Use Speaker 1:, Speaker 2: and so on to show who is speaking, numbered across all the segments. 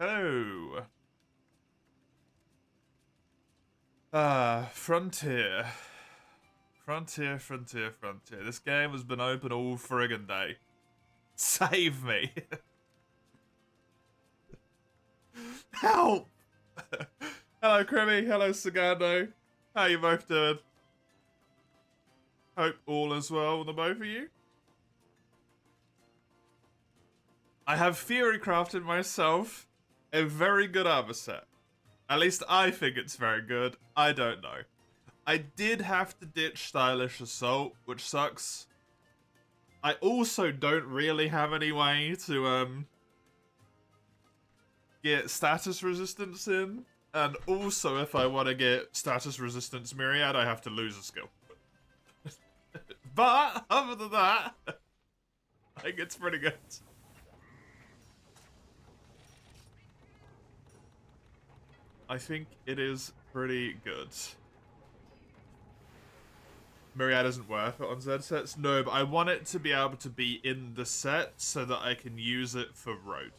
Speaker 1: Hello. Frontier. Frontier. This game has been open all friggin' day. Save me. Help! Hello, Crimmy. Hello, Sagando. How you both doing? Hope all is well with the both of you. I have theory crafted myself a very good armor set. At least I think it's very good. I don't know. I did have to ditch Stylish Assault, which sucks. I also don't really have any way to get status resistance in. And also, if I want to get status resistance Myriad, I have to lose a skill. But, other than that, I think it's pretty good. I think it is pretty good. Myriad isn't worth it on Z sets? No, but I want it to be able to be in the set so that I can use it for road.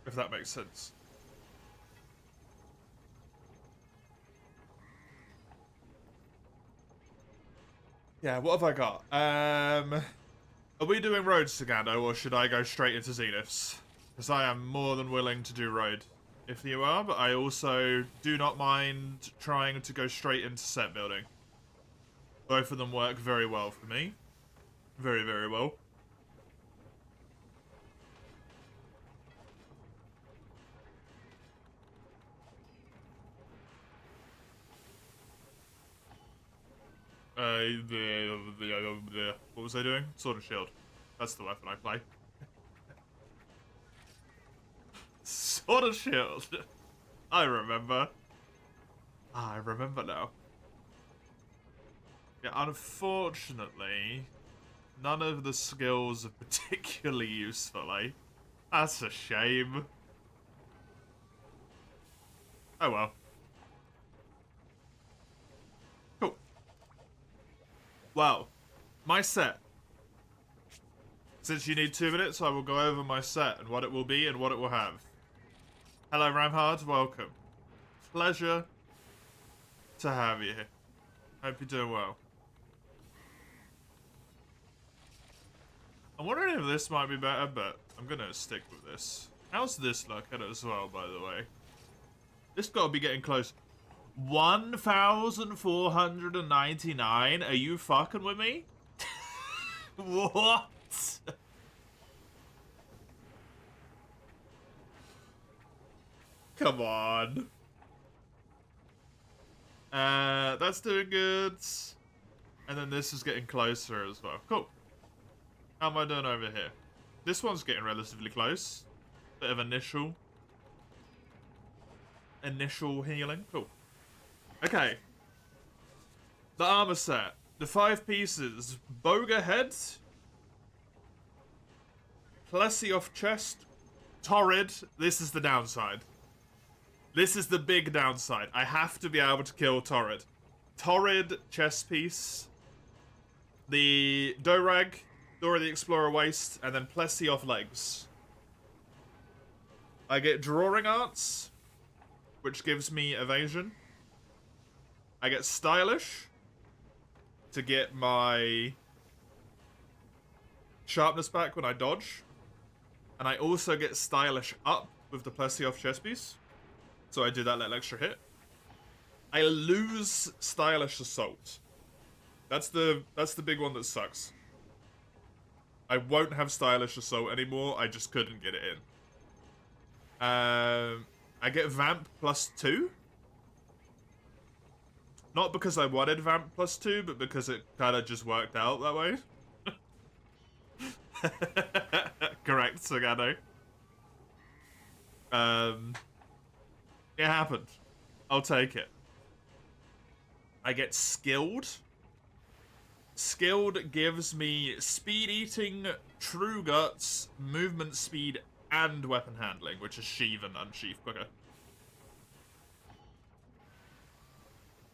Speaker 1: If that makes sense. Yeah, what have I got? Are we doing road, Sagando, or should I go straight into Zeniths? Because I am more than willing to do road if you are, but I also do not mind trying to go straight into set building. Both of them work very well for me. Very, very well. What was I doing? Sword and Shield. That's the weapon I play. Sword and Shield. I remember. I remember now. Yeah, unfortunately, none of the skills are particularly useful, eh? That's a shame. Oh well. Cool. Well, my set. Since you need 2 minutes, I will go over my set and what it will be and what it will have. Hello, Ramhard. Welcome. Pleasure to have you here. Hope you're doing well. I'm wondering if this might be better, but I'm gonna stick with this. How's this look at it as well, by the way? This gotta be getting close. 1,499? Are you fucking with me? What? Come on. That's doing good. And then this is getting closer as well. Cool. How am I doing over here? This one's getting relatively close. Bit of initial healing. Cool. Okay. The armor set. The 5 pieces. Boga head. Plesioff chest. Torrid. This is the downside. This is the big downside. I have to be able to kill Torrid. Torrid chest piece. The Dorag. Dora the Explorer waist. And then Plesioff legs. I get Drawing Arts, which gives me evasion. I get Stylish to get my sharpness back when I dodge. And I also get Stylish up with the Plesioff chest piece. So I do that little extra hit. I lose Stylish Assault. That's the big one that sucks. I won't have Stylish Assault anymore. I just couldn't get it in. I get Vamp +2. Not because I wanted Vamp +2, but because it kind of just worked out that way. Correct, Sagano. It happened. I'll take it. I get Skilled. Skilled gives me Speed Eating, True Guts, Movement Speed, and Weapon Handling, which is sheath and unsheath quicker.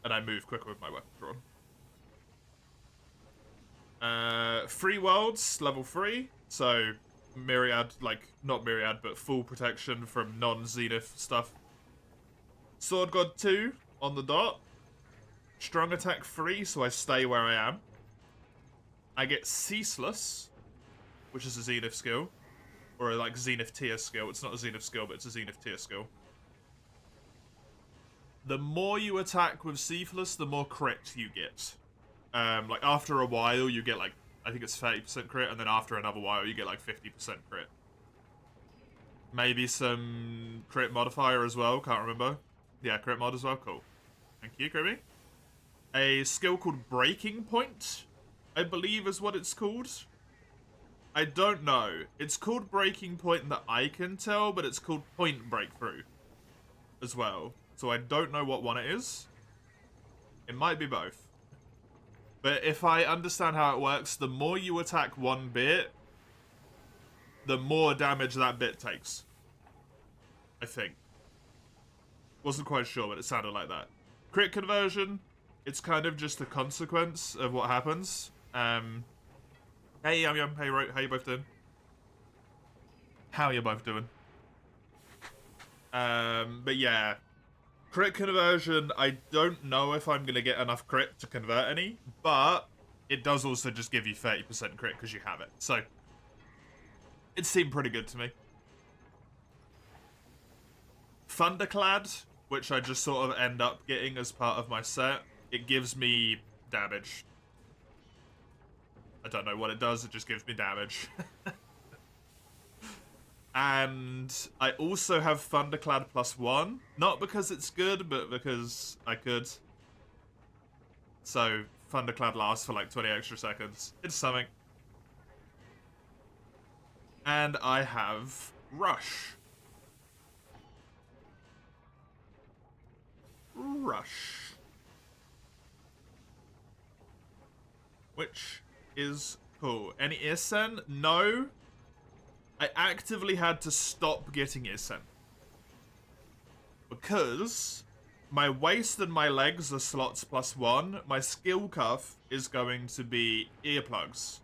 Speaker 1: And I move quicker with my weapon drawn. Free Worlds, level 3. So, myriad, like, not myriad, but full protection from non-Zenith stuff. Sword God 2 on the dot. Strong attack 3, so I stay where I am. I get Ceaseless, which is a Zenith skill. Or a, like, Zenith tier skill. It's not a Zenith skill, but it's a Zenith tier skill. The more you attack with Ceaseless, the more crit you get. Like, after a while, you get, like, I think it's 30% crit, and then after another while, you get, like, 50% crit. Maybe some crit modifier as well, can't remember. Yeah, crit mod as well, cool. Thank you, Kirby. A skill called Breaking Point, I believe is what it's called. I don't know. It's called Breaking Point that I can tell, but it's called Point Breakthrough as well. So I don't know what one it is. It might be both. But if I understand how it works, the more you attack one bit, the more damage that bit takes. I think. Wasn't quite sure, but it sounded like that. Crit conversion, it's kind of just a consequence of what happens. Hey, Yum Yum, hey, Ro, how you both doing? How you both doing? But yeah. Crit conversion, I don't know if I'm going to get enough crit to convert any, but it does also just give you 30% crit because you have it. So, it seemed pretty good to me. Thunderclad, which I just sort of end up getting as part of my set, it gives me damage. I don't know what it does, it just gives me damage. And I also have Thunderclad +1. Not because it's good, but because I could. So, Thunderclad lasts for like 20 extra seconds. It's something. And I have Rush. Rush. Which is cool. Any Isen? No. I actively had to stop getting Isen. Because my waist and my legs are slots +1. My skill cuff is going to be earplugs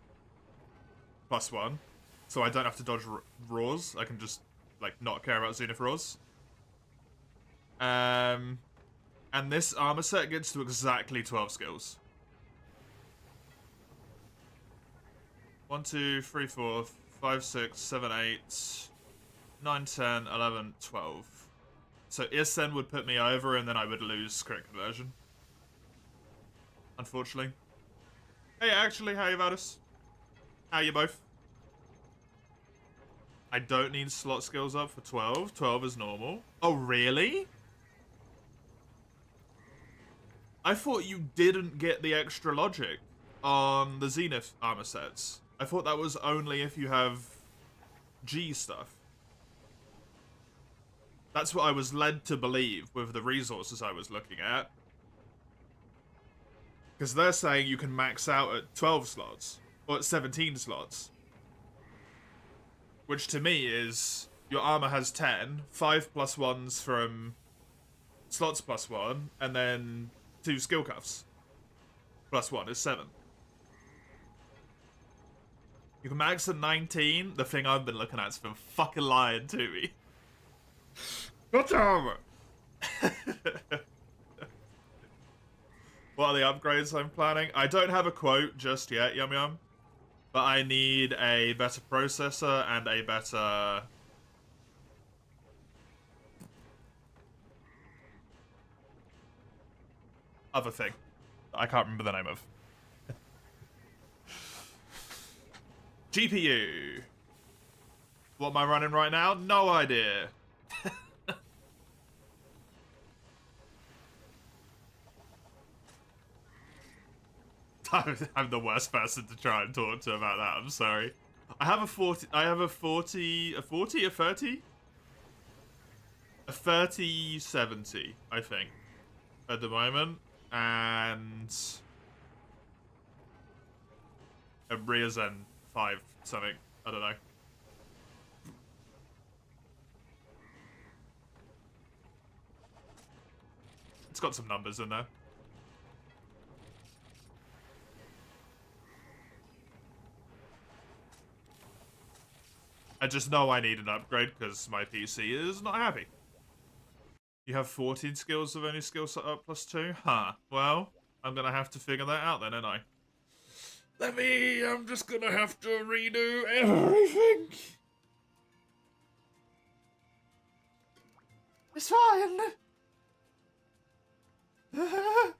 Speaker 1: +1. So I don't have to dodge roars. I can just, like, not care about Zenith roars. And this armor set gets to exactly 12 skills. 1, 2, 3, 4, 5, 6, 7, 8, 9, 10, 11, 12. So Isen would put me over and then I would lose crit conversion. Unfortunately. Hey, actually, how you Vadis? How you both? I don't need slot skills up for 12. 12 is normal. Oh, really? I thought you didn't get the extra logic on the Zenith armor sets. I thought that was only if you have G stuff. That's what I was led to believe with the resources I was looking at. Because they're saying you can max out at 12 slots, or at 17 slots. Which to me is, your armor has 10, 5 +1s from slots +1, and then 2 skill cuffs. +1 is 7. You can max at 19. The thing I've been looking at's been fucking lying to me. What's armor? What are the upgrades I'm planning? I don't have a quote just yet, Yum Yum. But I need a better processor and a better... other thing. I can't remember the name of. GPU. What am I running right now? No idea. I'm the worst person to try and talk to about that. I'm sorry. I have a 40. I have a 40. A 40? A 30? A 3070, I think, at the moment, and a Ryzen 5 something. I don't know. It's got some numbers in there. I just know I need an upgrade because my PC is not happy. You have 14 skills with only skill set up +2? Huh. Well, I'm gonna have to figure that out then, ain't I? I'm just gonna have to redo everything. It's fine. It's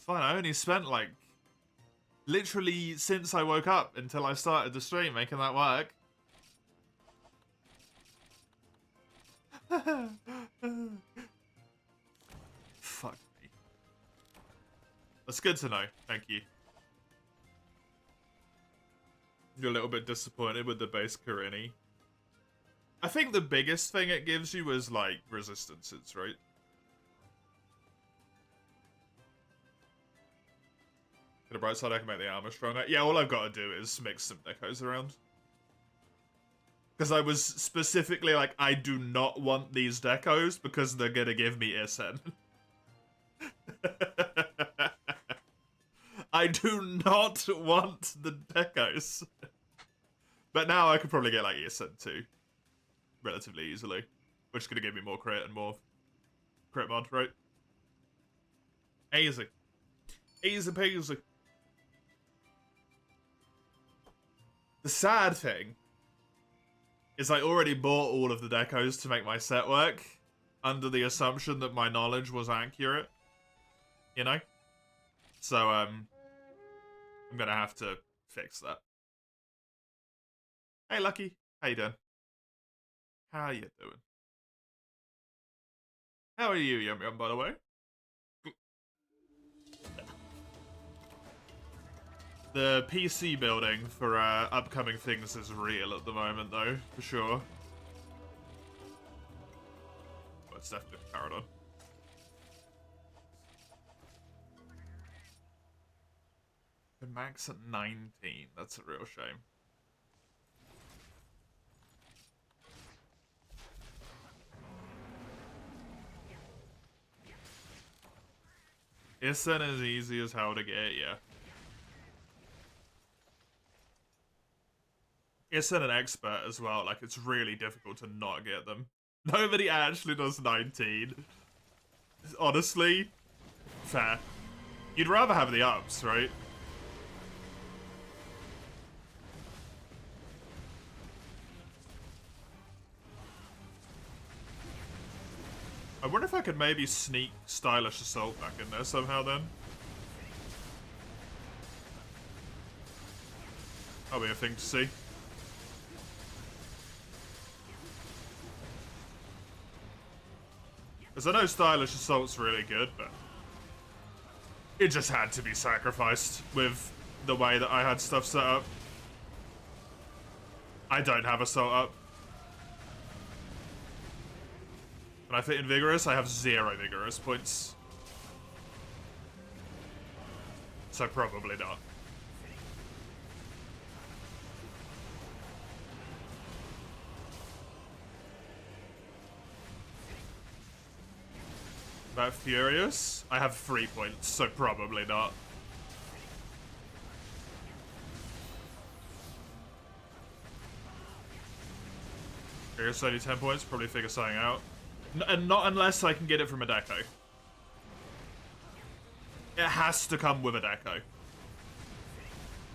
Speaker 1: fine, I only spent like literally since I woke up until I started the stream making that work. Fuck me. That's good to know. Thank you. You're a little bit disappointed with the base Karini. I think the biggest thing it gives you is like resistances, right? To the bright side, I can make the armor stronger. Yeah, all I've got to do is mix some decos around. Because I was specifically like, I do not want these decos because they're gonna give me Isen. I do not want the decos. But now I could probably get like Isen too. Relatively easily. Which is gonna give me more crit and more crit mod, right? Easy. Easy peasy. The sad thing is I already bought all of the decos to make my set work under the assumption that my knowledge was accurate. You know? So, I'm gonna have to fix that. Hey, Lucky. How you doing? How you doing? How are you, Yum Yum, by the way? The PC building for upcoming things is real at the moment, though, for sure. But it's definitely carried on. The max at 19. That's a real shame. Isen is easy as hell to get, yeah. Isen an expert as well, like it's really difficult to not get them. Nobody actually does 19. Honestly, fair. You'd rather have the ups, right? I wonder if I could maybe sneak Stylish Assault back in there somehow then. That'll be a thing to see. Because I know Stylish Assault's really good, but it just had to be sacrificed with the way that I had stuff set up. I don't have Assault up. When I fit in Vigorous, I have 0 Vigorous points. So probably not. About Furious? I have 3 points, so probably not. Furious only 10 points, probably figure something out. And not unless I can get it from a deco. It has to come with a deco.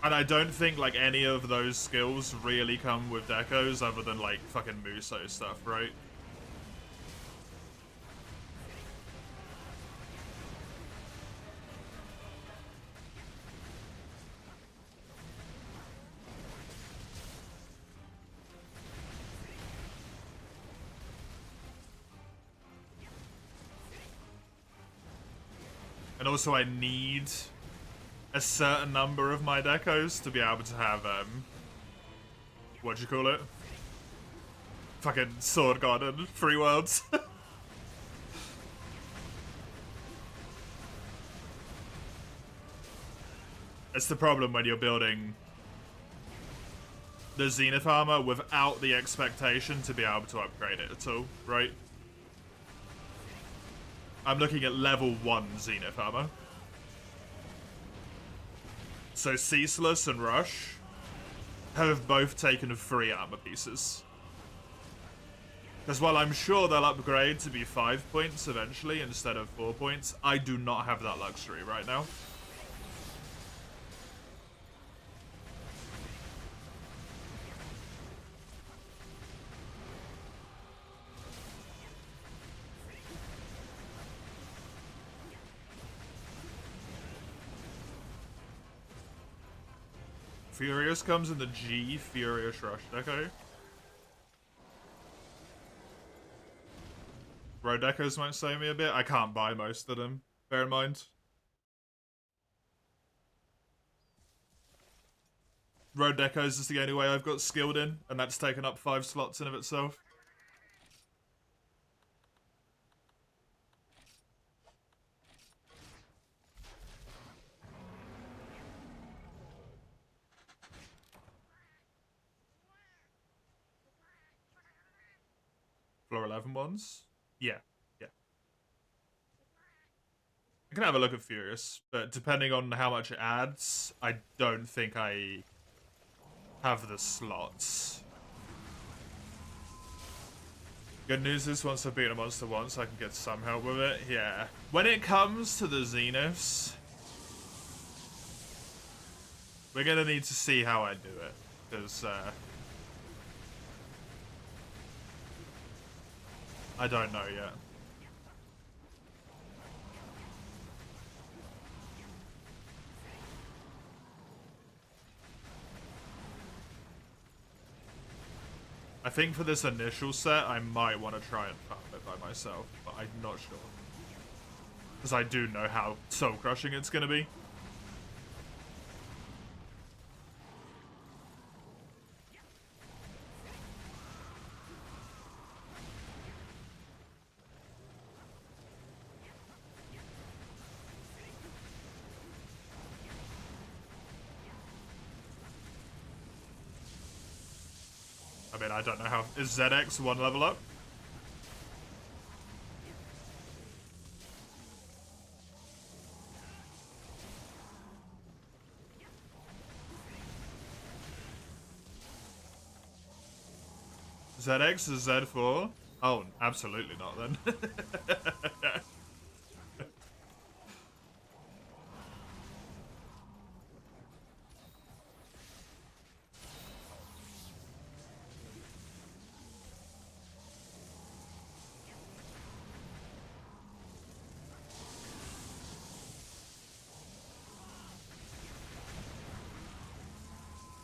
Speaker 1: And I don't think, like, any of those skills really come with decos other than, like, fucking Muso stuff, right? And also I need a certain number of my decos to be able to have, what'd you call it? Fucking Sword Garden, Free Worlds. It's the problem when you're building the Zenith armor without the expectation to be able to upgrade it at all, right? I'm looking at level 1 Zenith armor. So Ceaseless and Rush have both taken 3 armor pieces. Because while I'm sure they'll upgrade to be 5 points eventually instead of 4 points, I do not have that luxury right now. Furious comes in the G Furious Rush deco. Road decos might save me a bit. I can't buy most of them, bear in mind. Road decos is the only way I've got skilled in, and that's taken up 5 slots in of itself. Floor 11 ones? Yeah. I can have a look at Furious, but depending on how much it adds, I don't think I have the slots. Good news is once I've beaten a monster once, I can get some help with it. Yeah. When it comes to the Zeniths, we're gonna need to see how I do it, because I don't know yet. I think for this initial set, I might want to try and farm it by myself, but I'm not sure. Because I do know how soul-crushing it's going to be. I mean, I don't know how... Is ZX 1 level up? ZX is Z4? Oh, absolutely not then.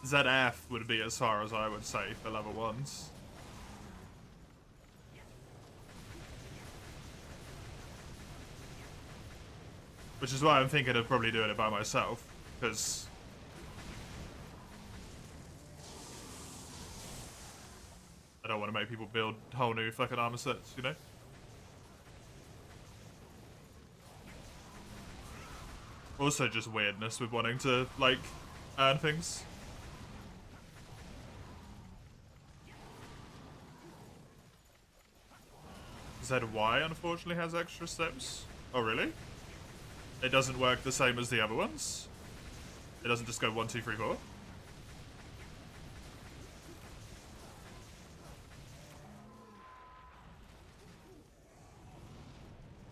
Speaker 1: ZF would be as far as I would say for level 1s. Which is why I'm thinking of probably doing it by myself, because I don't want to make people build whole new fucking armor sets, you know? Also just weirdness with wanting to, like, earn things. ZY unfortunately has extra steps. Oh, really? It doesn't work the same as the other ones? It doesn't just go 1, 2, 3, 4?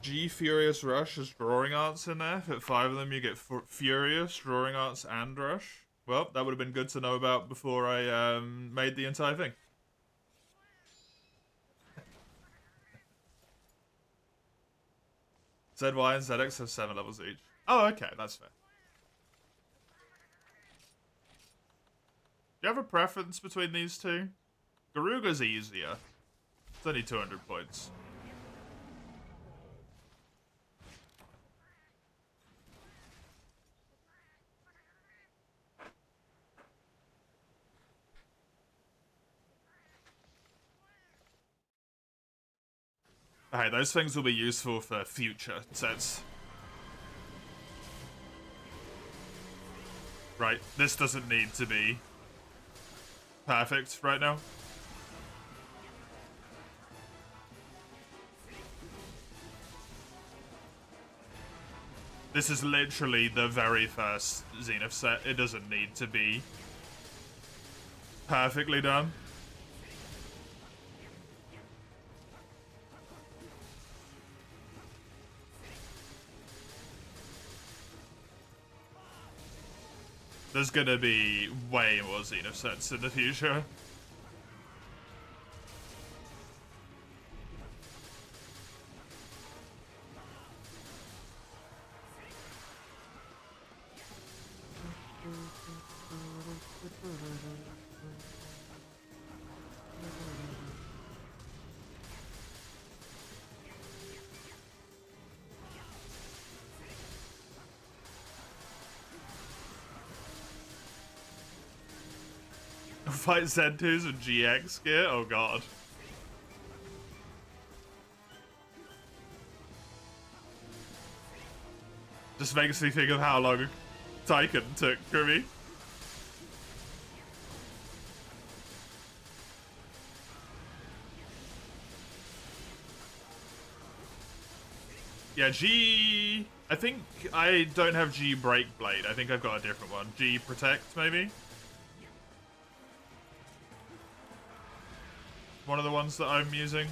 Speaker 1: G Furious Rush has drawing arts in there. At 5 of them you get Furious, drawing arts, and Rush. Well, that would have been good to know about before I made the entire thing. ZY and ZX have 7 levels each. Oh, okay, that's fair. Do you have a preference between these two? Garuga's easier. It's only 200 points. Hey, those things will be useful for future sets. Right, this doesn't need to be perfect right now. This is literally the very first Zenith set. It doesn't need to be perfectly done. There's gonna be way more Zenith sets in the future. Fight Zeniths with GX gear? Oh god. Just makes me think of how long Tycoon took for me. Yeah, G... I think I don't have G Break Blade. I think I've got a different one. G Protect, maybe? One of the ones that I'm using.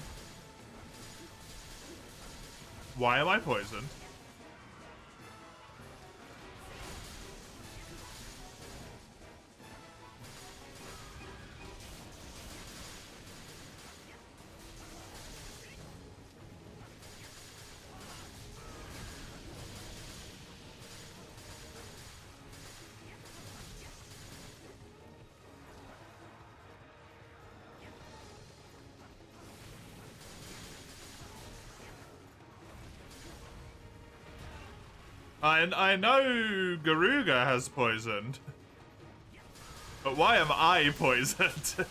Speaker 1: Why am I poisoned? I know Garuga has poisoned. But why am I poisoned?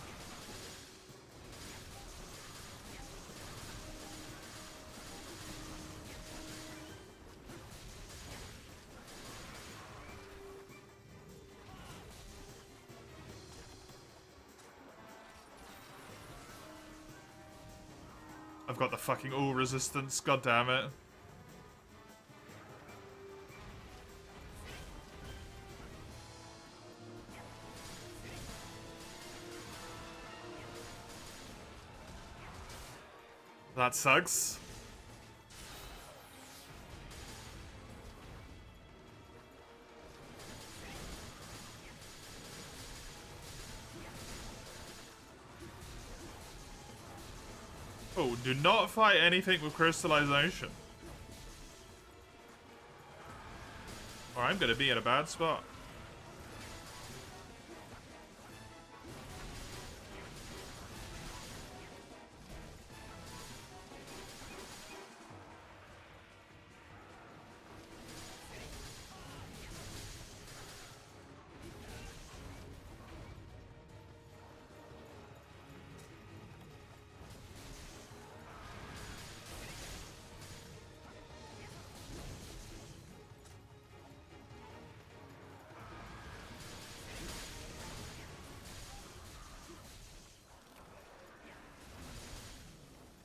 Speaker 1: I've got the fucking all resistance, god damn it. That sucks. Oh, do not fight anything with crystallization. Or I'm gonna be in a bad spot.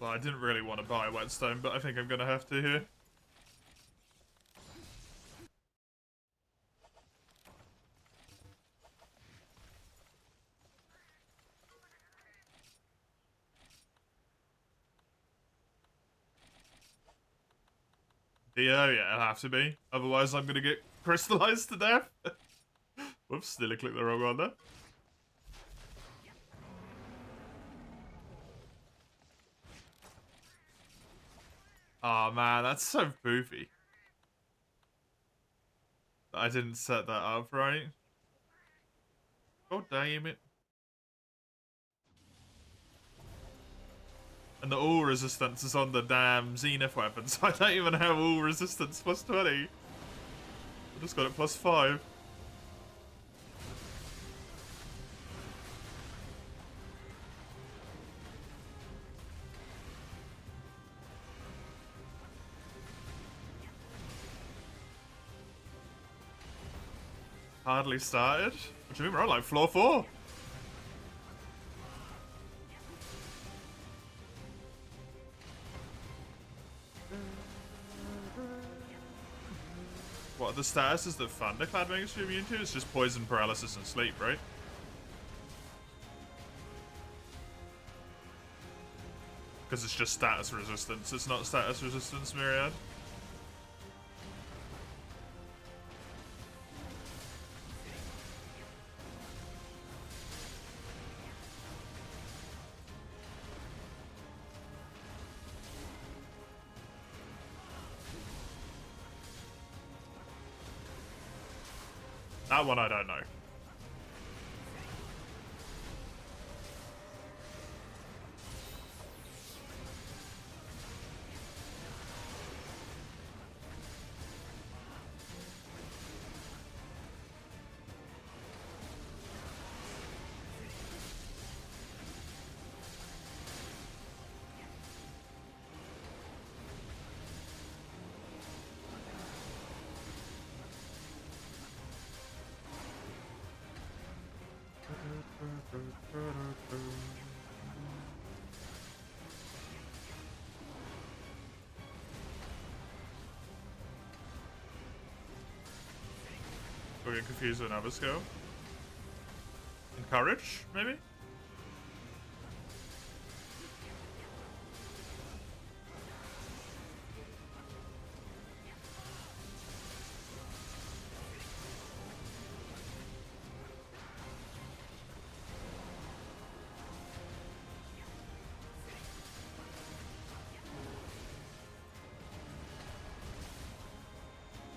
Speaker 1: Well, I didn't really want to buy Whetstone, but I think I'm gonna have to here. Yeah, it'll have to be. Otherwise, I'm gonna get crystallized to death. Whoops, nearly clicked the wrong one there. Oh man, that's so poofy. I didn't set that up right. God damn it. And the all resistance is on the damn Zenith weapon, so I don't even have all resistance plus 20. I just got it plus 5. Hardly started? What do you mean? We're on like floor 4. the statuses that Thunderclad makes you immune to? It's just poison, paralysis, and sleep, right? Because it's just status resistance. It's not status resistance, Myriad. That one I don't know. We're getting confused with another skill. Encourage, maybe?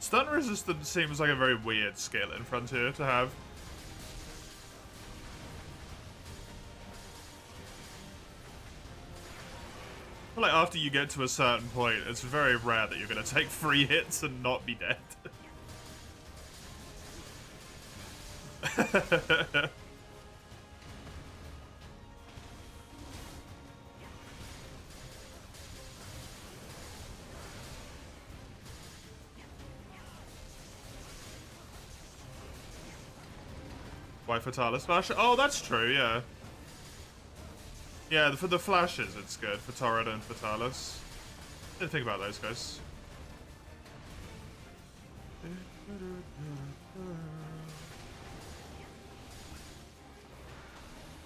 Speaker 1: Stun resistance seems like a very weird skill in Frontier to have. I feel like after you get to a certain point, it's very rare that you're going to take 3 hits and not be dead. Why Fatalis Flash? Oh, that's true, yeah. Yeah, for the flashes, it's good. For Torrid and Fatalis. Didn't think about those guys.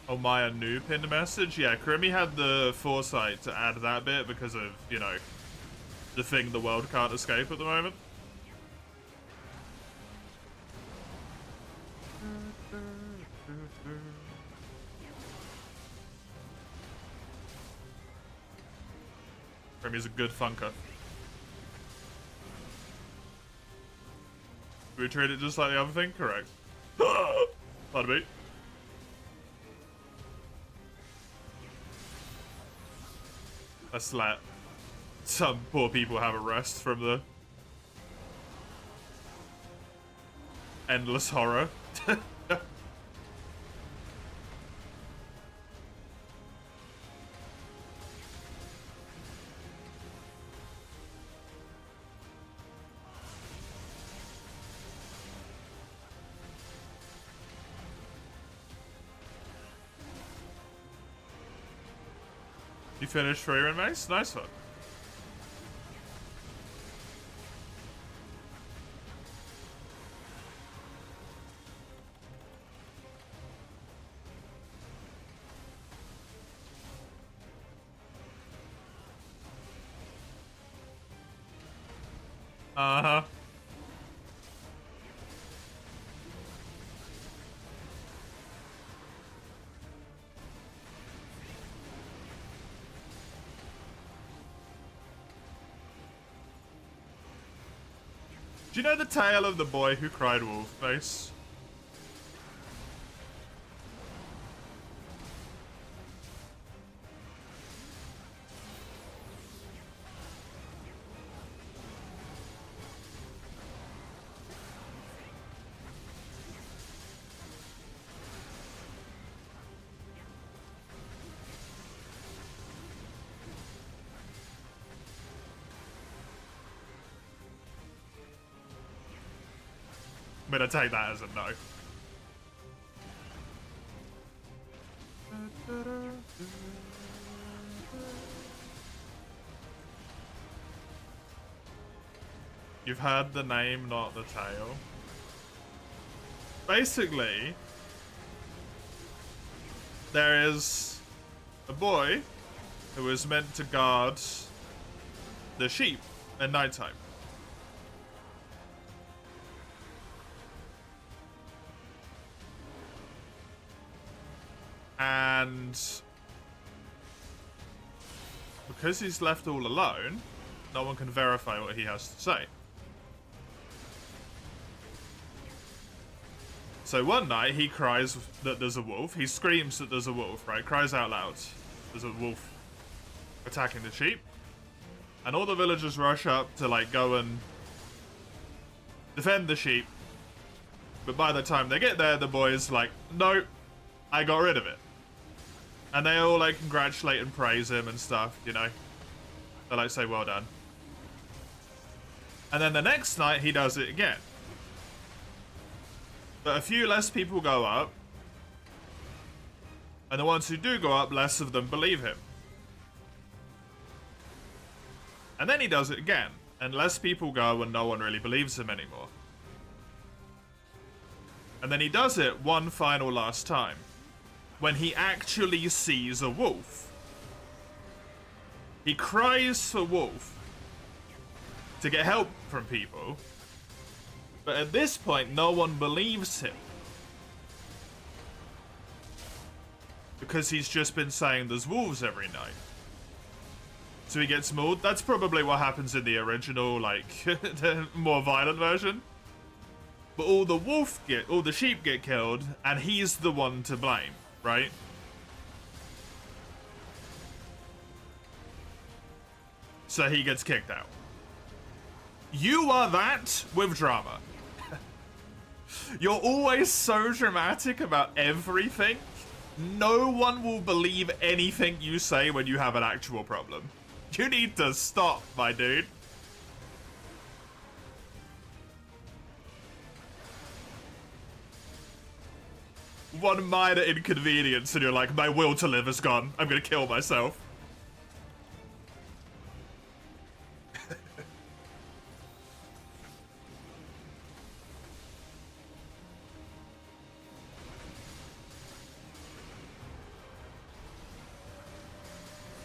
Speaker 1: Oh, Maya new pinned message? Yeah, Krimi had the foresight to add that bit because of, you know, the thing the world can't escape at the moment. Krimi's a good funker. Do we treat it just like the other thing? Correct. Pardon me. Let's let some poor people have a rest from the endless horror. You finished Freya and Mace? Nice one. Uh-huh. Do you know the tale of the boy who cried wolf, Mace? I'm gonna take that as a no. You've heard the name, not the tale. Basically, there is a boy who is meant to guard the sheep at nighttime. And because he's left all alone, no one can verify what he has to say. So one night he cries that there's a wolf. He screams that there's a wolf, right? Cries out loud. There's a wolf attacking the sheep. And all the villagers rush up to like go and defend the sheep. But by the time they get there, the boy's like, no, I got rid of it. And they all like congratulate and praise him and stuff, you know. They like say, well done. And then the next night he does it again. But a few less people go up. And the ones who do go up, less of them believe him. And then he does it again. And less people go and no one really believes him anymore. And then he does it one final last time. When he actually sees a wolf. He cries for wolf to get help from people. But at this point, no one believes him. Because he's just been saying there's wolves every night. So he gets mauled. That's probably what happens in the original, like, the more violent version. But all the sheep get killed, and he's the one to blame, right? So he gets kicked out. You are that with drama. You're always so dramatic about everything. No one will believe anything you say when you have an actual problem. You need to stop, my dude. One minor inconvenience and you're like, my will to live is gone. I'm gonna kill myself.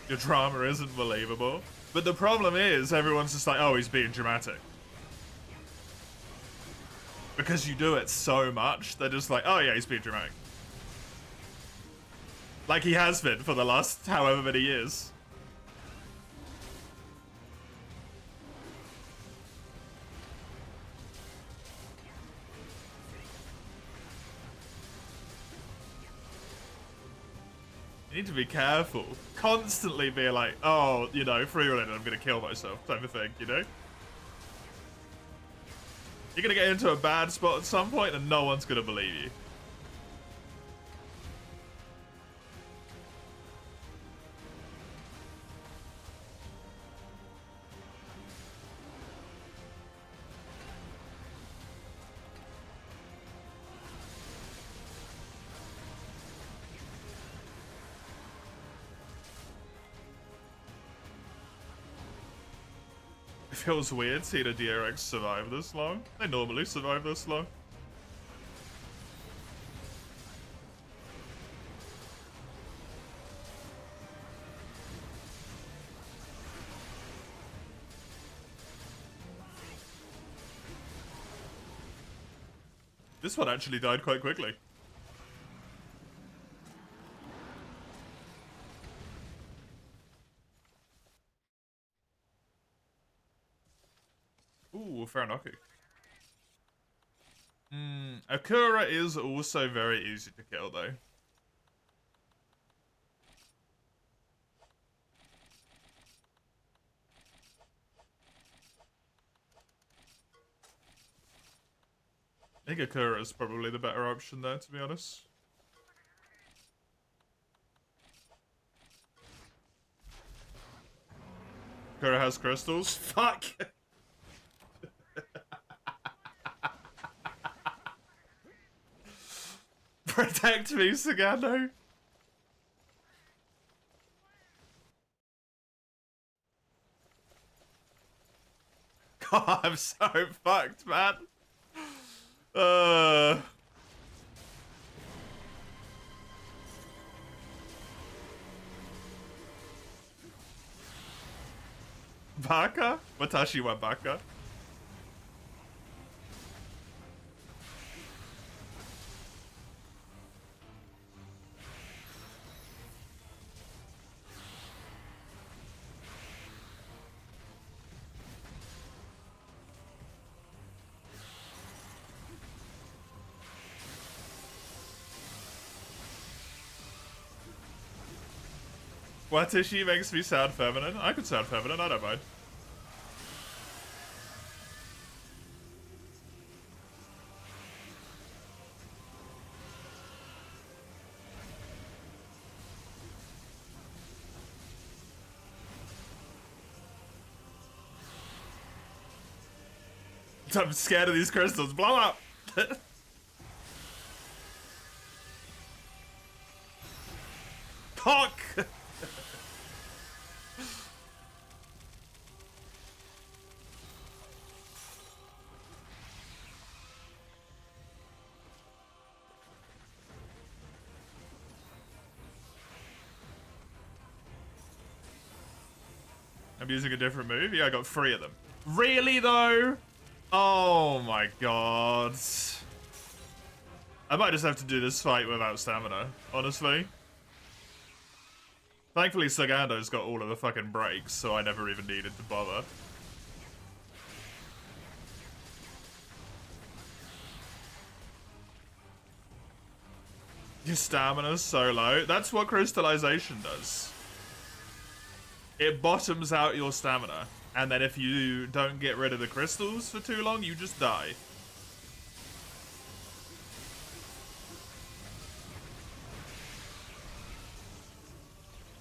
Speaker 1: Your drama isn't believable. But the problem is, everyone's just like, oh, he's being dramatic. Because you do it so much, they're just like, oh yeah, he's being dramatic. Like he has been for the last however many years. You need to be careful. Constantly be like, oh, you know, free rolling, I'm gonna kill myself, type of thing, you know? You're gonna get into a bad spot at some point and no one's gonna believe you. It feels weird seeing a DRX survive this long. They normally survive this long. This one actually died quite quickly. Ooh, fair enough. Akura is also very easy to kill, though. I think Akura is probably the better option there, to be honest. Akura has crystals? Fuck! Protect me, Sagando! I'm so fucked, man. Uh... Baka? Watashi wa baka? Watashi makes me sound feminine. I could sound feminine, I don't mind. I'm scared of these crystals. Blow up! Cock! I'm using a different move? Yeah, I got 3 of them. Really, though? Oh my god. I might just have to do this fight without stamina, honestly. Thankfully, Sagando's got all of the fucking breaks, so I never even needed to bother. Your stamina's so low. That's what crystallization does. It bottoms out your stamina. And then if you don't get rid of the crystals for too long, you just die.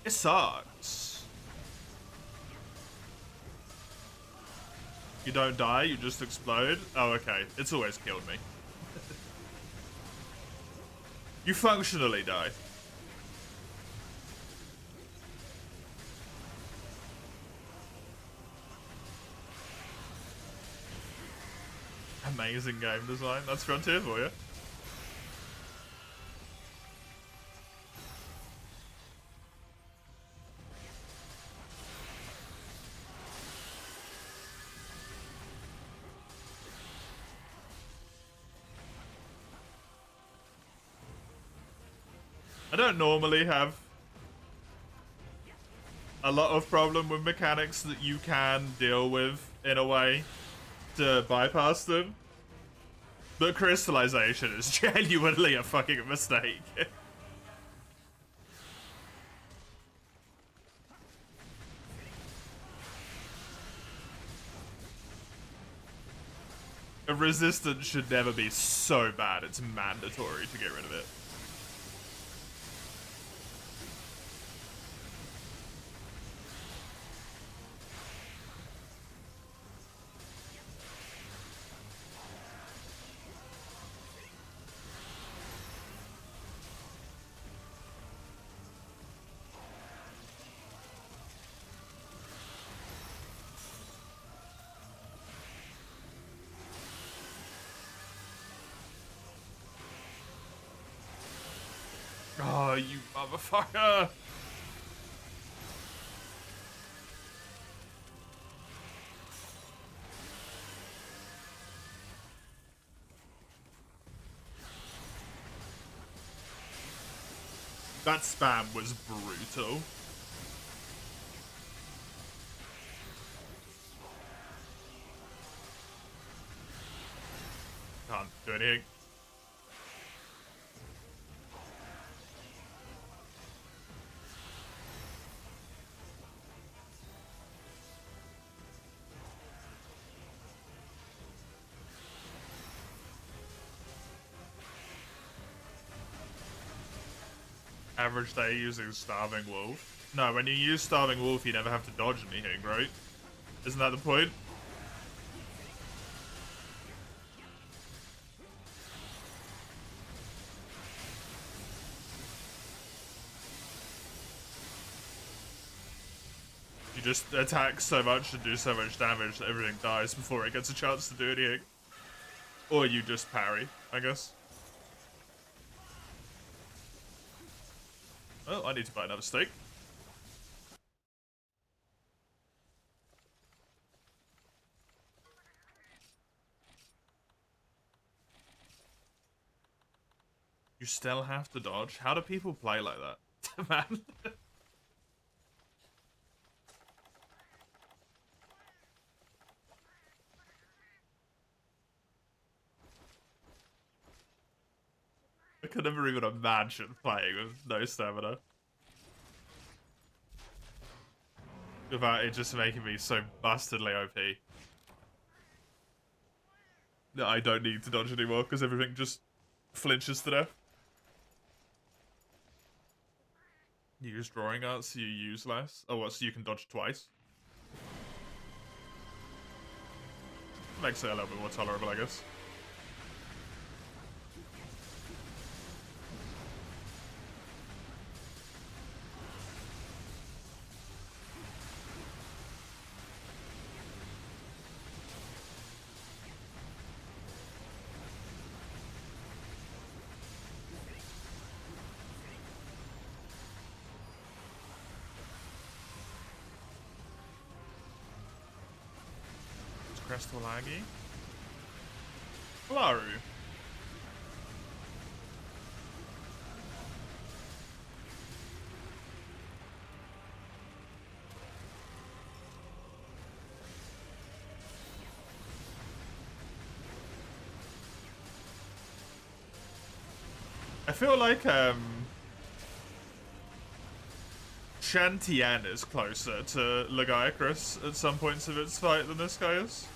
Speaker 1: It sucks. You don't die, you just explode. Oh, okay. It's always killed me. You functionally die. Amazing game design. That's Frontier for you. I don't normally have a lot of problem with mechanics that you can deal with in a way to bypass them. But crystallization is genuinely a fucking mistake. A resistance should never be so bad it's mandatory to get rid of it. Oh, you motherfucker! That spam was brutal. Can't do anything. Average day using Starving Wolf. No, when you use Starving Wolf, you never have to dodge anything, right? Isn't that the point? You just attack so much and do so much damage that everything dies before it gets a chance to do anything. Or you just parry, I guess. Oh, I need to buy another steak. You still have to dodge? How do people play like that? Man. I could never even imagine playing with no stamina. Without it just making me so bastardly OP. That I don't need to dodge anymore because everything just flinches to death. You use drawing arts, so you use less. Oh, what? So you can dodge twice? Makes it a little bit more tolerable, I guess. Crestolagi. Laru. I feel like Shantian is closer to Lagiacrus at some points of its fight than this guy is.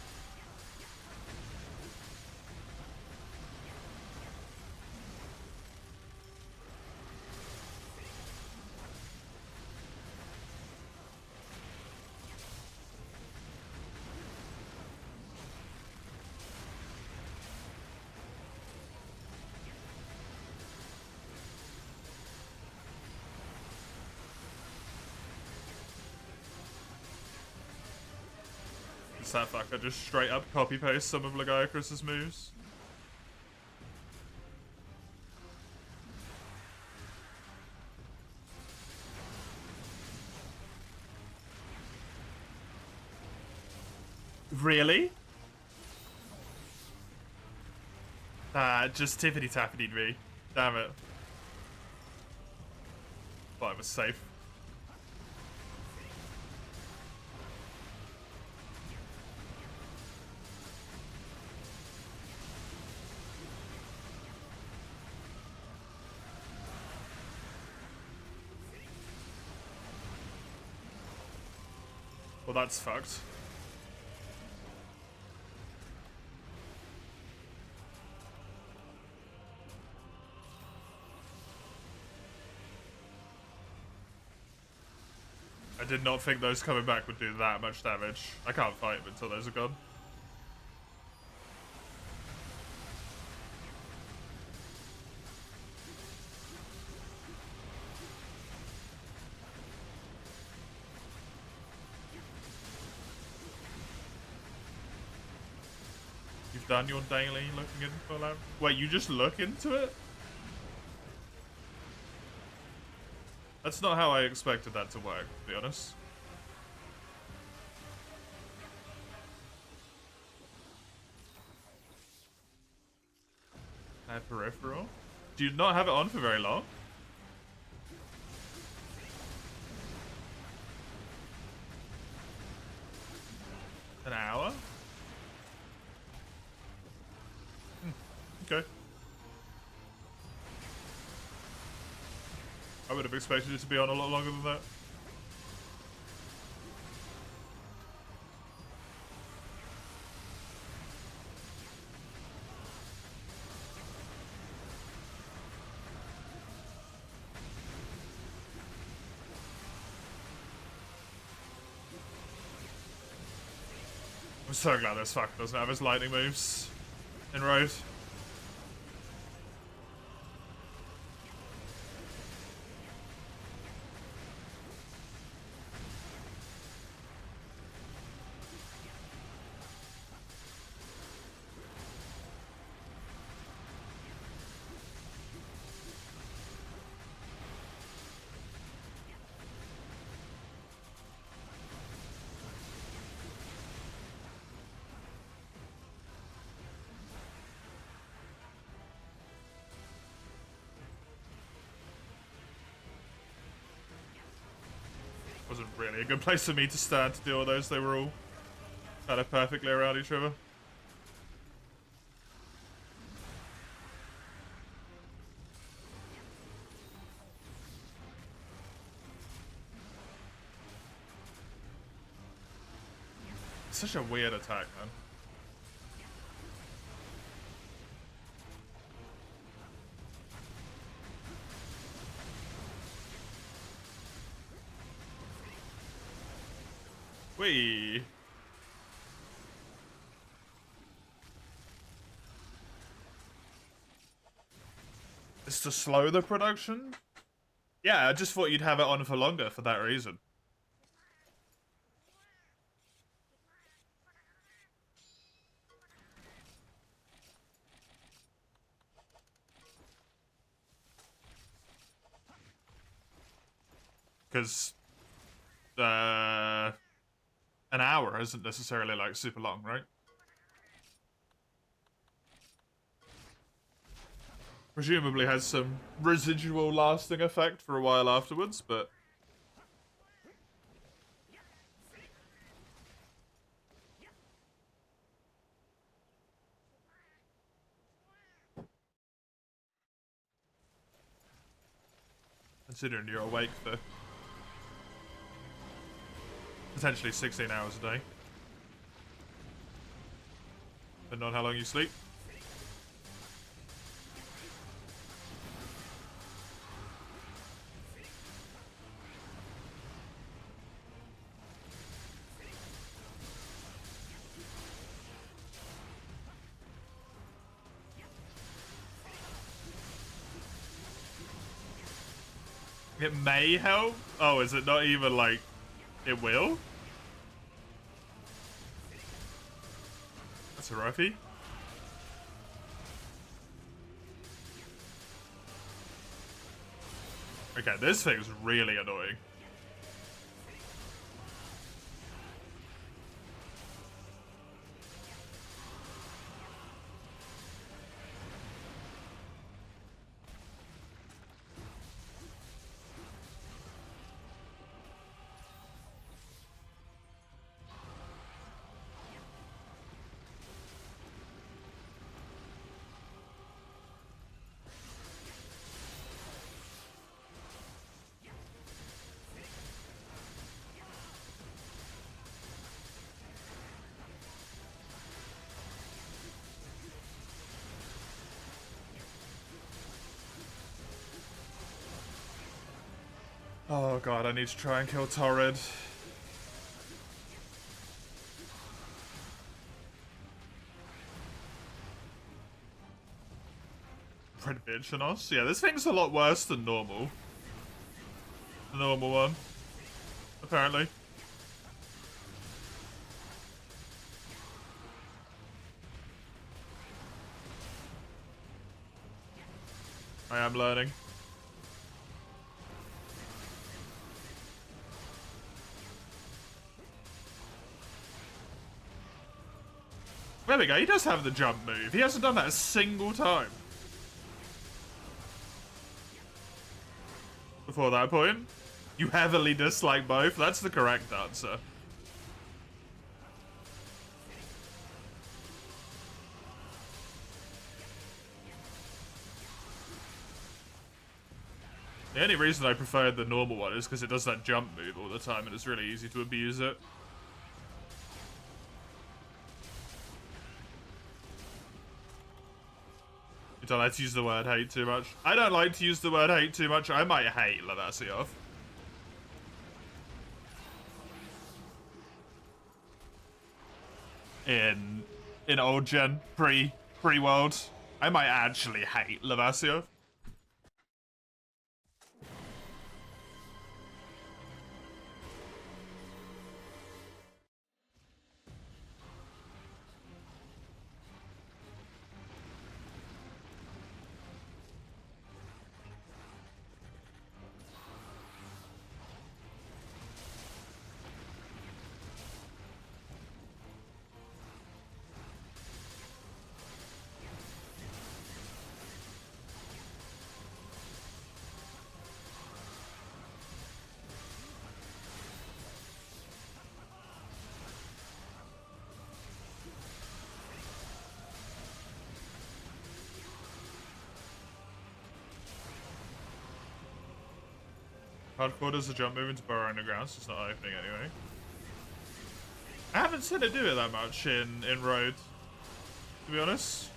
Speaker 1: That fucker just straight up copy paste some of Lagiacrus's moves. Really? Just tippity tappity me. Damn it. Thought I was safe. Well, that's fucked. I did not think those coming back would do that much damage. I can't fight them until those are gone. You've done your daily looking into lab? Wait, you just look into it? That's not how I expected that to work, to be honest. Peripheral? Do you not have it on for very long? An hour? Okay. I would have expected it to be on a lot longer than that. I'm so glad this fucker doesn't have his lightning moves in Road. wasn't really a good place for me to stand to deal with those. They were all kind of perfectly around each other. It's such a weird attack, man. Whee! It's to slow the production? Yeah, I just thought you'd have it on for longer for that reason. Because an hour isn't necessarily like super long, right? Presumably has some residual lasting effect for a while afterwards, but considering you're awake for potentially 16 hours a day, depending on how long you sleep. It may help? Oh, is it not even like it will? That's a roughie. Okay, this thing's really annoying. Oh god, I need to try and kill Torrid. Red bitch and us? Yeah, this thing's a lot worse than normal. The normal one. Apparently. I am learning. There we go, he does have the jump move. He hasn't done that a single time. Before that point, you heavily dislike both. That's the correct answer. The only reason I preferred the normal one is because it does that jump move all the time and it's really easy to abuse it. You don't like to use the word hate too much. I don't like to use the word hate too much. I might hate Lavasiov. In old gen, pre-world, I might actually hate Lavasiov. Hardcore does the jump move into burrow underground, so it's not opening anyway. I haven't seen it do it that much in Road, to be honest.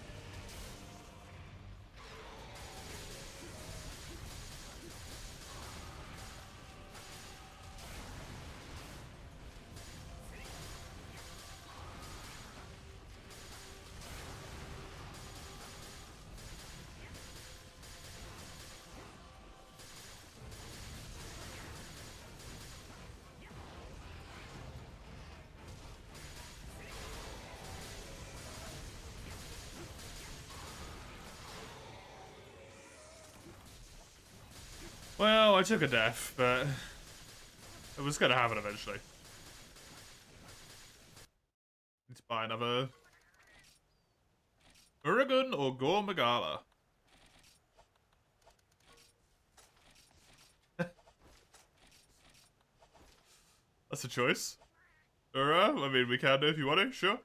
Speaker 1: Well, I took a death, but it was going to happen eventually. Need to buy another Uragun or Gore Magala. That's a choice. I mean, we can do if you want to, sure.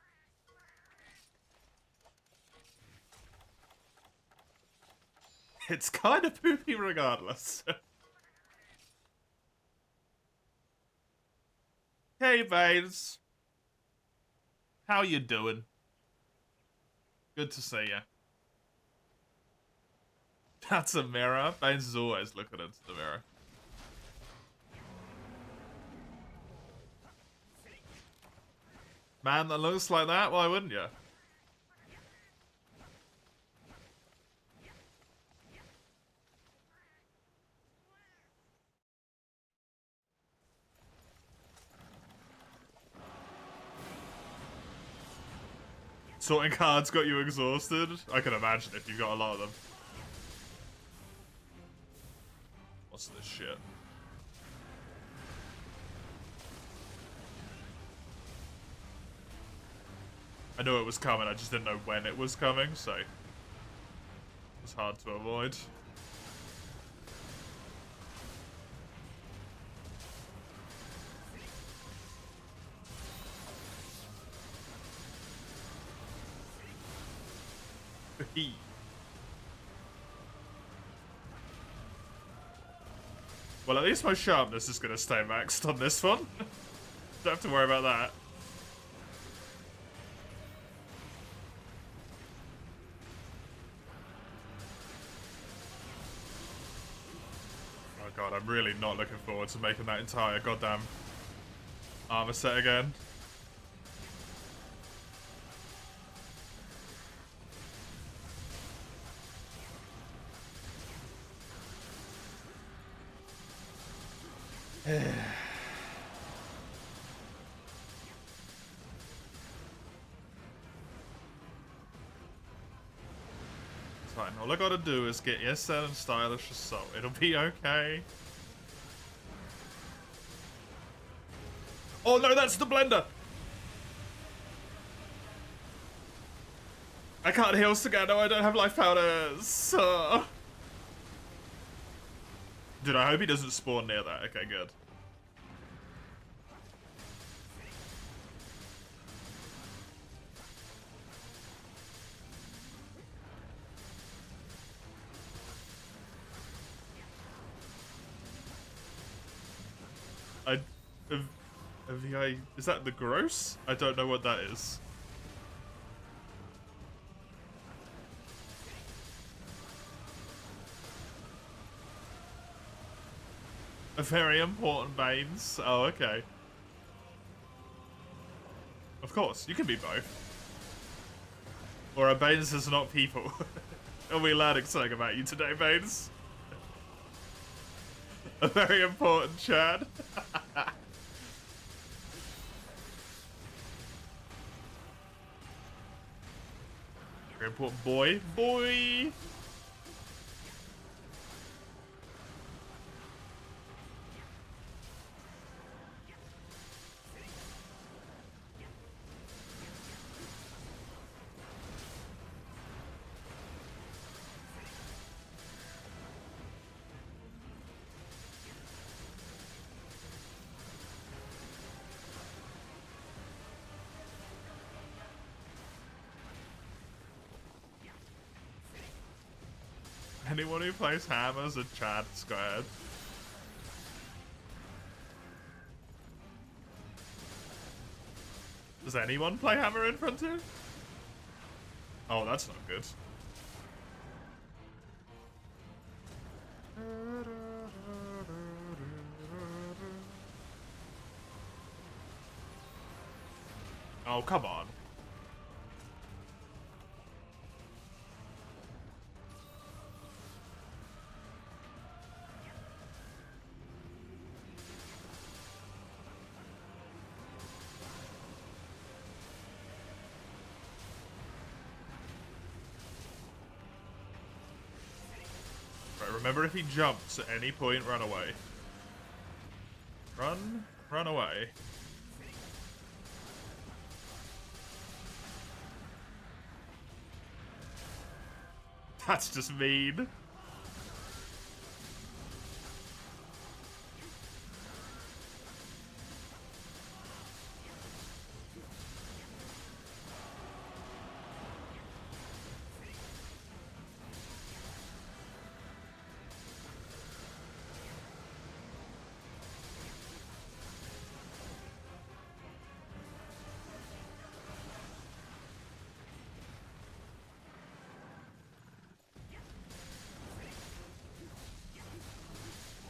Speaker 1: It's kind of poopy regardless. Hey, Baines. How you doing? Good to see you. That's a mirror. Baines is always looking into the mirror. Man that looks like that, why wouldn't you? Sorting cards got you exhausted? I can imagine if you've got a lot of them. What's this shit? I knew it was coming, I just didn't know when it was coming, so it was hard to avoid. Well, at least my sharpness is going to stay maxed on this one. Don't have to worry about that. Oh god, I'm really not looking forward to making that entire goddamn armor set again. Fine, all I gotta do is get ESL and Stylish Assault. It'll be okay. Oh no, that's the blender! I can't heal Sagano, I don't have life powders. Dude, I hope he doesn't spawn near that. Okay, good. Is that the gross? I don't know what that is. A very important Baines. Oh, okay. Of course, you can be both. Or are Baines is not people? Are we learning something about you today, Baines? A very important Chad. Very important boy. Boy! Anyone who plays Hammer's a Chad squared. Does anyone play Hammer in Frontier? Oh, that's not good. Oh, come on. Right, remember if he jumps at any point, run away. Run away. That's just mean.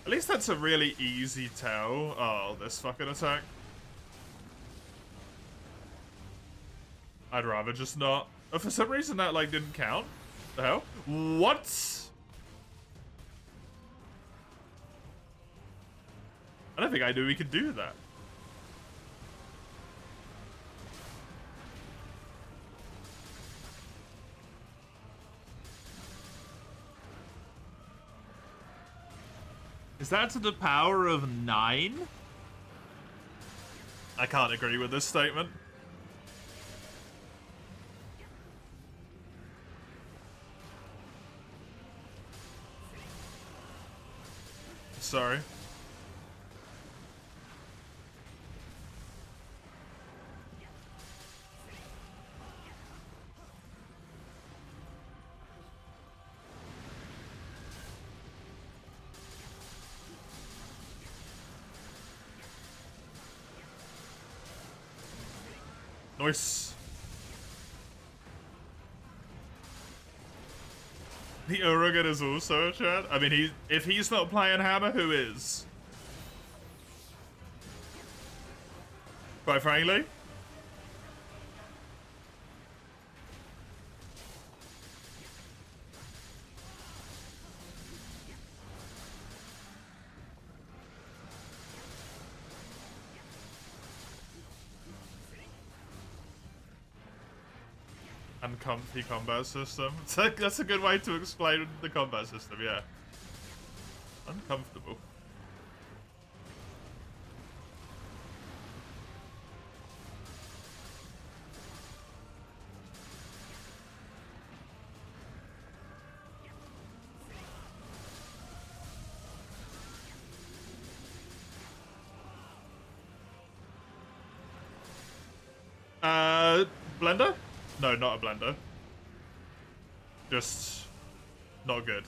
Speaker 1: At least that's a really easy tell. Oh, this fucking attack. I'd rather just not. Oh, for some reason that, like, didn't count. The hell? What? I don't think I knew we could do that. Is that to the power of 9? I can't agree with this statement. Sorry. Nice. The Uragan is also a chat. I mean, if he's not playing Hammer, who is? Quite frankly. Uncomfy combat system. That's a good way to explain the combat system, yeah. Uncomfortable. Blender? No, not a blender. Just not good.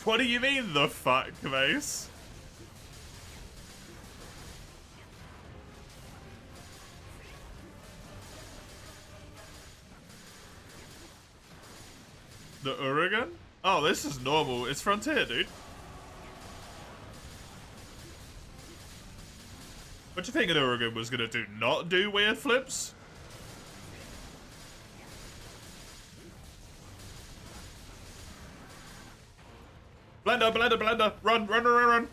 Speaker 1: What do you mean, the fuck, Mace? The Uragan? Oh, this is normal. It's Frontier, dude. What do you think an Uragan was gonna do? Not do weird flips? Blender, blender, blender! Run, run, run, run, run!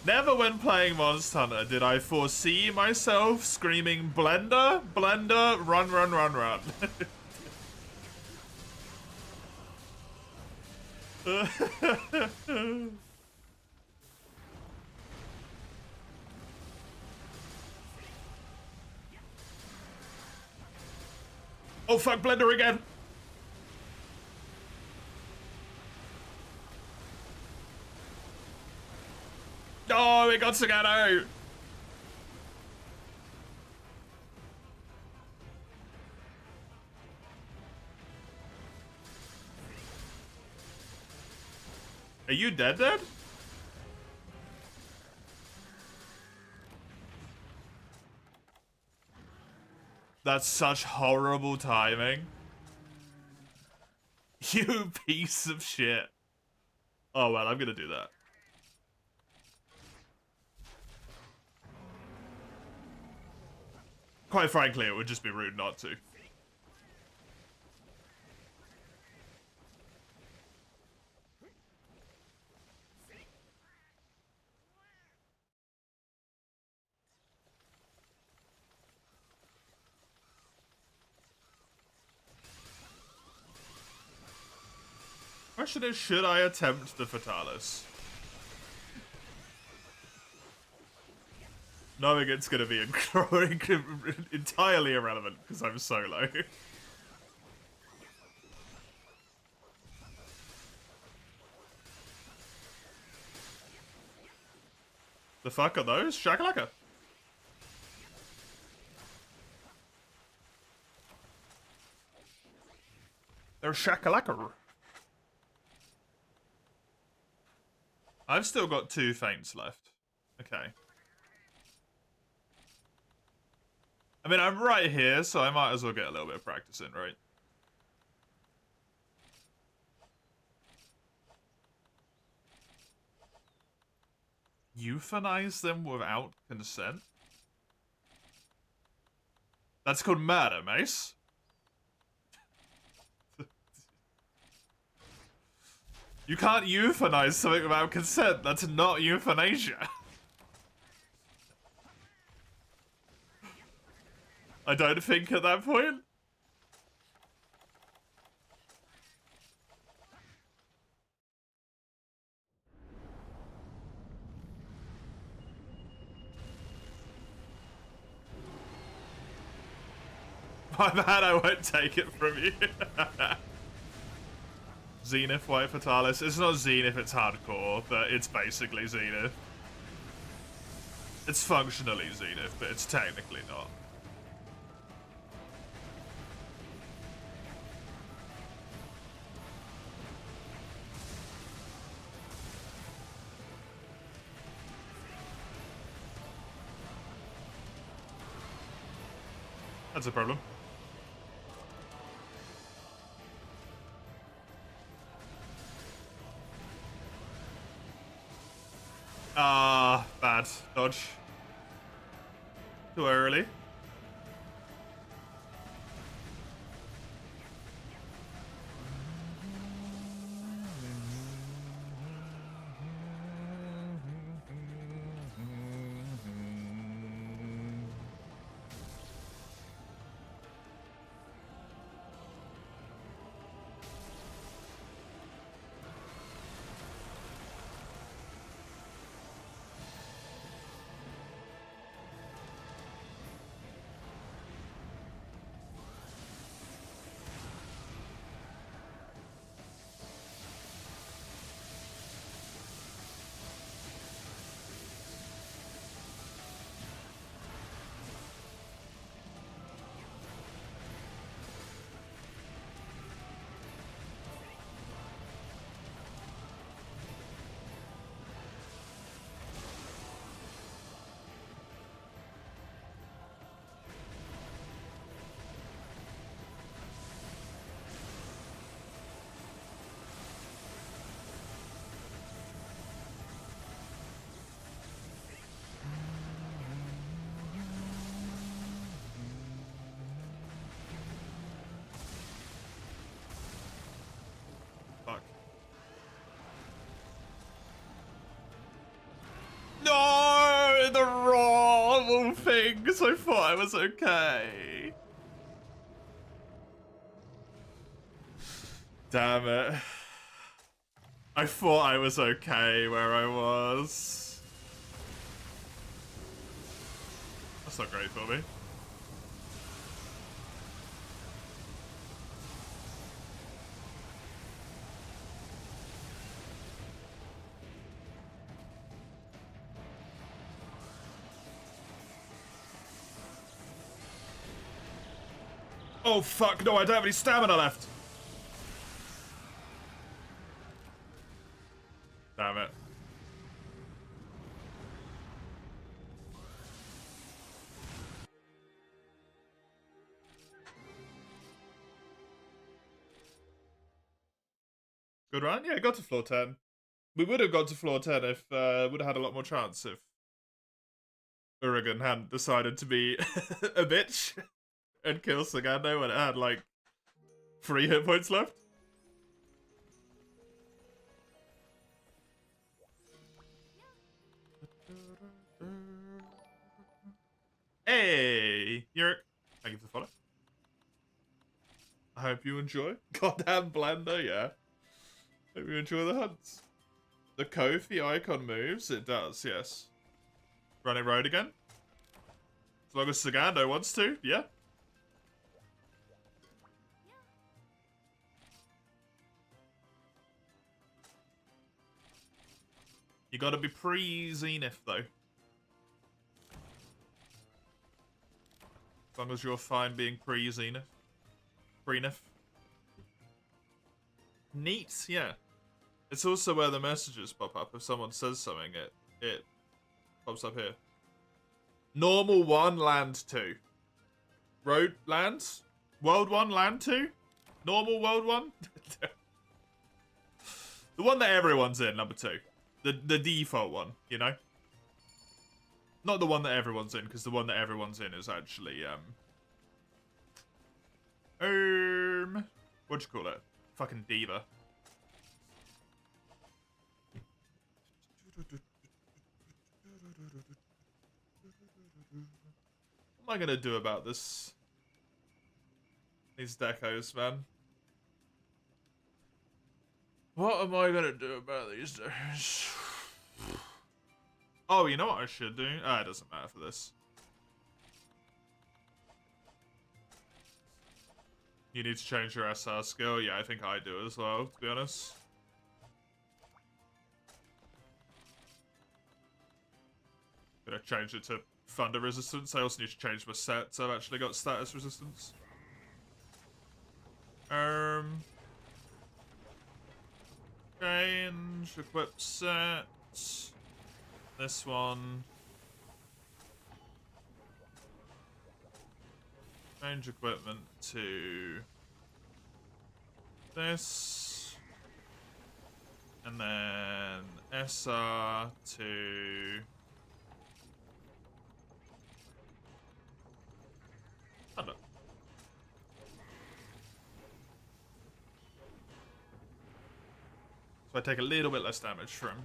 Speaker 1: Never when playing Monster Hunter did I foresee myself screaming, Blender, Blender, run, run, run, run. Oh fuck, Blender again! Oh, we got Sagano! Are you dead? That's such horrible timing. You piece of shit. Oh well, I'm gonna do that. Quite frankly, it would just be rude not to. Question is, should I attempt the Fatalis? Knowing it's gonna be entirely irrelevant because I'm solo. The fuck are those? Shakalaka. They're shakalaka. I've still got 2 feints left. Okay. I mean, I'm right here, so I might as well get a little bit of practice in, right? Euthanize them without consent? That's called murder, Mace. You can't euthanize something without consent. That's not euthanasia. I don't think at that point. My bad, I won't take it from you. Zenith, White Fatalis. It's not Zenith, it's hardcore, but it's basically Zenith. It's functionally Zenith, but it's technically not. That's a problem. Ah, bad. Dodge. Too early. least I thought I was okay. Damn it. I thought I was okay where I was. That's not great for me. Oh fuck, no, I don't have any stamina left. Damn it. Good run? Yeah, got to floor 10. We would have got to floor 10 if, would have had a lot more chance if Urigan hadn't decided to be a bitch and kill Sagando when it had, like, 3 hit points left. Hey, Yurik. Thank you for the follow. I hope you enjoy. Goddamn Blender, yeah. Hope you enjoy the hunts. The Kofi icon moves? It does, yes. Running road again? As long as Sagando wants to, yeah. You gotta be pre-Zenith, though. As long as you're fine being pre-Zenith. Pre-Nif. Neat, yeah. It's also where the messages pop up. If someone says something, it pops up here. Normal 1, land 2. Road, land? World 1, land 2? Normal world 1? The one that everyone's in, number 2. The default one, you know? Not the one that everyone's in, because the one that everyone's in is actually, what'd you call it? Fucking diva. What am I gonna do about this? These decos, man. What am I gonna do about these decos? Oh, you know what I should do? Ah, it doesn't matter for this. You need to change your SR skill? Yeah, I think I do as well, to be honest. Gonna change it to thunder resistance. I also need to change my set, so I've actually got status resistance. Change, equip set. This one. Change equipment to this. And then SR to thunder. So I take a little bit less damage from him.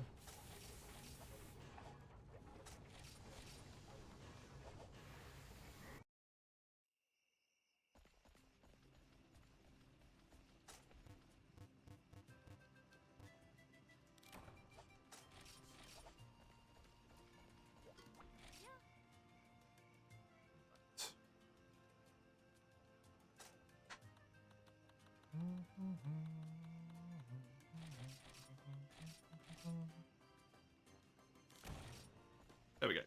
Speaker 1: There we go.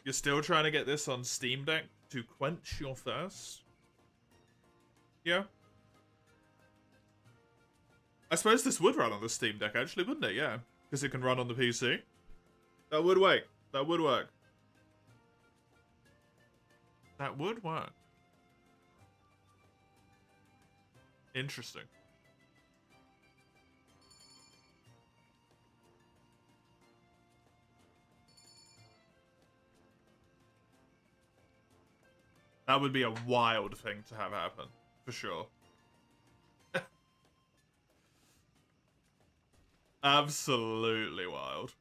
Speaker 1: You're still trying to get this on Steam Deck to quench your thirst? Yeah. I suppose this would run on the Steam Deck, actually, wouldn't it? Yeah. Because it can run on the PC. That would work. That would work. That would work. Interesting. That would be a wild thing to have happen, for sure. Absolutely wild.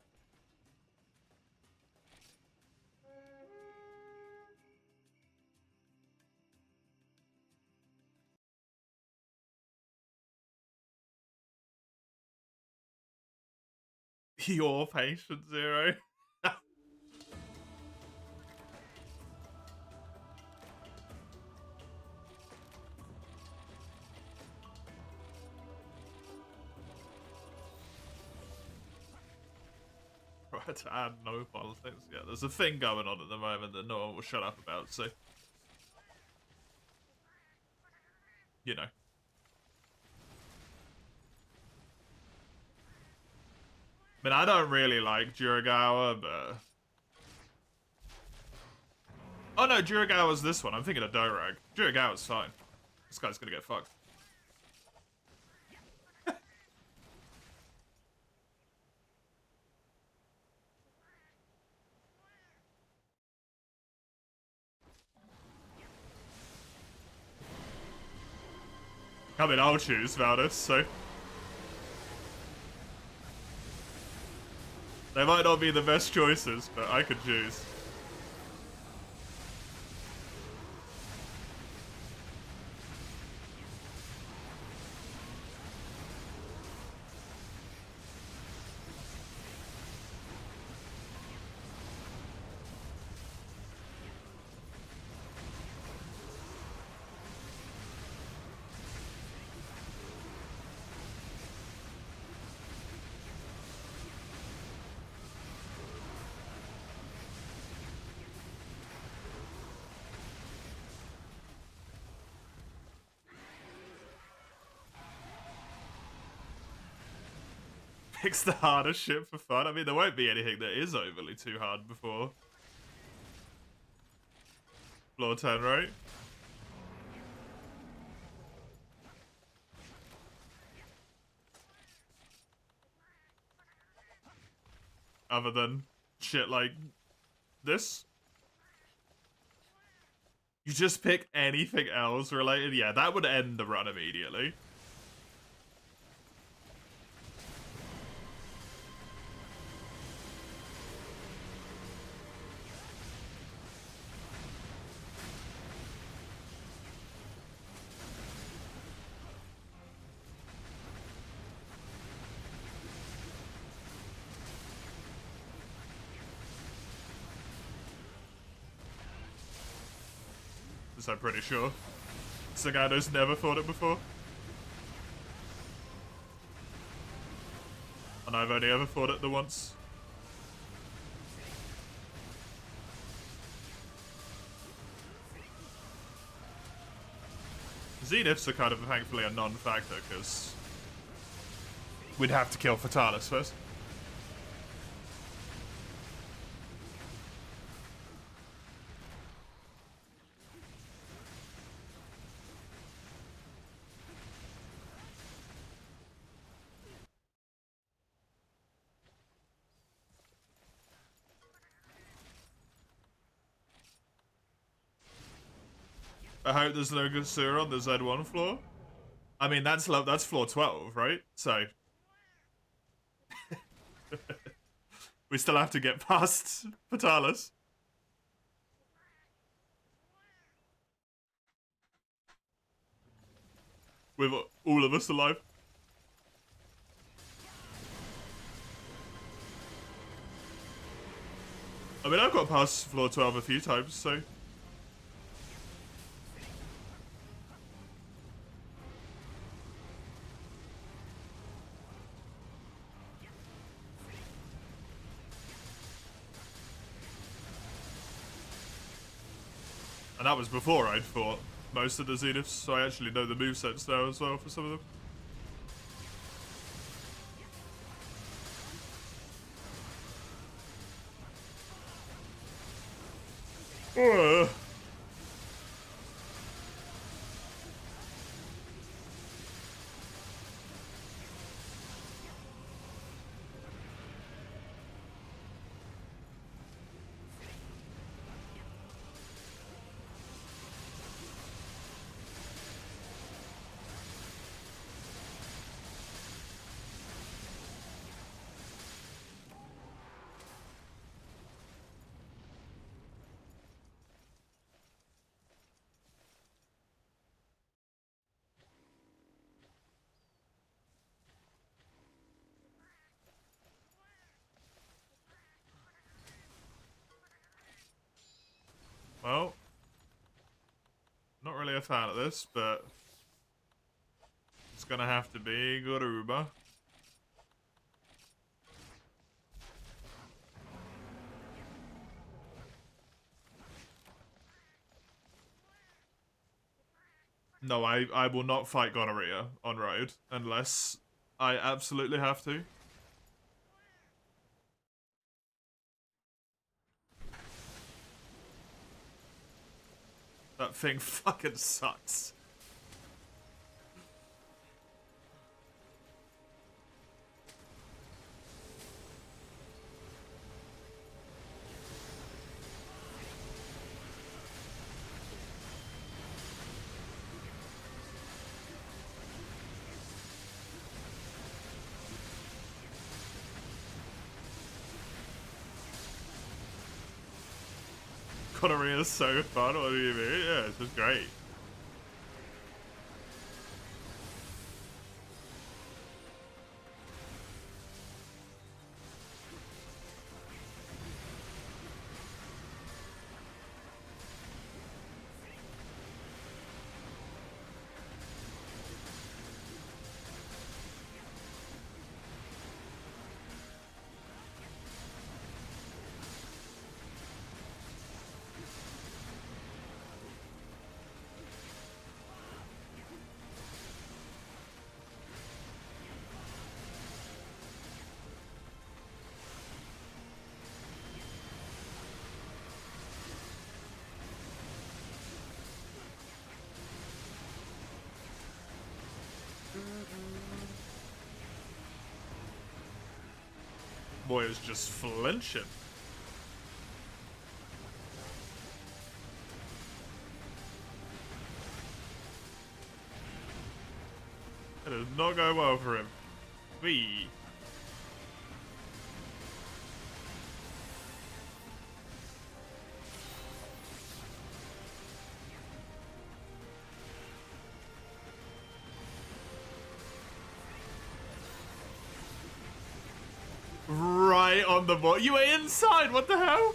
Speaker 1: Your patient zero. Right, to add no politics. Yeah, there's a thing going on at the moment that no one will shut up about, so you know. I mean, I don't really like Jirigawa, but... Oh no, Jirigawa's this one. I'm thinking of Dorag. Jirigawa's fine. This guy's gonna get fucked. I mean, I'll choose Valdis, so... They might not be the best choices, but I could choose. Picks the hardest shit for fun. I mean, there won't be anything that is overly too hard before floor 10, right? Other than shit like this. You just pick anything else related? Yeah, that would end the run immediately. I'm pretty sure. Sagato's never fought it before. And I've only ever fought it the once. Zeniths are kind of thankfully a non-factor, because we'd have to kill Fatalis first. I hope there's no Gusura on the Z1 floor. I mean, that's floor 12, right? So... we still have to get past Fatalis. With all of us alive. I mean, I've got past floor 12 a few times, so... And that was before I'd fought most of the Zeniths, so I actually know the movesets now as well for some of them. a fan of this, but it's gonna have to be Garuba. No, I will not fight gonorrhea on road unless I absolutely have to. That thing fucking sucks. Gonorrhea is so fun, what do you mean? Yeah, it's just great. Boy is just flinching. It is not going well for him. Wee. Right on the ball. You were inside, what the hell?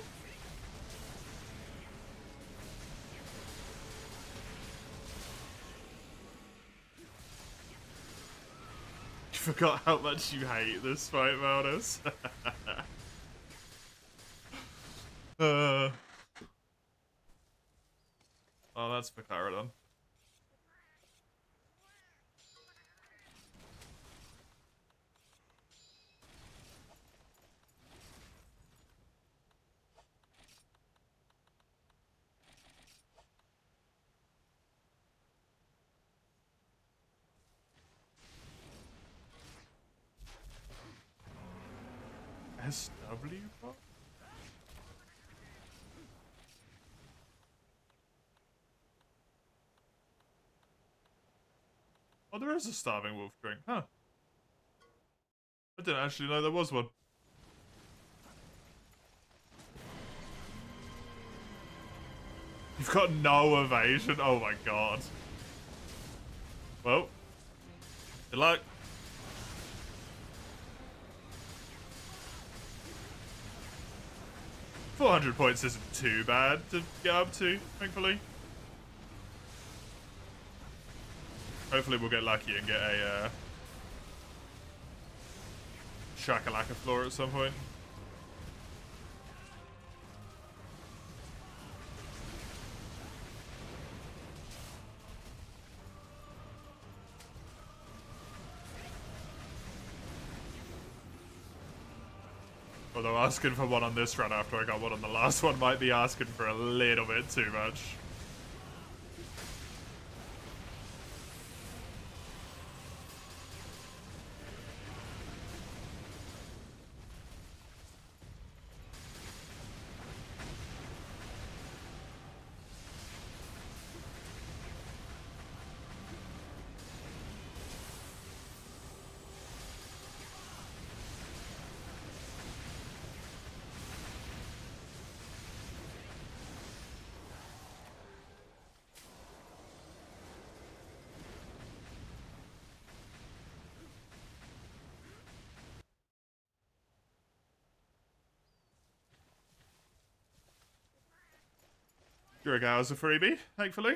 Speaker 1: You forgot how much you hate this fight, Malnus. Oh, that's Picarodon. SW? Oh, there is a starving wolf drink, huh? I didn't actually know there was one. You've got no evasion? Oh my god. Well, good luck. £400 isn't too bad to get up to, thankfully. Hopefully we'll get lucky and get a Shakalaka floor at some point. Although asking for one on this run after I got one on the last one might be asking for a little bit too much. Dragao's a freebie, thankfully.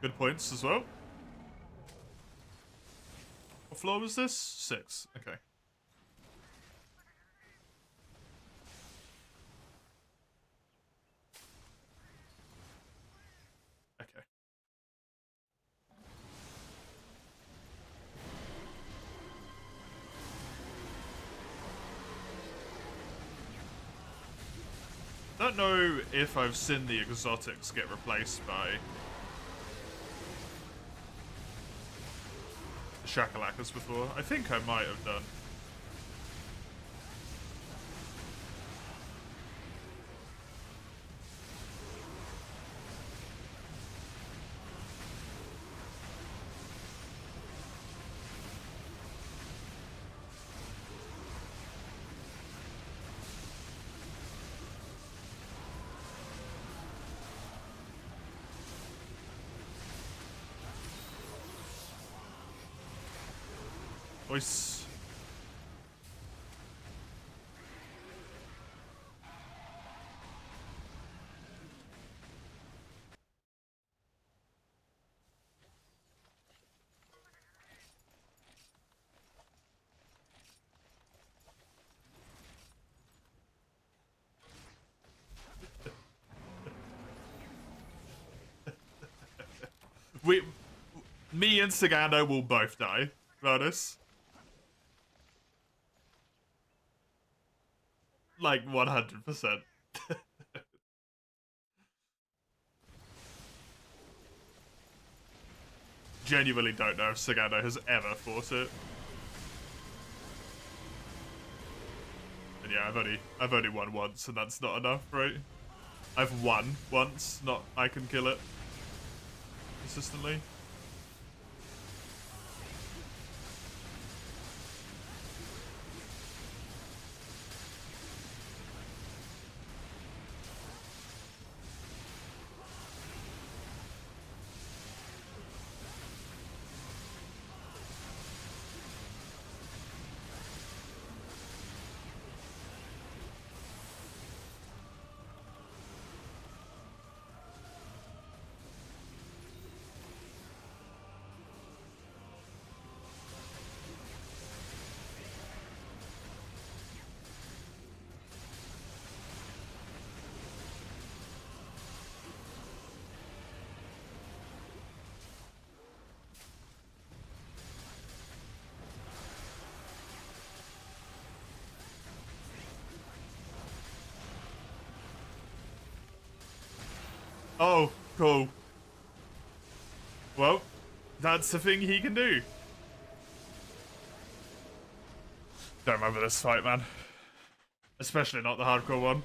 Speaker 1: Good points as well. What floor was this? 6. Okay. Okay. Don't know if I've seen the exotics get replaced by the Shakalakas before. I think I might have done. Voice. Me and Sagando will both die. Notice. Like 100%. Genuinely don't know if Sagando has ever fought it. And yeah, I've only won once, and that's not enough, right? I've won once, not I can kill it consistently. Oh, cool. Well, that's the thing he can do. Don't remember this fight, man. Especially not the hardcore one.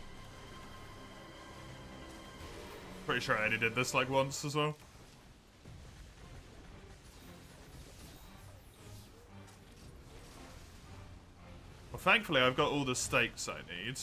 Speaker 1: Pretty sure I only did this like once as well. Well, thankfully I've got all the stakes I need.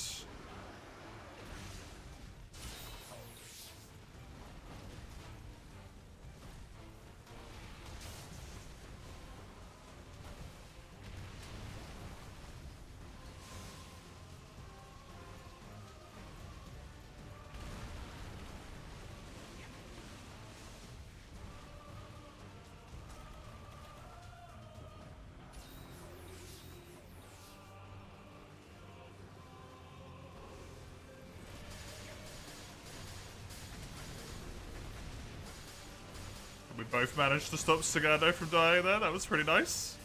Speaker 1: We both managed to stop Sagando from dying there. That was pretty nice.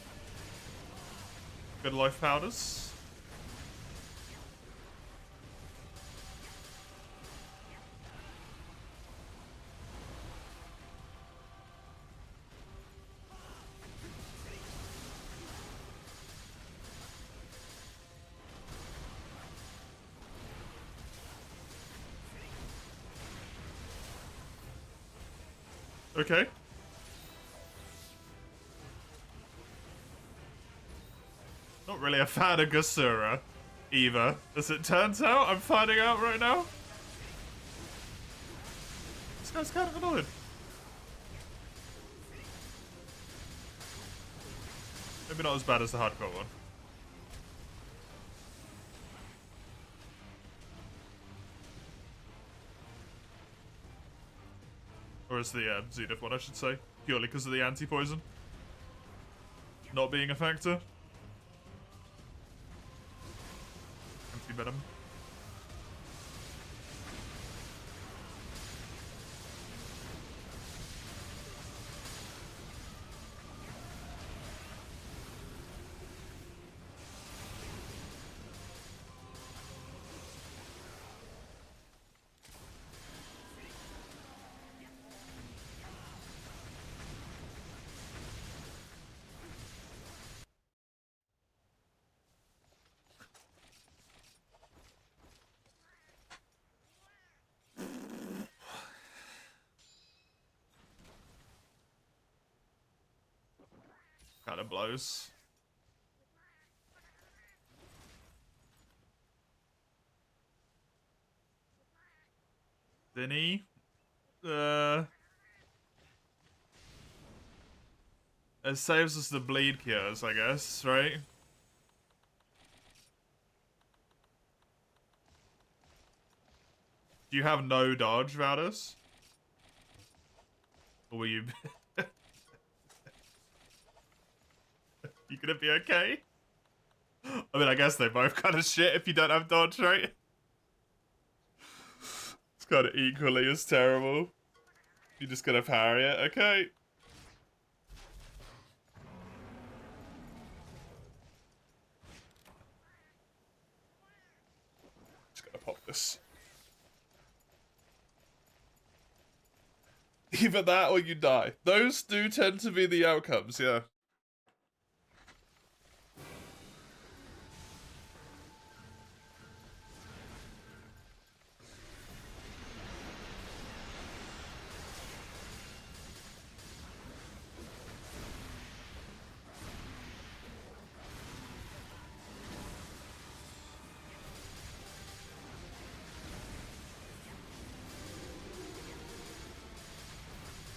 Speaker 1: Good life powders. Okay. Not really a fan of Gasura, either. As it turns out, I'm finding out right now. This guy's kind of annoying. Maybe not as bad as the hardcore one. Or is the Zenith one, I should say. Purely because of the anti-poison not being a factor. Anti-venom. Kind of blows. Vinny? It saves us the bleed cures, I guess, right? Do you have no dodge, Valdis? Or will you... You gonna be okay? I mean, I guess they both kind of shit if you don't have dodge, right? It's kind of equally as terrible. You're just gonna parry it, okay? Just gonna pop this. Either that or you die. Those do tend to be the outcomes, yeah.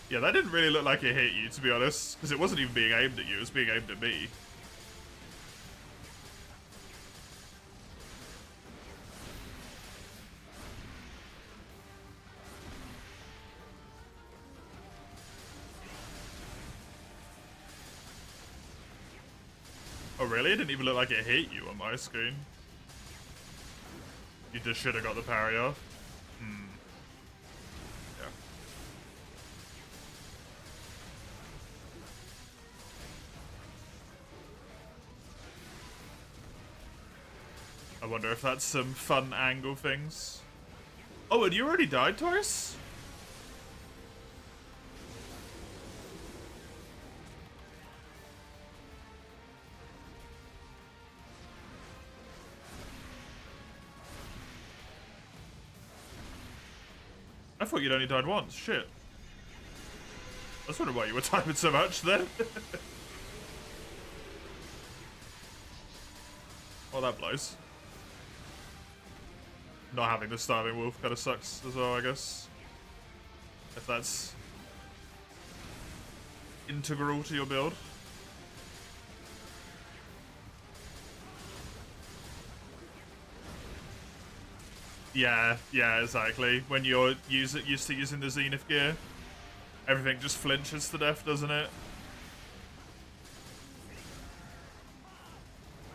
Speaker 1: Yeah, that didn't really look like it hit you, to be honest. Because it wasn't even being aimed at you, it was being aimed at me. Oh, really? It didn't even look like it hit you on my screen. You just should have got the parry off. Hmm. Yeah. I wonder if that's some fun angle things. Oh, and you already died twice? I thought you'd only died once. Shit. I was wondering why you were typing so much then. Well, that blows. Not having the starving wolf kind of sucks as well, I guess. If that's integral to your build. Yeah, yeah, exactly. When you're used to using the Zenith gear, everything just flinches to death, doesn't it?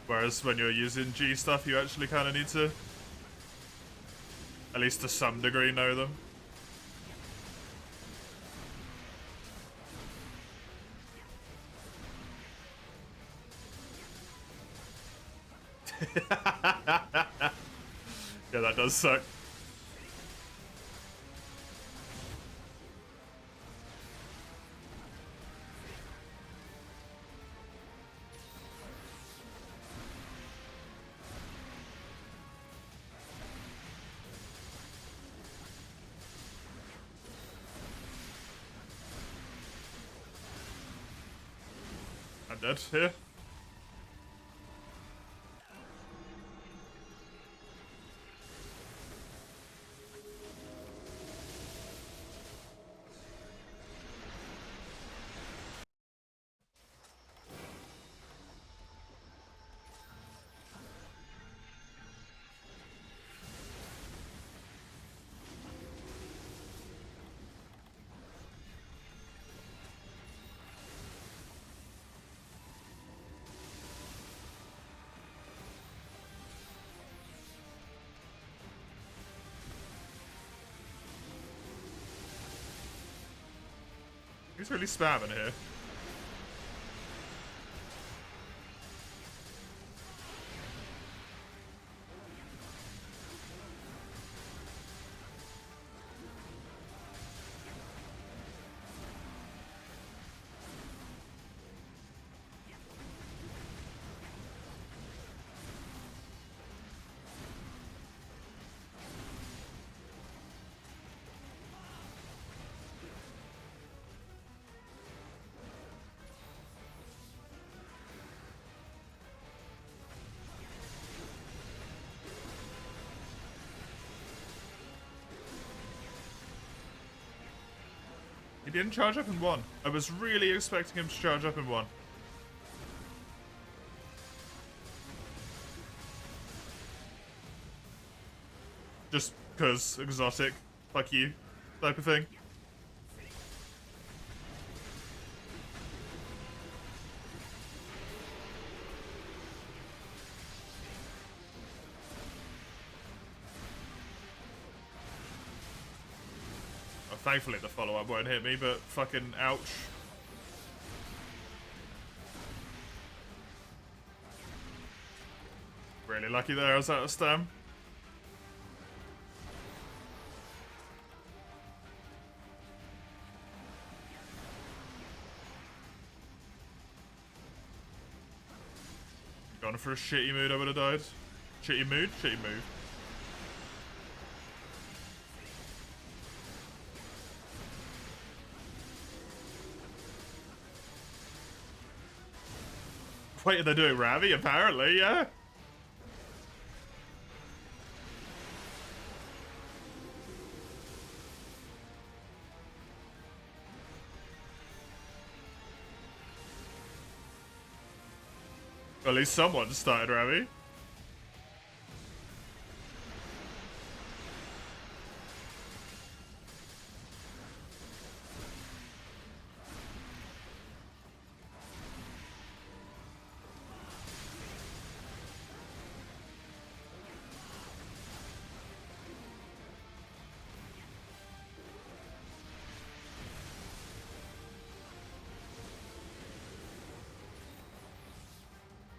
Speaker 1: Whereas when you're using G stuff, you actually kind of need to, at least to some degree, know them. Yeah, that does suck. I'm dead here. He's really spamming here. He didn't charge up in one. I was really expecting him to charge up in one. Just because exotic, fuck you, type of thing. Well, thankfully the follow-up won't hit me, but fucking ouch. Really lucky there, I was out of stam. Gone for a shitty mood, I would have died. Shitty mood? Shitty mood. Wait, they're doing Ravi, apparently, yeah? Well, at least someone started Ravi.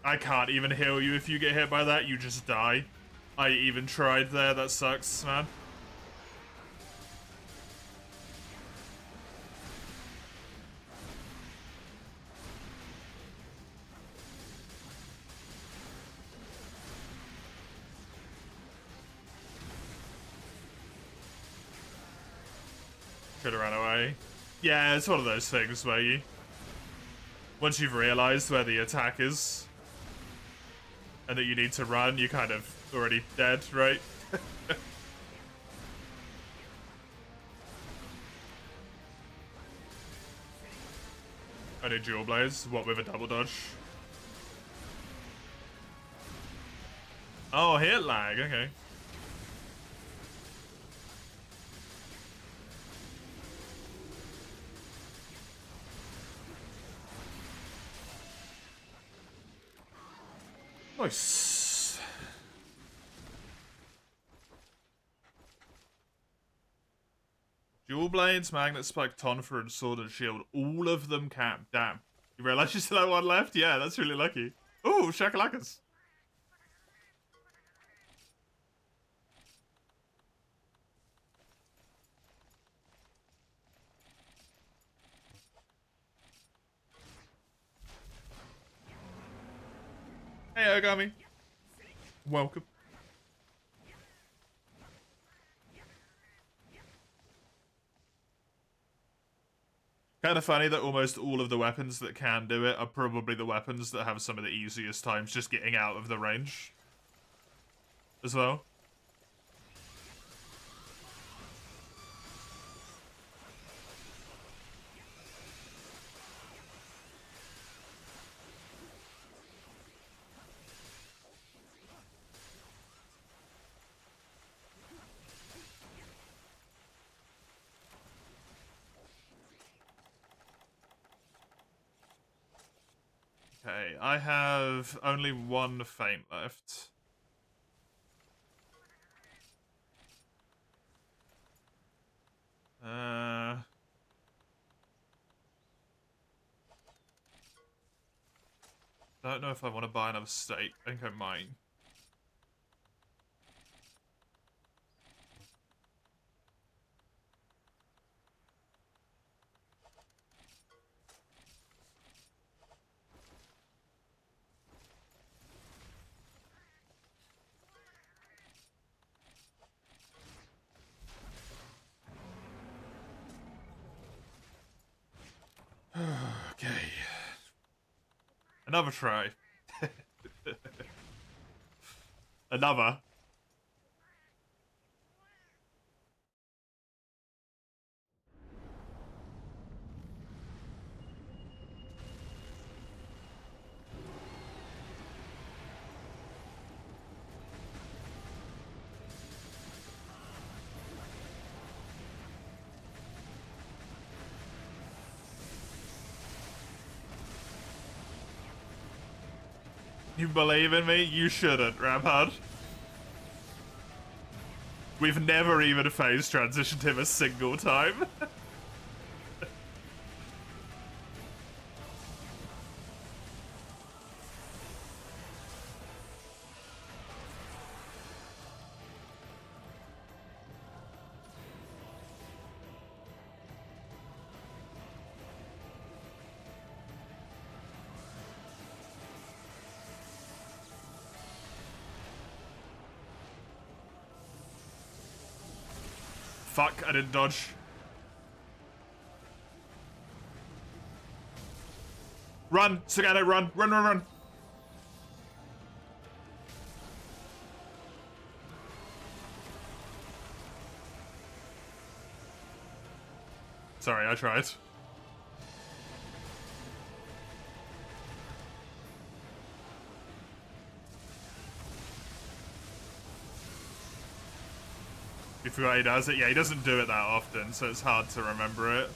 Speaker 1: I can't even heal you if you get hit by that, you just die. I even tried there, that sucks, man. Could have ran away. Yeah, it's one of those things where you... Once you've realised where the attack is, and that you need to run, you're kind of already dead, right? I need dual blades. What, with a double dodge? Oh, hit lag, okay. Nice. Dual blades, magnet spike, tonfa, and sword and shield. All of them camp. Damn. You realize you still have one left? Yeah, that's really lucky. Ooh, shakalakas. Hey, Ogami. Welcome. Kind of funny that almost all of the weapons that can do it are probably the weapons that have some of the easiest times just getting out of the range as well. Okay, I have only one feint left. I don't know if I want to buy another steak. I think I might. Okay. Another try. Another. You believe in me? You shouldn't, Rampart. We've never even phase transitioned him a single time. Fuck, I didn't dodge. Run, Sagano, run, run, run, run. Sorry, I tried. You forgot he does it? Yeah, he doesn't do it that often, so it's hard to remember it.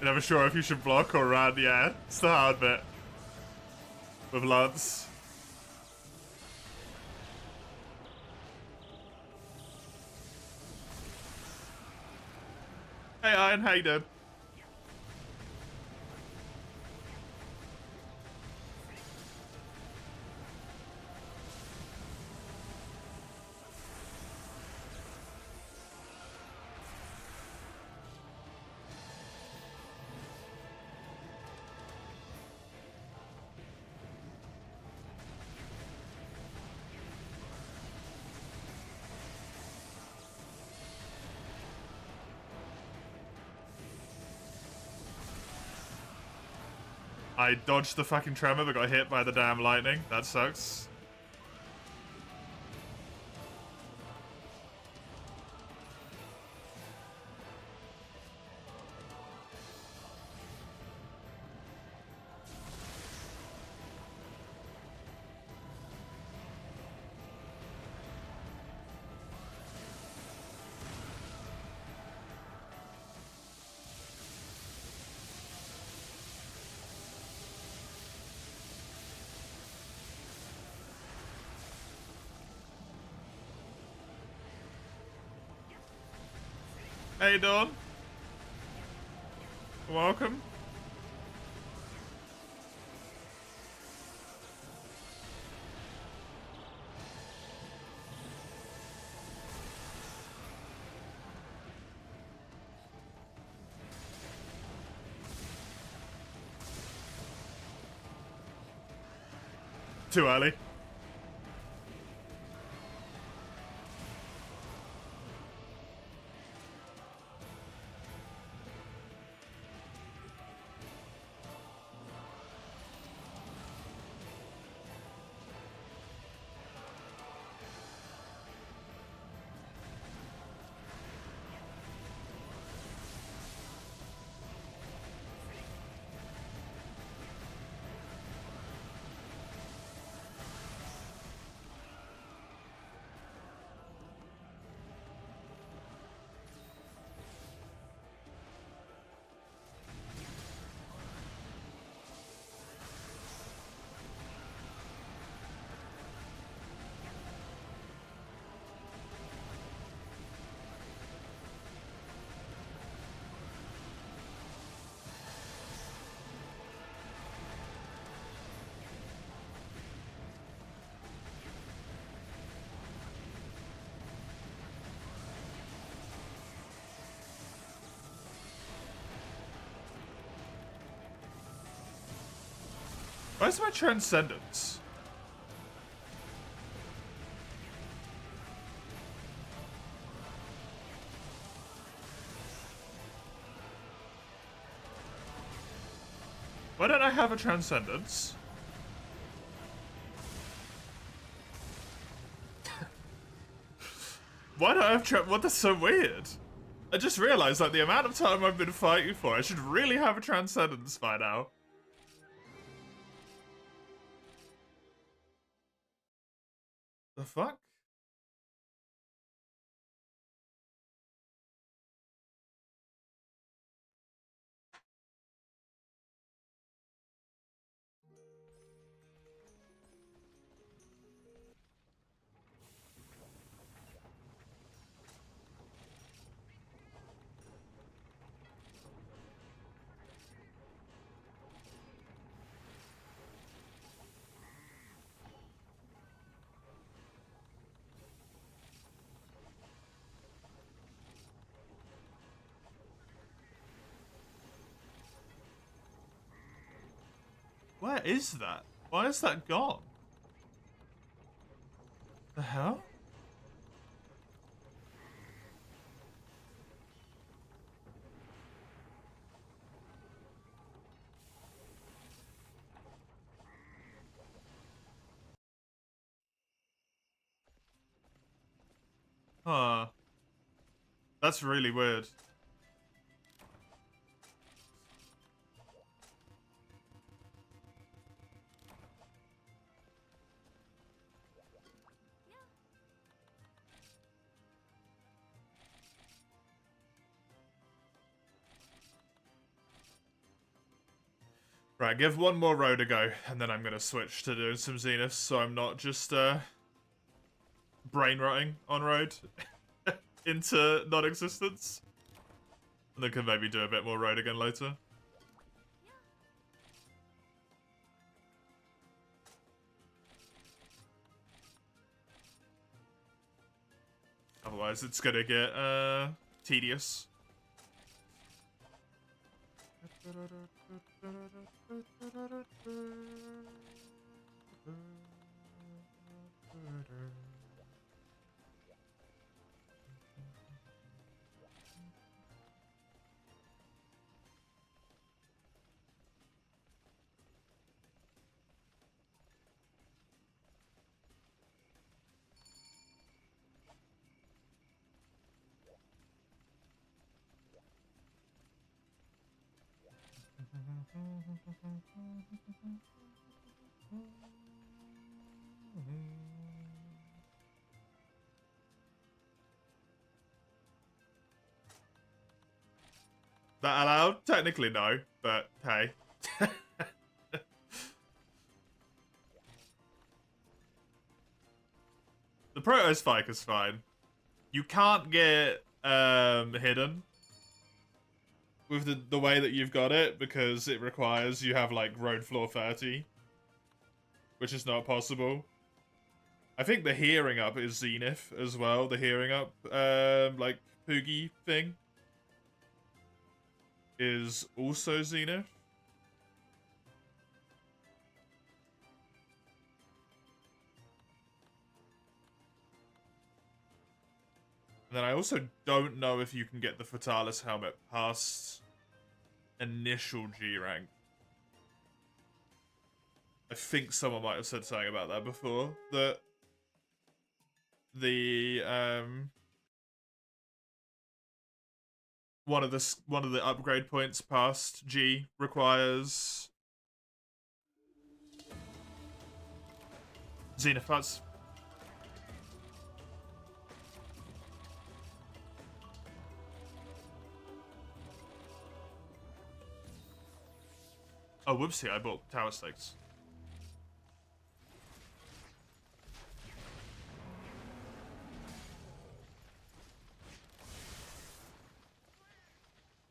Speaker 1: You're never sure if you should block or run, yeah. It's the hard bit. With Lance. Hey Iron, how you doing? I dodged the fucking tremor but got hit by the damn lightning. That sucks. Hey Dawn. Welcome. Too early. Where's my Transcendence? Why don't I have a Transcendence? Why don't I have what? That's so weird. I just realized, like, the amount of time I've been fighting for, I should really have a Transcendence by now. The fuck? Where is that? Why is that gone? The hell? Huh. That's really weird. Right, give one more road a go, and then I'm gonna switch to doing some Zeniths, so I'm not just, brain rotting on road into non-existence. And then can maybe do a bit more road again later. Otherwise, it's gonna get, tedious. That allowed? Technically no, but hey. The Proto-Spike is fine. You can't get hidden with the way that you've got it because it requires you have like road floor 30, which is not possible. I think the hearing up is Zenith as well. The hearing up like Poogie thing is also Zenith. And then I also don't know if you can get the Fatalis helmet past initial G rank. I think someone might have said something about that before. That the one of the upgrade points past G requires Xenophats. Oh, whoopsie, I bought Tower Stakes.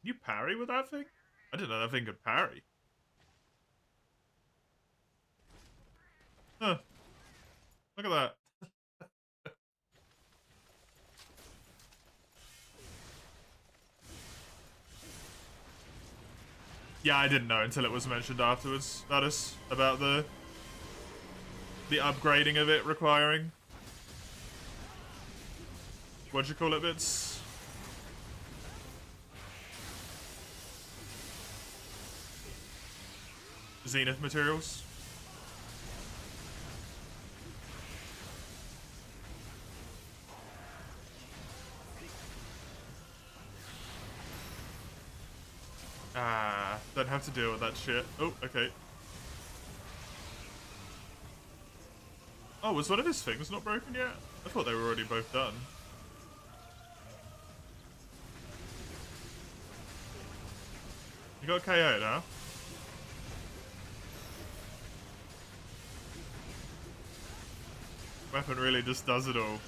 Speaker 1: Can you parry with that thing? I didn't know that thing could parry. Huh. Look at that. Yeah, I didn't know until it was mentioned afterwards. That is about the upgrading of it requiring, what'd you call it, bits? Zenith materials. Ah, don't have to deal with that shit. Oh, okay. Oh, was one of his things not broken yet? I thought they were already both done. You got KO now? Weapon really just does it all.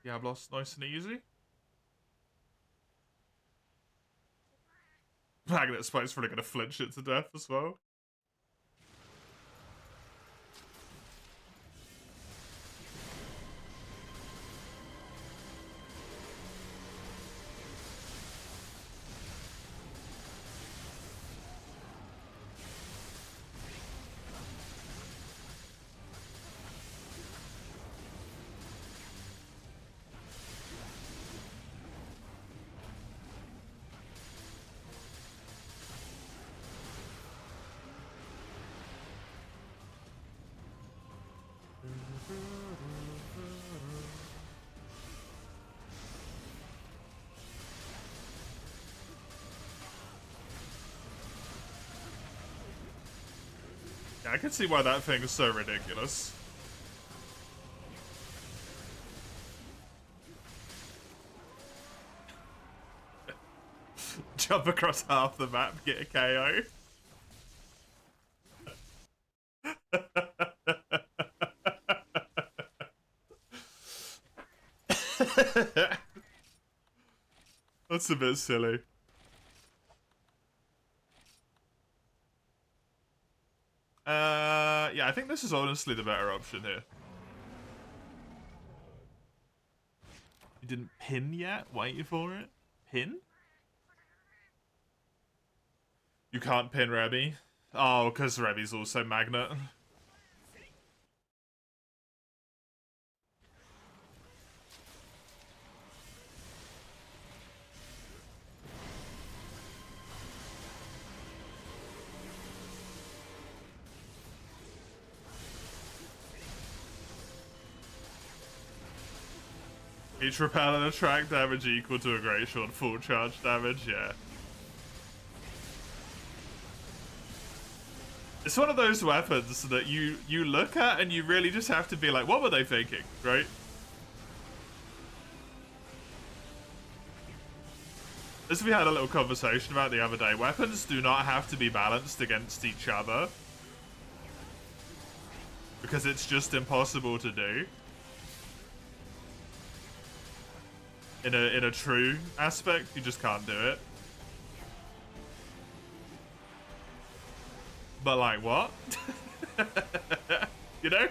Speaker 1: Diablos, nice and easy. Magnet Spike's probably gonna flinch it to death as well. Yeah, I can see why that thing is so ridiculous. Jump across half the map, get a KO. That's a bit silly. Yeah, I think this is honestly the better option here. You didn't pin yet? Waiting for it? Pin? You can't pin Rebby? Oh, because Rebby's also Magnet. Each repel and attract damage equal to a great short full charge damage, yeah. It's one of those weapons that you look at and you really just have to be like, what were they thinking, right? As we had a little conversation about the other day, weapons do not have to be balanced against each other. Because it's just impossible to do. In a true aspect, you just can't do it. But like, what? You know?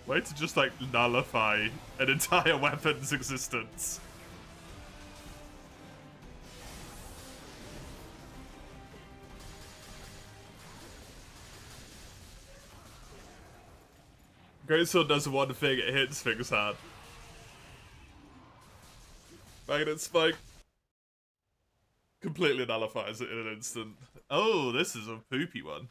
Speaker 1: Way to just like nullify an entire weapon's existence. Greatsword does one thing, it hits things hard. Magnet Spike completely nullifies it in an instant. Oh, this is a poopy one.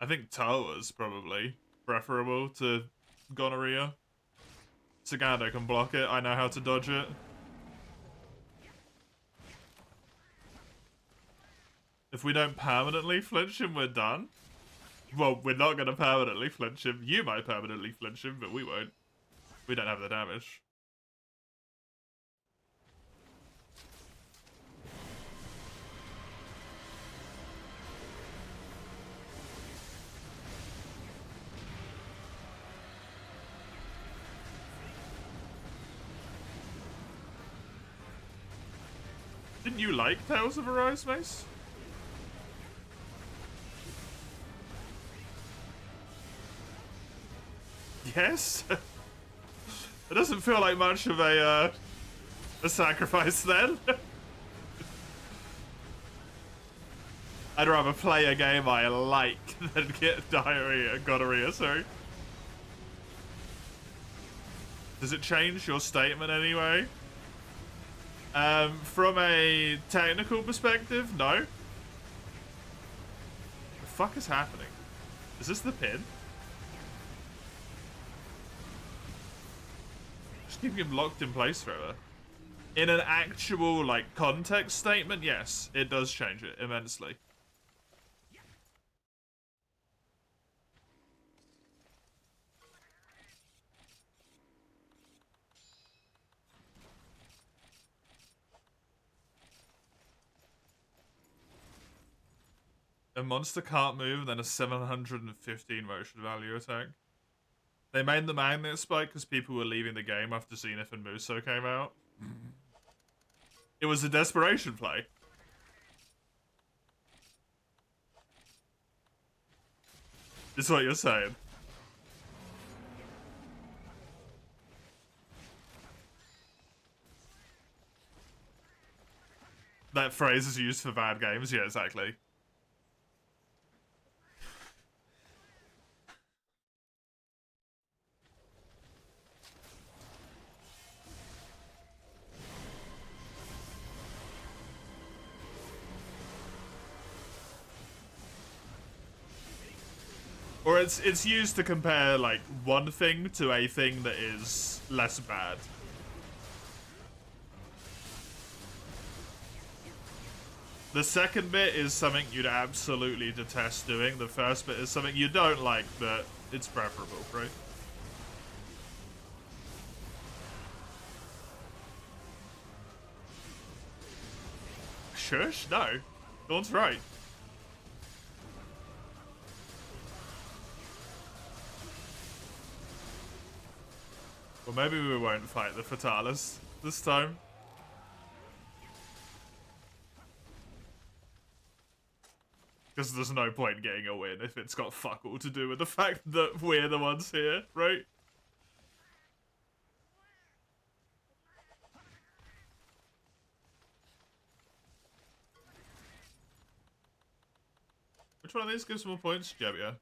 Speaker 1: I think Toa's probably preferable to Gonorrhea. Sagando can block it. I know how to dodge it. If we don't permanently flinch him, we're done. Well, we're not going to permanently flinch him. You might permanently flinch him, but we won't. We don't have the damage. Didn't you like Tales of Arise, Mace? Yes? It doesn't feel like much of a sacrifice then. I'd rather play a game I like than get gonorrhea, sorry. Does it change your statement anyway? From a technical perspective, no. The fuck is happening? Is this the pin? Just keeping him locked in place forever. In an actual, like, context statement, yes, it does change it immensely. A monster can't move, then a 715 motion value attack. They made the magnet spike because people were leaving the game after Zenith and Muso came out. It was a desperation play. Is what you're saying. That phrase is used for bad games, yeah, exactly. Or it's used to compare, like, one thing to a thing that is less bad. The second bit is something you'd absolutely detest doing. The first bit is something you don't like, but it's preferable, right? Shush? No. Dawn's right. Well, maybe we won't fight the Fatalis this time. Because there's no point getting a win if it's got fuck all to do with the fact that we're the ones here, right? Which one of these gives more points? Jebia.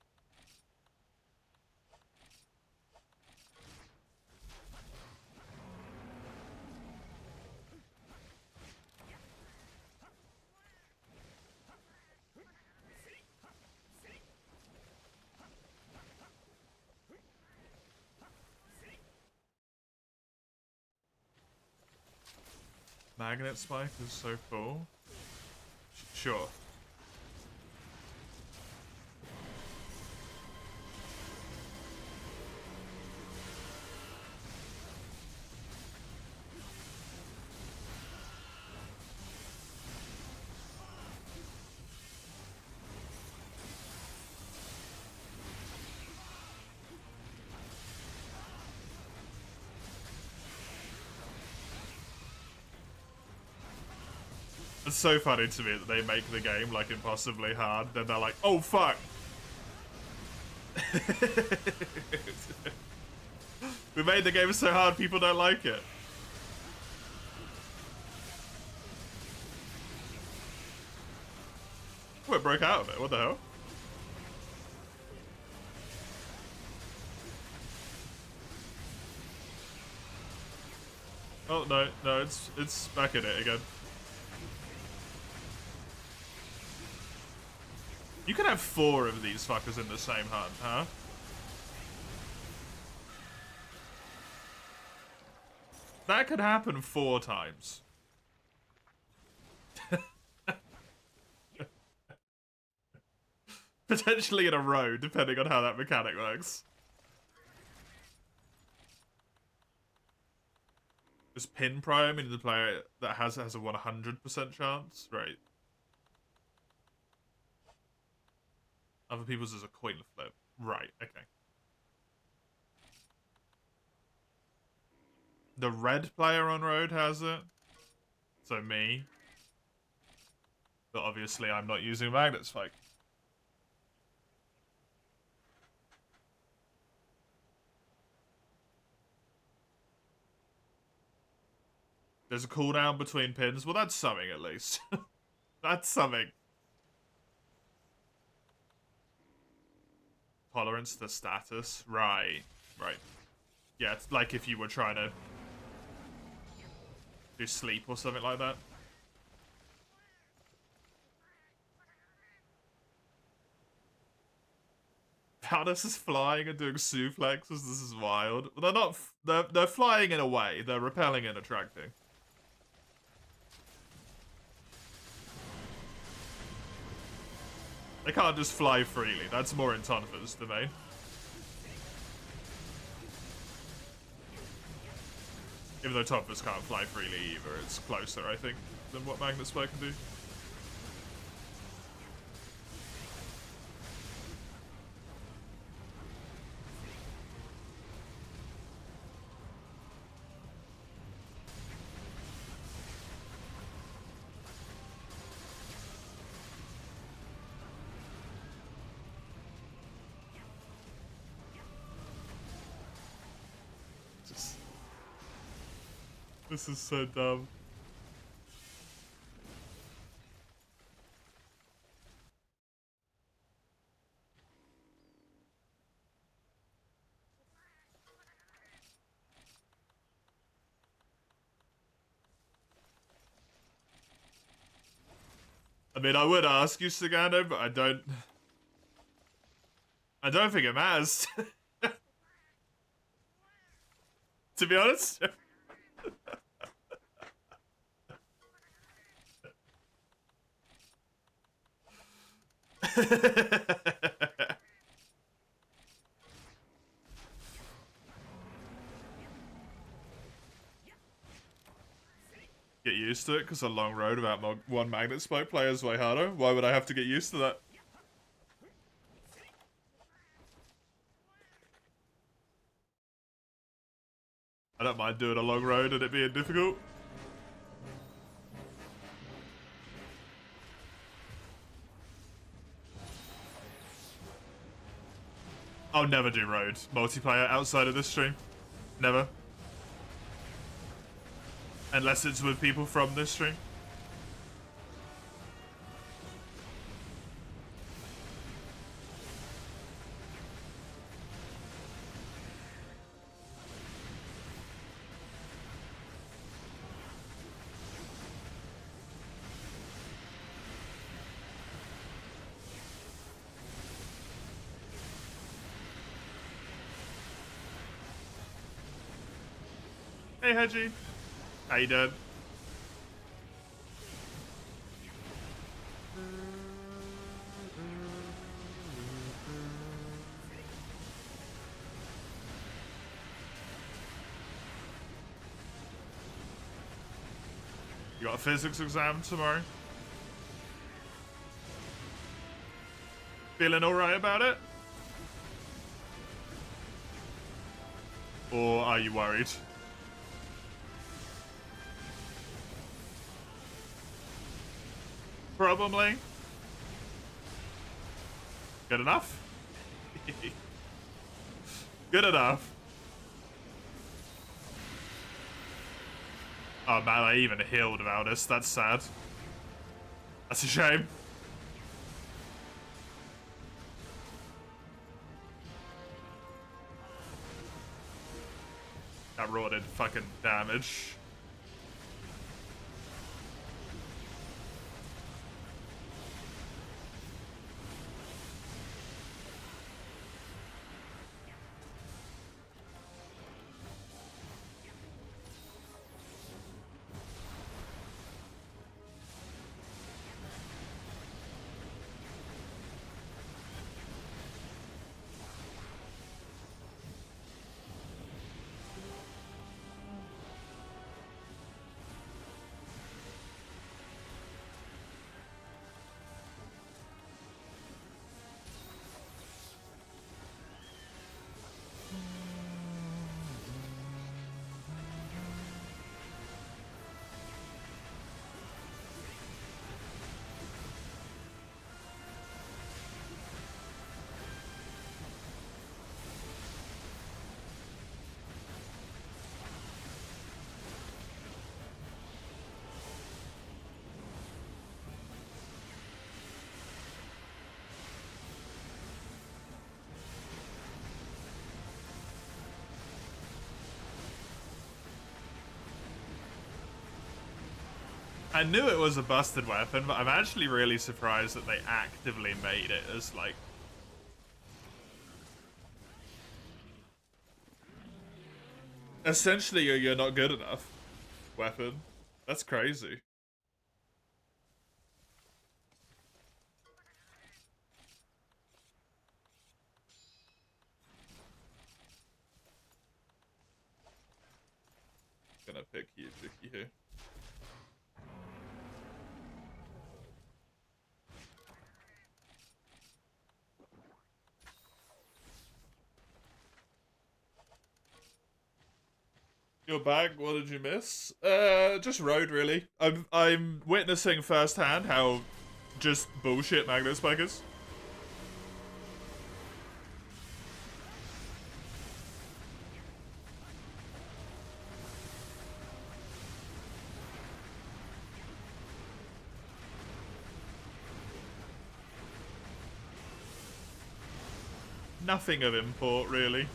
Speaker 1: Magnet spike is so cool. Sure. It's so funny to me that they make the game like impossibly hard, then they're like, oh fuck! We made the game so hard people don't like it. Oh, it broke out of it, what the hell? Oh no, it's back in it again. You can have 4 of these fuckers in the same hunt, huh? That could happen 4 times. Potentially in a row, depending on how that mechanic works. Does pin prio mean the player that has a 100% chance? Right. Other people's is a coin flip. Right, okay. The red player on road has it. So me. But obviously I'm not using magnet spike. There's a cooldown between pins. Well, that's something at least. That's something. Tolerance to status. Right. Right. Yeah, it's like if you were trying to do sleep or something like that. Valis is flying and doing suplexes. This is wild. They're not. They're flying in a way. They're repelling and attracting. They can't just fly freely. That's more in Tonfa's domain. Even though Tonfa's can't fly freely either, it's closer, I think, than what Magnet Spike can do. This is so dumb. I mean, I would ask you, Sagando, but I don't think it matters. To be honest. Get used to it, because a long road without one magnet spike player is way harder. Why would I have to get used to that? I don't mind doing a long road and it being difficult. I'll never do road multiplayer outside of this stream. Never. Unless it's with people from this stream. Hey, Hedgie. How you doing? You got a physics exam tomorrow? Feeling alright about it? Or are you worried? Probably. Good enough? Good enough. Oh man, I even healed about this. That's sad. That's a shame. That raw did fucking damage. I knew it was a busted weapon, but I'm actually really surprised that they actively made it as, like... Essentially, you're not good enough weapon. That's crazy. Gonna pick you, Juki, here. Your bag, what did you miss? Just road, really. I'm witnessing firsthand how just bullshit Magnet Spike is. Nothing of import, really.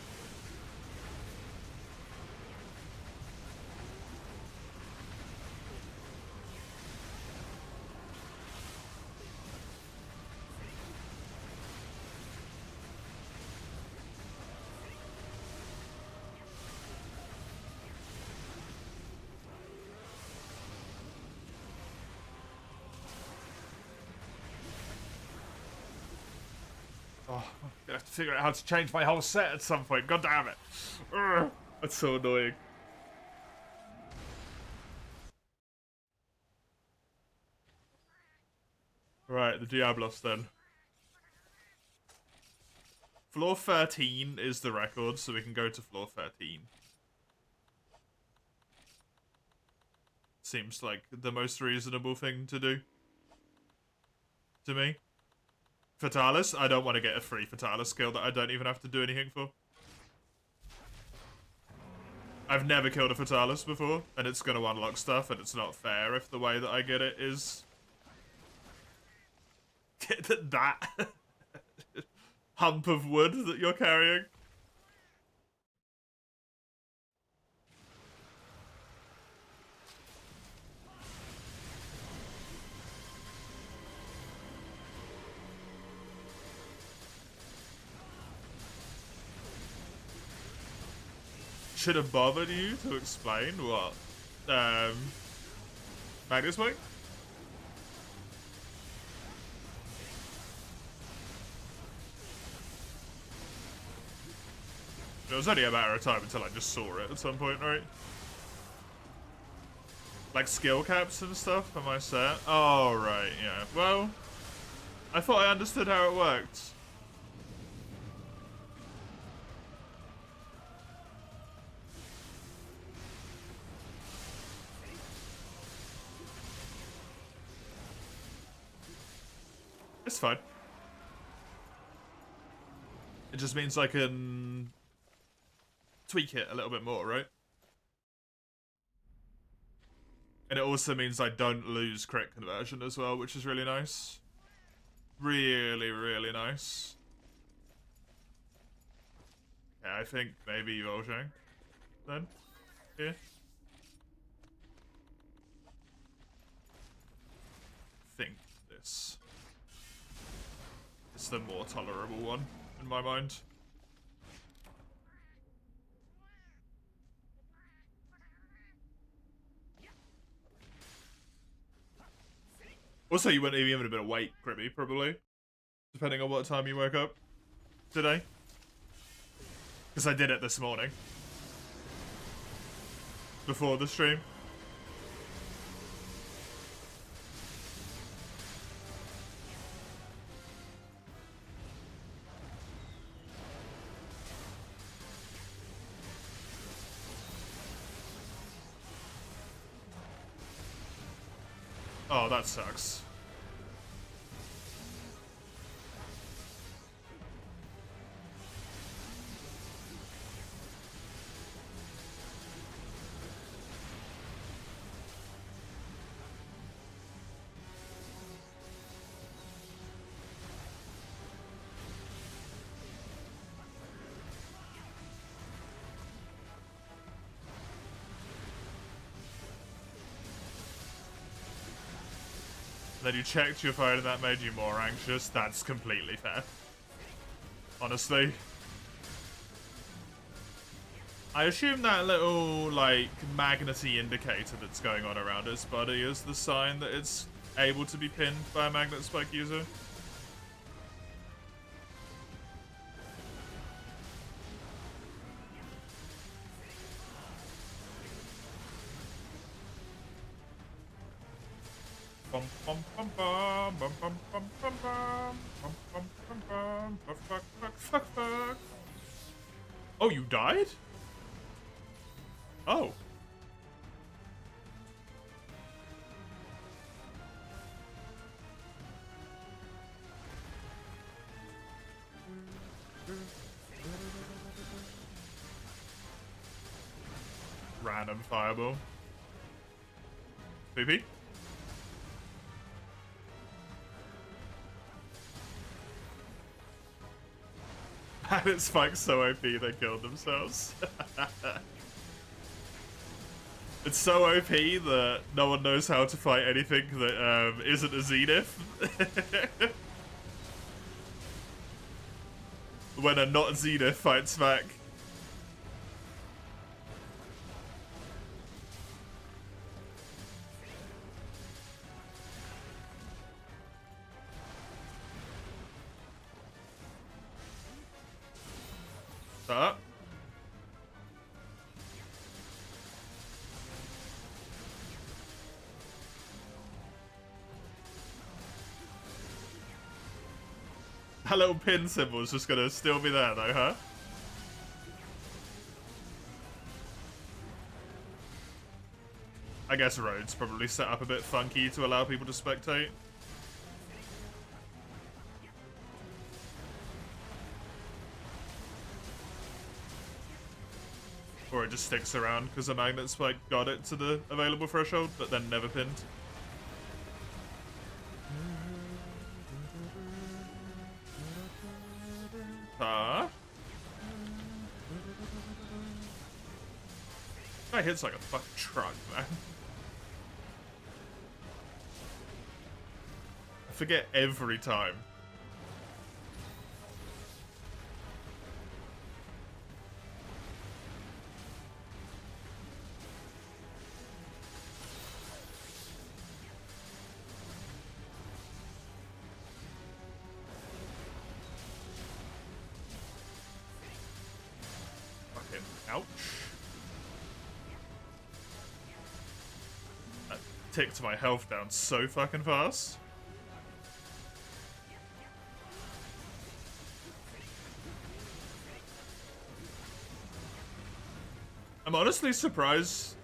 Speaker 1: Oh, I'm gonna have to figure out how to change my whole set at some point. God damn it. Ugh, that's so annoying. Right, the Diablos then. Floor 13 is the record, so we can go to floor 13. Seems like the most reasonable thing to do. To me. Fatalis? I don't want to get a free Fatalis skill that I don't even have to do anything for. I've never killed a Fatalis before, and it's going to unlock stuff, and it's not fair if the way that I get it is... that hump of wood that you're carrying. Should have bothered you to explain what? Magnus Mike? It was only a matter of time until I just saw it at some point, right? Like skill caps and stuff, am I set? Oh, right, yeah. Well, I thought I understood how it worked. It's fine. It just means I can tweak it a little bit more, right? And it also means I don't lose crit conversion as well, which is really nice. Really, really nice. Yeah, I think maybe Volshang then. Yeah. Think this. It's the more tolerable one, in my mind. Also, you wouldn't even have been awake, Cribby, probably. Depending on what time you woke up today. Because I did it this morning. Before the stream. Oh, that sucks. Then you checked your phone and that made you more anxious. That's completely fair. Honestly. I assume that little, like, magnety indicator that's going on around its body is the sign that it's able to be pinned by a magnet spike user. Bum bum bum bum bum bum bum bum bum bum bum bum bum fuck fuck fuck fuck. Oh, you died? Oh. Random fireball. PP? And it spikes so OP they killed themselves. It's so OP that no one knows how to fight anything that isn't a Zenith. When a not Zenith fights back. That little pin symbol is just gonna still be there though, huh? I guess Road's probably set up a bit funky to allow people to spectate. Or it just sticks around because the magnet spike got it to the available threshold, but then never pinned. Huh? That hits like a fucking truck, man. I forget every time. Fucking ouch. That ticked my health down so fucking fast. I'm honestly surprised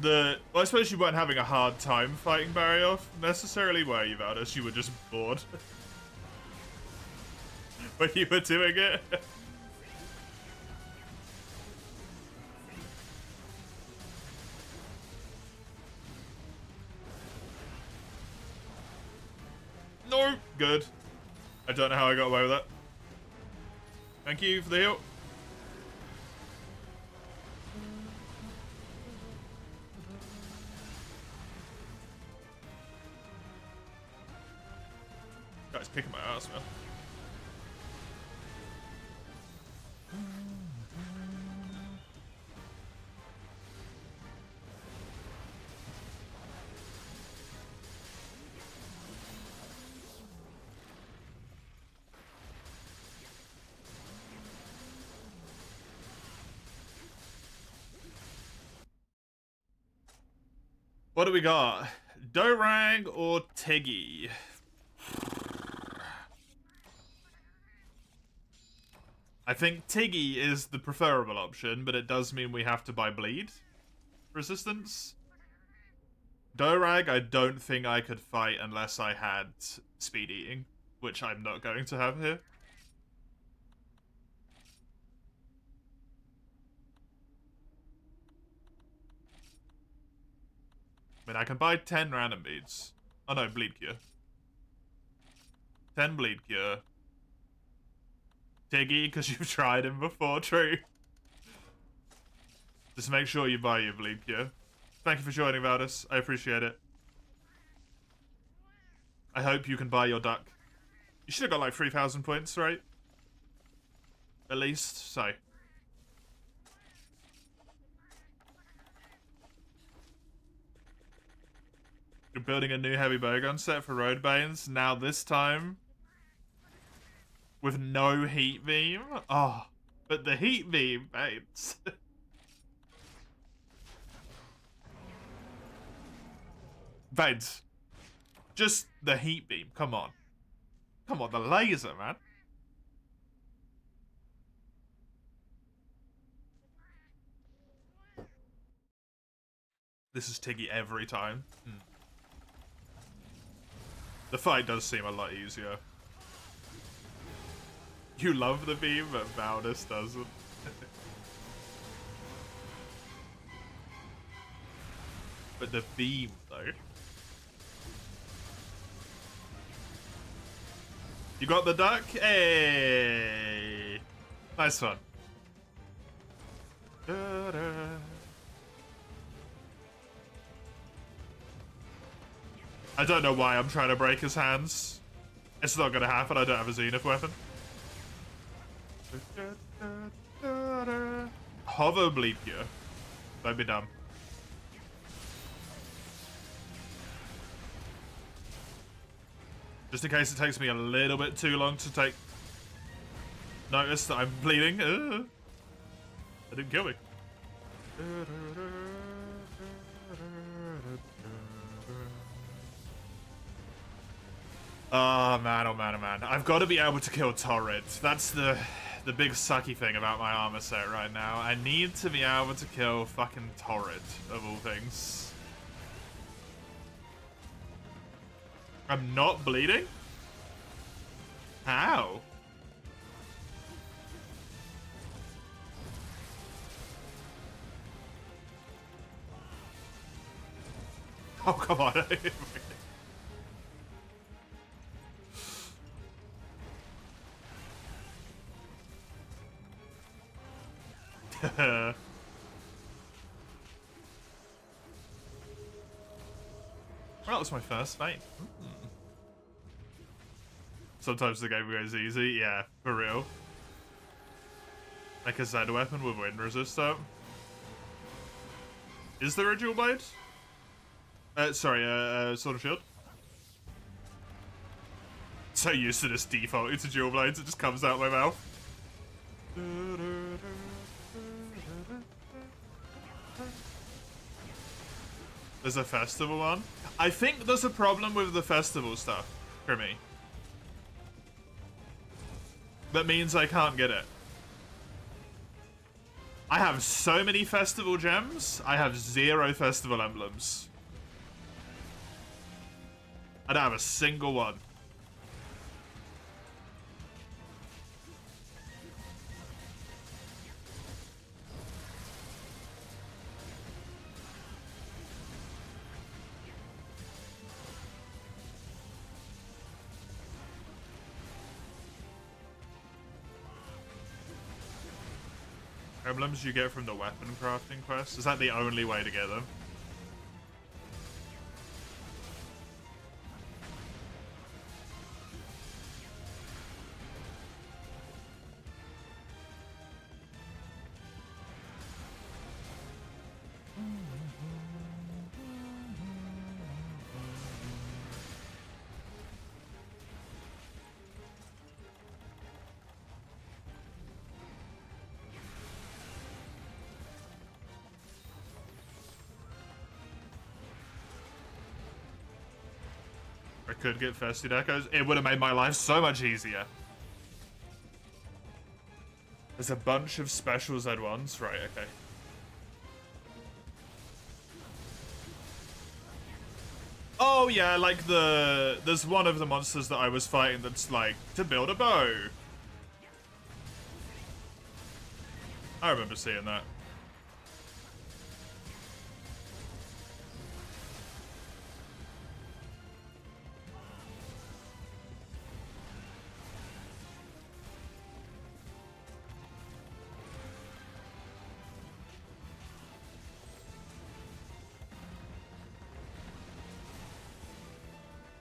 Speaker 1: that... Well, I suppose you weren't having a hard time fighting Barrioff necessarily, were you, Valdis? You were just bored when you were doing it. No! Good. I don't know how I got away with that. Thank you for the heal. Guy's kicking my ass, man. What do we got? Dorang or Tiggy? I think Tiggy is the preferable option, but it does mean we have to buy bleed resistance. Dorag, I don't think I could fight unless I had speed eating, which I'm not going to have here. I mean, I can buy 10 random beads. Oh no, bleed cure. 10 bleed cure. Tiggy, because you've tried him before, true. Just make sure you buy your bleed cure. Thank you for joining, Valdis. I appreciate it. I hope you can buy your duck. You should have got like 3,000 points, right? At least, so. You're building a new heavy bowgun set for road banes. Now this time, with no heat beam. Oh, but the heat beam, banes. Banes. Just the heat beam, come on. Come on, the laser, man. This is Tiggy every time. The fight does seem a lot easier. You love the beam, but Valdis doesn't. But the beam, though. You got the duck? Hey! Nice one. I don't know why I'm trying to break his hands. It's not gonna happen, I don't have a Zenith weapon. Hover bleep you. Don't be dumb. Just in case it takes me a little bit too long to take notice that I'm bleeding. That didn't kill me. Oh man, oh man, oh man. I've got to be able to kill Torrid. That's the big sucky thing about my armor set right now. I need to be able to kill fucking Torrid, of all things. I'm not bleeding? How? Oh, come on. Well, that was my first fight. Sometimes the game goes easy. Yeah, for real. Like a Z weapon with wind resist up. Is there a dual blade? Sorry, sword of shield. So used to this default to dual blades, it just comes out my mouth. There's a festival one. I think there's a problem with the festival stuff for me. That means I can't get it. I have so many festival gems. I have 0 festival emblems. I don't have a single one. Emblems you get from the weapon crafting quest? Is that the only way to get them? I could get Fested Echoes. It would have made my life so much easier. There's a bunch of special Z1s. Right, okay. Oh yeah, like there's one of the monsters that I was fighting that's like, to build a bow. I remember seeing that.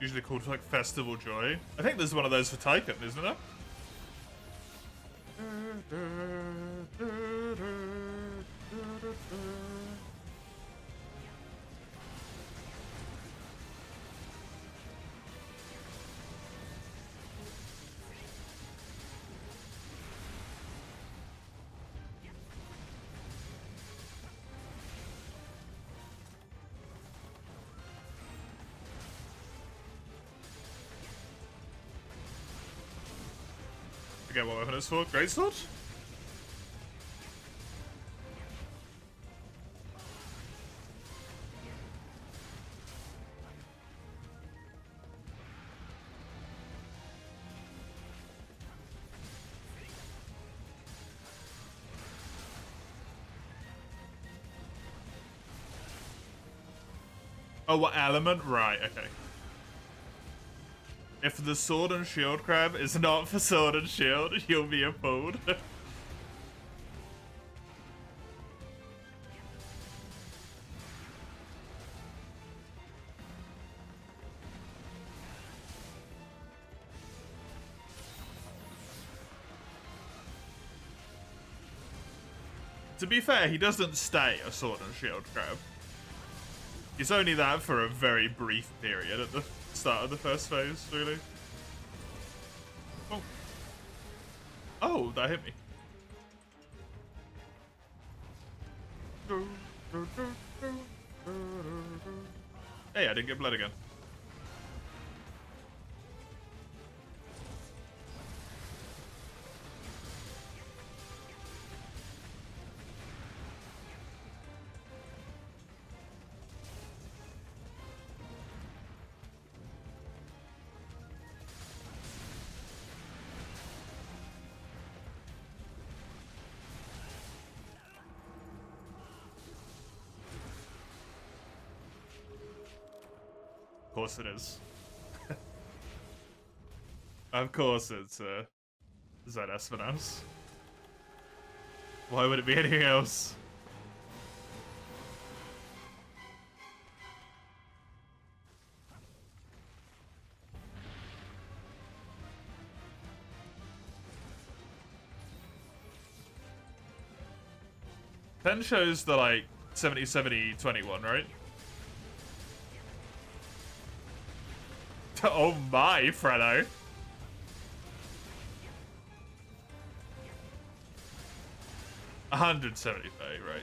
Speaker 1: Usually called like Festival Joy. I think there's one of those for Tycoon, isn't there? Forget what weapon it's for. Greatsword? Oh, what element? Right, okay. If the sword and shield crab is not for sword and shield, you'll be appalled. To be fair, he doesn't stay a sword and shield crab. He's only that for a very brief period at the start of the first phase, really. Oh. Oh, that hit me. Hey, I didn't get blood again. Of course it is. Of course it's Zeniths. Why would it be anything else? Pen shows the like 70-70-21, right? Oh my, Fredo. $170, right?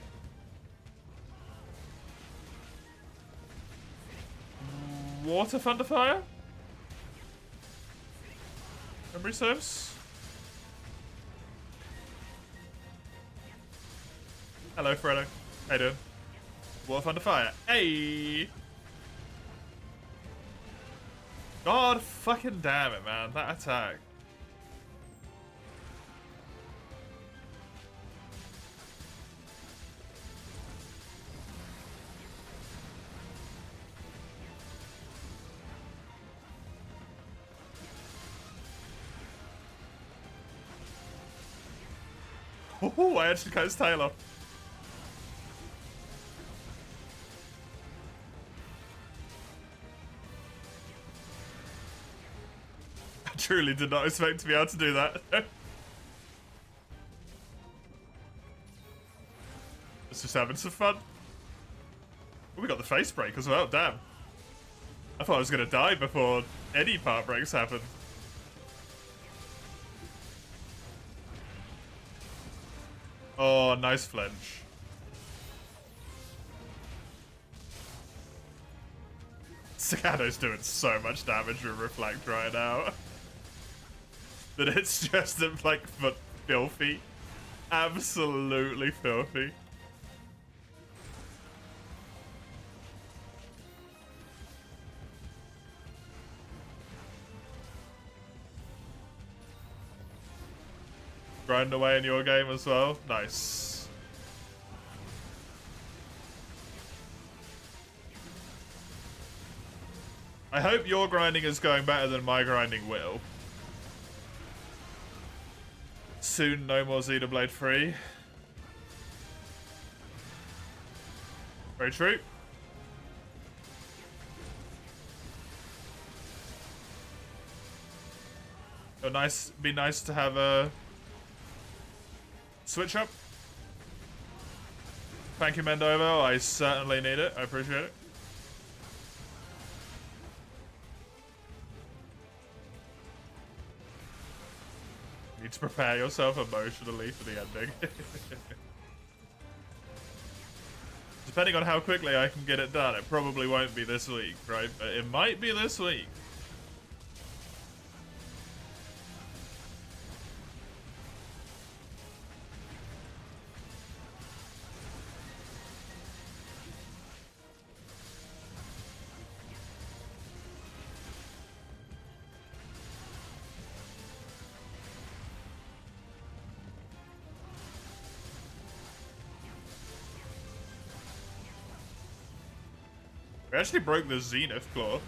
Speaker 1: Water Thunder Fire? Memory serves? Hello, Fredo. How you doing? Water Thunder Fire. Hey! God fucking damn it, man. That attack. Oh, I actually cut his tail off. I truly did not expect to be able to do that. It's just having some fun. Oh, we got the face break as well, damn. I thought I was going to die before any part breaks happened. Oh, nice flinch. Sacato's doing so much damage with Reflect right now. That it's just like filthy. Absolutely filthy. Grind away in your game as well. Nice. I hope your grinding is going better than my grinding will. Soon, no more Xenoblade 3. Very true. But be nice to have a switch up. Thank you, Mendovo. I certainly need it. I appreciate it. You need to prepare yourself emotionally for the ending. Depending on how quickly I can get it done, it probably won't be this week, right? But it might be this week. We actually broke the Zenith claw.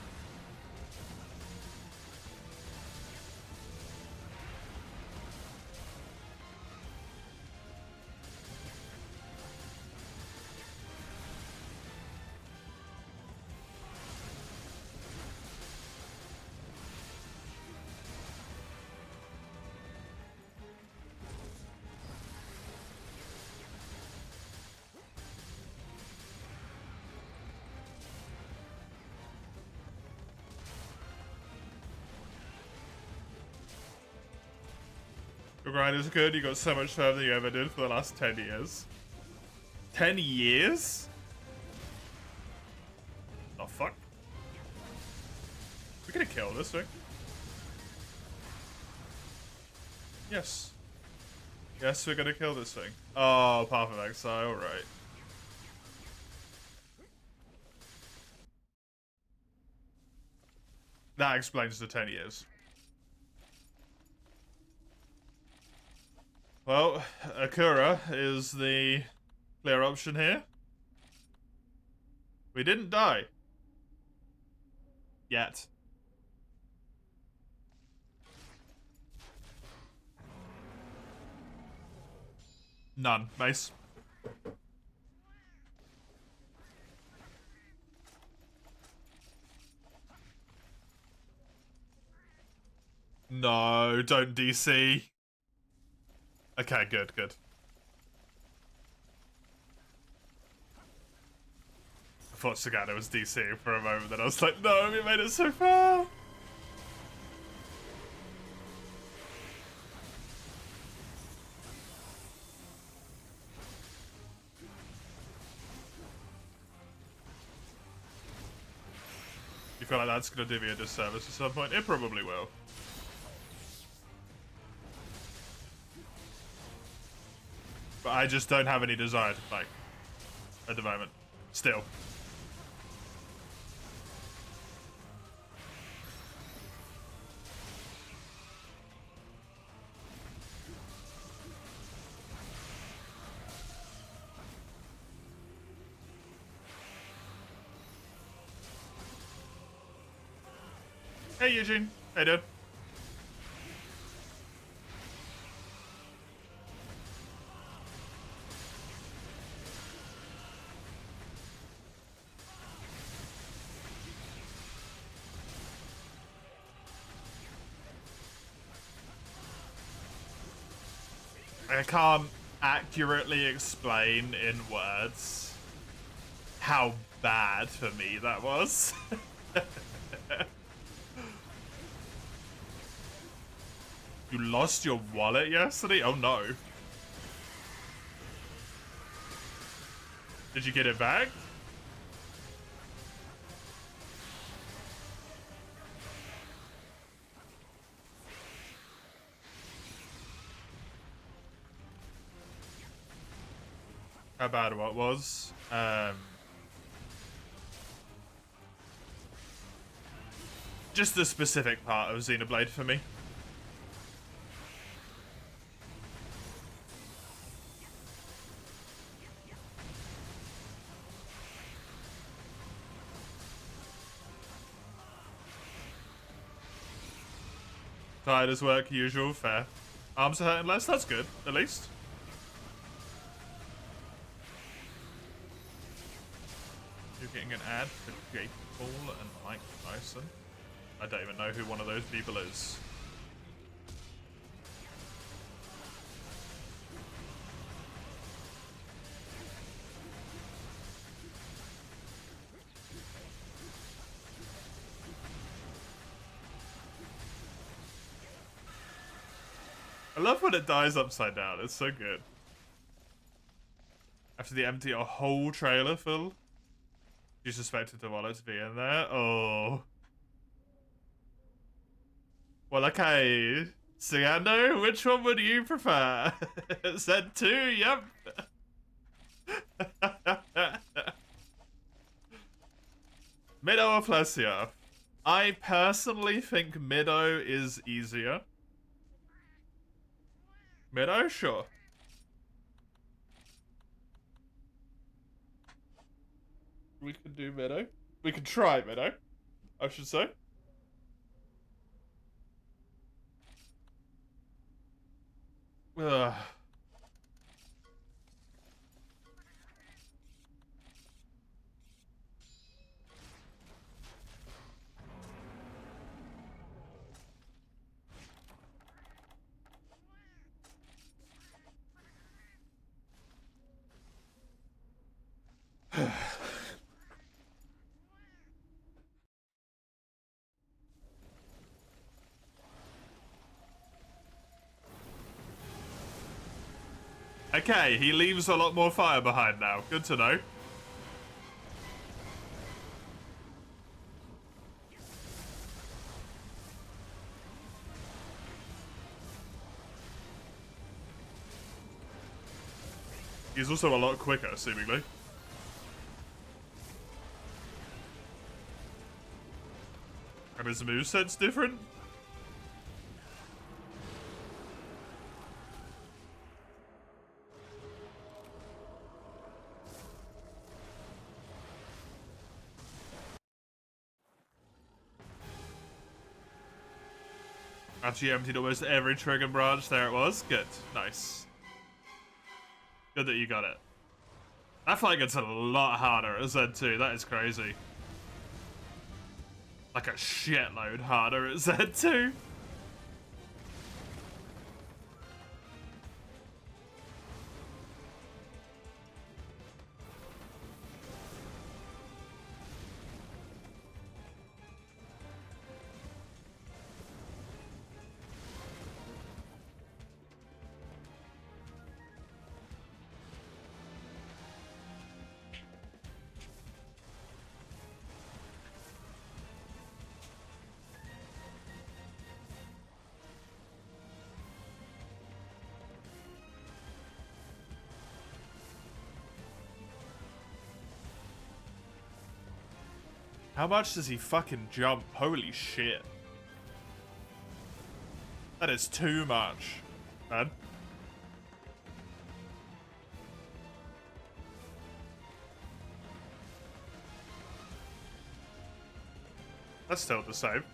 Speaker 1: Your grind is good. You got so much further than you ever did for the last 10 years. 10 years? Oh, fuck. We're gonna kill this thing. Yes. Yes, we're gonna kill this thing. Oh, Path of Exile, right. That explains the 10 years. Well, Akura is the clear option here. We didn't die. Yet. None. Mace. No, don't DC. Okay, good, good. I thought Sagana was DC for a moment, then I was like, no, we made it so far. You feel like that's gonna do me a disservice at some point? It probably will. But I just don't have any desire to fight at the moment. Still. Hey, Eugene. Hey, dude. I can't accurately explain in words how bad for me that was. You lost your wallet yesterday? Oh no. Did you get it back? How bad what was? Just the specific part of Xenoblade for me. Tired as work, usual, fair. Arms are hurting less, that's good, at least. You're getting an ad for Jake Paul and Mike Tyson. I don't even know who one of those people is. I love when it dies upside down. It's so good. After they empty a whole trailer full, you suspected the wallet to be in there? Oh. Well, okay. Sigando, which one would you prefer? Said 2, yep. Mido or Plessia? I personally think Mido is easier. Mido? Sure. We could do Mido. We could try Mido, I should say. Ugh. Okay, he leaves a lot more fire behind now. Good to know. He's also a lot quicker, seemingly. And his moveset's different? After you emptied almost every trigger branch, there it was. Good. Nice. Good that you got it. That fight gets a lot harder at Z2. That is crazy. Like a shitload harder at Z2. How much does he fucking jump? Holy shit. That is too much, man. That's still the same.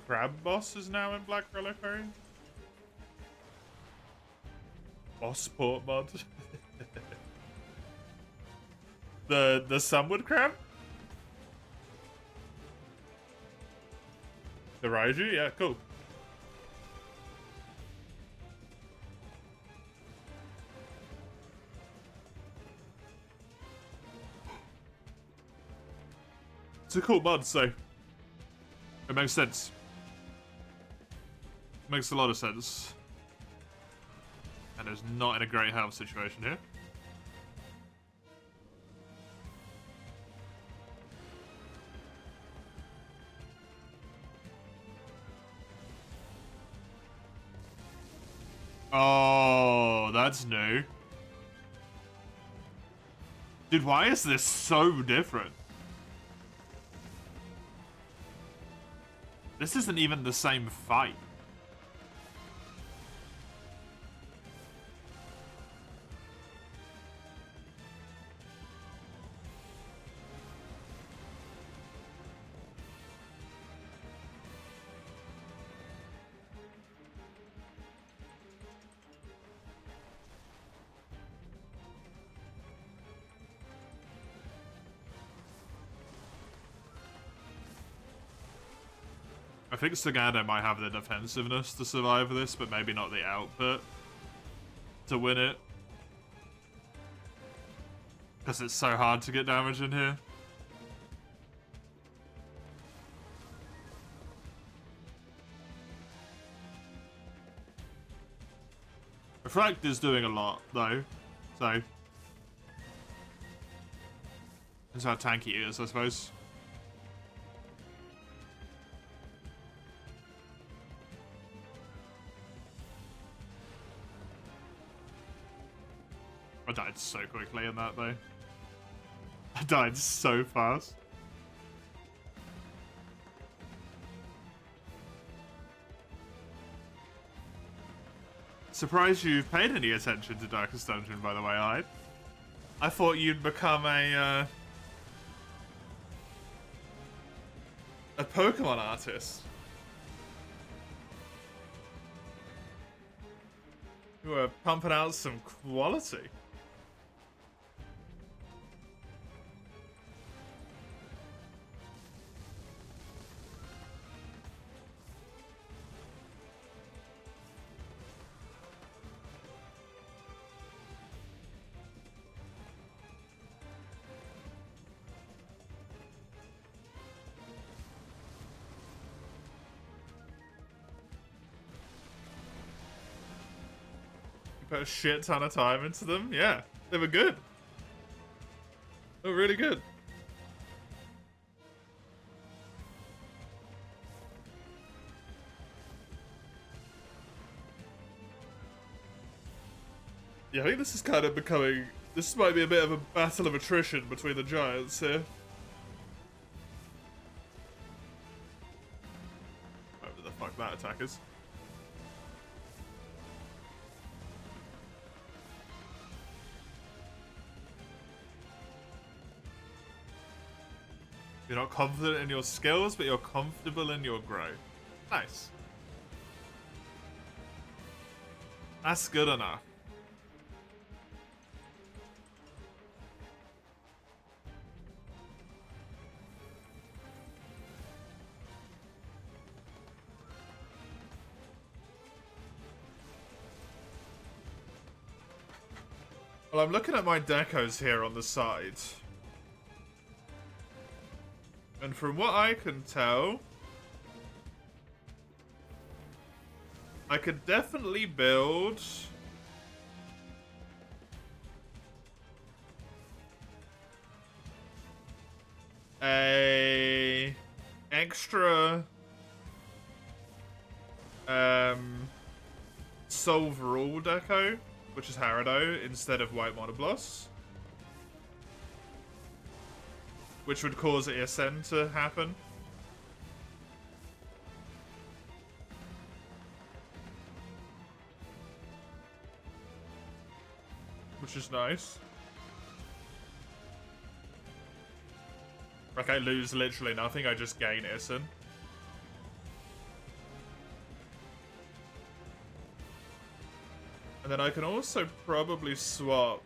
Speaker 1: Crab Boss is now in Black Reliquary. Boss port mod. the Sunwood Crab? The Raiju? Yeah, cool. It's a cool mod, so it makes sense. Makes a lot of sense. And is not in a great health situation here. Oh, that's new. Dude, why is this so different? This isn't even the same fight. I think Sagado might have the defensiveness to survive this, but maybe not the output to win it. Because it's so hard to get damage in here. Reflect is doing a lot, though, so... That's how tanky he is, I suppose. I died so quickly in that, though. I died so fast. Surprised you've paid any attention to Darkest Dungeon, by the way, I thought you'd become a Pokemon artist. You were pumping out some quality. Put a shit ton of time into them. Yeah, they were good. They were really good. Yeah, I think this is kind of becoming... This might be a bit of a battle of attrition between the giants here. Whatever the fuck that attack is. You're not confident in your skills, but you're comfortable in your growth. Nice. That's good enough. Well, I'm looking at my decos here on the side. And from what I can tell, I could definitely build a extra Solve-Rule deco, which is Harado, instead of White Monobloss. Which would cause ESN to happen. Which is nice. Like, I lose literally nothing, I just gain ESN. And then I can also probably swap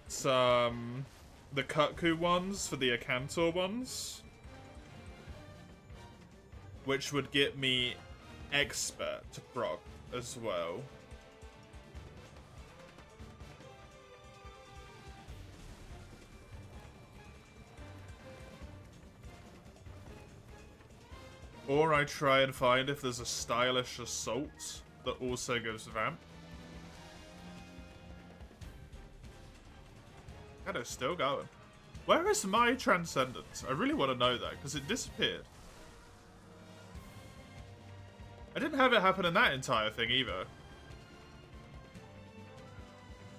Speaker 1: some... the Kutku ones for the Akantor ones. Which would get me Expert to proc as well. Or I try and find if there's a stylish Assault that also gives Vamp. God, it's still going. Where is my Transcendence? I really want to know that, because it disappeared. I didn't have it happen in that entire thing either.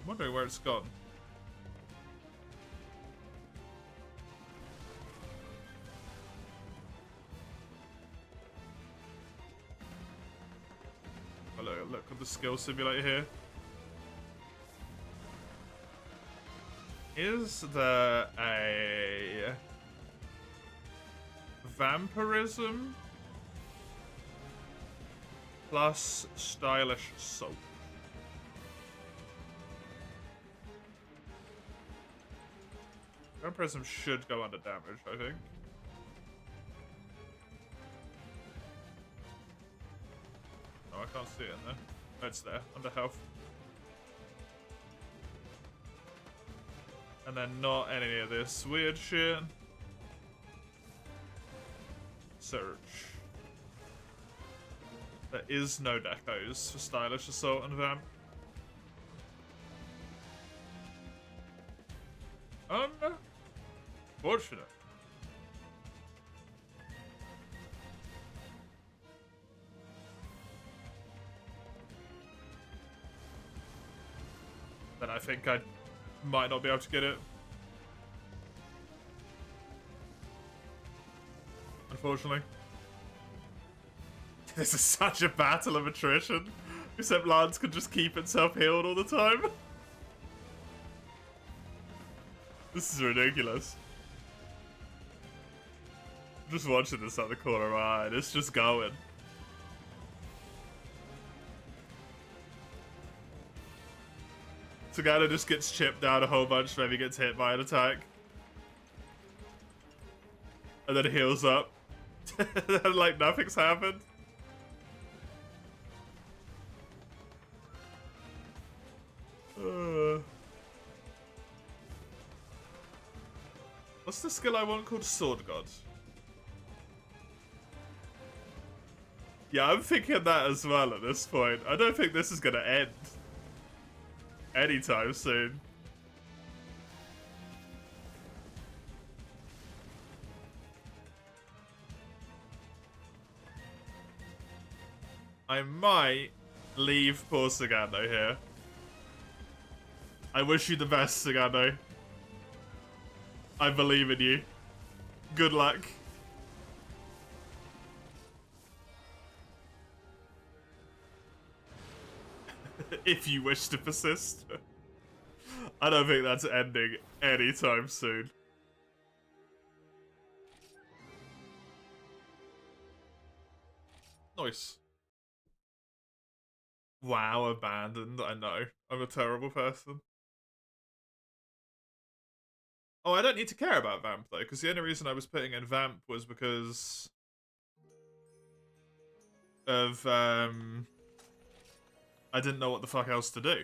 Speaker 1: I'm wondering where it's gone. Oh, look at the skill simulator here. Is there a Vampirism plus Stylish Assault? Vampirism should go under damage, I think. Oh, I can't see it in there. Oh, it's there, under health. And then not any of this weird shit. Search. There is no decos for Stylish Assault and Vamp. Unfortunate. Then I think I might not be able to get it. Unfortunately. This is such a battle of attrition. Except Lance can just keep itself healed all the time. This is ridiculous. I'm just watching this out the corner of my eye. It's just going. Tagada just gets chipped down a whole bunch, maybe gets hit by an attack. And then heals up. Like nothing's happened. What's the skill I want called Sword God? Yeah, I'm thinking that as well at this point. I don't think this is gonna end anytime soon. I might leave poor Sagando here. I wish you the best, Sagando. I believe in you. Good luck. If you wish to persist. I don't think that's ending anytime soon. Nice. Wow, abandoned. I know. I'm a terrible person. Oh, I don't need to care about Vamp, though, because the only reason I was putting in Vamp was because of, I didn't know what the fuck else to do.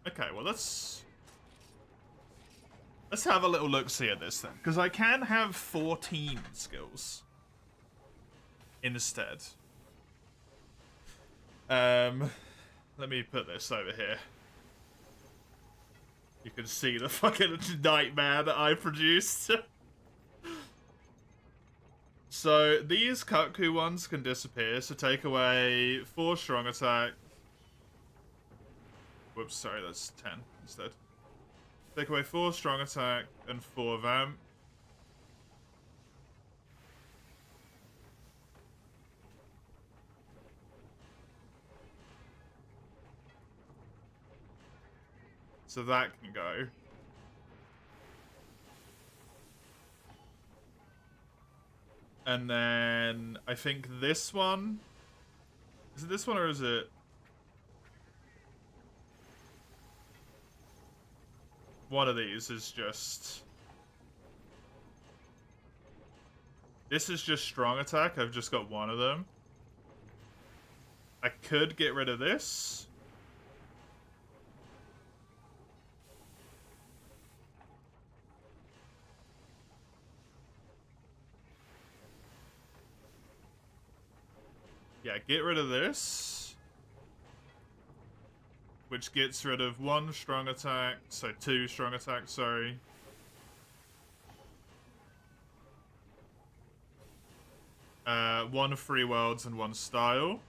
Speaker 1: Okay, well, let's have a little look-see at this, then. Because I can have 14 skills instead. Let me put this over here. You can see the fucking nightmare that I produced. So, these Kutku ones can disappear, so take away 4 strong attack. Whoops, sorry, that's 10 instead. Take away 4 strong attack and 4 vamp. So that can go. And then I think this one. Is it this one or is it? One of these is just. This is just strong attack. I've just got one of them. I could get rid of this. Yeah, get rid of this. Which gets rid of 1 strong attack. So 2 strong attack, sorry. One free worlds and 1 style.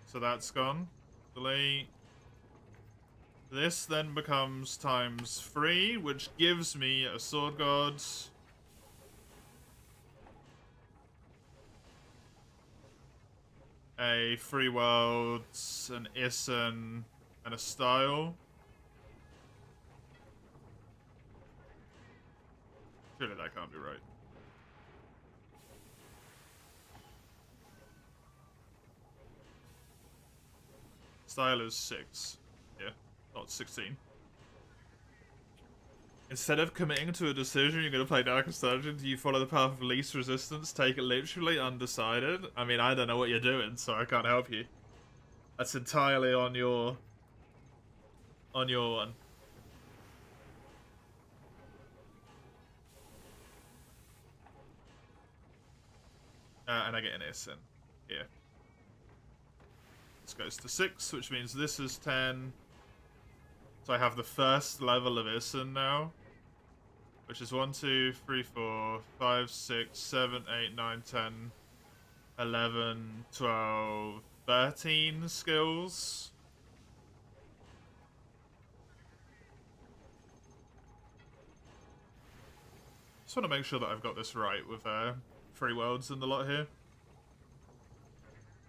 Speaker 1: So that's gone. Delete. This then becomes ×3, which gives me a Sword God. A Free Worlds, an Issen, and a Style. Surely that can't be right. Style is 6. Yeah, not 16. Instead of committing to a decision, you're going to play Darkest Dungeon. Do you follow the path of least resistance? Take it literally undecided? I mean, I don't know what you're doing, so I can't help you. That's entirely on your one. And I get an Isin. Here. This goes to 6, which means this is 10. So I have the first level of Isin now. Which is 1, 2, 3, 4, 5, 6, 7, 8, 9, 10, 11, 12, 13 skills. Just want to make sure that I've got this right with 3 worlds in the lot here.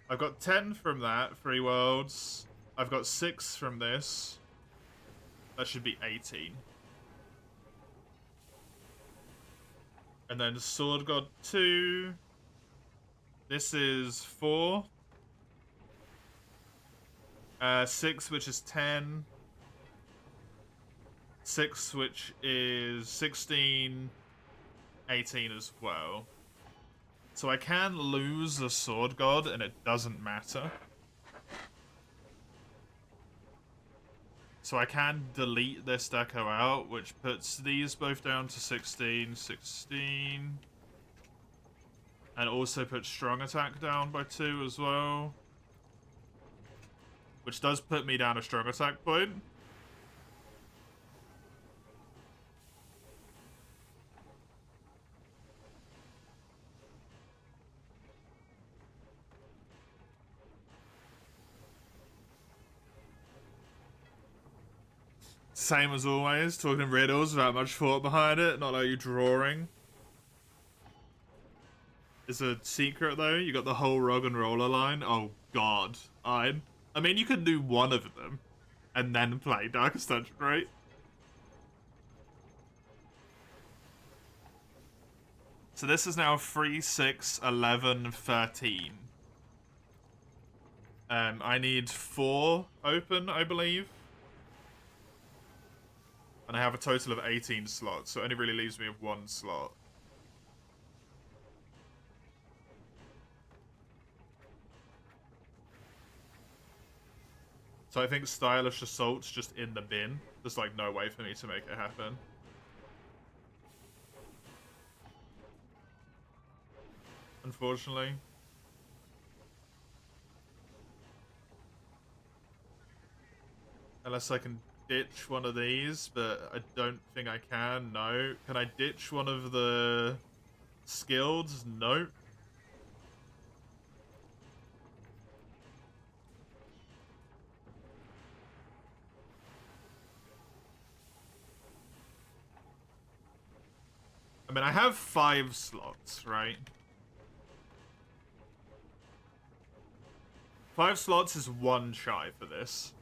Speaker 1: I've got 10 from that, 3 worlds. I've got 6 from this. That should be 18. And then Sword God 2. This is 4. 6, which is 10. 6, which is 16. 18 as well. So I can lose a Sword God, and it doesn't matter. So I can delete this deco out, which puts these both down to 16, 16. And also puts strong attack down by 2 as well. Which does put me down a strong attack point. Same as always, talking riddles without much thought behind it, not like you drawing. It's a secret though, you got the whole Rug and Roller line. Oh god. I mean, you can do one of them and then play Darkest Dungeon, right? So this is now 3, 6, 11, 13. I need 4 open, I believe. And I have a total of 18 slots, so it only really leaves me with 1 slot. So I think Stylish Assault's just in the bin. There's like no way for me to make it happen. Unfortunately. Unless I can ditch one of these, but I don't think I can. No. Can I ditch one of the skilled? Nope. I mean, I have 5 slots, right? 5 slots is 1 shy for this.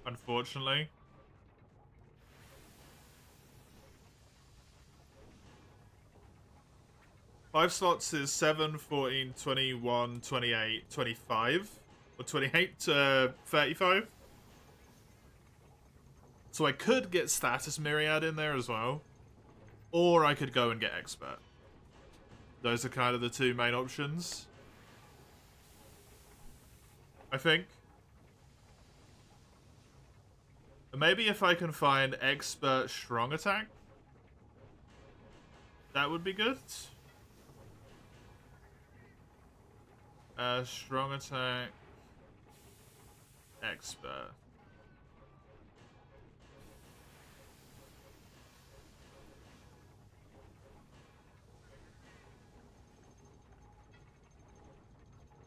Speaker 1: Unfortunately. Five slots is 7, 14, 21, 28, 25. Or 28 to 35. So I could get Status Myriad in there as well. Or I could go and get Expert. Those are kind of the 2 main options. I think. Maybe if I can find Expert Strong Attack, that would be good. Strong Attack, Expert.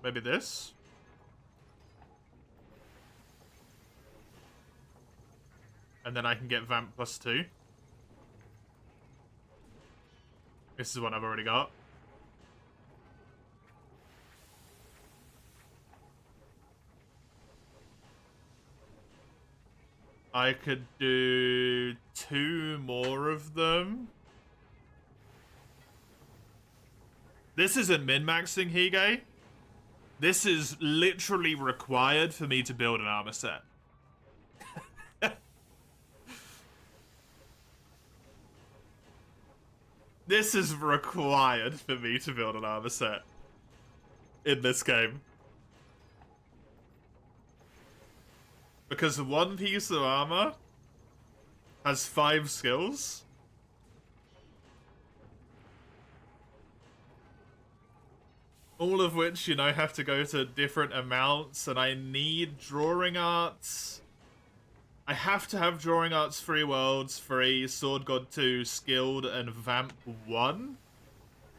Speaker 1: Maybe this? And then I can get Vamp +2. This is one I've already got. I could do 2 more of them. This isn't min-maxing Hige. This is literally required for me to build an armor set. This is required for me to build an armor set in this game. Because one piece of armor has 5 skills. All of which, you know, have to go to different amounts, and I need drawing arts. I have to have drawing arts 3 worlds, 3, Sword God 2, skilled, and vamp 1.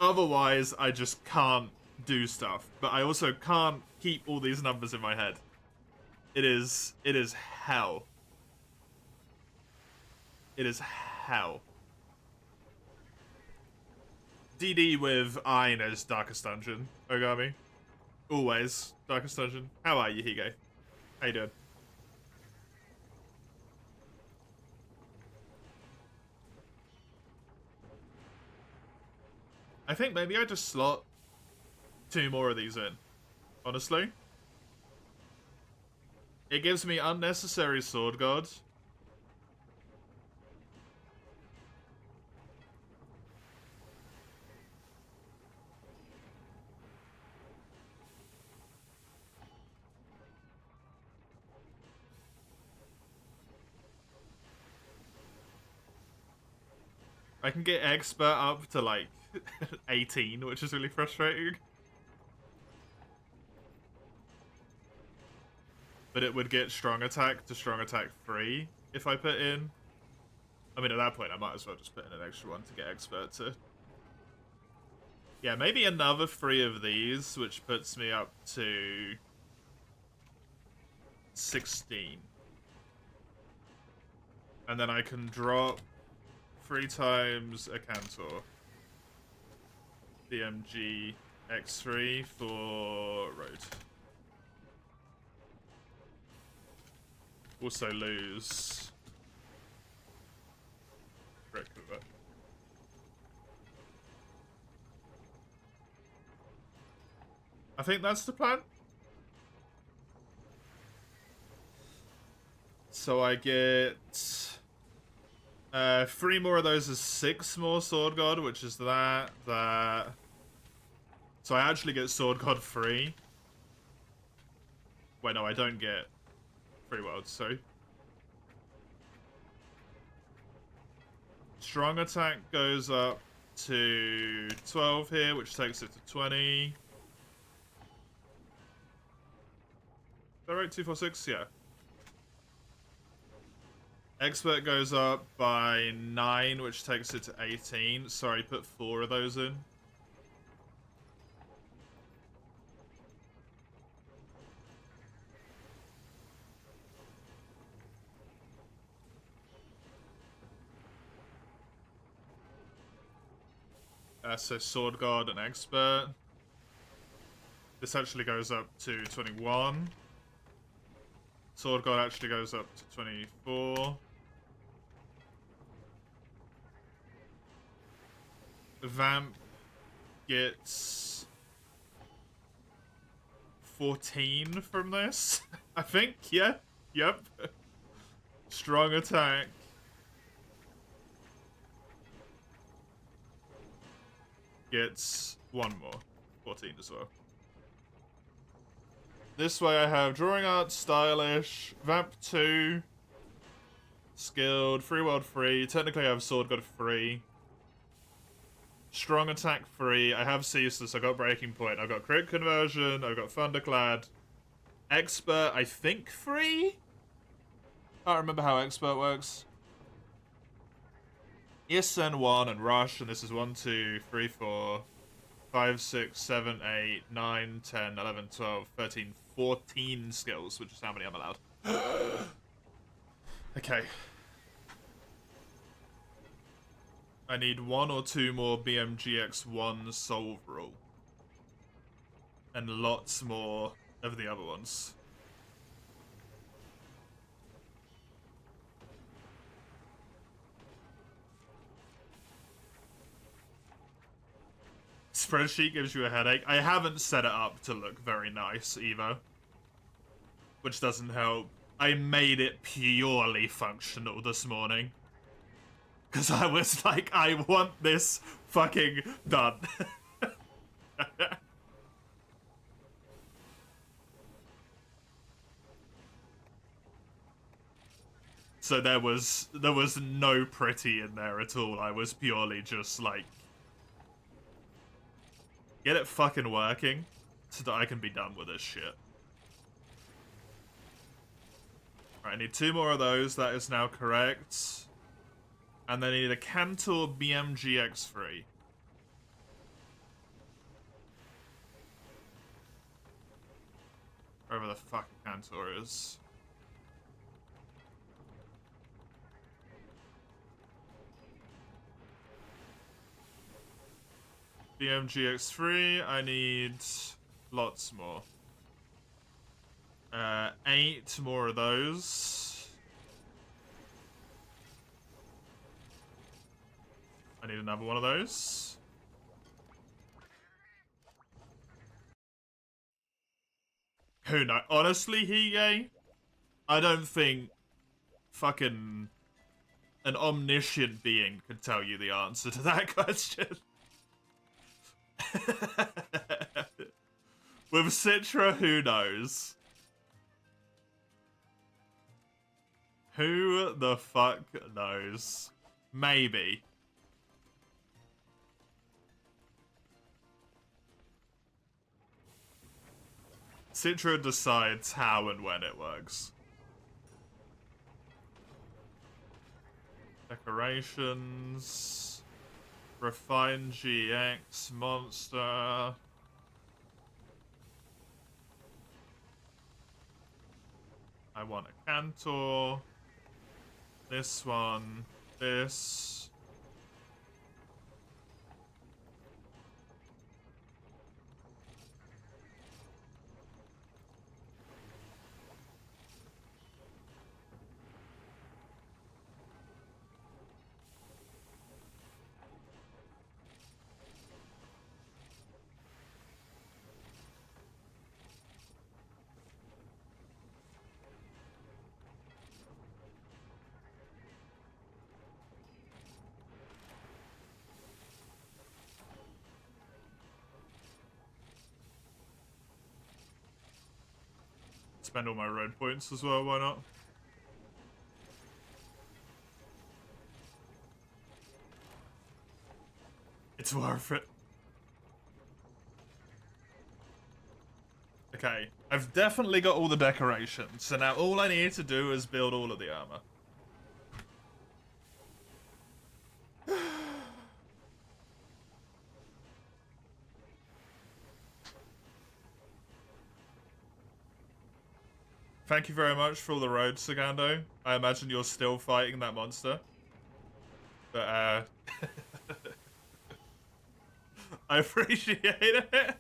Speaker 1: Otherwise, I just can't do stuff. But I also can't keep all these numbers in my head. It is hell. It is hell. DD with Ayn as Darkest Dungeon, Ogami. Always Darkest Dungeon. How are you, Hige? How you doing? I think maybe I just slot 2 more of these in. Honestly. It gives me unnecessary Sword God. I can get expert up to like 18, which is really frustrating. But it would get strong attack to strong attack 3 if I put in. I mean, at that point, I might as well just put in an extra one to get expert to. Yeah, maybe another 3 of these, which puts me up to 16. And then I can drop 3 times a Cantor. BMG X3 for Road. Also lose Brick with it. I think that's the plan. So I get 3 more of those is 6 more Sword God, which is that. So I actually get Sword God 3. Wait, no, I don't get 3 worlds, so. Strong attack goes up to 12 here, which takes it to 20. Is that right? 2, 4, 6? Yeah. Expert goes up by 9, which takes it to 18. Sorry, put 4 of those in. So Sword God and Expert. This actually goes up to 21. Sword God actually goes up to 24. Vamp gets 14 from this. I think, yeah. Yep. Strong attack. Gets 1 more. 14 as well. This way I have Drawing Art, Stylish, Vamp 2, Skilled, Free World 3. Technically I have Sword God 3. Strong Attack 3. I have Ceaseless, I got Breaking Point. I've got Crit Conversion, I've got Thunderclad. Expert, I think 3? Can't remember how Expert works. ESN 1 and Rush, and this is 1, 2, 3, 4, 5, 6, 7, 8, 9, 10, 11, 12, 13, 14 skills, which is how many I'm allowed. Okay. I need 1 or 2 more BMGX1 Solve Rule. And lots more of the other ones. It's spreadsheet gives you a headache. I haven't set it up to look very nice either, which doesn't help. I made it purely functional this morning. Because I was like, I want this fucking done. So there was no pretty in there at all. I was purely just like, get it fucking working so that I can be done with this shit. Right, I need 2 more of those. That is now correct. And then I need a Cantor BMG X3. Wherever the fuck Cantor is. BMG X3, I need lots more. 8 more of those. I need another one of those. Who knows? Honestly, Hige, I don't think fucking an omniscient being could tell you the answer to that question. With Citra, who knows? Who the fuck knows? Maybe. Citra decides how and when it works. Decorations. Refine GX. Monster. I want a Cantor. This one. This. Spend all my red points as well, why not? It's worth it. Okay, I've definitely got all the decorations, so now all I need to do is build all of the armor. Thank you very much for all the roads, Sagando. I imagine you're still fighting that monster. But, I appreciate it.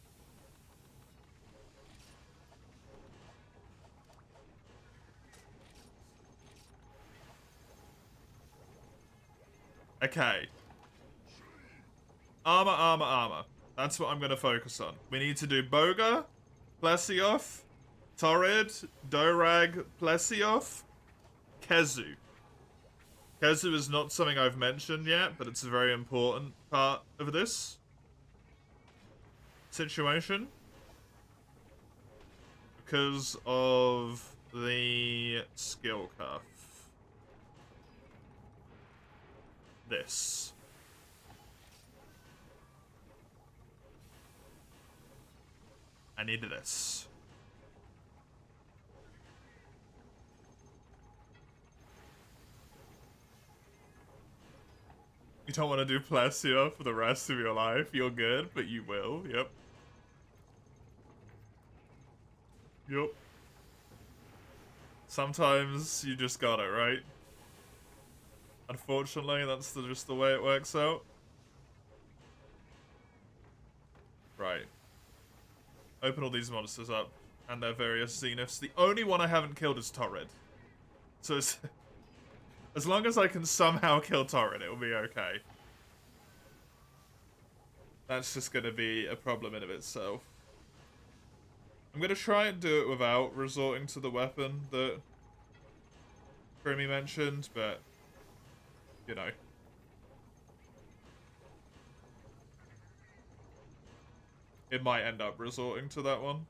Speaker 1: Okay. Armor, armor, armor. That's what I'm going to focus on. We need to do Boga, Plesioth, Torrid, Dorag, Plesioth, Kezu. Kezu is not something I've mentioned yet, but it's a very important part of this situation. Because of the skill cuff. This. I need this. You don't want to do Plesio for the rest of your life. You're good, but you will. Yep. Yep. Sometimes you just got it, right? Unfortunately, that's just the way it works out. Right. Open all these monsters up and their various Zeniths. The only one I haven't killed is Torrid. So it's... as long as I can somehow kill Torrid, it will be okay. That's just going to be a problem in of itself. I'm going to try and do it without resorting to the weapon that Grimmy mentioned, but, you know. It might end up resorting to that one.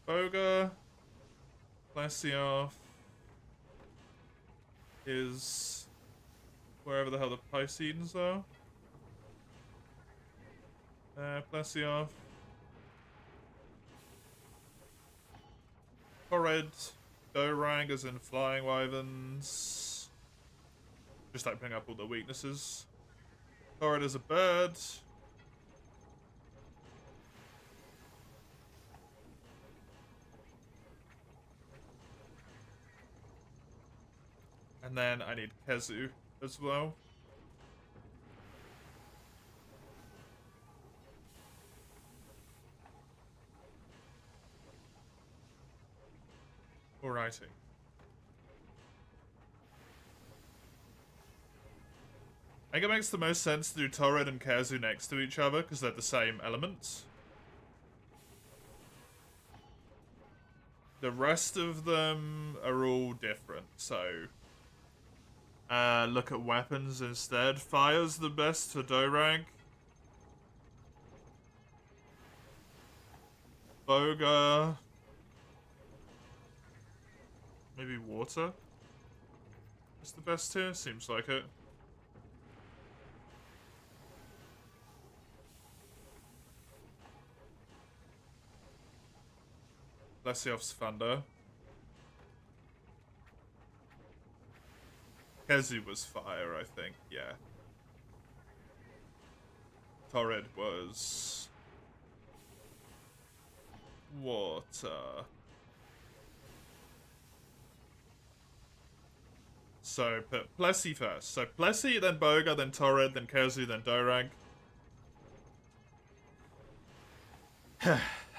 Speaker 1: Boga, Plesioff is wherever the hell the Pisceans are. Plesioff. Horrid. Dorang as in Flying Wyverns. Just opening up all the weaknesses. Horrid as a bird. And then I need Kezu as well. Alrighty. I think it makes the most sense to do Torrid and Kezu next to each other because they're the same elements. The rest of them are all different, so look at weapons instead. Fire's the best for Dorang. Boga. Maybe water is the best here? Seems like it. Lesioff's Thunder. Kezu was fire, I think, yeah. Torrid was water. So put Plessy first. So Plessy, then Boga, then Torrid, then Kezu, then Dorang.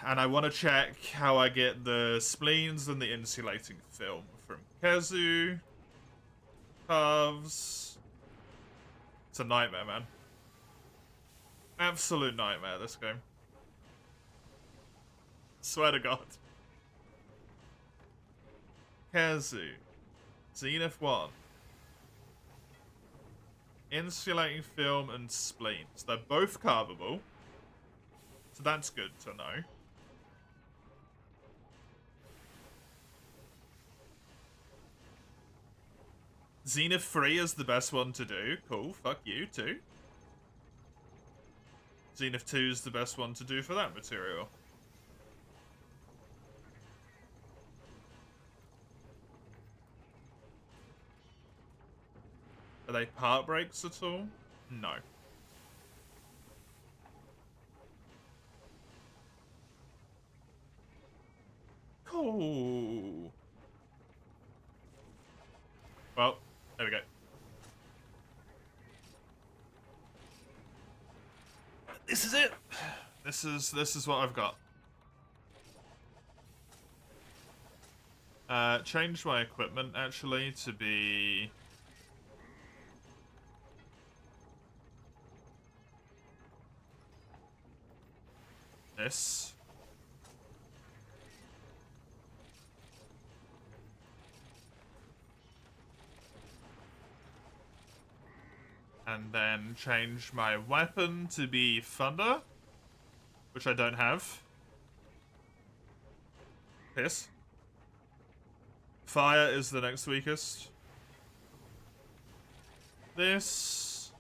Speaker 1: And I want to check how I get the spleens and the insulating film from Kezu. Calves. It's a nightmare, man. Absolute nightmare, this game. Swear to God. Kezu. Zenith 1. Insulating film and spleens. They're both carvable. So that's good to know. Zenith 3 is the best one to do. Cool, fuck you too. Zenith 2 is the best one to do for that material. Are they part breaks at all? No. Cool. Well, there we go. This is it. This is what I've got. Changed my equipment actually to be this. And then change my weapon to be Thunder, which I don't have. Piss. Fire is the next weakest. This.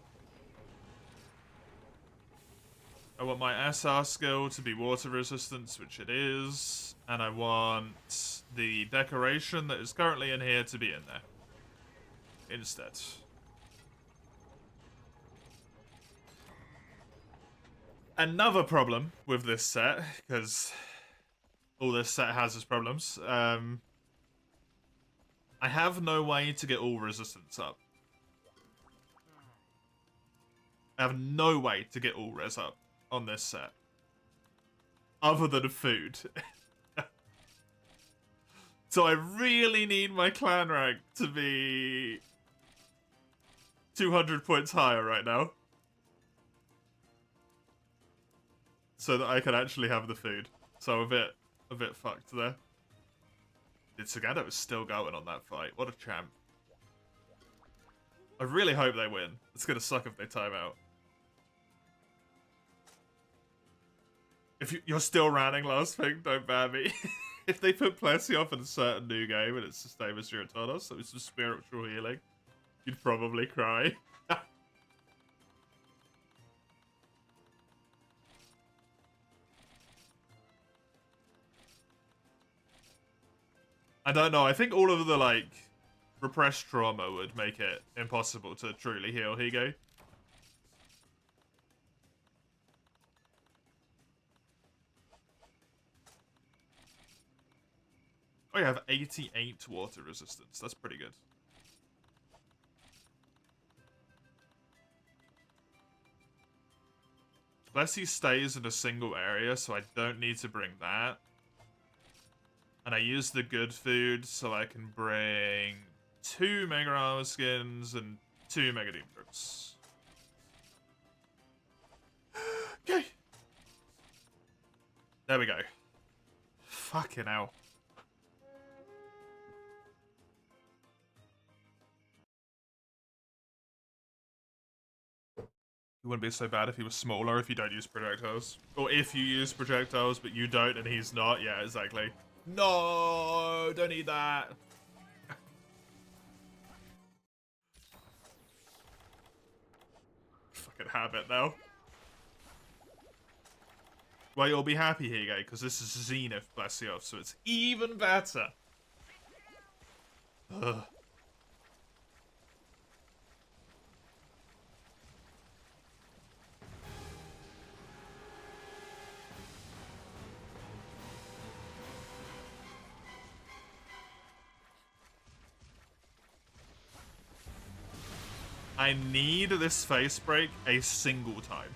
Speaker 1: I want my SR skill to be water resistance, which it is. And I want the decoration that is currently in here to be in there instead. Another problem with this set, because all this set has is problems, I have no way to get all resistance up. I have no way to get all res up on this set. Other than food. So I really need my clan rank to be 200 points higher right now. So that I can actually have the food. So I'm a bit fucked there. Dude, Sagado is still going on that fight. What a champ. I really hope they win. It's gonna suck if they time out. If you're still ranting last thing, don't ban me. If they put Plesioth in a certain new game and it's the same as Giratonos, so it's just spiritual healing, you'd probably cry. I don't know. I think all of the, like, repressed trauma would make it impossible to truly heal Higo. Oh, you have 88 water resistance. That's pretty good. Blessy stays in a single area, so I don't need to bring that. And I use the good food, so I can bring 2 Mega Armor Skins and 2 Mega Demon Brooks. Okay. There we go. Fucking hell. It wouldn't be so bad if he was smaller if you don't use projectiles. Or if you use projectiles but you don't and he's not. Yeah, exactly. No, don't need that. Fucking habit now. Well, you'll be happy, Higo, because this is Zenith Plesioth, so it's even better. Ugh. I need this face break a single time.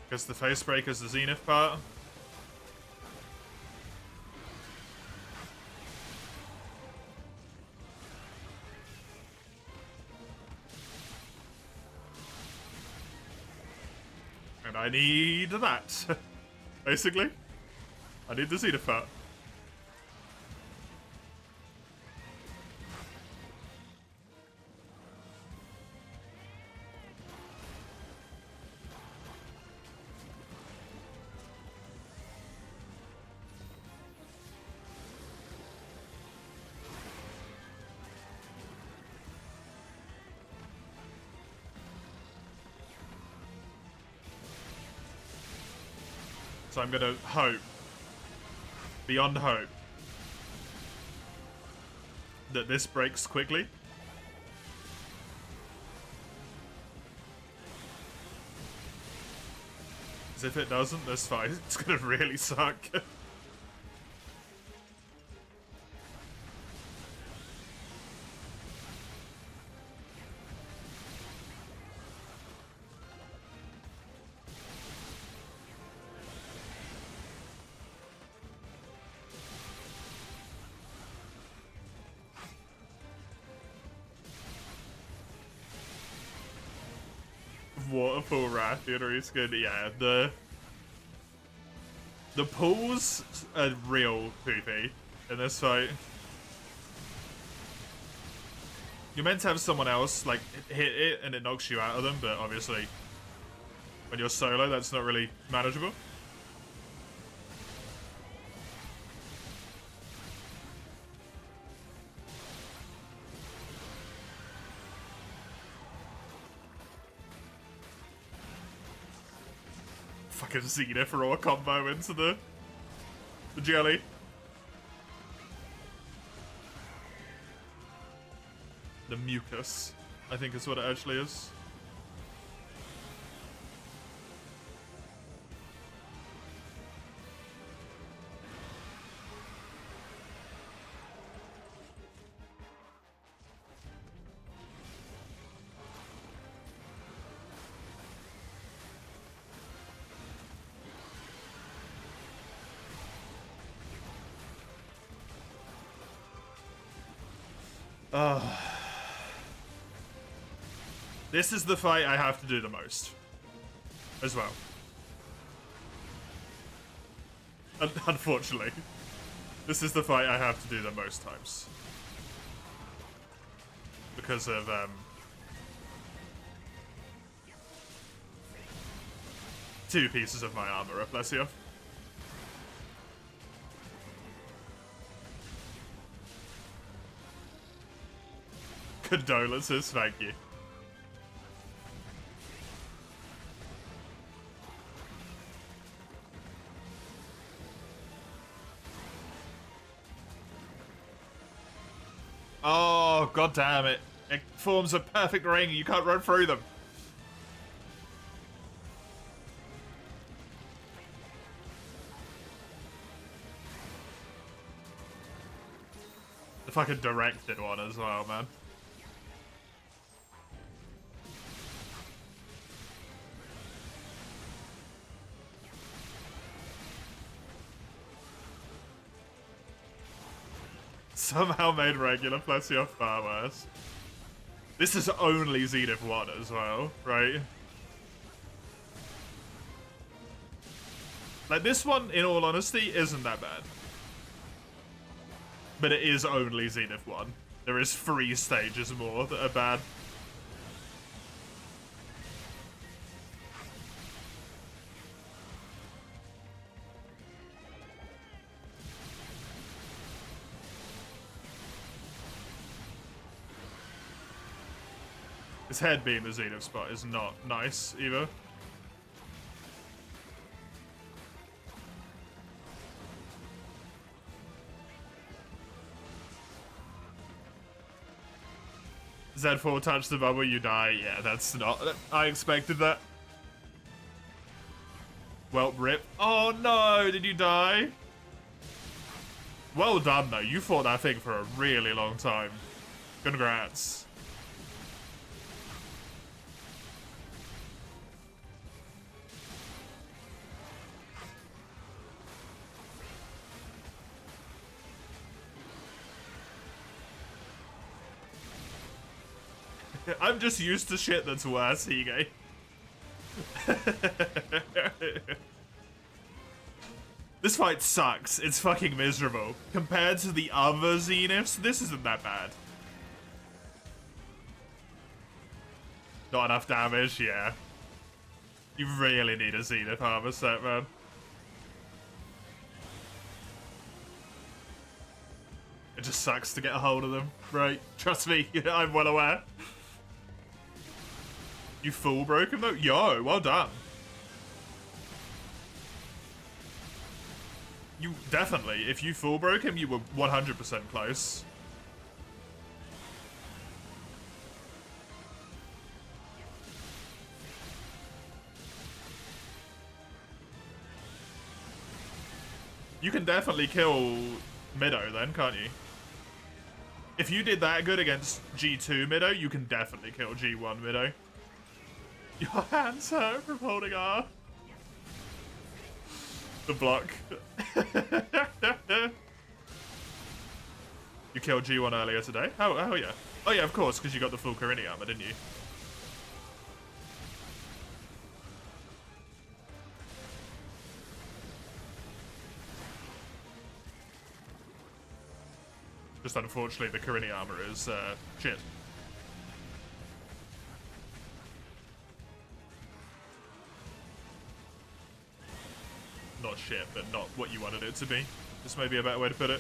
Speaker 1: Because the face break is the Zenith part. And I need that. Basically. I need the Zenith part. So I'm gonna hope, beyond hope, that this breaks quickly. Because if it doesn't, this fight it's gonna really suck. Waterfall Rathian reskin, yeah, the pulls are real poopy in this fight. You're meant to have someone else, like, hit it and it knocks you out of them, but obviously, when you're solo, that's not really manageable. Fucking Zenith raw combo into the jelly. The mucus, I think is what it actually is. This is the fight I have to do the most. As well. Unfortunately. This is the fight I have to do the most times. Because of, 2 pieces of my armor up, bless you. Condolences, thank you. Oh, god damn it. It forms a perfect ring, you can't run through them. The fucking directed one as well, man. Somehow made regular plus you're far worse. This is only Zenith 1 as well, right? Like, this one, in all honesty, isn't that bad. But it is only Zenith 1. There is 3 stages more that are bad. His head being the Zenith spot is not nice, either. Z4 touch the bubble, you die. Yeah, that's not... I expected that. Well, rip. Oh no, did you die? Well done, though. You fought that thing for a really long time. Congrats. I'm just used to shit that's worse, Hige. This fight sucks. It's fucking miserable. Compared to the other Zeniths, this isn't that bad. Not enough damage, yeah. You really need a Zenith armor set, man. It just sucks to get a hold of them, right? Trust me, I'm well aware. You full broke him though? Yo, well done. You definitely, if you full broke him, you were 100% close. You can definitely kill Middo then, can't you? If you did that good against G2 Middo, you can definitely kill G1 Middo. Your hands hurt from holding R. The block. You killed G1 earlier today? Oh yeah. Oh yeah, of course, because you got the full Carini armor, didn't you? Just unfortunately, the Carini armor is shit. Not shit, but not what you wanted it to be. This may be a better way to put it.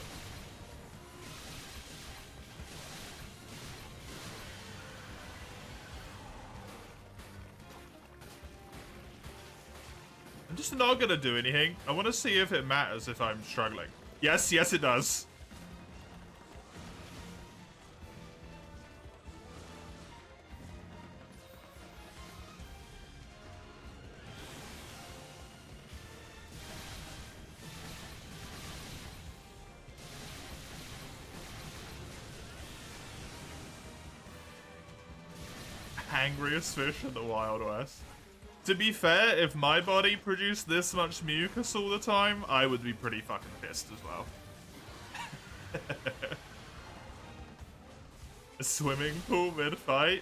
Speaker 1: I'm just not gonna do anything. I want to see if it matters if I'm struggling. Yes, yes it does. Angriest fish in the Wild West. To be fair, if my body produced this much mucus all the time, I would be pretty fucking pissed as well. A swimming pool mid-fight?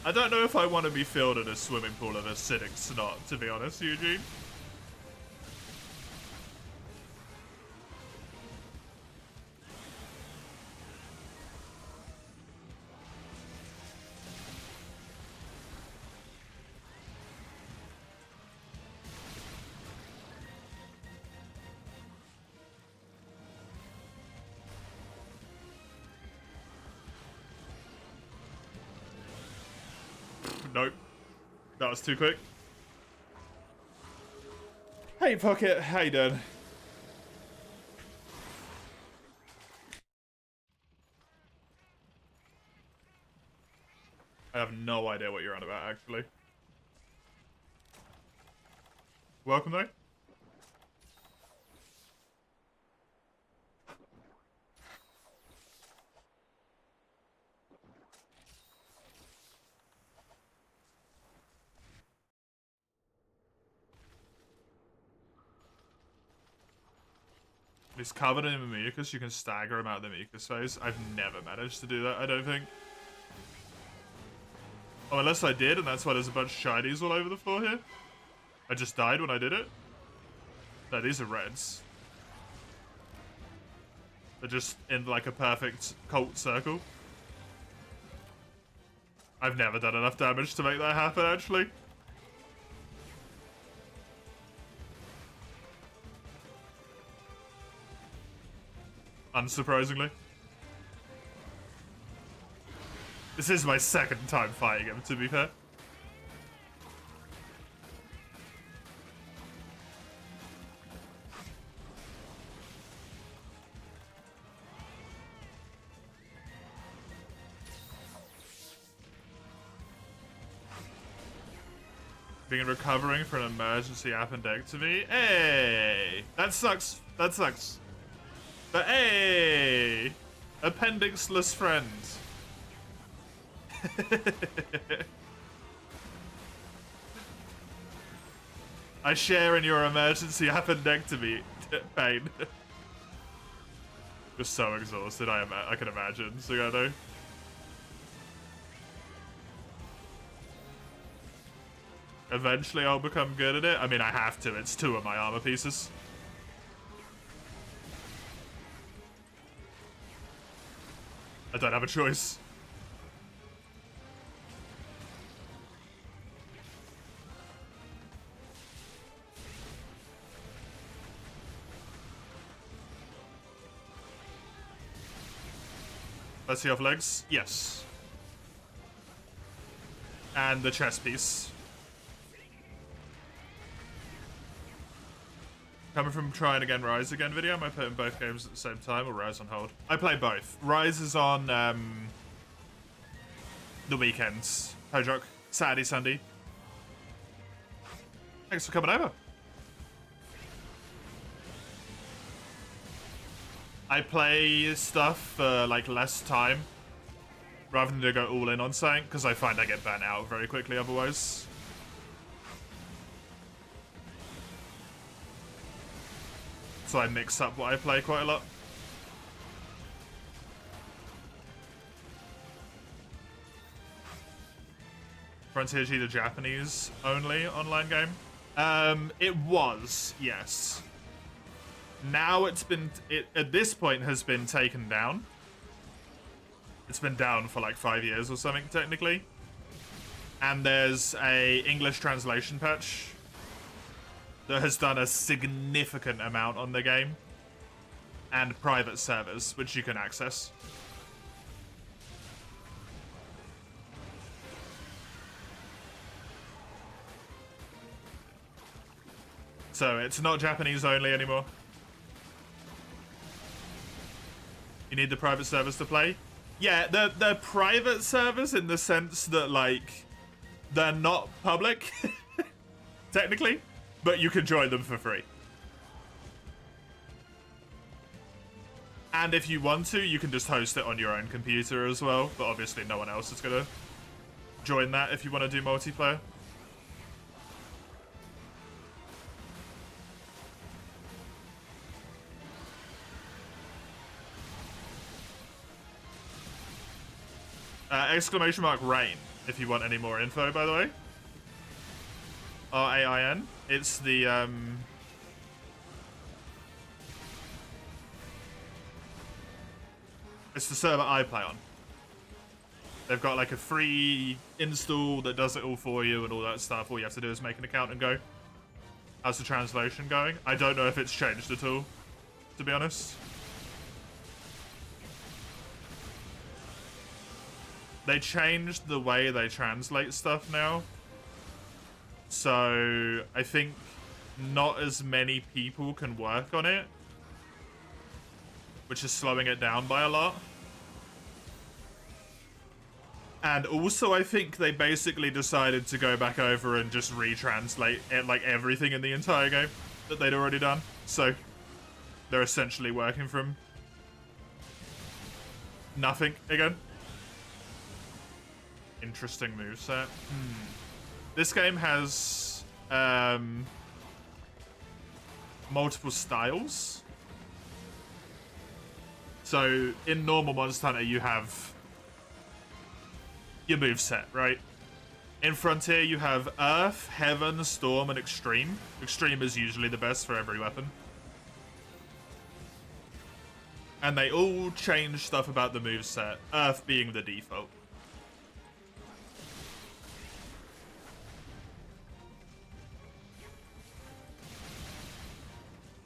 Speaker 1: I don't know if I want to be filled in a swimming pool of acidic snot, to be honest, Eugene. Nope. That was too quick. Hey, Pocket. How you doing? I have no idea what you're on about, actually. Welcome, though. He's covered in mucus. You can stagger him out of the mucus phase. I've never managed to do that, I don't think. Oh, unless I did, and that's why there's a bunch of shinies all over the floor here. I just died when I did it. No, these are reds. They're just in like a perfect cult circle. I've never done enough damage to make that happen, actually. Unsurprisingly. This is my second time fighting him, to be fair. Being recovering for an emergency appendectomy. Hey! That sucks. That sucks. But hey! Appendixless friend. I share in your emergency appendectomy pain. Just so exhausted, I can imagine, Sagano. Eventually I'll become good at it. I mean, I have to. It's 2 of my armor pieces. I don't have a choice. Let's see off legs. Yes. And the chest piece. Coming from trying again, Rise again video, am I putting both games at the same time or Rise on hold? I play both. Rise is on the weekends. Hodrock, Saturday, Sunday. Thanks for coming over. I play stuff for like less time rather than to go all in on something because I find I get burnt out very quickly otherwise. So I mix up what I play quite a lot. Frontier G, the Japanese only online game. It was, yes. Now it at this point has been taken down. It's been down for like 5 years or something technically. And there's a English translation patch that has done a significant amount on the game, and private servers, which you can access. So it's not Japanese only anymore. You need the private servers to play? Yeah, they're private servers in the sense that, like, they're not public, technically. But you can join them for free. And if you want to, you can just host it on your own computer as well. But obviously no one else is going to join that if you want to do multiplayer. Exclamation mark rain if you want any more info, by the way. RAIN. It's the it's the server I play on. They've got like a free install that does it all for you and all that stuff. All you have to do is make an account and go. How's the translation going? I don't know if it's changed at all, to be honest. They changed the way they translate stuff now. So I think not as many people can work on it, which is slowing it down by a lot. And also, I think they basically decided to go back over and just retranslate it, like everything in the entire game that they'd already done. So they're essentially working from nothing again. Interesting moveset. This game has multiple styles. So in normal Monster Hunter, you have your moveset, right? In Frontier, you have Earth, Heaven, Storm, and Extreme. Extreme is usually the best for every weapon. And they all change stuff about the moveset, Earth being the default.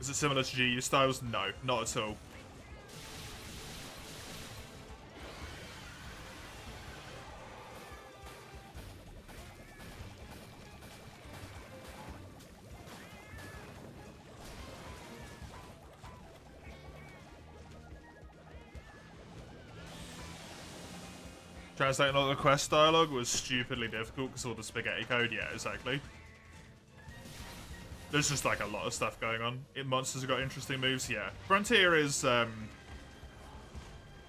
Speaker 1: Is it similar to GU styles? No, not at all. Translating all the quest dialogue was stupidly difficult because all the spaghetti code. Yeah, exactly. There's just like a lot of stuff going on. Monsters have got interesting moves. Yeah, Frontier is a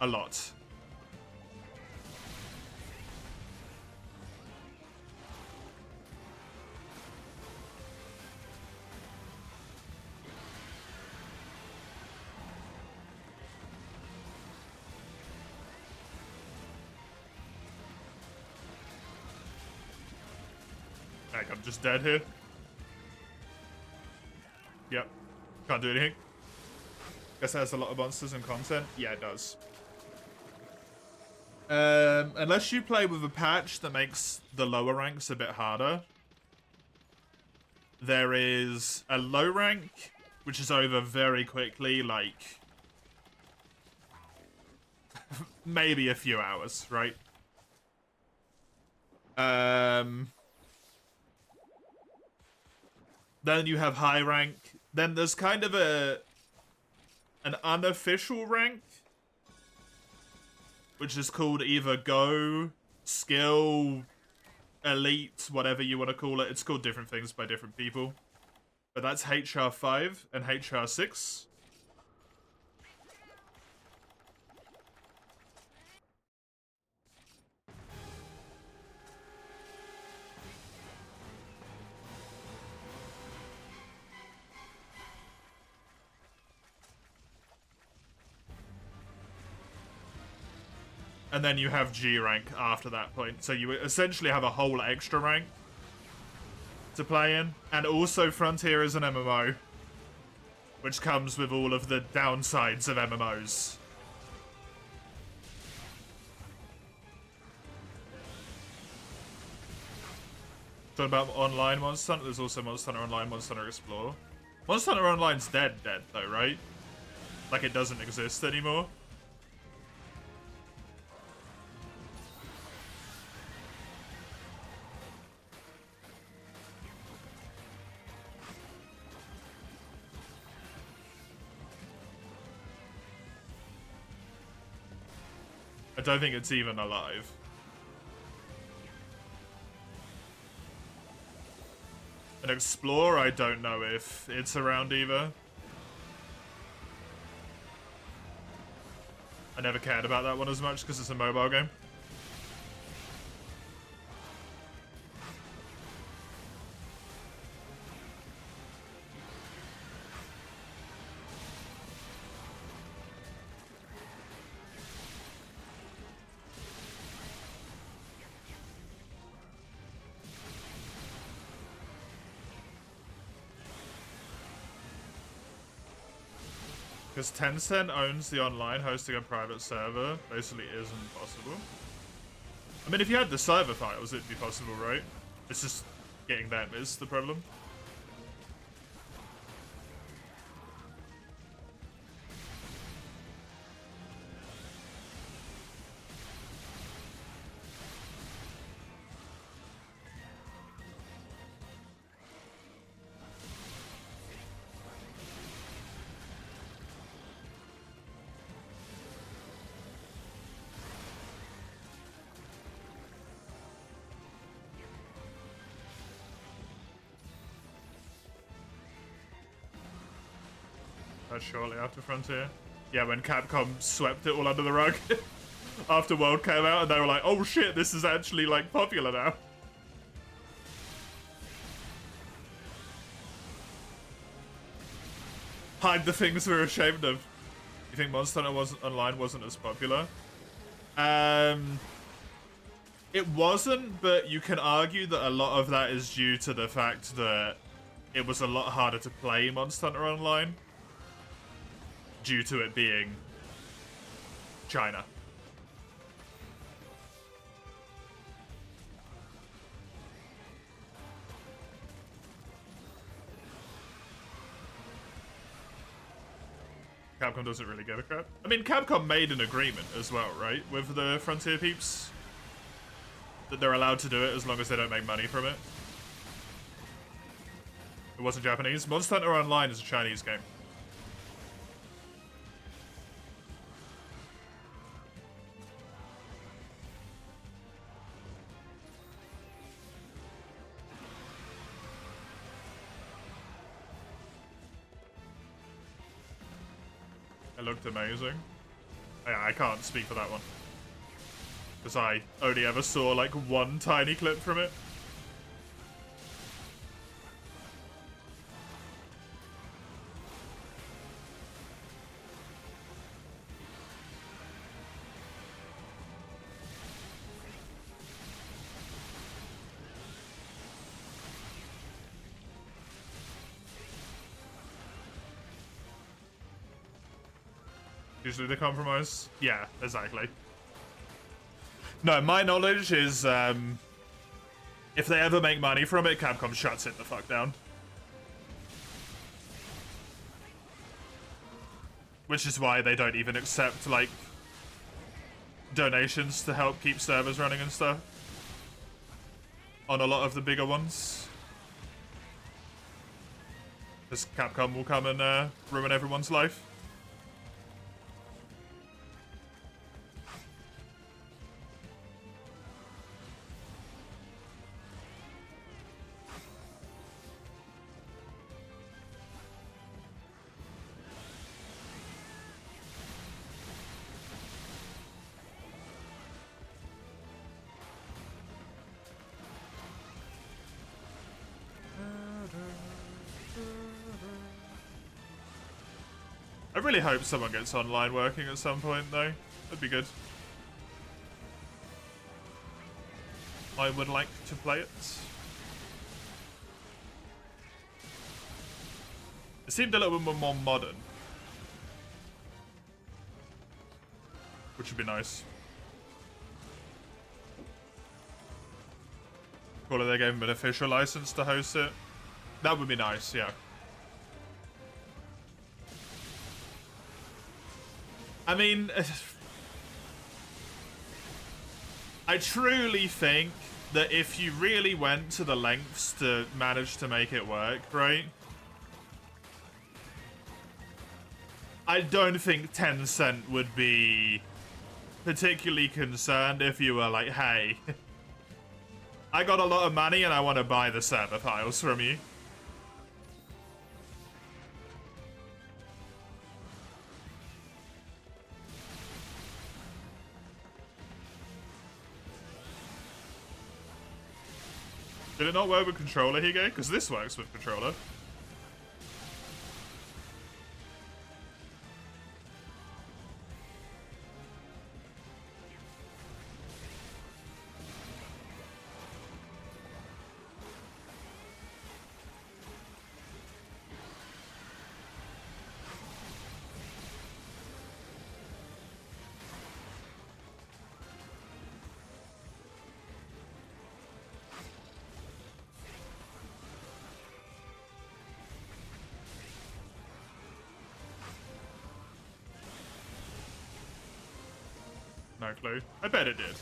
Speaker 1: lot. Like, I'm just dead here. Yep. Can't do anything. Guess it has a lot of monsters and content. Yeah, it does. Unless you play with a patch that makes the lower ranks a bit harder. There is a low rank, which is over very quickly, like maybe a few hours, right? Then you have high rank. Then there's kind of an unofficial rank, which is called either Go, Skill, Elite, whatever you want to call it. It's called different things by different people. But that's HR 5 and HR 6. And then you have G rank after that point. So you essentially have a whole extra rank to play in. And also Frontier is an MMO, which comes with all of the downsides of MMOs. Talking about online Monster Hunter, there's also Monster Hunter Online, Monster Hunter Explore. Monster Hunter Online's dead though, right? Like it doesn't exist anymore. I don't think it's even alive. And Explore, I don't know if it's around either. I never cared about that one as much because it's a mobile game. Because Tencent owns the online, hosting a private server basically isn't possible. I mean, if you had the server files, it'd be possible, right? It's just getting them is the problem. Shortly after Frontier. Yeah, when Capcom swept it all under the rug after World came out, and they were like, oh shit, this is actually, like, popular now. Hide the things we're ashamed of. You think Monster Hunter Online wasn't as popular? It wasn't, but you can argue that a lot of that is due to the fact that it was a lot harder to play Monster Hunter Online. Due to it being China. Capcom doesn't really give a crap. I mean, Capcom made an agreement as well, right? With the Frontier peeps. That they're allowed to do it as long as they don't make money from it. It wasn't Japanese. Monster Hunter Online is a Chinese game. It looked amazing. I can't speak for that one. Because I only ever saw like one tiny clip from it. Usually the compromise. Yeah, exactly. No, my knowledge is, if they ever make money from it, Capcom shuts it the fuck down. Which is why they don't even accept, like, donations to help keep servers running and stuff. On a lot of the bigger ones. Because Capcom will come and ruin everyone's life. I really hope someone gets online working at some point, though. That'd be good. I would like to play it. It seemed a little bit more modern. Which would be nice. Cool if they gave him an official license to host it. That would be nice, yeah. I mean, I truly think that if you really went to the lengths to manage to make it work, right? I don't think Tencent would be particularly concerned if you were like, hey, I got a lot of money and I want to buy the server files from you. Did it not work with controller, Hige? Because this works with controller. No clue. I bet it did.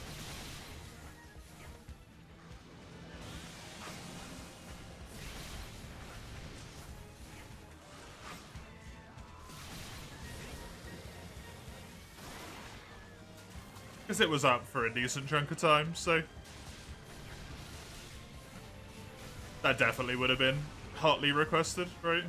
Speaker 1: Because it was up for a decent chunk of time, so that definitely would have been hotly requested, right?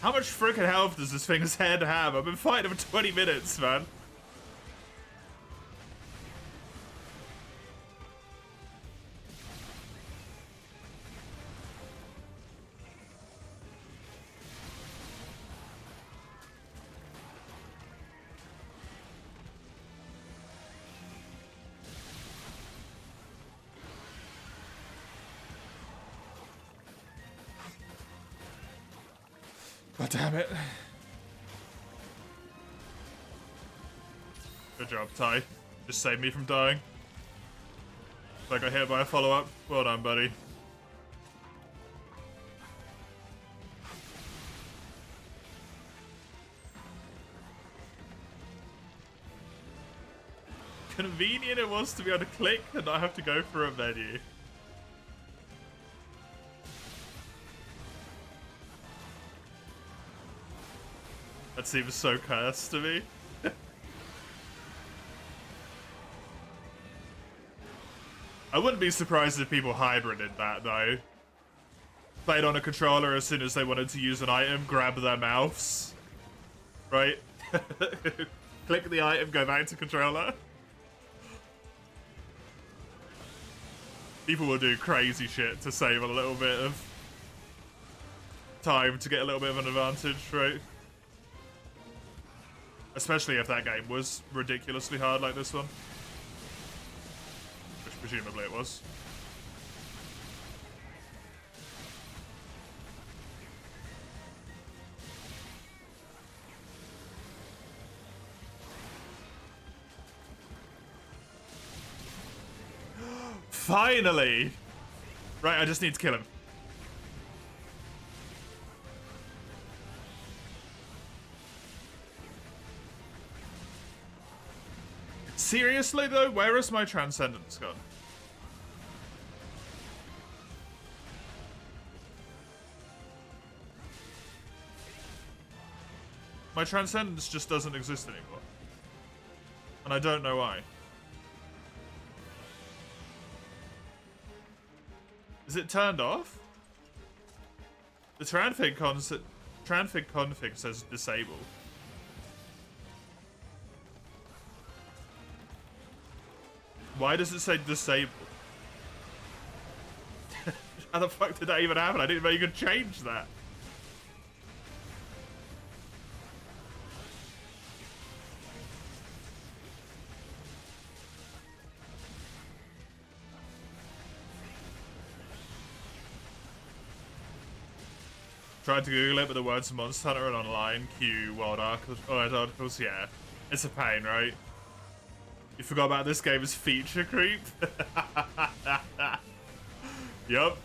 Speaker 1: How much freaking health does this thing's head have? I've been fighting for 20 minutes, man. God damn it. Good job, Ty. Just saved me from dying. I got hit by a follow-up. Well done, buddy. Convenient it was to be able to click and not have to go through a menu. That seems so cursed to me. I wouldn't be surprised if people hybrided that, though. Played on a controller as soon as they wanted to use an item, grab their mouse. Right? Click the item, go back to controller. People will do crazy shit to save a little bit of time to get a little bit of an advantage, right? Especially if that game was ridiculously hard like this one. Which presumably it was. Finally! Right, I just need to kill him. Seriously though, where is my Transcendence gone? My Transcendence just doesn't exist anymore. And I don't know why. Is it turned off? The Transfig config says disable. Why does it say disable? How the fuck did that even happen? I didn't know you could change that. Tried to Google it, but the words Monster Hunter and online, Q, World Articles, yeah. It's a pain, right? You forgot about this game's feature creep? Yup.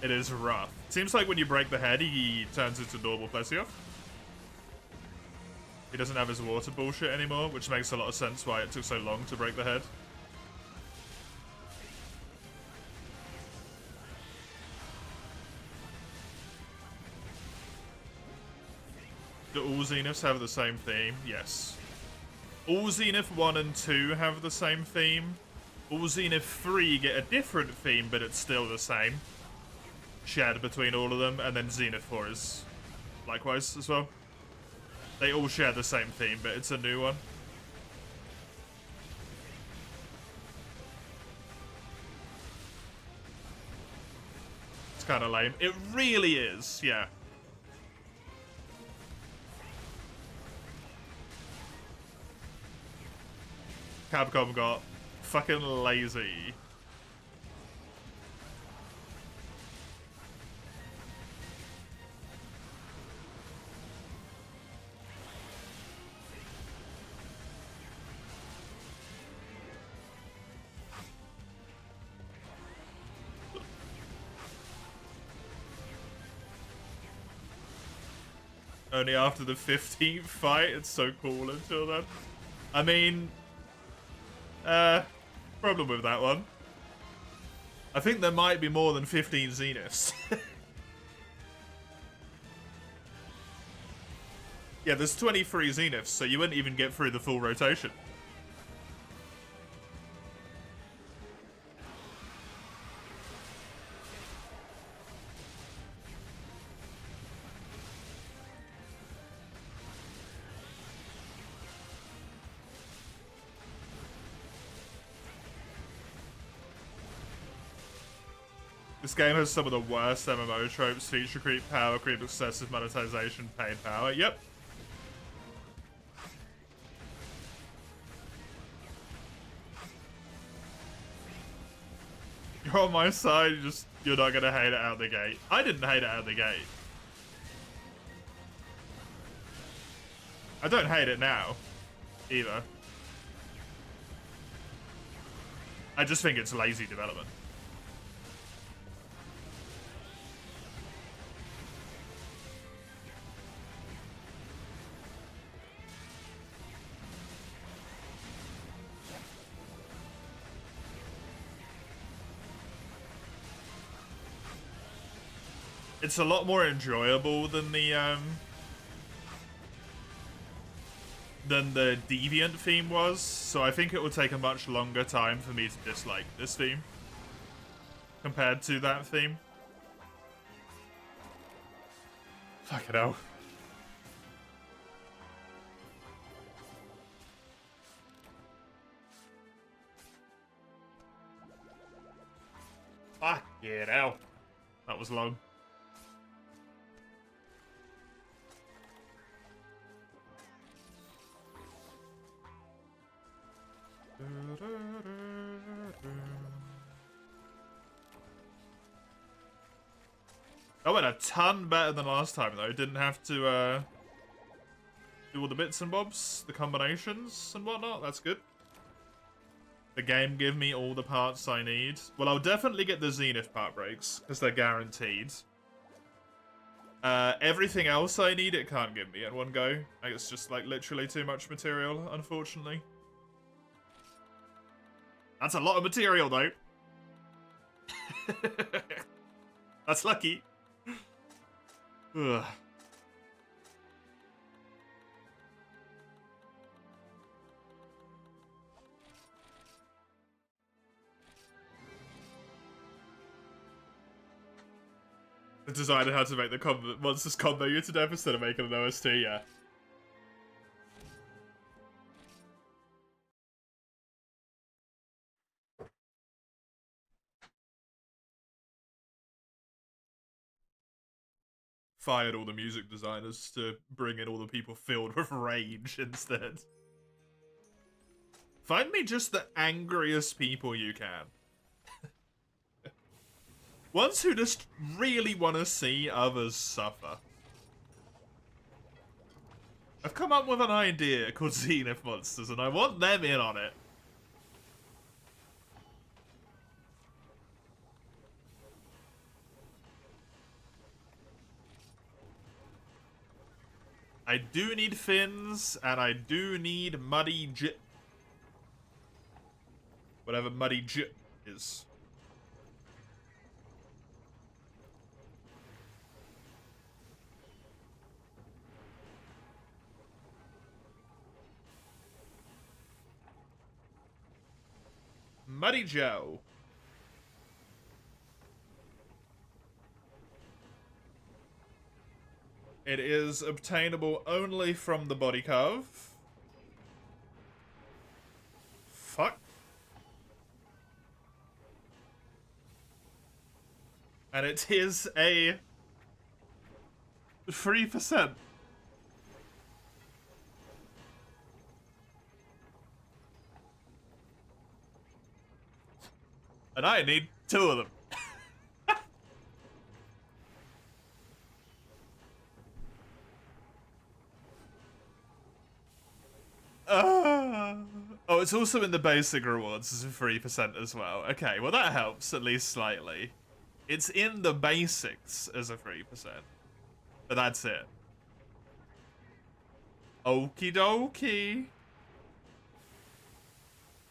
Speaker 1: It is rough. Seems like when you break the head, he turns into normal Plesioth. He doesn't have his water bullshit anymore, which makes a lot of sense why it took so long to break the head. Do all Zeniths have the same theme? Yes. All Zenith 1 and 2 have the same theme. All Zenith 3 get a different theme, but it's still the same. Shared between all of them, and then Zenith 4 is likewise as well. They all share the same theme, but it's a new one. kind of lame. It really is, yeah. Capcom got fucking lazy. Only after the 15th fight, it's so cool until then. I mean, problem with that one. I think there might be more than 15 Zeniths. Yeah, there's 23 Zeniths, so you wouldn't even get through the full rotation. This game has some of the worst MMO tropes: feature creep, power creep, excessive monetization, paid power. Yep. You're on my side, you're not gonna hate it out the gate. I didn't hate it out the gate. I don't hate it now, either. I just think it's lazy development. It's a lot more enjoyable than the Deviant theme was, so I think it would take a much longer time for me to dislike this theme compared to that theme. Fucking hell. Fucking hell. That was long. That went a ton better than last time, though. Didn't have to do all the bits and bobs, the combinations and whatnot. That's good. The game give me all the parts I need. Well, I'll definitely get the Zenith part breaks, because they're guaranteed. Everything else I need, it can't give me in one go. Like, it's just, like, literally too much material, unfortunately. That's a lot of material, though. That's lucky. Ugh. I decided how to make the monsters combo you to death instead of making an OST, yeah. Fired all the music designers to bring in all the people filled with rage instead. Find me just the angriest people you can. Ones who just really want to see others suffer. I've come up with an idea called Zenith Monsters, and I want them in on it. I do need fins, and I do need Muddy J... Whatever Muddy J is. Muddy Joe. It is obtainable only from the body carve. Fuck. And it is a 3%. And I need 2 of them. Oh, it's also in the basic rewards as a 3% as well. Okay, well that helps at least slightly. It's in the basics as a 3%. But that's it. Okie dokie.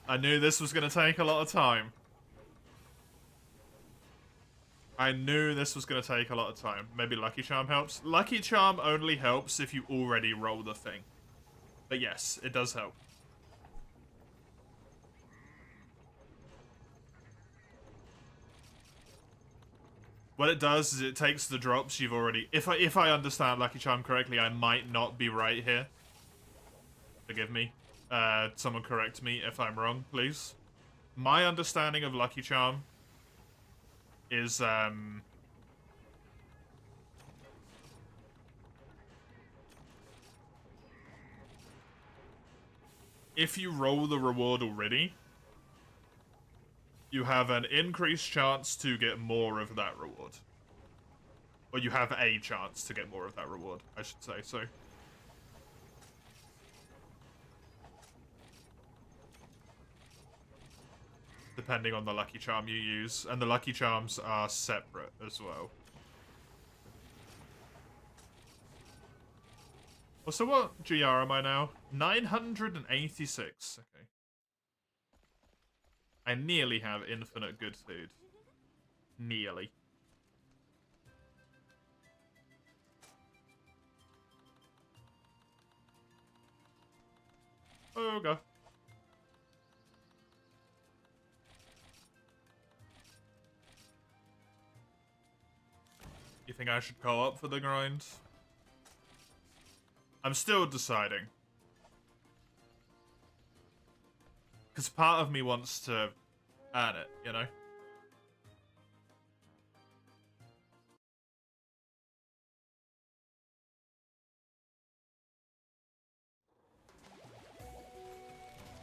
Speaker 1: I knew this was going to take a lot of time. I knew this was going to take a lot of time. Maybe Lucky Charm helps. Lucky Charm only helps if you already roll the thing. But yes, it does help. What it does is it takes the drops you've already... If I understand Lucky Charm correctly, I might not be right here. Forgive me. Someone correct me if I'm wrong, please. My understanding of Lucky Charm is, if you roll the reward already, you have an increased chance to get more of that reward. Or you have a chance to get more of that reward, I should say, so... Depending on the Lucky Charm you use. And the Lucky Charms are separate as well. Well, so what GR am I now? 986. Okay. I nearly have infinite good food. Nearly. Oh, God. You think I should co-op for the grind? I'm still deciding. Because part of me wants to earn it, you know?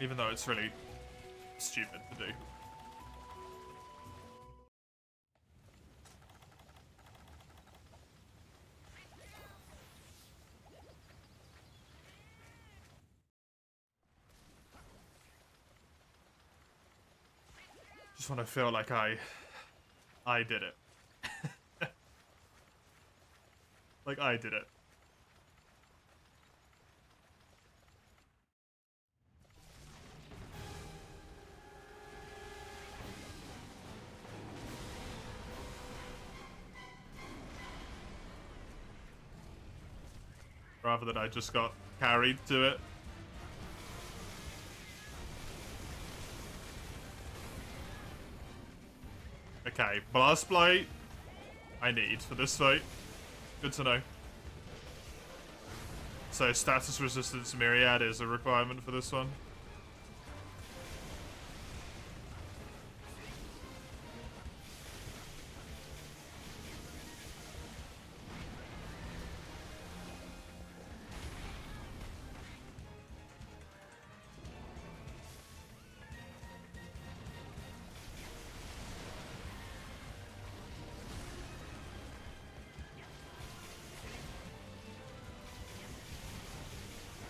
Speaker 1: Even though it's really stupid to do. Just want to feel like I did it. Like I did it. Rather than I just got carried to it. Okay, Blast Blade I need for this fight. Good to know. So status resistance Myriad is a requirement for this one.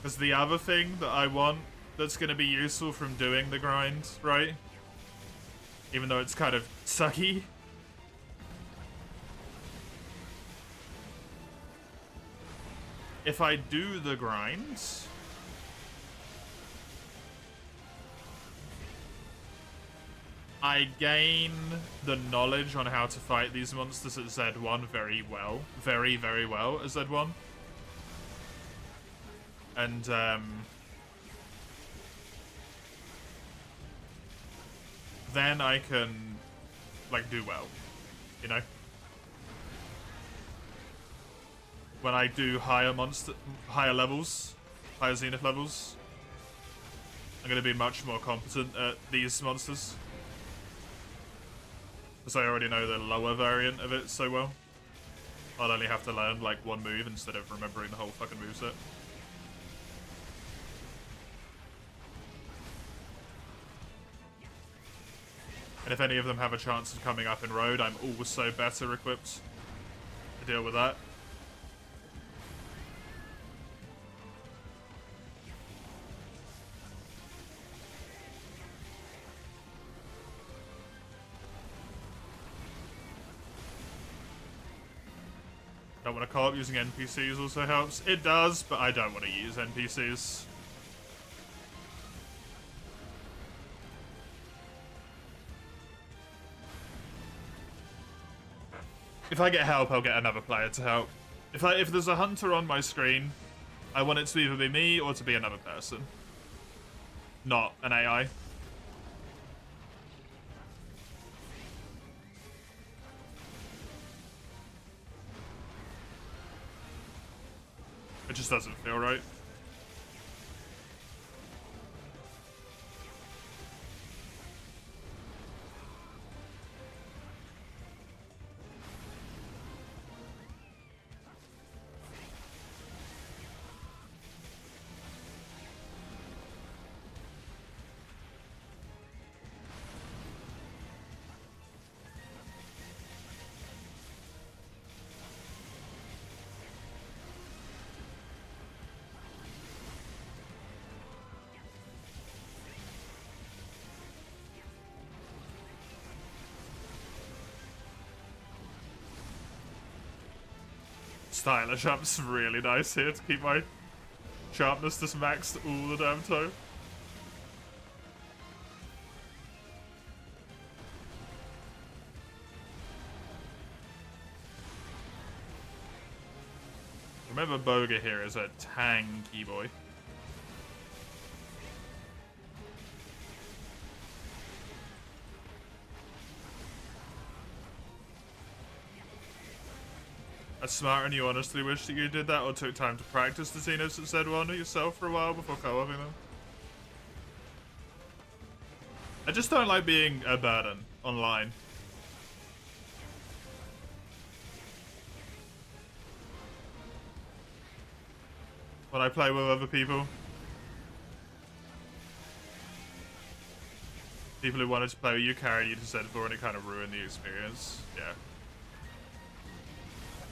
Speaker 1: Because the other thing that I want that's going to be useful from doing the grind, right? Even though it's kind of sucky. If I do the grind, I gain the knowledge on how to fight these monsters at Z1 very well. Very, very well at Z1. And, then I can, like, do well, you know? When I do higher levels, higher Zenith levels, I'm gonna be much more competent at these monsters. Because I already know the lower variant of it so well. I'll only have to learn like one move instead of remembering the whole fucking moveset. And if any of them have a chance of coming up in road, I'm also better equipped to deal with that. Don't want to co-op, using NPCs also helps. It does, but I don't want to use NPCs. If I get help, I'll get another player to help. If there's a hunter on my screen, I want it to either be me or to be another person. Not an AI. It just doesn't feel right. Stylish up's really nice here to keep my sharpness just maxed all the damn time. Remember, Boga here is a tanky boy. That's smart, and you honestly wish that you did that or took time to practice the Zeniths at Z1 yourself for a while before co-oping them. I just don't like being a burden online. When I play with other people. People who wanted to play with you carried you to Z4 and it kind of ruined the experience. Yeah.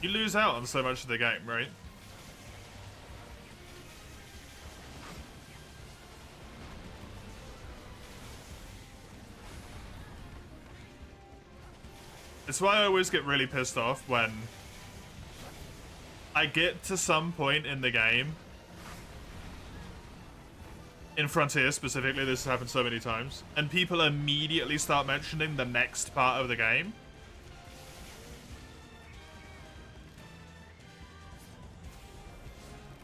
Speaker 1: You lose out on so much of the game, right? It's why I always get really pissed off when I get to some point in the game, in Frontier specifically, this has happened so many times, and people immediately start mentioning the next part of the game.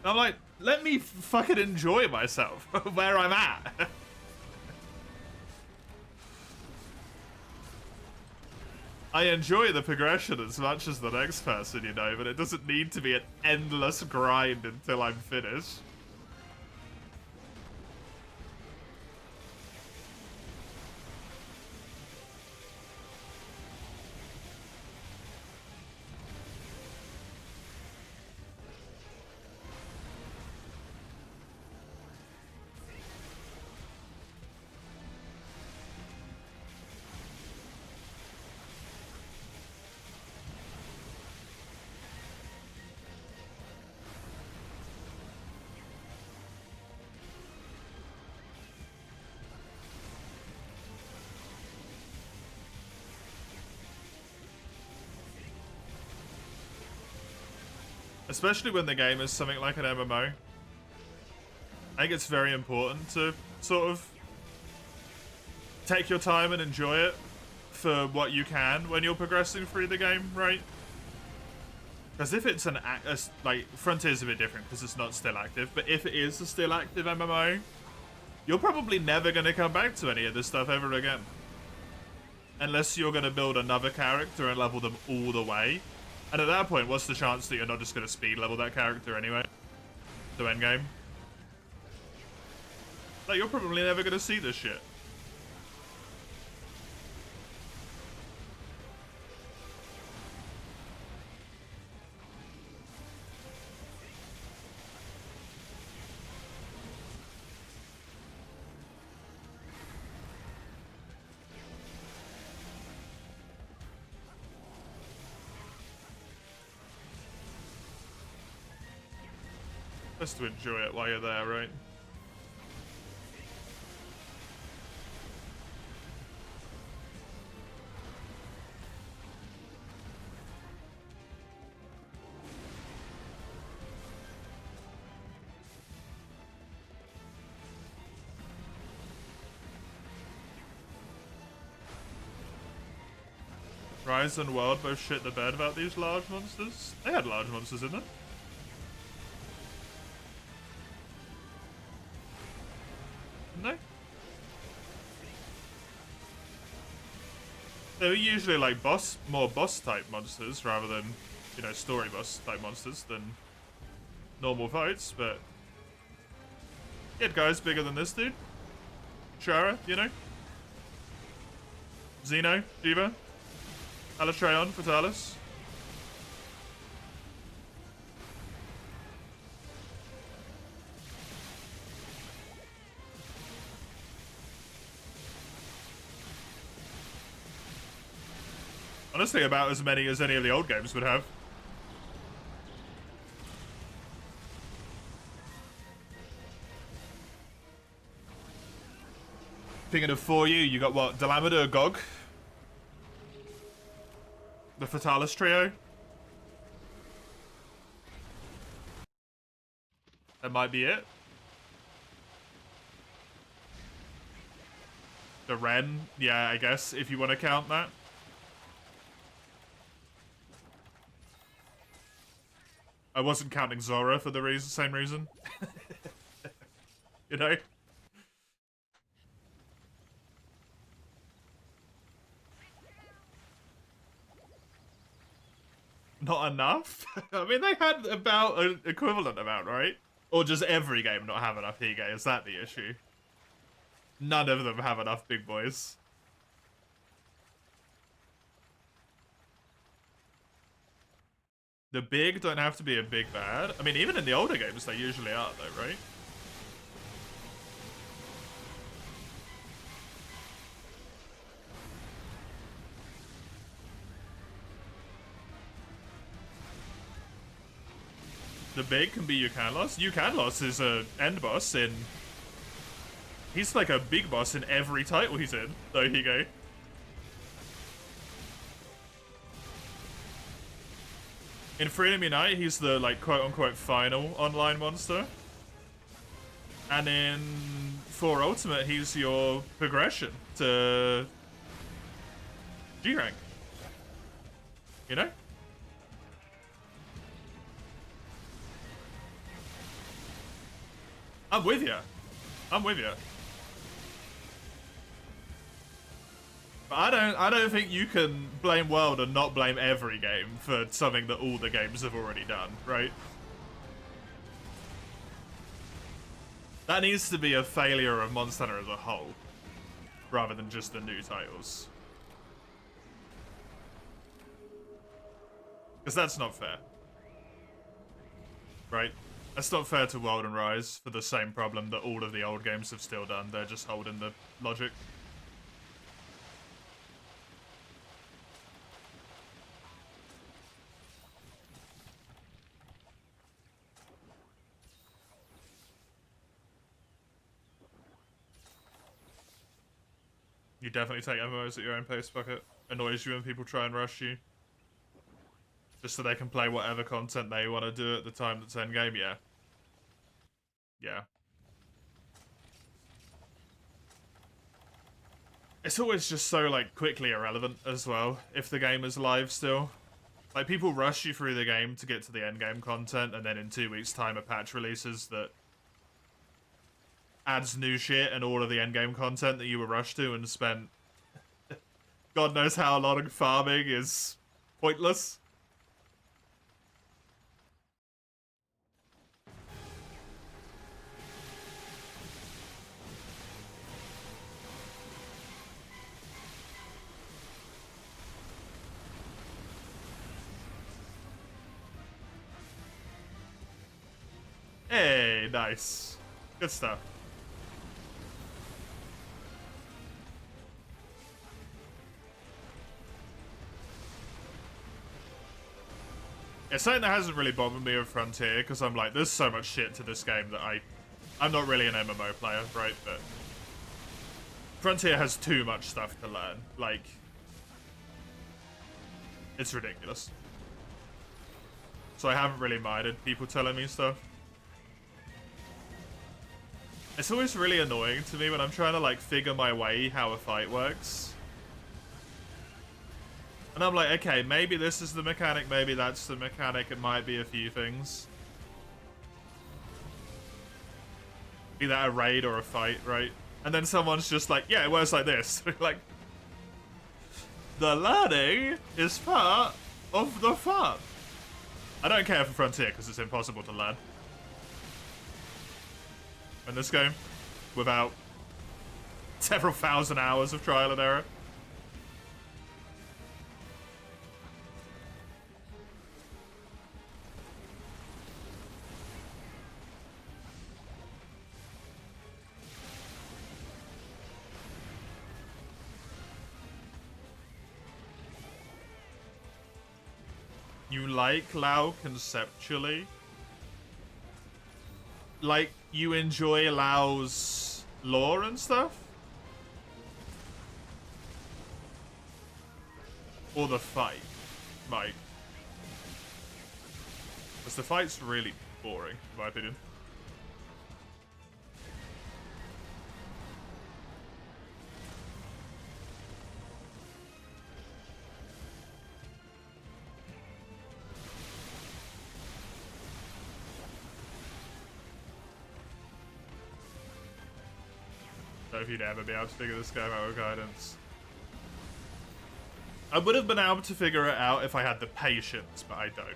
Speaker 1: I'm like, let me fucking enjoy myself where I'm at. I enjoy the progression as much as the next person, you know, but it doesn't need to be an endless grind until I'm finished. Especially when the game is something like an MMO. I think it's very important to sort of take your time and enjoy it for what you can when you're progressing through the game, right? Because if it's like, Frontier's a bit different because it's not still active, but if it is a still active MMO, you're probably never going to come back to any of this stuff ever again. Unless you're going to build another character and level them all the way. And at that point, what's the chance that you're not just going to speed level that character anyway? To endgame? Like, you're probably never going to see this shit. Best to enjoy it while you're there, right? Rise and World both shit the bed about these large monsters. They had large monsters in them. Didn't they? They were usually like more boss type monsters rather than, you know, story boss type monsters than normal fights, but you had guys bigger than this dude. Shara, you know? Xeno, Diva, Alatreon, Fatalis. Honestly, about as many as any of the old games would have. Thinking of for you got what? Delamida, Gog, the Fatalis trio. That might be it. The Ren, yeah, I guess, if you want to count that. I wasn't counting Zora for the same reason. You know? Not enough? I mean, they had about an equivalent amount, right? Or just every game not have enough Hige? Is that the issue? None of them have enough big boys. The big don't have to be a big bad. I mean, even in the older games, they usually are, though, right? The big can be Yukanlos. Yukanlos is a end boss in... He's like a big boss in every title he's in, though, Hige. In Freedom Unite, he's the, like, quote-unquote final online monster. And in 4 Ultimate, he's your progression to G rank. You know? I'm with you. I'm with you. But I don't think you can blame World and not blame every game for something that all the games have already done, right? That needs to be a failure of Monster Hunter as a whole, rather than just the new titles. Because that's not fair. Right? That's not fair to World and Rise for the same problem that all of the old games have still done. They're just holding the logic. You definitely take MMOs at your own pace, Bucket. Annoys you when people try and rush you. Just so they can play whatever content they want to do at the time that's endgame, yeah. Yeah. It's always just so, like, quickly irrelevant as well, if the game is live still. Like, people rush you through the game to get to the endgame content, and then in 2 weeks' time a patch releases that adds new shit and all of the endgame content that you were rushed to and spent God knows how long farming is pointless. Hey, nice. Good stuff. It's something that hasn't really bothered me with Frontier, because I'm like, there's so much shit to this game that I'm not really an MMO player, right? But Frontier has too much stuff to learn. Like, it's ridiculous. So I haven't really minded people telling me stuff. It's always really annoying to me when I'm trying to, like, figure my way how a fight works. And I'm like, okay, maybe this is the mechanic, maybe that's the mechanic, it might be a few things. Be that a raid or a fight, right? And then someone's just like, yeah, it works like this. Like, the learning is part of the fun. I don't care for Frontier, because it's impossible to learn in this game without several thousand hours of trial and error. You like Lao conceptually? Like, you enjoy Lao's lore and stuff? Or the fight, Mike? Because the fight's really boring, in my opinion. If you'd ever be able to figure this game out with guidance. I would have been able to figure it out if I had the patience, but I don't.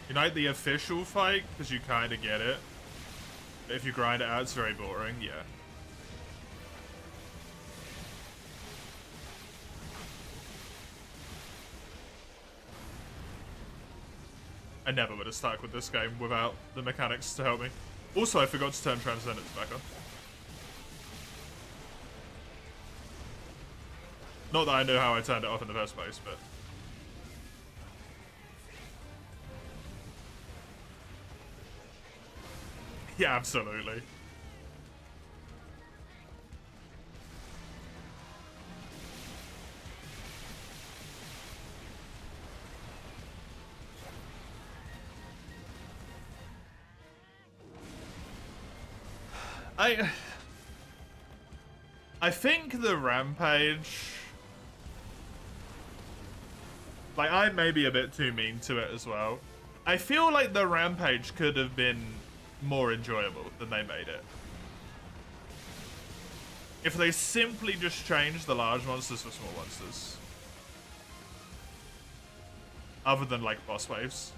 Speaker 1: You like the official fight, because you kind of get it. But if you grind it out, it's very boring, yeah. I never would have stuck with this game without the mechanics to help me. Also, I forgot to turn Transcendence back on. Not that I knew how I turned it off in the first place, but... yeah, absolutely. I think the Rampage... like, I may be a bit too mean to it as well. I feel like the Rampage could have been more enjoyable than they made it. If they simply just changed the large monsters for small monsters. Other than, like, boss waves.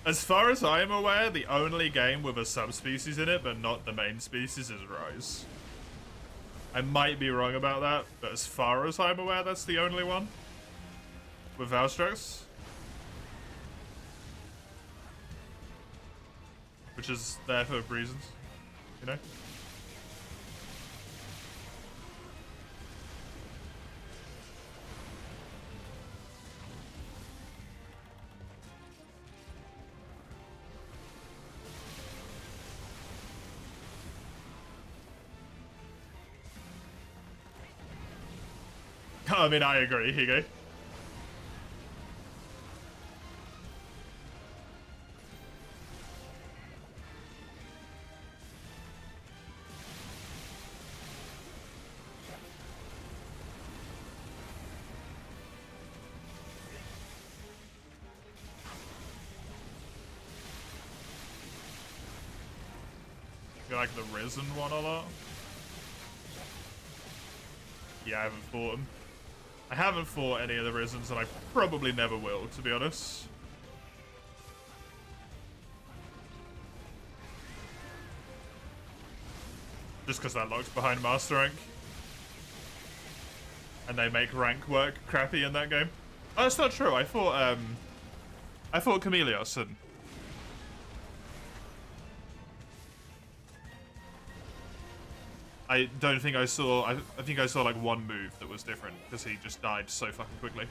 Speaker 1: As far as I am aware, the only game with a subspecies in it, but not the main species, is Rise. I might be wrong about that, but as far as I'm aware, that's the only one. With Valstrax. Which is there for reasons, you know? I mean, I agree, Higo. You like the Risen one a lot? Yeah, I haven't fought them. I haven't fought any of the Risens, and I probably never will, to be honest. Just because that locks behind Master Rank. And they make rank work crappy in that game. Oh, that's not true. I fought Chameleos and... I don't think I saw... I think I saw, like, one move that was different, because he just died so fucking quickly.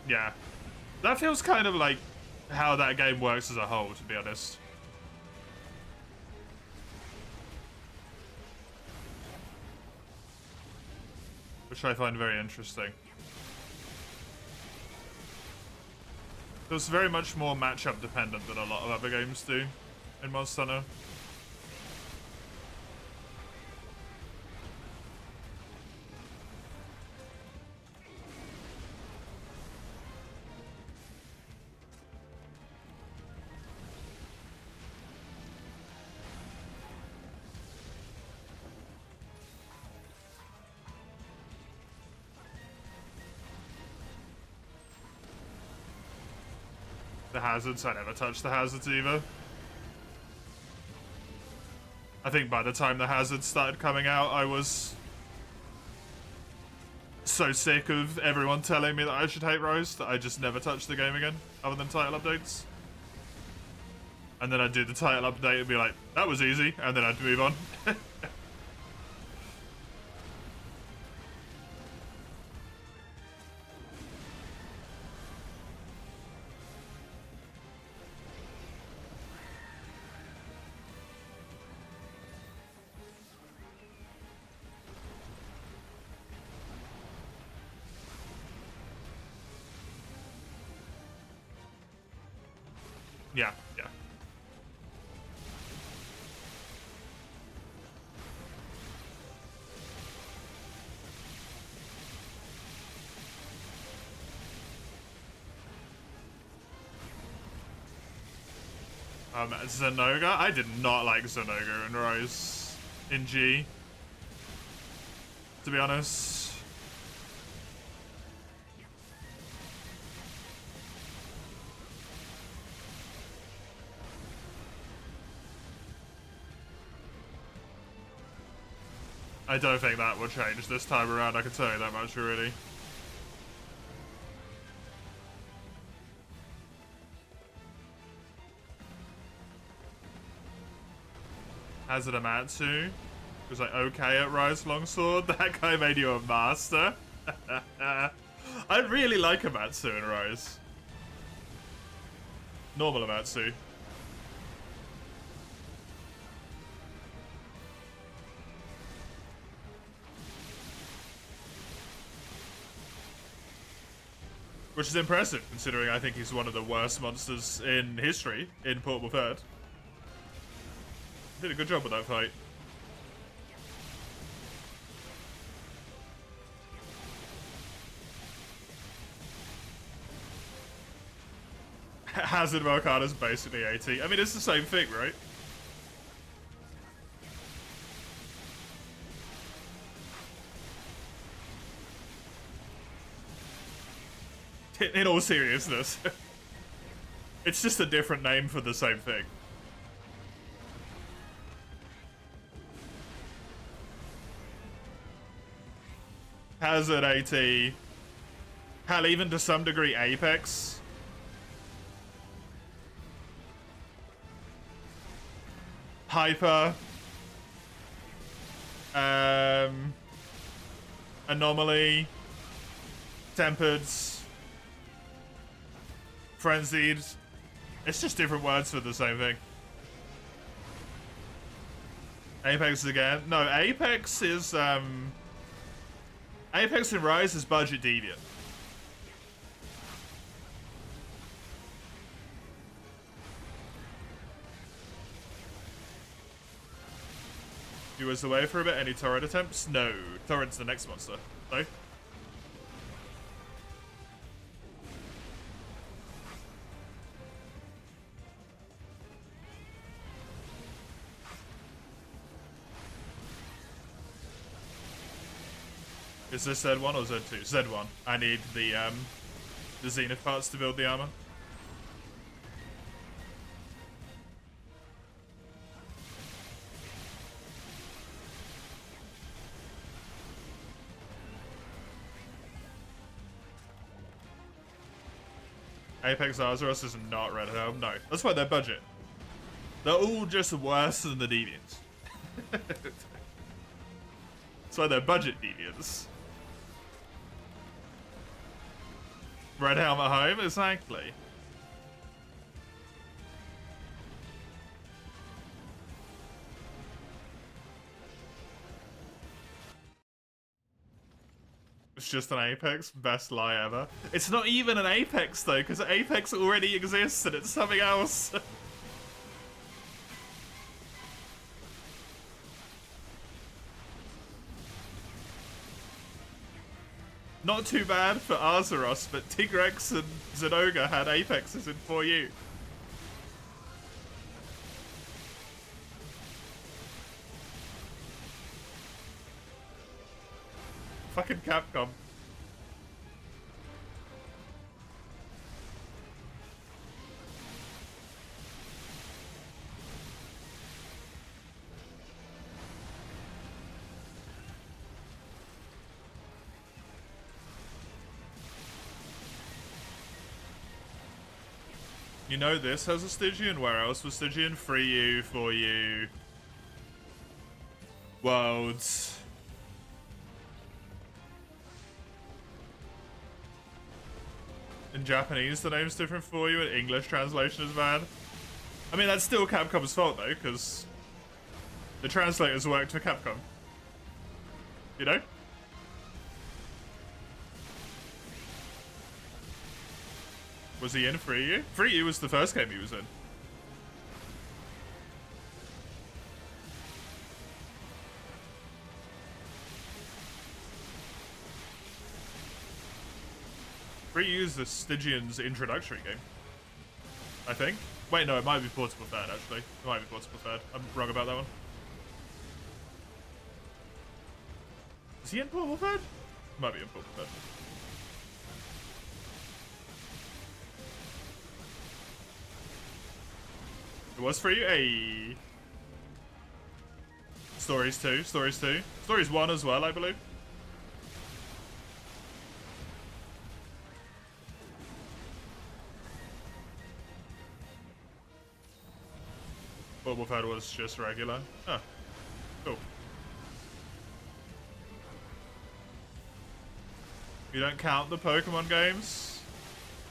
Speaker 1: Yeah. That feels kind of like how that game works as a whole, to be honest. Which I find very interesting. It was very much more matchup dependent than a lot of other games do in Monster Hunter. The hazards, I never touched the hazards either. I think by the time the hazards started coming out, I was so sick of everyone telling me that I should hate Rose that I just never touched the game again, other than title updates. And then I'd do the title update and be like, that was easy, and then I'd move on. Yeah, yeah. Zenoga? I did not like Zenoga and Rose in G, to be honest. I don't think that will change this time around, I can tell you that much already. Hazard Amatsu was like okay at Rise Longsword. That guy made you a master. I really like Amatsu in Rise. Normal Amatsu. Which is impressive, considering I think he's one of the worst monsters in history in Portable Third. Did a good job with that fight. Hazard Volcano's basically 80. I mean, it's the same thing, right? In all seriousness. It's just a different name for the same thing. Hazard 80. Hell, even to some degree Apex. Hyper. Anomaly. Tempered. Frenzied. It's just different words for the same thing. Apex again. No, Apex is Apex and Rise is budget deviant. He was away for a bit. Any torrent attempts? No. Torrent's the next monster. No? Is this Z1 or Z2? Z1. I need the Zenith parts to build the armor. Apex Azeroth is not Red Helm. No. That's why they're budget. They're all just worse than the Deviants. That's why they're budget Deviants. Red Helm at home? Exactly. It's just an Apex? Best lie ever. It's not even an Apex though, because Apex already exists and it's something else. Not too bad for Azeroth, but Tigrex and Zenogre had Apexes in 4U. Fucking Capcom. You know this has a Stygian? Where else was Stygian? 3U, 4U. Worlds. In Japanese, the name's different for you, and English translation is bad. I mean, that's still Capcom's fault, though, because the translators worked for Capcom. You know? Was he in 3U? 3U was the first game he was in. Reuse the Stygian's introductory game, I think. Wait, no, it might be Portable Third, actually. It might be Portable Third. I'm wrong about that one. Is he in Portable Third? Might be in Portable Third. It was for you? Hey. Stories 2, Stories 2. Stories 1 as well, I believe. What we've had was just regular. Oh, cool. You don't count the Pokemon games?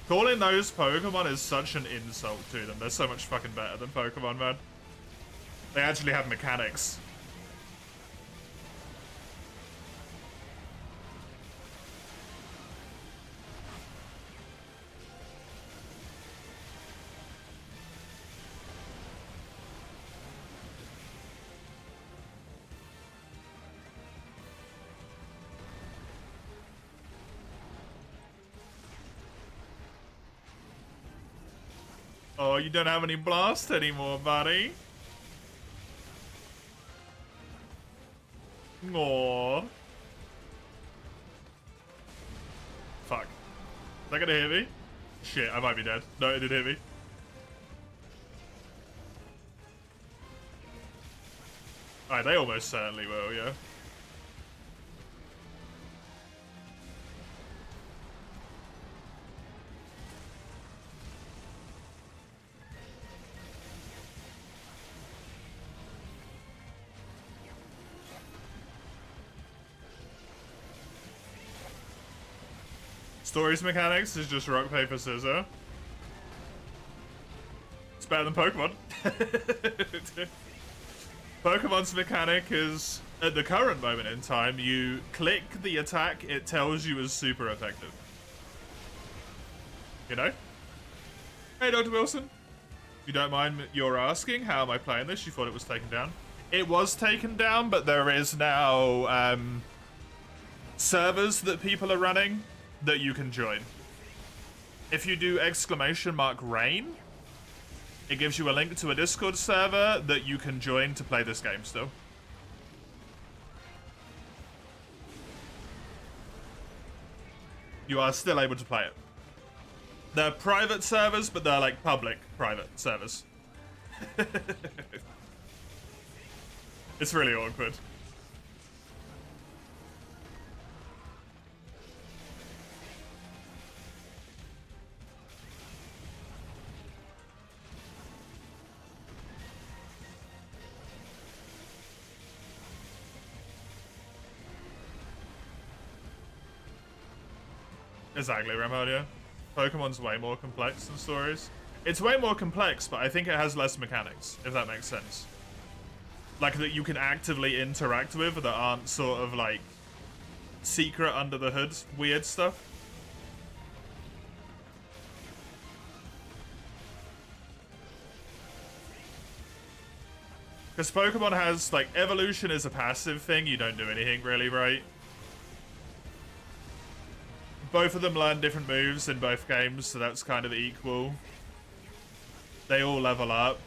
Speaker 1: Calling those Pokemon is such an insult to them. They're so much fucking better than Pokemon, man. They actually have mechanics. Oh, you don't have any blast anymore, buddy. Aww. Fuck. Is that gonna hit me? Shit, I might be dead. No, it did hit me. Alright, they almost certainly will, yeah. Stories mechanics is just rock, paper, scissors. It's better than Pokemon. Pokemon's mechanic is, at the current moment in time, you click the attack, it tells you is super effective. You know? Hey, Dr. Wilson. If you don't mind your asking, how am I playing this? You thought it was taken down? It was taken down, but there is now servers that people are running that you can join. If you do !rain, it gives you a link to a Discord server that you can join to play this game still. You are still able to play it. They're private servers, but they're like public private servers. It's really awkward. Exactly, Ramhodia. Pokemon's way more complex than stories. It's way more complex, but I think it has less mechanics, if that makes sense. Like, that you can actively interact with that aren't sort of, like, secret under the hood weird stuff. Because Pokemon has, like, evolution is a passive thing. You don't do anything really, right? Both of them learn different moves in both games, so that's kind of equal. They all level up.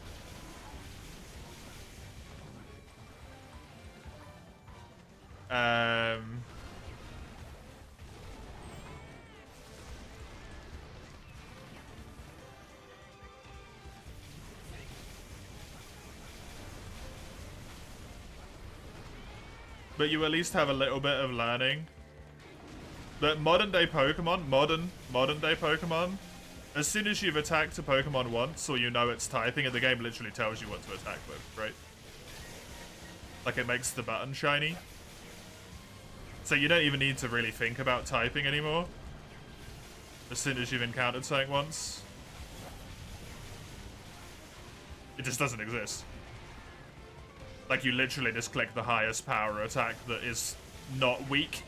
Speaker 1: But you at least have a little bit of learning. But modern day Pokemon, modern day Pokemon, as soon as you've attacked a Pokemon once, or you know its typing, and the game literally tells you what to attack with, right? Like, it makes the button shiny. So you don't even need to really think about typing anymore. As soon as you've encountered something once. It just doesn't exist. Like, you literally just click the highest power attack that is not weak.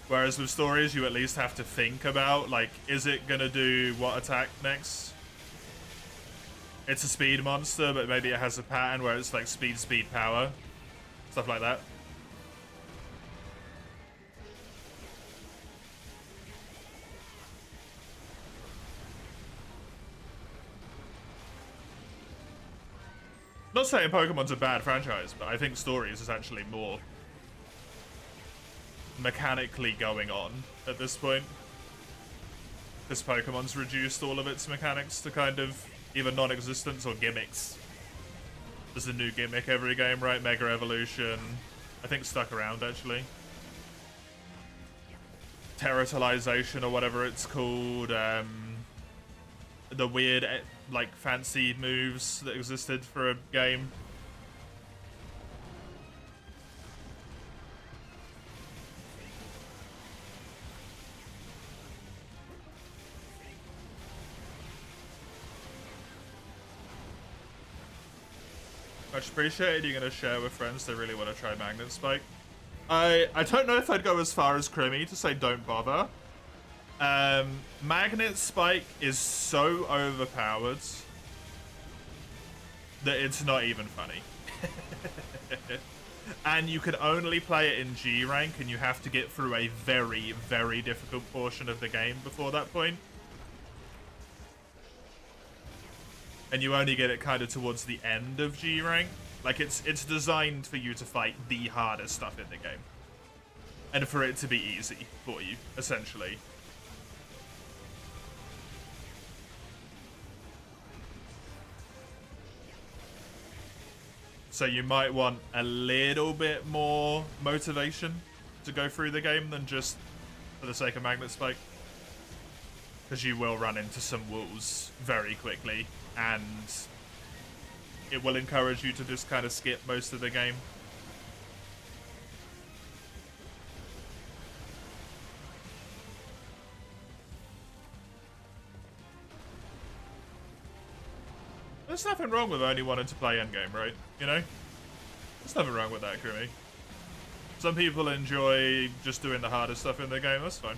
Speaker 1: Whereas with stories, you at least have to think about, like, is it gonna do what attack next? It's a speed monster, but maybe it has a pattern where it's like speed, speed, power. Stuff like that. Not saying Pokemon's a bad franchise, but I think Stories is actually more mechanically going on at this point. Because Pokemon's reduced all of its mechanics to kind of either non-existence or gimmicks. There's a new gimmick every game, right? Mega Evolution. I think stuck around, actually. Terratalization or whatever it's called. The weird, like, fancy moves that existed for a game. Much appreciated. You're going to share with friends that really want to try Magnet Spike. I don't know if I'd go as far as Crimmy to say don't bother. Magnet Spike is so overpowered that it's not even funny. And you can only play it in G rank, and you have to get through a very, very difficult portion of the game before that point. And you only get it kind of towards the end of G rank. Like, it's designed for you to fight the hardest stuff in the game. And for it to be easy for you, essentially. So you might want a little bit more motivation to go through the game than just for the sake of Magnet Spike. Because you will run into some walls very quickly, and it will encourage you to just kind of skip most of the game. There's nothing wrong with only wanting to play endgame, right? You know? There's nothing wrong with that, Kumi. Some people enjoy just doing the hardest stuff in the game, that's fine.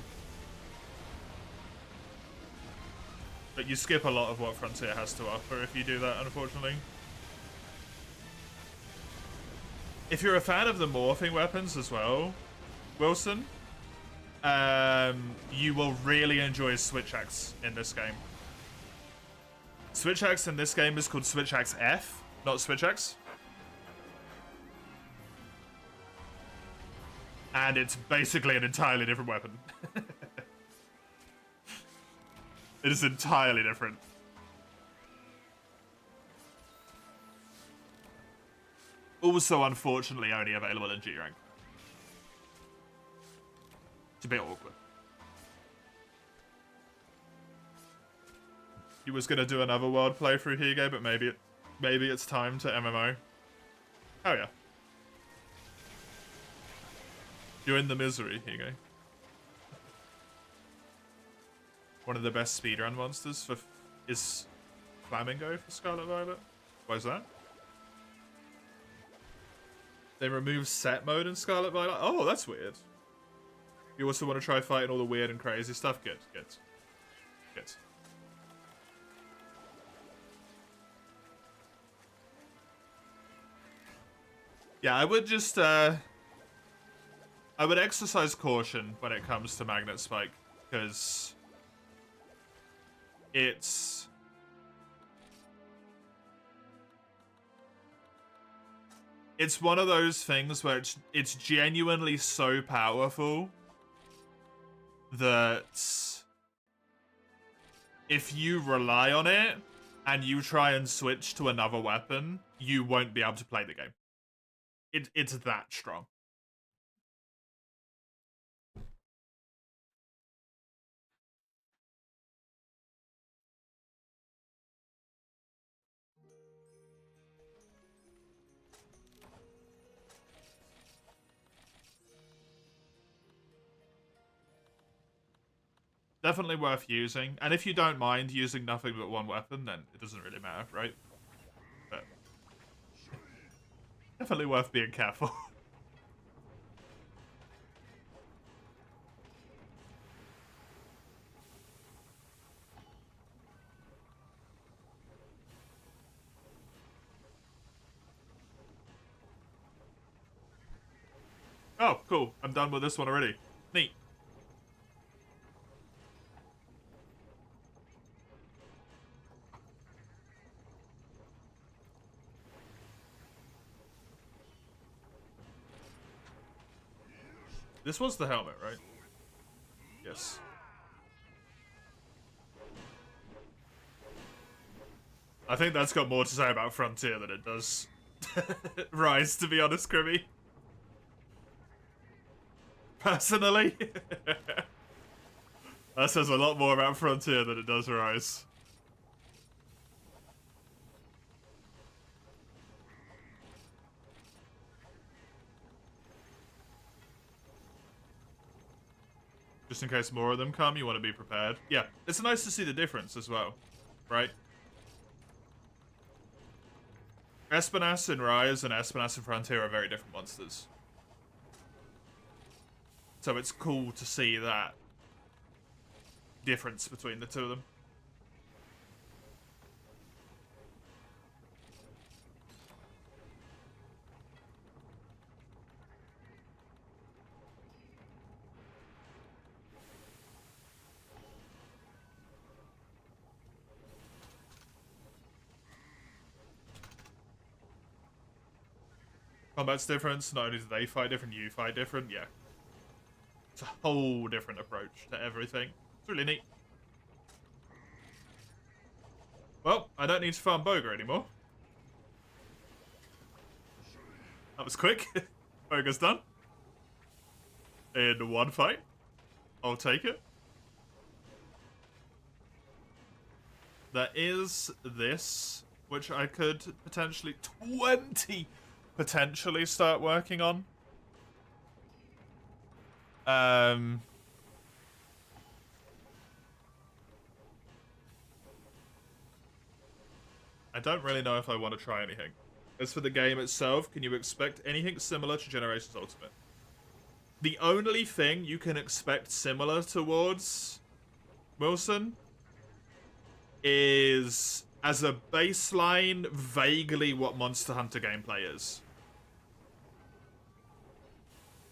Speaker 1: But you skip a lot of what Frontier has to offer if you do that, unfortunately. If you're a fan of the morphing weapons as well, Wilson, you will really enjoy Switch Axe in this game. Switch Axe in this game is called Switch Axe F, not Switch Axe. And it's basically an entirely different weapon. It is entirely different. Also, unfortunately, only available in G rank. It's a bit awkward. He was gonna do another world playthrough, Higo, but maybe it's time to MMO. Oh yeah. You're in the misery, Higo. One of the best speedrun monsters is Flamingo for Scarlet Violet. Why is that? They remove set mode in Scarlet Violet. Oh, that's weird. You also want to try fighting all the weird and crazy stuff? Good, good. Good. Yeah, I would just, I would exercise caution when it comes to Magnet Spike, because it's one of those things where it's genuinely so powerful that if you rely on it and you try and switch to another weapon, you won't be able to play the game. It's that strong. Definitely worth using. And if you don't mind using nothing but one weapon, then it doesn't really matter, right? But definitely worth being careful. Oh, cool. I'm done with this one already. Neat. This was the helmet, right? Yes. I think that's got more to say about Frontier than it does Rise, to be honest, Kribby. Personally. That says a lot more about Frontier than it does Rise. Just in case more of them come, you want to be prepared. Yeah, it's nice to see the difference as well, right? Espinas in Rise and Espinas in Frontier are very different monsters. So it's cool to see that difference between the two of them. Combat's different. Not only do they fight different, you fight different. Yeah. It's a whole different approach to everything. It's really neat. Well, I don't need to farm Boga anymore. That was quick. Boga's done. In one fight. I'll take it. There is this, which I could potentially... 20! Potentially start working on. I don't really know if I want to try anything. As for the game itself, can you expect anything similar to Generations Ultimate? The only thing you can expect similar towards Wilson is, as a baseline, vaguely what Monster Hunter gameplay is.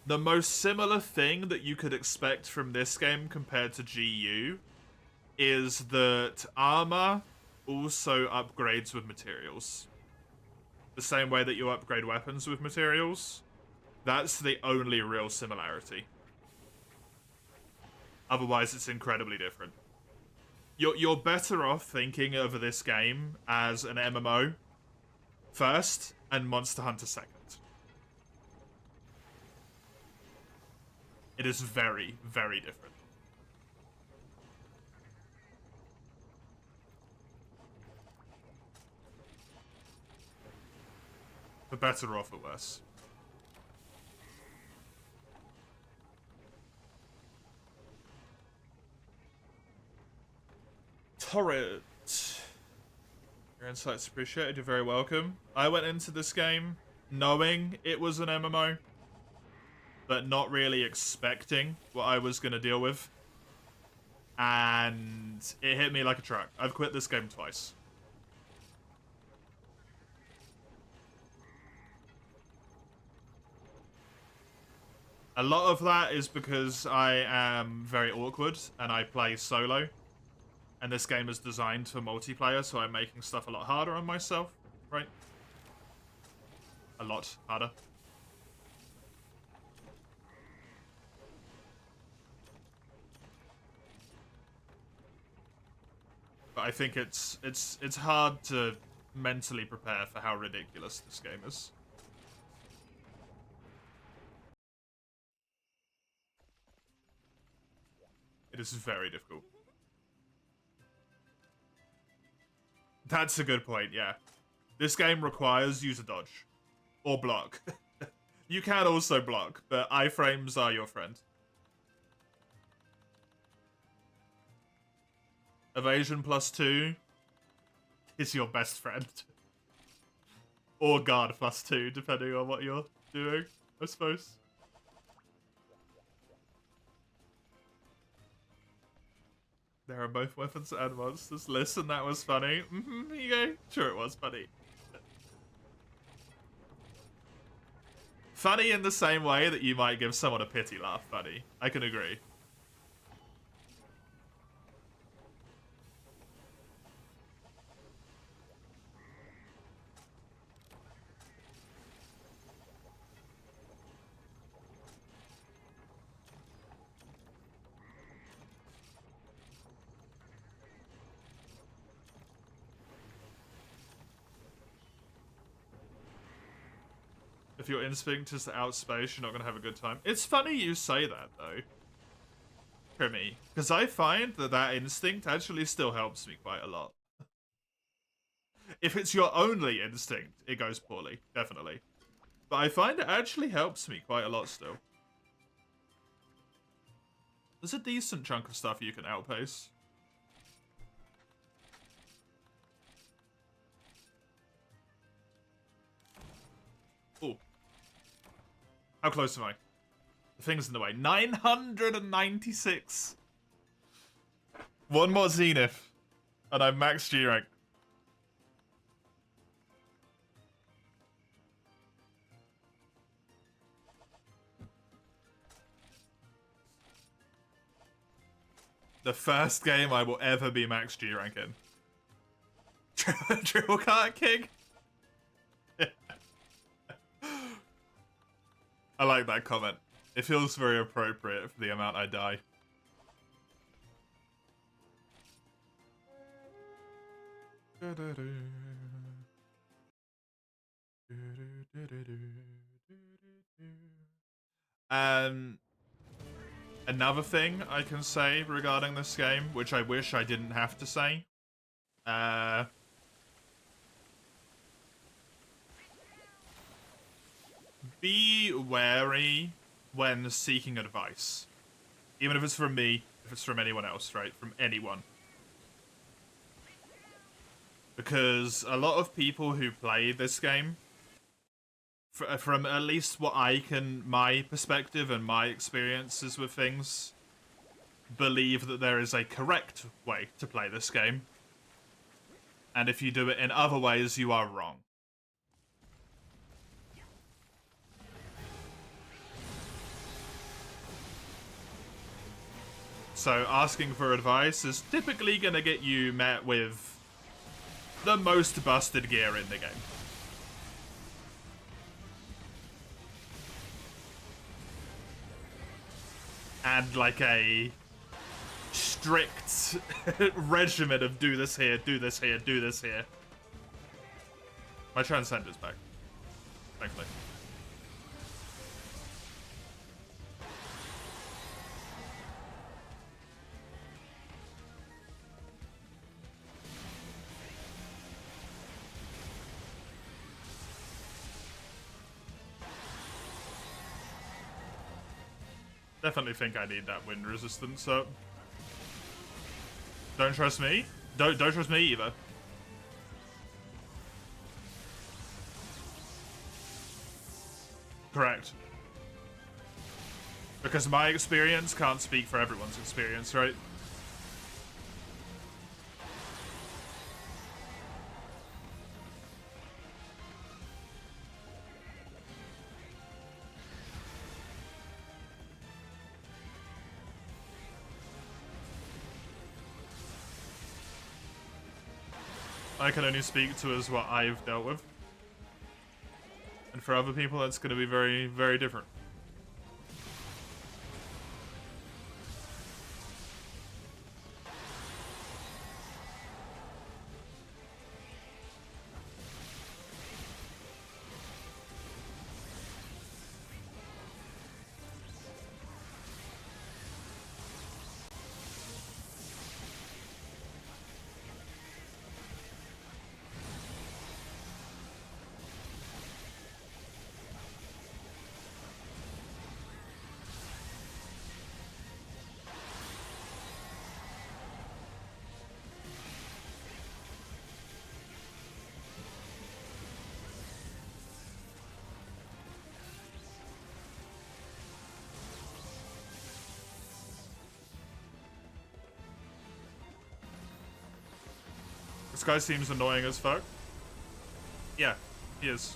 Speaker 1: The most similar thing that you could expect from this game compared to GU is that armor also upgrades with materials. The same way that you upgrade weapons with materials. That's the only real similarity. Otherwise, it's incredibly different. You're better off thinking of this game as an MMO first and Monster Hunter second. It is very, very different. For better or for worse. Torrid. Your insight's appreciated, you're very welcome. I went into this game knowing it was an MMO, but not really expecting what I was going to deal with. And it hit me like a truck. I've quit this game twice. A lot of that is because I am very awkward and I play solo. And this game is designed for multiplayer, so I'm making stuff a lot harder on myself, right? A lot harder. But I think it's hard to mentally prepare for how ridiculous this game is. It is very difficult. That's a good point, yeah. This game requires you to dodge. Or block. You can also block, but iframes are your friend. Evasion +2 is your best friend. Or guard +2, depending on what you're doing, I suppose. There are both weapons and monsters. Listen, that was funny. Here you go. Sure it was funny. Funny in the same way that you might give someone a pity laugh funny. I can agree. If your instinct is to outspace, you're not going to have a good time. It's funny you say that, though. For me. Because I find that instinct actually still helps me quite a lot. If it's your only instinct, it goes poorly. Definitely. But I find it actually helps me quite a lot still. There's a decent chunk of stuff you can outpace. Oh. How close am I? The thing's in the way. 996. One more Zenith. And I'm max G rank. The first game I will ever be max G rank in. Drill Cart King? I like that comment. It feels very appropriate for the amount I die. Another thing I can say regarding this game, which I wish I didn't have to say, be wary when seeking advice. Even if it's from me, if it's from anyone else, right? From anyone. Because a lot of people who play this game, from at least what my perspective and my experiences with things, believe that there is a correct way to play this game. And if you do it in other ways, you are wrong. So asking for advice is typically going to get you met with the most busted gear in the game. And like a strict regimen of do this here, do this here, do this here. My Transcender's back, thankfully. Definitely think I need that wind resistance up. Don't trust me? Don't trust me either. Correct. Because my experience can't speak for everyone's experience, right? I can only speak to as what I've dealt with. And for other people, that's going to be very, very different. This guy seems annoying as fuck. Yeah, he is.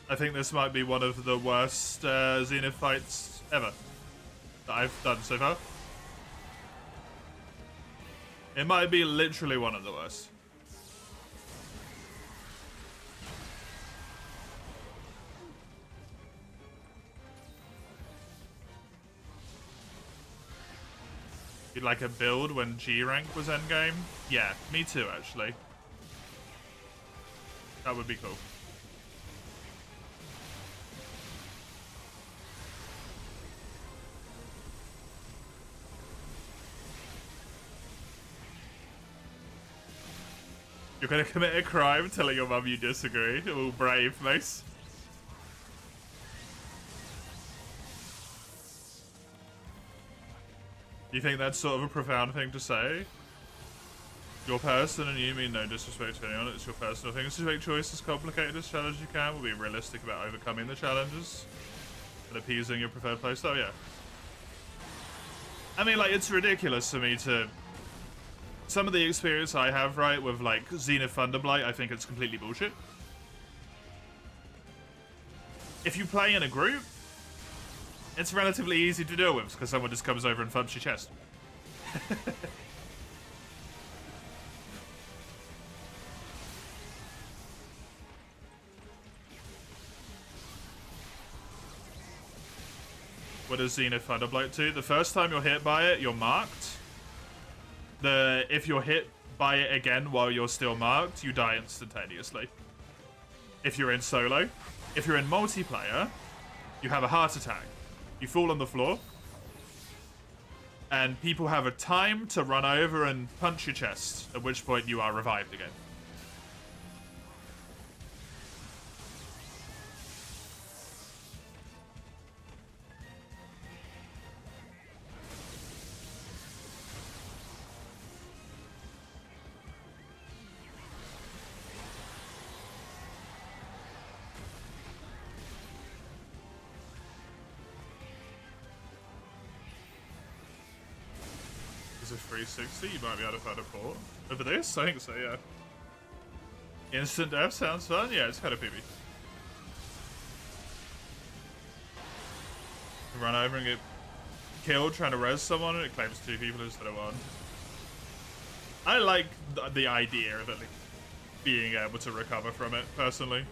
Speaker 1: I think this might be one of the worst Zenith fights ever that I've done so far. It might be literally one of the worst. You'd like a build when G rank was endgame? Yeah, me too, actually. That would be cool. You're gonna commit a crime telling your mum you disagree. Oh, brave, Mace. You think that's sort of a profound thing to say? Your person, and you mean no disrespect to anyone, it's your personal thing. To make choices complicated as challenge you can. Will be realistic about overcoming the challenges and appeasing your preferred playstyle, yeah. I mean, like, it's ridiculous for me to... Some of the experience I have, right, with, like, Zenith Thunderblight, I think it's completely bullshit. If you play in a group, it's relatively easy to deal with, because someone just comes over and thumps your chest. What does Zenith Thunderblight do? The first time you're hit by it, you're marked. If you're hit by it again while you're still marked, you die instantaneously. If you're in solo. If you're in multiplayer, you have a heart attack. You fall on the floor, and people have a time to run over and punch your chest, at which point you are revived again. with 360, you might be able to find a port. Over this? I think so, yeah. Instant death sounds fun? Yeah, it's kind of PB. Run over and get killed trying to res someone and it claims 2 people instead of 1. I like the idea of it being able to recover from it, personally.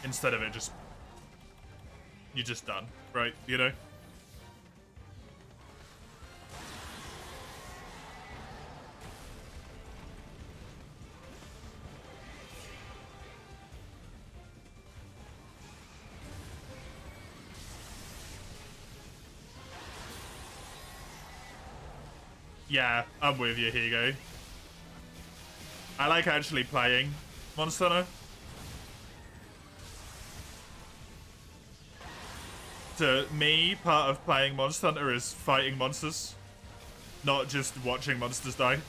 Speaker 1: Instead of it just... You're just done, right? You know? Yeah, I'm with you, Higo. I like actually playing Monster Hunter. To me, part of playing Monster Hunter is fighting monsters, not just watching monsters die.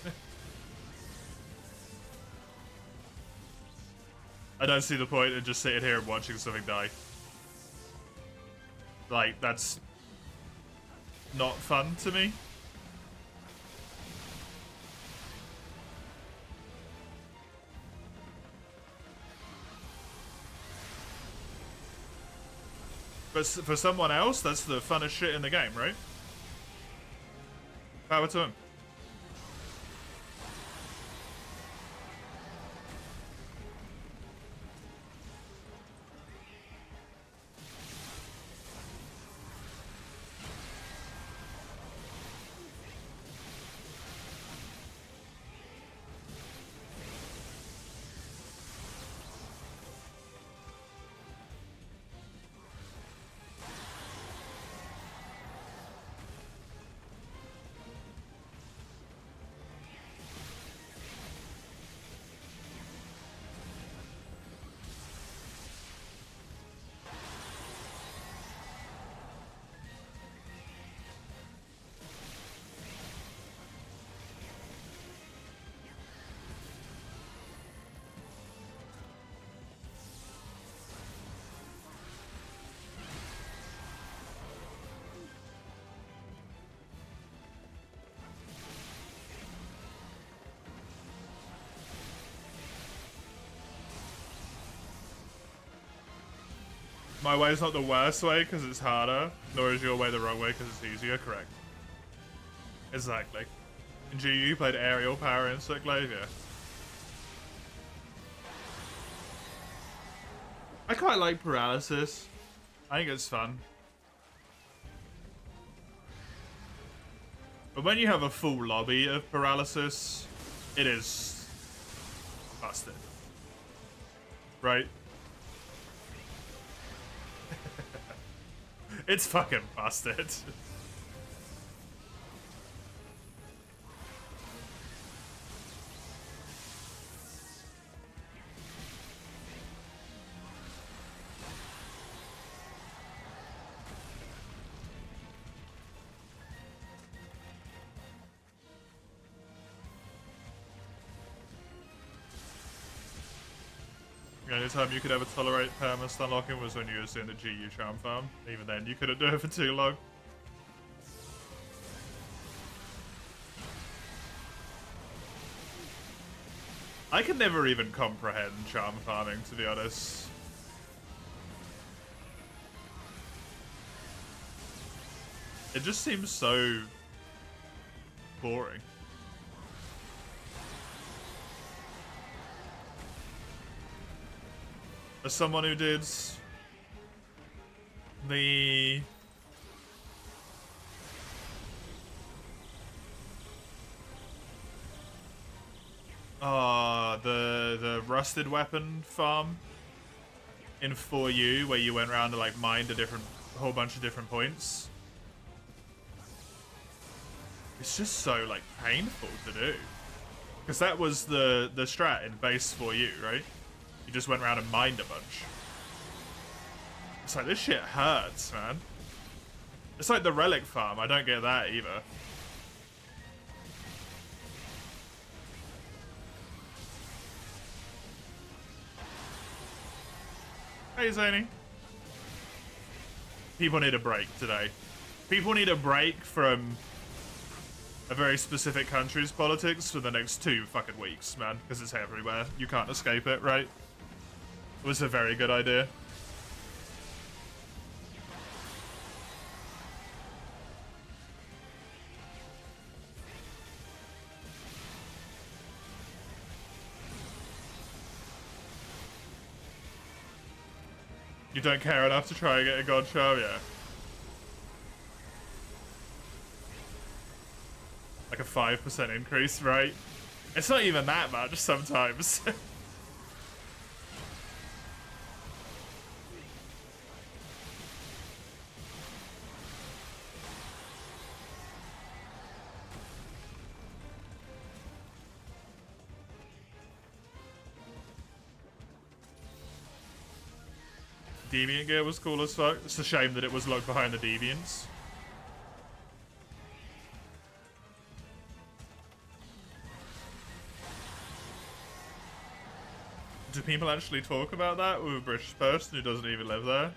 Speaker 1: I don't see the point in just sitting here and watching something die. Like, that's not fun to me. But for someone else, that's the funnest shit in the game, right? Power to him. My way is not the worst way because it's harder, nor is your way the wrong way because it's easier, correct? Exactly. In GU, you played Aerial, Power, Insect Glaive, yeah. I quite like Paralysis. I think it's fun. But when you have a full lobby of Paralysis, it is busted. Right? It's fucking busted. The only time you could ever tolerate perma stun locking was when you were doing the GU charm farm. Even then, you couldn't do it for too long. I can never even comprehend charm farming, to be honest. It just seems so boring. As someone who did the the rusted weapon farm in 4U, where you went around to like mine a whole bunch of different points. It's just so like painful to do, because that was the strat in base 4U, right? You just went around and mined a bunch. It's like, this shit hurts, man. It's like the relic farm. I don't get that either. Hey, Zany. People need a break today. People need a break from a very specific country's politics for the next 2 fucking weeks, man, because it's everywhere. You can't escape it, right? It was a very good idea. You don't care enough to try and get a god charm, yeah. Like a 5% increase, right? It's not even that much sometimes. Deviant gear was cool as fuck. It's a shame that it was locked behind the Deviants. Do people actually talk about that with a British person who doesn't even live there?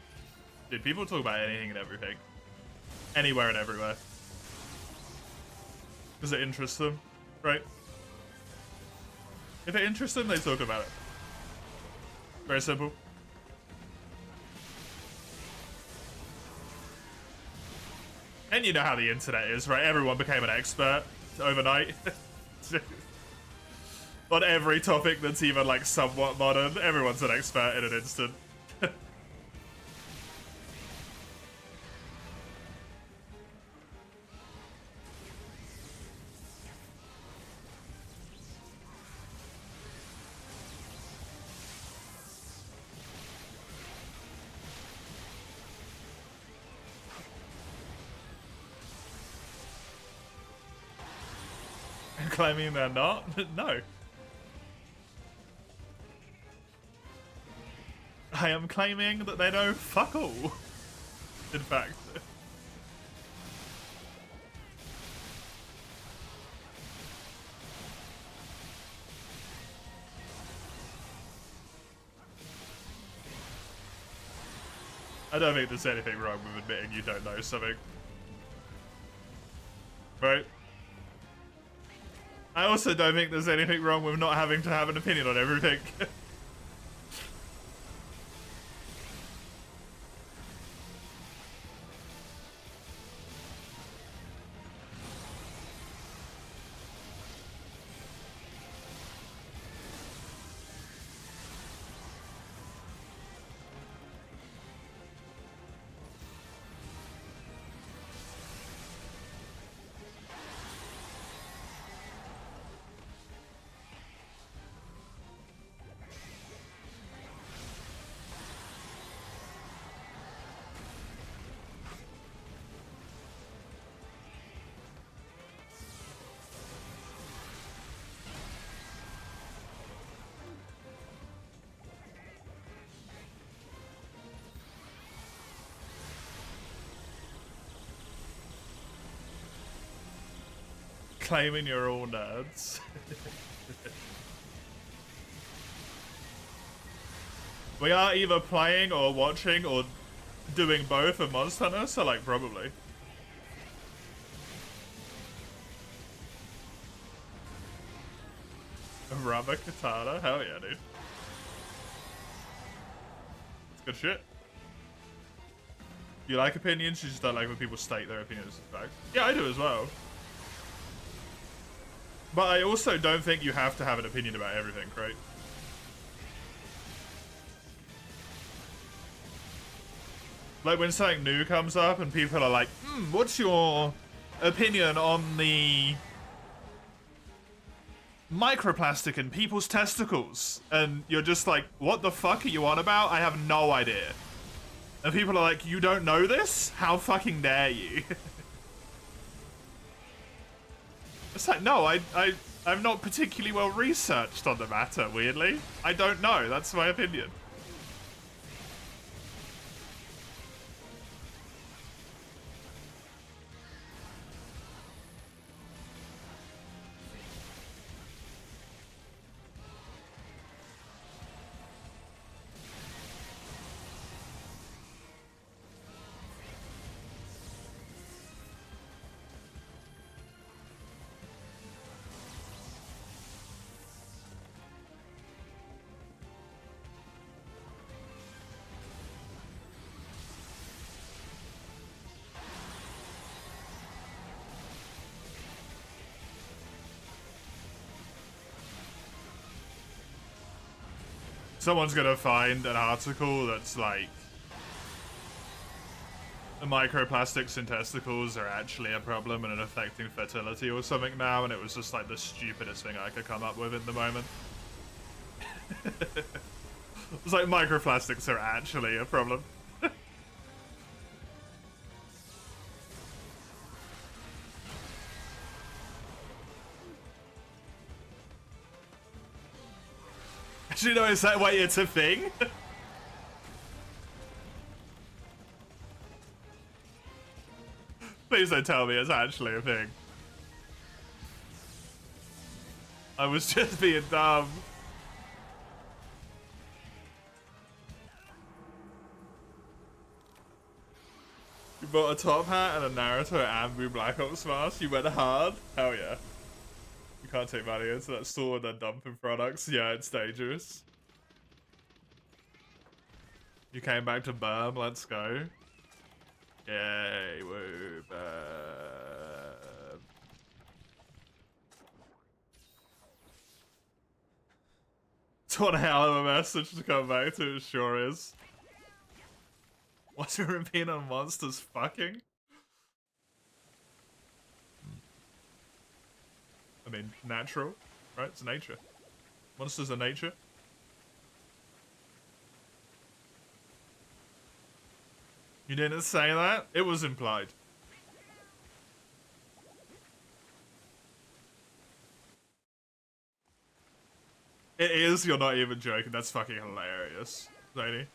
Speaker 1: Dude, people talk about anything and everything. Anywhere and everywhere. Because it interests them, right? If it interests them, they talk about it. Very simple. And you know how the internet is, right? Everyone became an expert overnight. On every topic that's even like somewhat modern, everyone's an expert in an instant. Claiming they're not? No. I am claiming that they know fuck all. In fact. I don't think there's anything wrong with admitting you don't know something. Right? I also don't think there's anything wrong with not having to have an opinion on everything. Claiming you're all nerds. We are either playing or watching or doing both of Monster Hunter, so like probably. Rubber katana? Hell yeah, dude. It's good shit. You like opinions, you just don't like when people state their opinions as fact. Yeah, I do as well. But I also don't think you have to have an opinion about everything, right? Like when something new comes up and people are like, what's your opinion on the microplastic in people's testicles? And you're just like, what the fuck are you on about? I have no idea. And people are like, you don't know this? How fucking dare you? It's like, no, I'm not particularly well researched on the matter, weirdly. I don't know, that's my opinion. Someone's gonna find an article that's like the microplastics in testicles are actually a problem and affecting fertility or something now, and it was just like the stupidest thing I could come up with in the moment. It's like microplastics are actually a problem. Actually, no, is that why it's a thing? Please don't tell me it's actually a thing. I was just being dumb. You bought a top hat and a Naruto and Blue Black Ops mask. You went hard. Hell yeah. You can't take money into that store and then dumping products. Yeah, it's dangerous. You came back to Burm. Let's go. Yay, woo, Burm. It's one hell of a message to come back to. It sure is. What's your opinion on monsters fucking? I mean, natural, right? It's nature. Monsters are nature. You didn't say that? It was implied. It is, you're not even joking. That's fucking hilarious, Zany.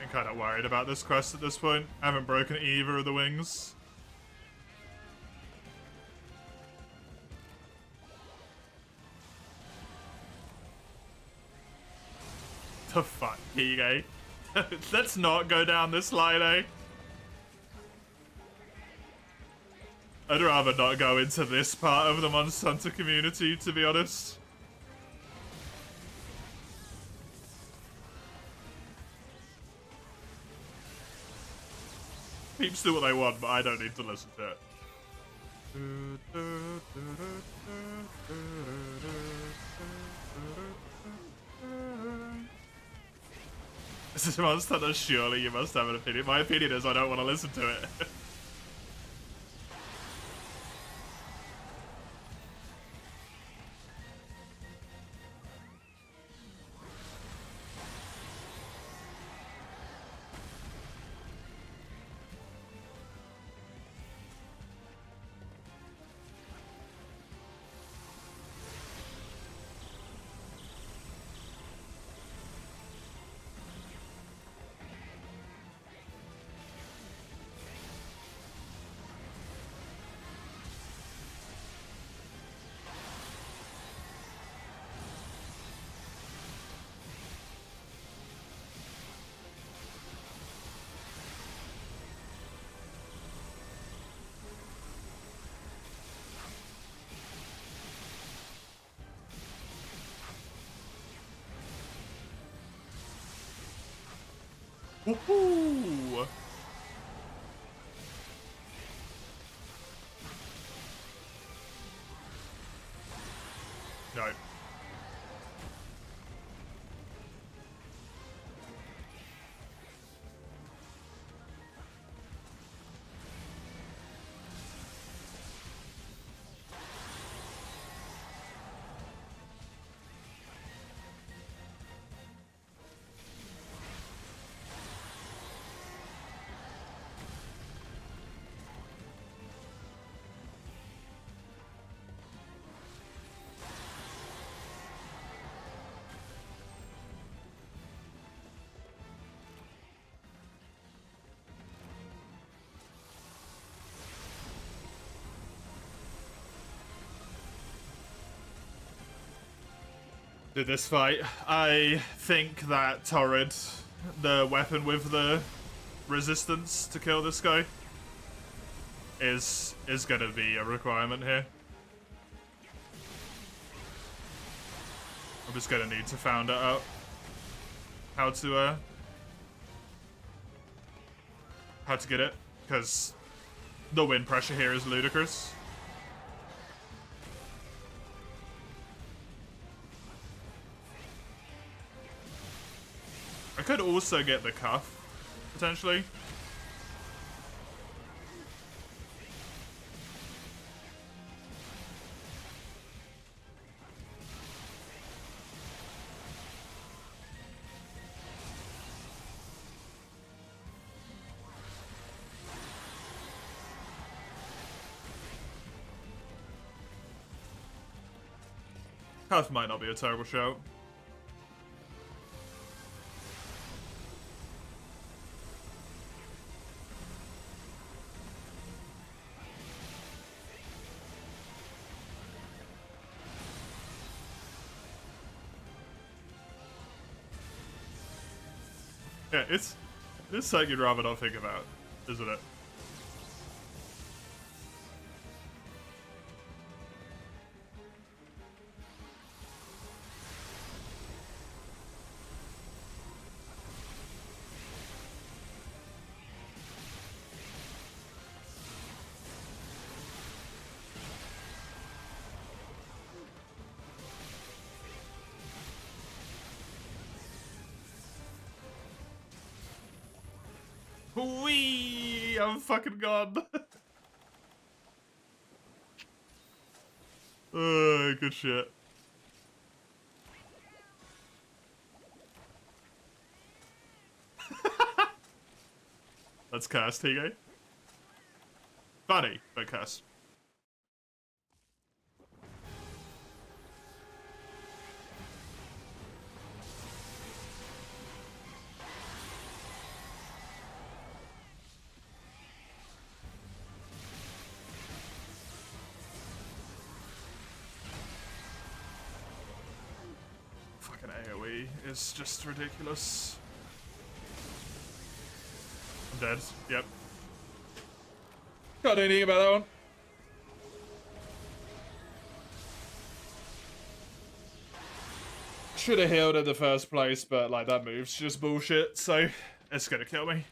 Speaker 1: I'm kind of worried about this quest at this point. I haven't broken either of the wings. The fuck, Hige? Let's not go down this line, eh? I'd rather not go into this part of the Monster Hunter community, to be honest. Peeps do what they want, but I don't need to listen to it. This is Monster Hunter, surely you must have an opinion. My opinion is I don't want to listen to it. Woohoo! No. did this fight. I think that Torrid, the weapon with the resistance to kill this guy, is gonna be a requirement here. I'm just gonna need to find out how to get it, because the wind pressure here is ludicrous. I could also get the cuff, potentially. Cuff might not be a terrible shout. Yeah, it's something you'd rather not think about, isn't it? Wee! I'm fucking gone. Good shit. Let's cast, Higo. Funny, but cast. Fucking AoE is just ridiculous. I'm dead. Yep. Can't do anything about that one. Should have healed in the first place, but like that move's just bullshit, so it's gonna kill me.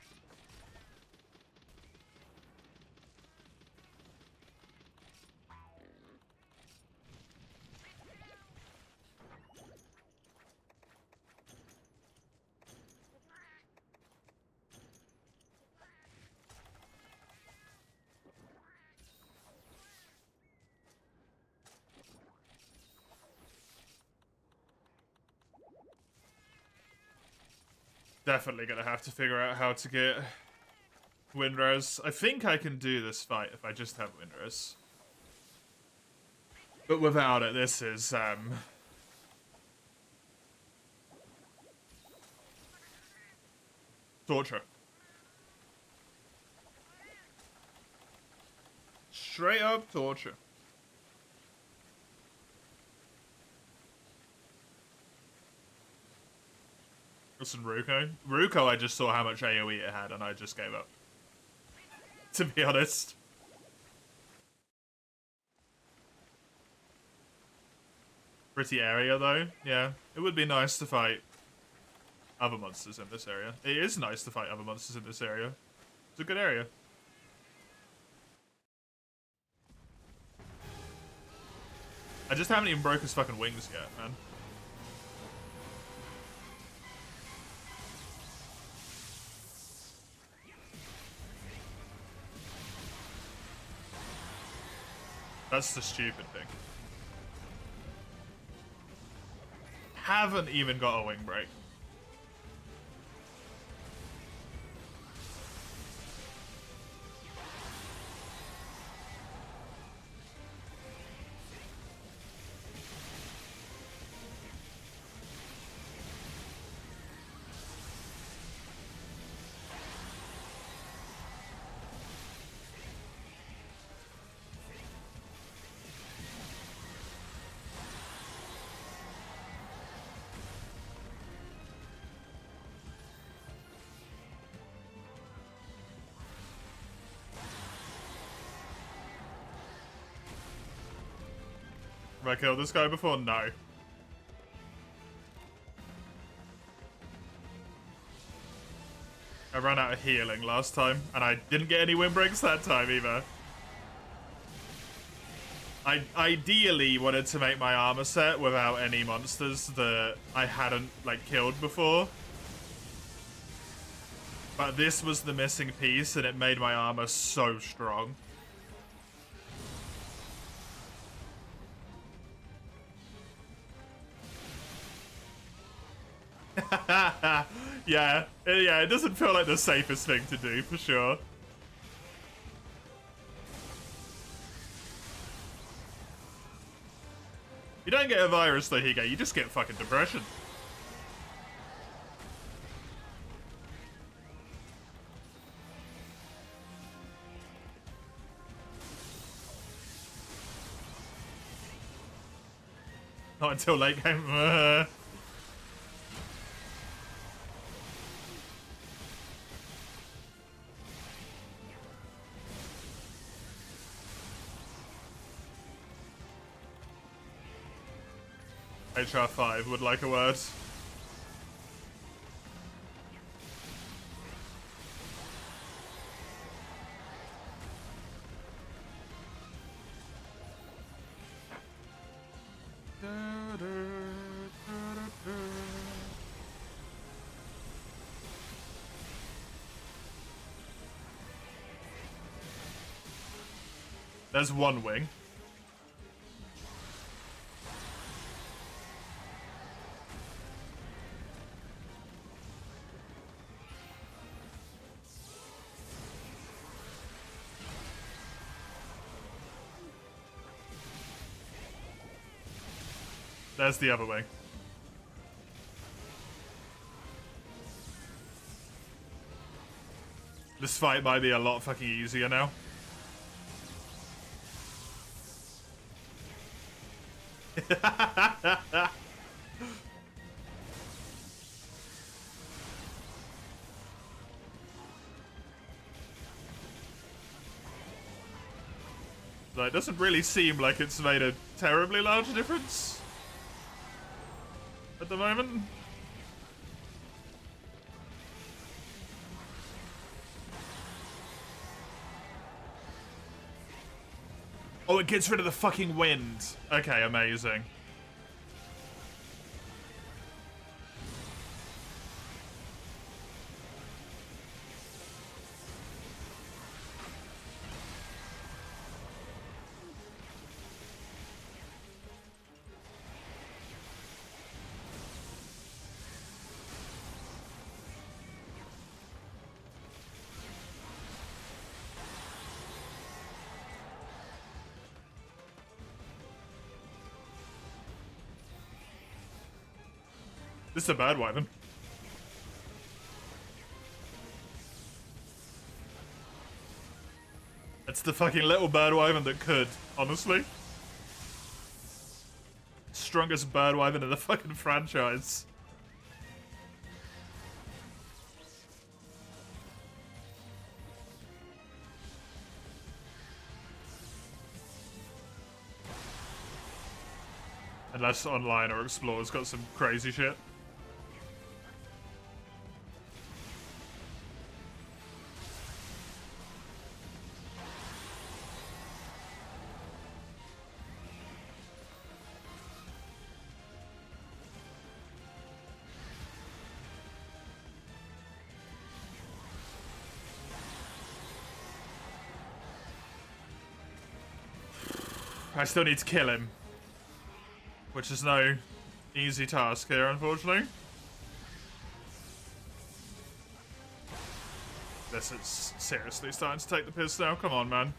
Speaker 1: Definitely gonna have to figure out how to get Windrose. I think I can do this fight if I just have Windrose. But without it, this is, torture. Straight up torture. Listen, Ruko. Ruko, I just saw how much AoE it had and I just gave up. To be honest. Pretty area though, yeah. It would be nice to fight other monsters in this area. It is nice to fight other monsters in this area. It's a good area. I just haven't even broke his fucking wings yet, man. That's the stupid thing. Haven't even got a wing break. Have I killed this guy before? No. I ran out of healing last time, and I didn't get any windbreaks that time either. I ideally wanted to make my armor set without any monsters that I hadn't, like, killed before. But this was the missing piece, and it made my armor so strong. yeah, it doesn't feel like the safest thing to do, for sure. You don't get a virus though, Hige, you just get fucking depression. Not until late game. HR5 would like a word. There's one wing. There's the other wing. This fight might be a lot fucking easier now. It doesn't really seem like it's made a terribly large difference at the moment. Oh, it gets rid of the fucking wind. Okay, amazing. This is a bad wyvern. It's the fucking little bird wyvern that could, honestly. Strongest bird wyvern in the fucking franchise. Unless online or Explorer's got some crazy shit. I still need to kill him. Which is no easy task here, unfortunately. This is seriously starting to take the piss now. Come on, man.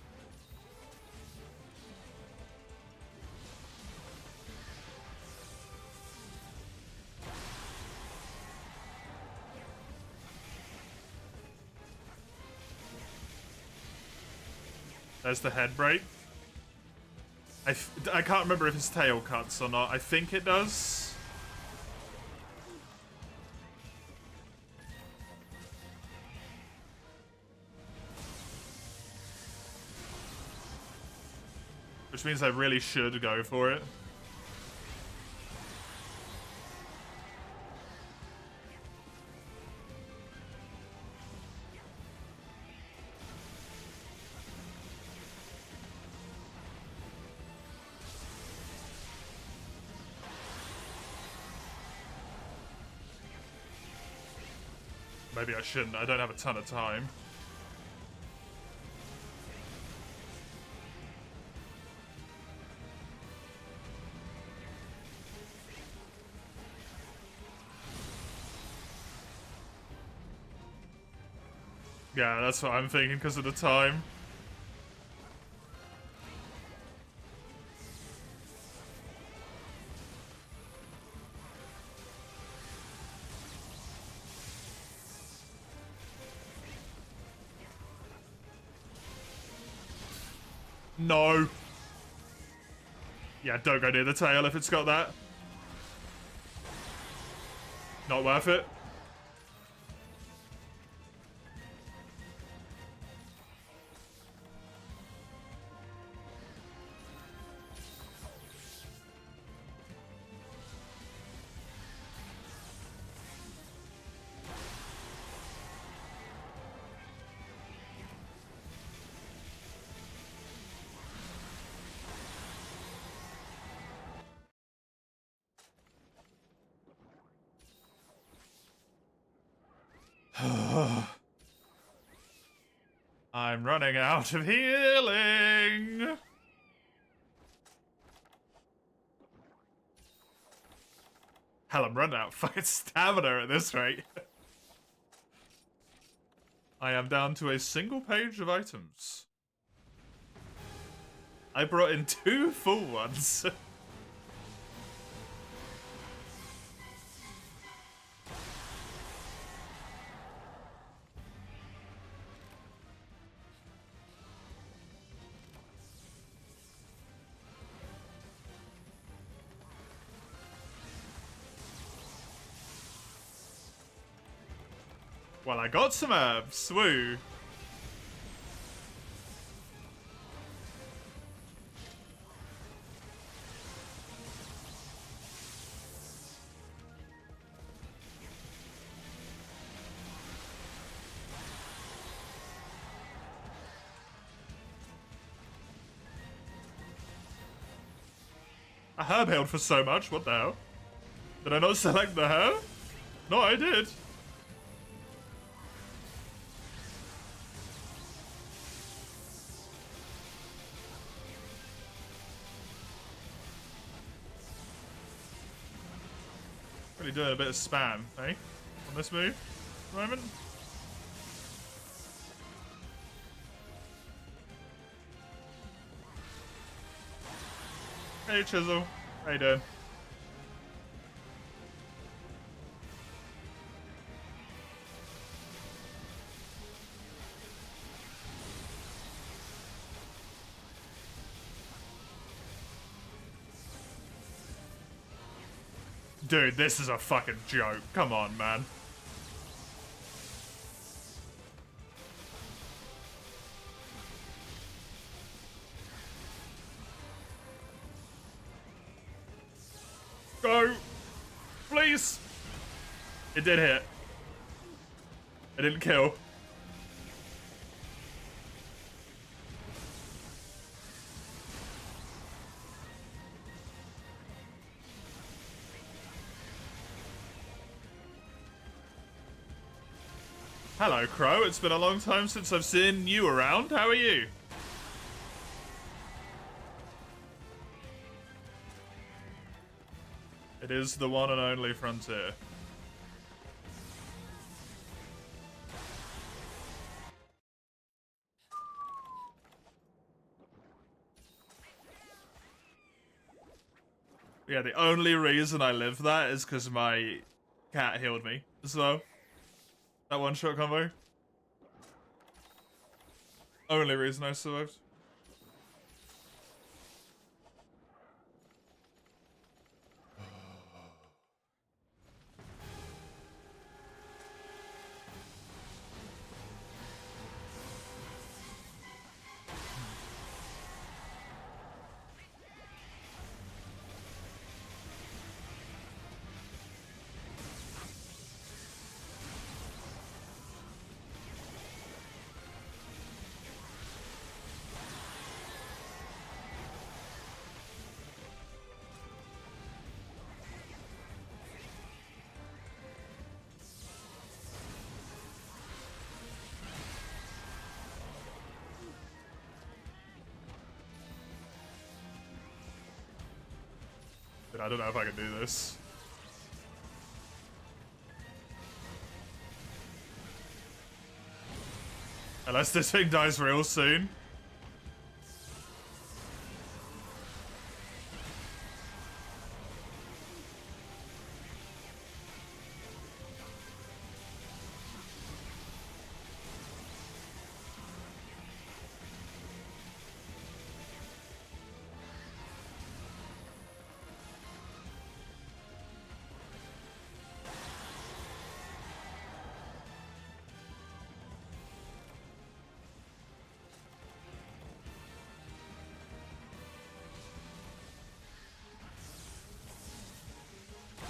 Speaker 1: There's the head break. I can't remember if his tail cuts or not. I think it does. Which means I really should go for it. Maybe I shouldn't. I don't have a ton of time. Yeah, that's what I'm thinking because of the time. No. Yeah, don't go near the tail if it's got that. Not worth it. I'm running out of healing. Hell, I'm running out of fucking stamina at this rate. I am down to a single page of items. I brought in 2 full ones. Well, I got some herbs. Woo. A herb healed for so much. What the hell? Did I not select the herb? No, I did. Really doing a bit of spam, eh? On this move at the moment. Hey, Chisel. How you doing? Dude, this is a fucking joke. Come on, man. Go! Please! It did hit. It didn't kill. Hello, Crow. It's been a long time since I've seen you around. How are you? It is the one and only Frontier. Yeah, the only reason I live that is because my cat healed me as well. That one-shot combo. Only reason I survived. Dude, I don't know if I can do this. Unless this thing dies real soon.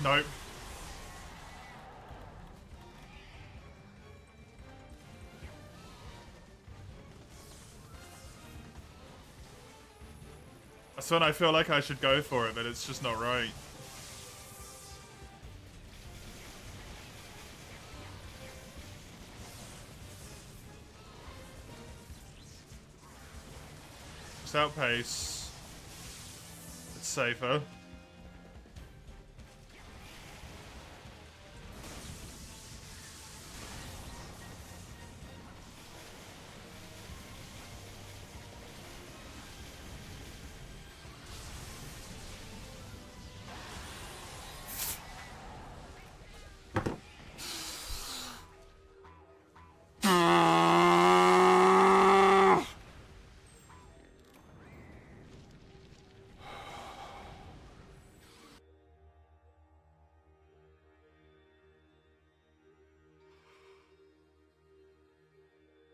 Speaker 1: Nope. That's when I feel like I should go for it, but it's just not right. Just outpace. It's safer.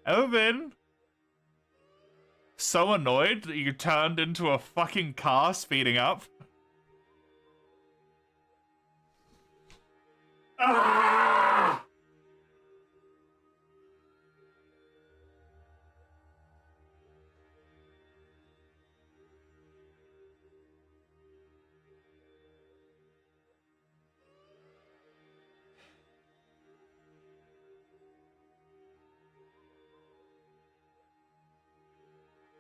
Speaker 1: Ever been so annoyed that you turned into a fucking car speeding up? Ah!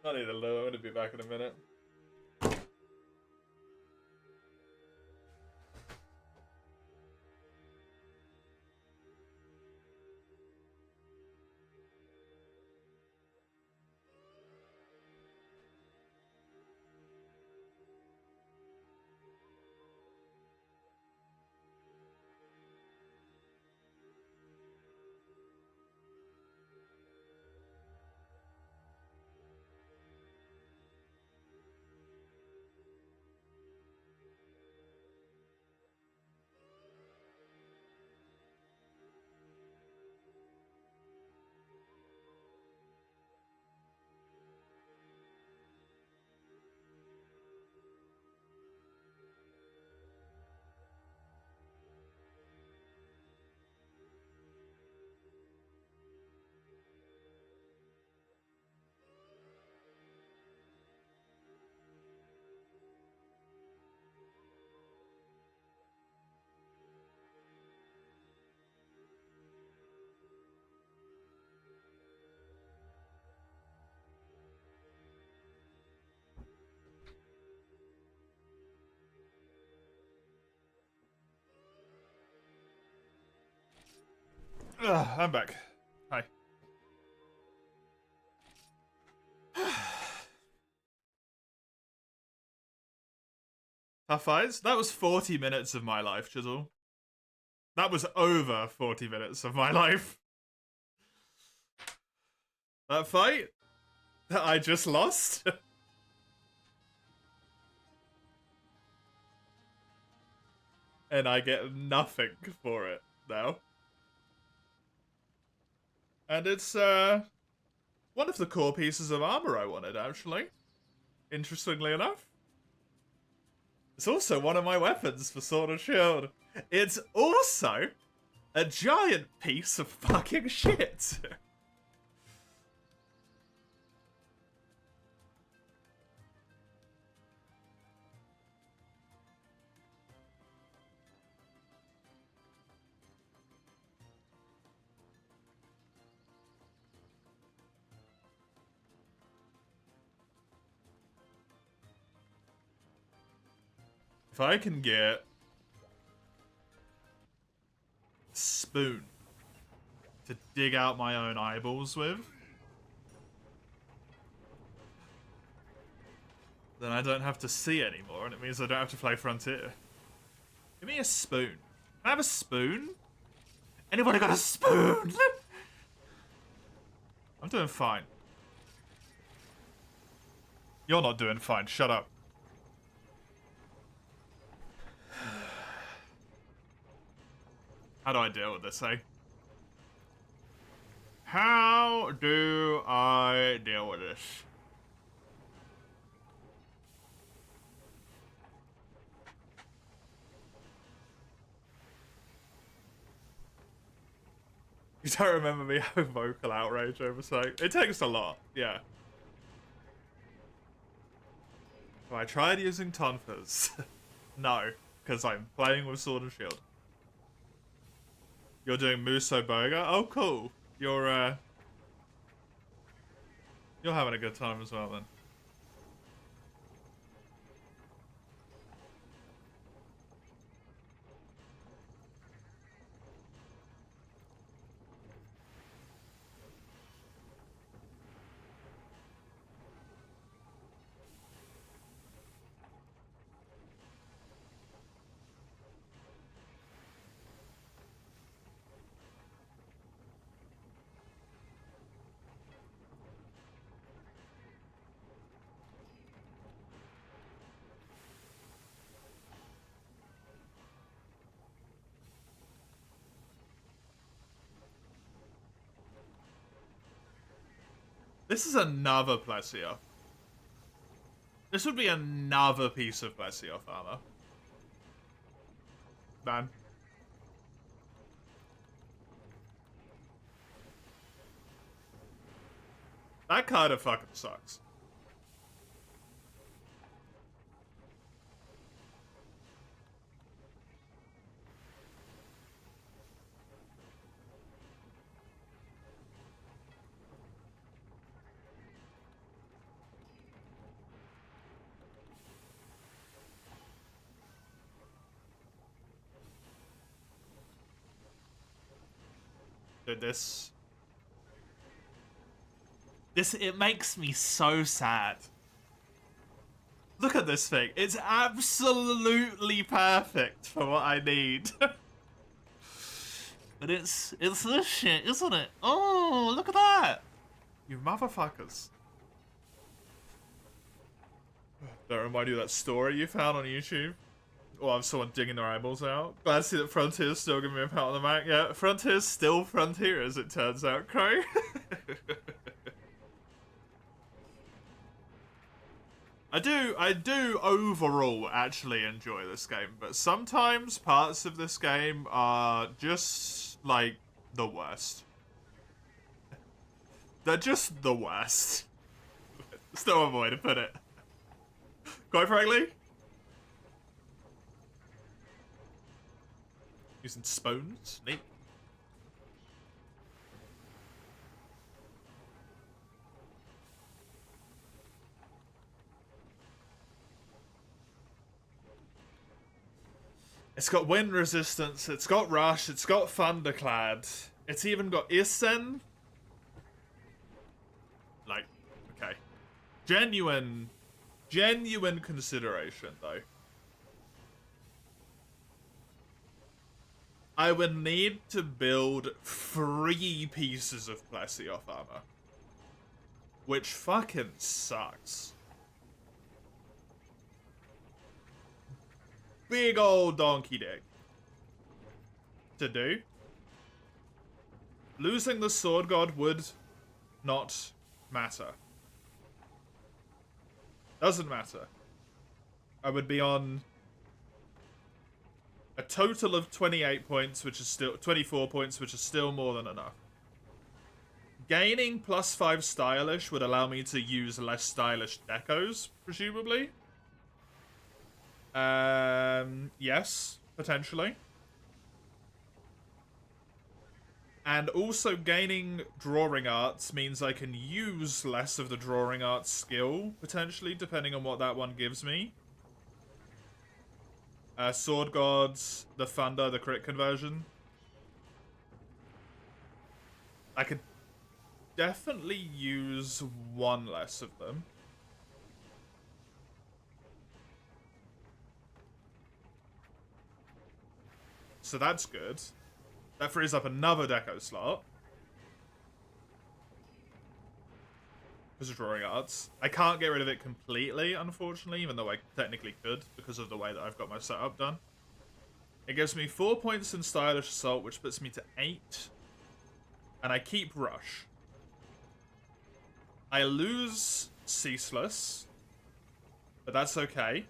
Speaker 1: I need a loo. I'm gonna be back in a minute. I'm back. Hi. Tough fights? That was 40 minutes of my life, Chisel. That was over 40 minutes of my life. That fight that I just lost. And I get nothing for it now. And it's one of the core pieces of armor I wanted, actually. Interestingly enough. It's also one of my weapons for Sword and Shield. It's also a giant piece of fucking shit. If I can get a spoon to dig out my own eyeballs with, then I don't have to see anymore, and it means I don't have to play Frontier. Give me a spoon. Can I have a spoon? Anybody got a spoon? I'm doing fine. You're not doing fine. Shut up. How do I deal with this, eh? How do I deal with this? You don't remember me having vocal outrage over something? It takes a lot, yeah. Have I tried using tonfas? No, because I'm playing with Sword and Shield. You're doing Muso Burger? Oh, cool. You're having a good time as well, then. This is another Plessia. This would be another piece of Plessia armor. Man. That kind of fucking sucks. Dude, it makes me so sad. Look at this thing. It's absolutely perfect for what I need. But it's this shit, isn't it? Oh, look at that. You motherfuckers. Don't remind you of that story you found on YouTube? Or of someone digging their eyeballs out? Glad to see that Frontier's still giving me a pat on the back. Yeah, Frontier's still Frontier, as it turns out, Crow. I do overall actually enjoy this game, but sometimes parts of this game are just, like, the worst. They're just the worst. There's no other way to put it. Quite frankly. Using spoons? Neat. It's got wind resistance, it's got rush, it's got thunderclad. It's even got Isen. Like, okay. Genuine consideration, though. I would need to build 3 pieces of Plesioth armor. Which fucking sucks. Big old donkey dick. To do. Losing the Sword God would not matter. Doesn't matter. I would be on a total of 28 points, which is still 24 points, which is still more than enough. Gaining +5 stylish would allow me to use less stylish decos, presumably. Yes, potentially. And also gaining drawing arts means I can use less of the drawing arts skill, potentially, depending on what that one gives me. Sword Gods, the Thunder, the crit conversion. I could definitely use one less of them. So that's good. That frees up another deco slot. Because of Drawing Arts. I can't get rid of it completely, unfortunately, even though I technically could, because of the way that I've got my setup done. It gives me 4 points in Stylish Assault, which puts me to 8. And I keep Rush. I lose Ceaseless, but that's okay.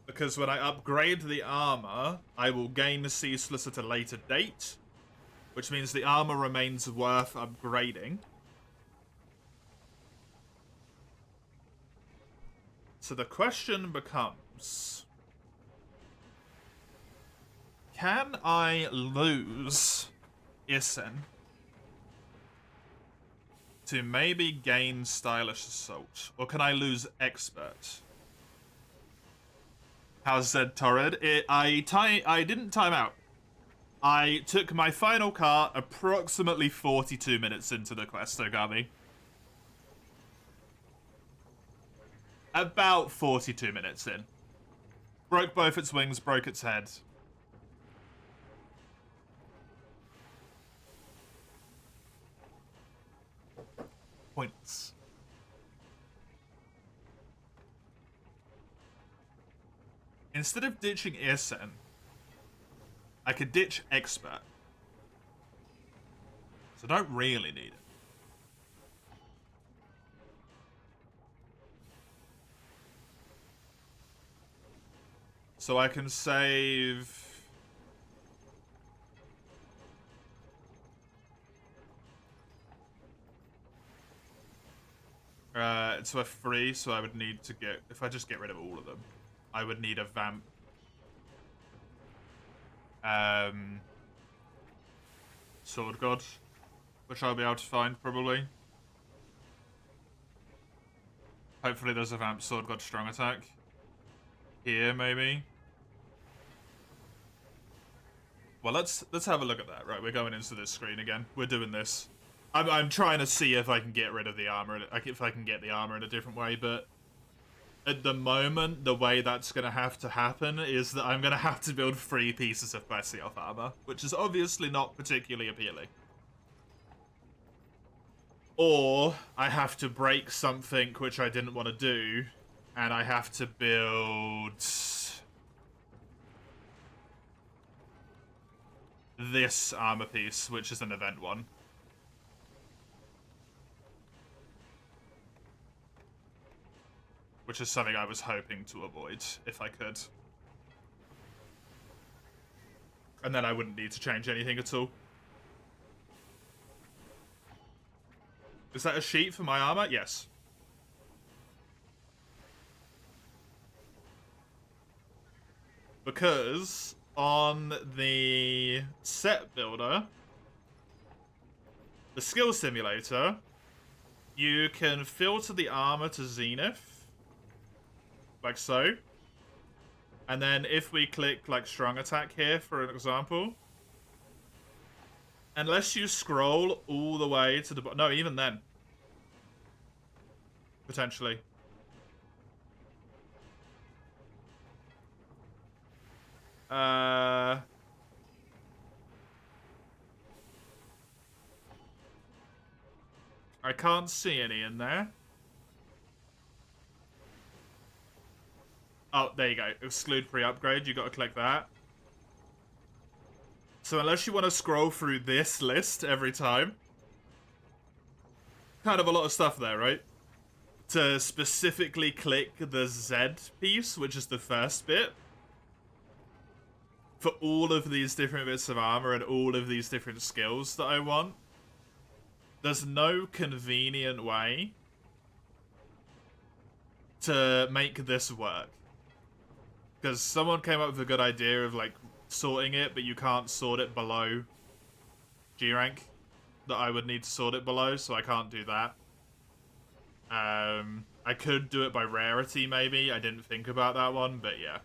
Speaker 1: Because when I upgrade the armor, I will gain Ceaseless at a later date, which means the armor remains worth upgrading. So the question becomes, can I lose Isen to maybe gain Stylish Assault? Or can I lose Expert? How's Zed Torrid? I didn't time out. I took my final cart approximately 42 minutes into the quest, Ogami. About 42 minutes in. Broke both its wings, broke its head. Points. Instead of ditching Isen, I could ditch Expert. So I don't really need it. So I can save... it's worth 3, so I would need to get... If I just get rid of all of them, I would need a Vamp. Sword God, which I'll be able to find, probably. Hopefully there's a Vamp Sword God Strong Attack. Here, maybe. Well, let's have a look at that. Right, we're going into this screen again. We're doing this. I'm trying to see if I can get rid of the armor, if I can get the armor in a different way, but at the moment, the way that's going to have to happen is that I'm going to have to build 3 pieces of Plessioth armor, which is obviously not particularly appealing. Or I have to break something which I didn't want to do, and I have to build this armor piece, which is an event one. Which is something I was hoping to avoid, if I could. And then I wouldn't need to change anything at all. Is that a sheet for my armor? Yes. Because on the set builder, the skill simulator, you can filter the armor to Zenith. Like so. And then if we click like strong attack here, for an example, unless you scroll all the way to the bottom, no, even then, potentially. I can't see any in there. Oh, there you go. Exclude pre-upgrade. You got to click that. So unless you want to scroll through this list every time, kind of a lot of stuff there, right? To specifically click the Z piece, which is the first bit, for all of these different bits of armor and all of these different skills that I want, there's no convenient way to make this work. Because someone came up with a good idea of, like, sorting it, but you can't sort it below G rank that I would need to sort it below, so I can't do that. I could do it by rarity, maybe. I didn't think about that one, but yeah.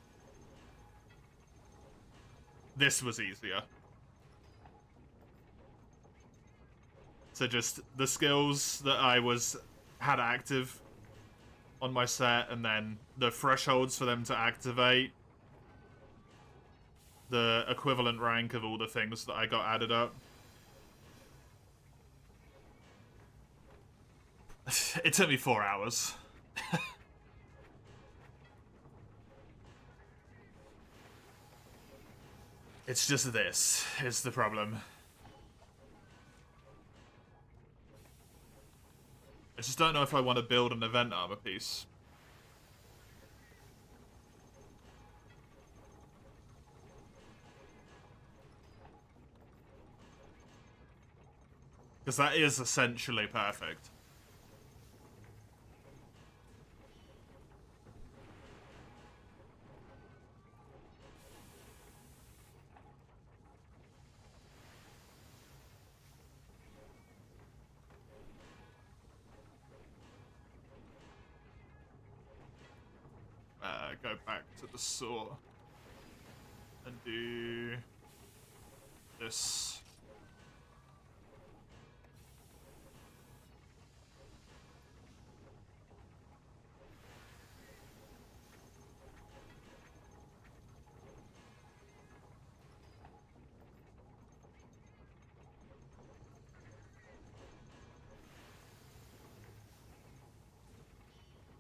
Speaker 1: this was easier. So just the skills that had active on my set, and then the thresholds for them to activate, the equivalent rank of all the things that I got added up. It took me 4 hours. It's just this is the problem. I just don't know if I want to build an event armor piece. Because that is essentially perfect. Go back to the saw and do this.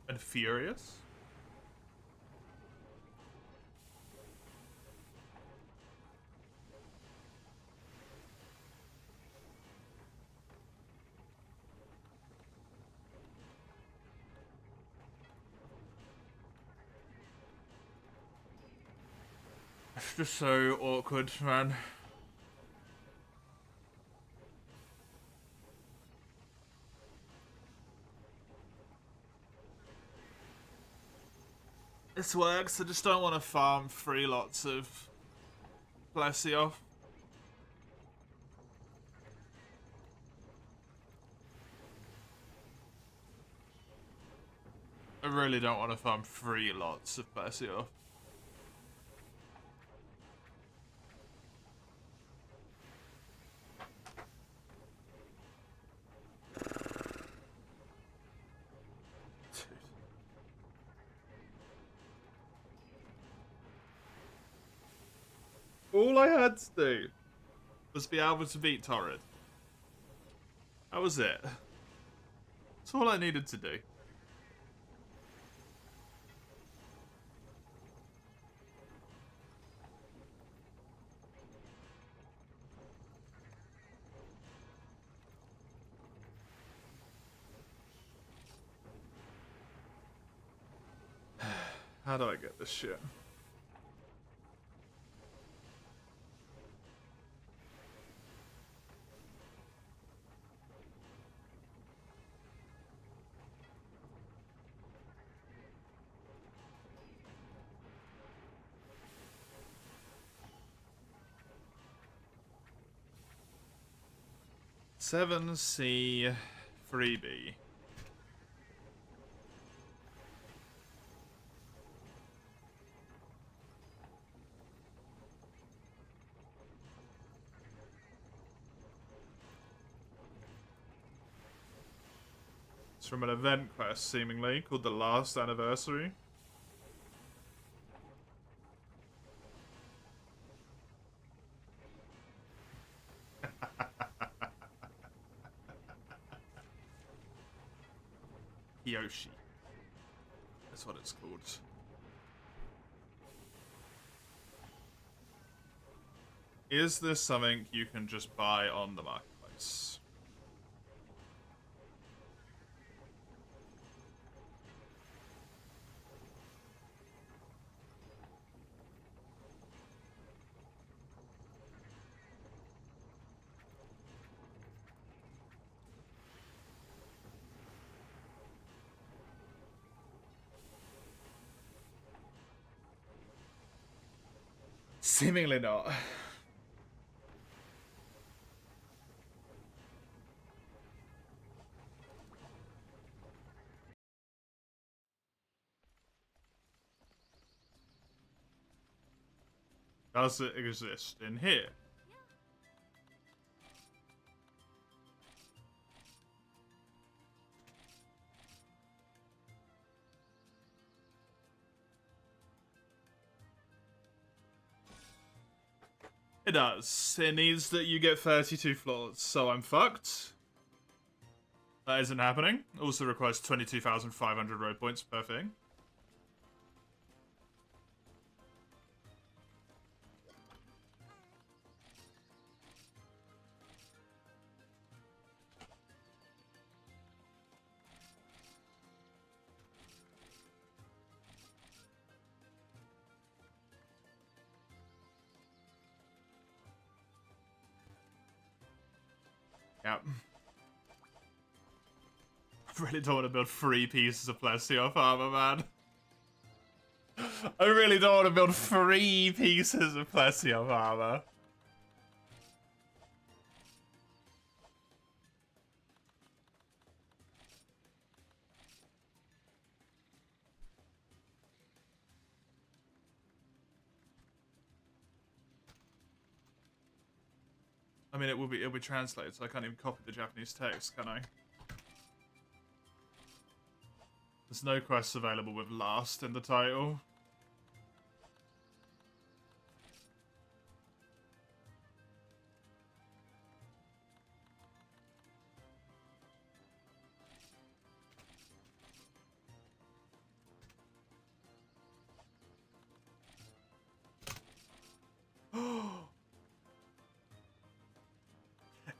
Speaker 1: And furious. It's just so awkward, man. This works, I just don't want to farm 3 lots of Plesio. I really don't want to farm 3 lots of Plesio. All I had to do was be able to beat Torrid. That was it. That's all I needed to do. How do I get this shit? Seven C 3B. It's from an event quest, seemingly, called The Last Anniversary. Yoshi. That's what it's called. Is this something you can just buy on the marketplace? Seemingly not. Does it exist in here? It does. It needs that you get 32 floors, so I'm fucked. That isn't happening. Also requires 22,500 road points per thing. Yep. I really don't want to build 3 pieces of plesio armor, man. I really don't want to build 3 pieces of plesio armor. I mean, it'll be translated, so I can't even copy the Japanese text, can I? There's no quests available with last in the title.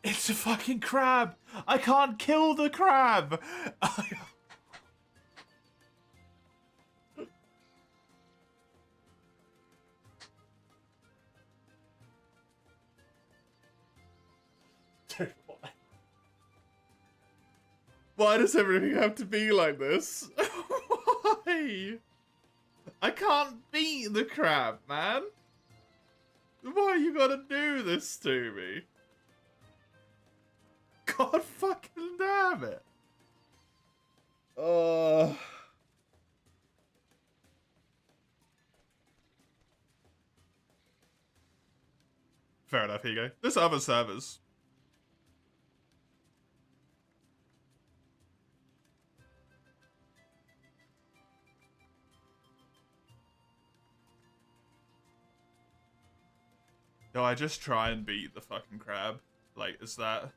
Speaker 1: It's a fucking crab! I can't kill the crab! Dude, why? Why does everything have to be like this? Why? I can't beat the crab, man! Why you gotta do this to me? God fucking damn it! Fair enough, here you go. There's other servers. No, I just try and beat the fucking crab. Like, is that...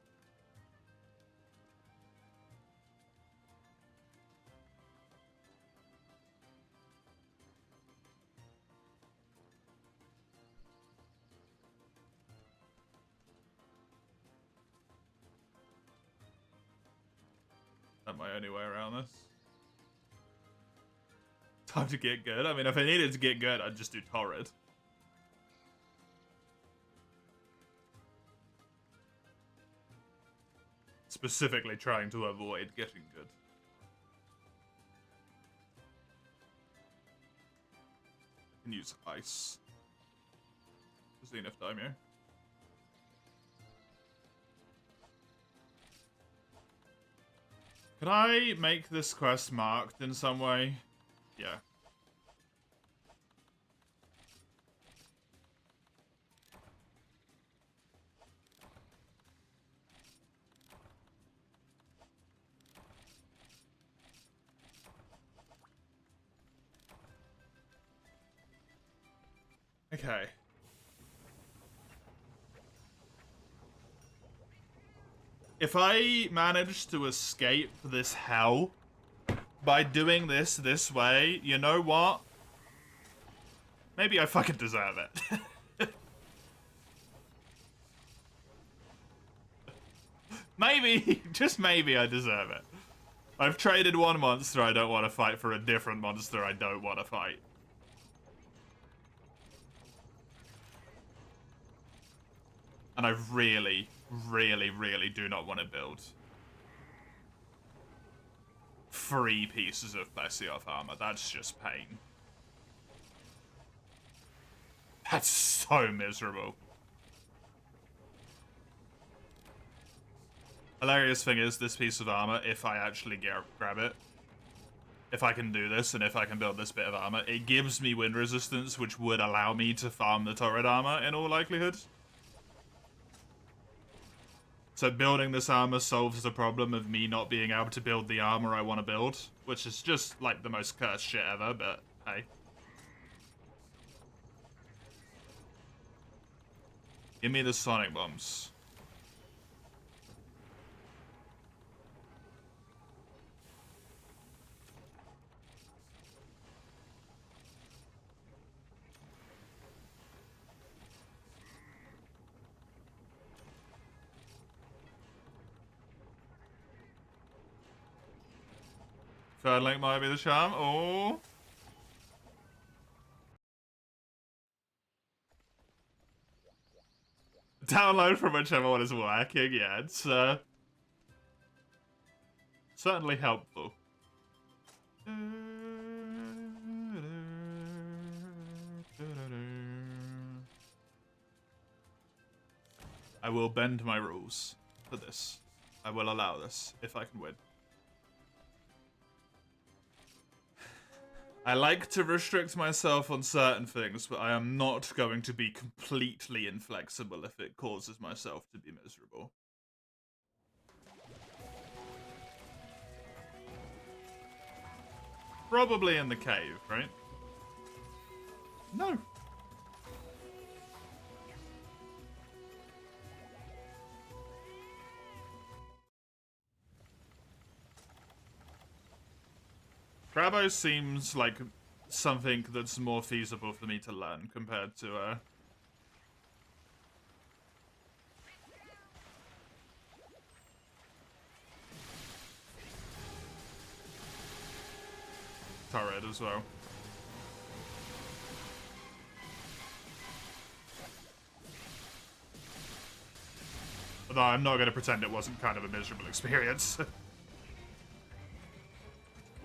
Speaker 1: That's my only way around this. Time to get good. I mean, if I needed to get good, I'd just do Torrid. Specifically trying to avoid getting good. I can use ice. Zenith Daimyo. Could I make this quest marked in some way? Yeah. Okay. If I manage to escape this hell by doing this way, you know what? Maybe I fucking deserve it. Maybe, just maybe I deserve it. I've traded one monster I don't want to fight for a different monster I don't want to fight. And I really, really, really do not want to build 3 pieces of Plessioth armor. That's just pain. That's so miserable. Hilarious thing is, this piece of armor, if I actually grab it, if I can do this and if I can build this bit of armor. It gives me wind resistance, which would allow me to farm the turret armor in all likelihood. So building this armor solves the problem of me not being able to build the armor I want to build, which is just like the most cursed shit ever, but hey. Give me the sonic bombs. Third link might be the charm. Oh. Download from whichever one is working. Yeah, it's certainly helpful. I will bend my rules for this. I will allow this if I can win. I like to restrict myself on certain things, but I am not going to be completely inflexible if it causes myself to be miserable. Probably in the cave, right? No. Crabbo seems like something that's more feasible for me to learn compared to turret as well. Although I'm not going to pretend it wasn't kind of a miserable experience.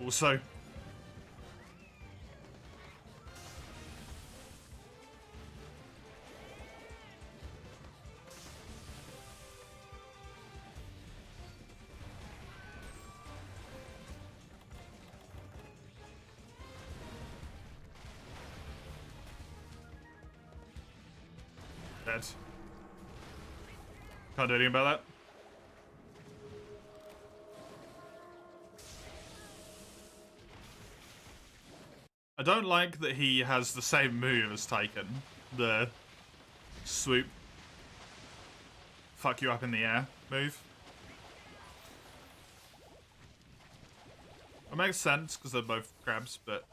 Speaker 1: Also, dead. Can't do anything about that. I don't like that he has the same move as Tyken. The swoop. Fuck you up in the air move. It makes sense because they're both crabs, but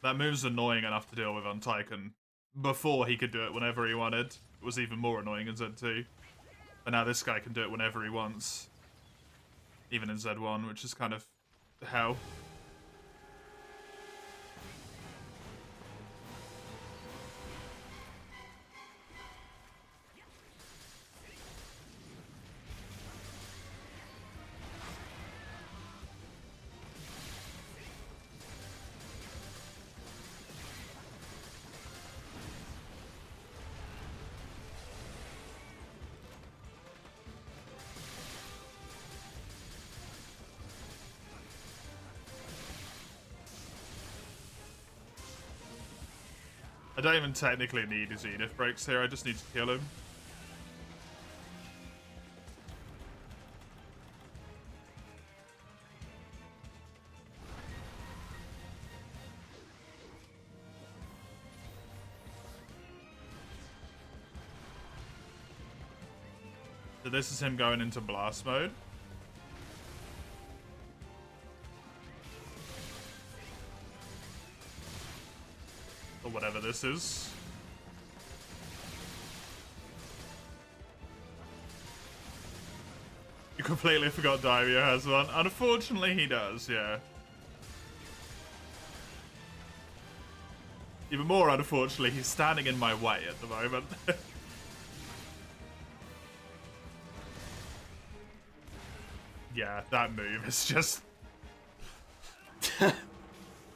Speaker 1: that move's annoying enough to deal with on Tyken. Before he could do it whenever he wanted. It was even more annoying in Z2. But now this guy can do it whenever he wants. Even in Z1, which is kind of hell. I don't even technically need his Zenith breaks here, I just need to kill him. So this is him going into blast mode. Or whatever this is. You completely forgot Daimyo has one. Unfortunately, he does, yeah. Even more unfortunately, he's standing in my way at the moment. Yeah, that move is just...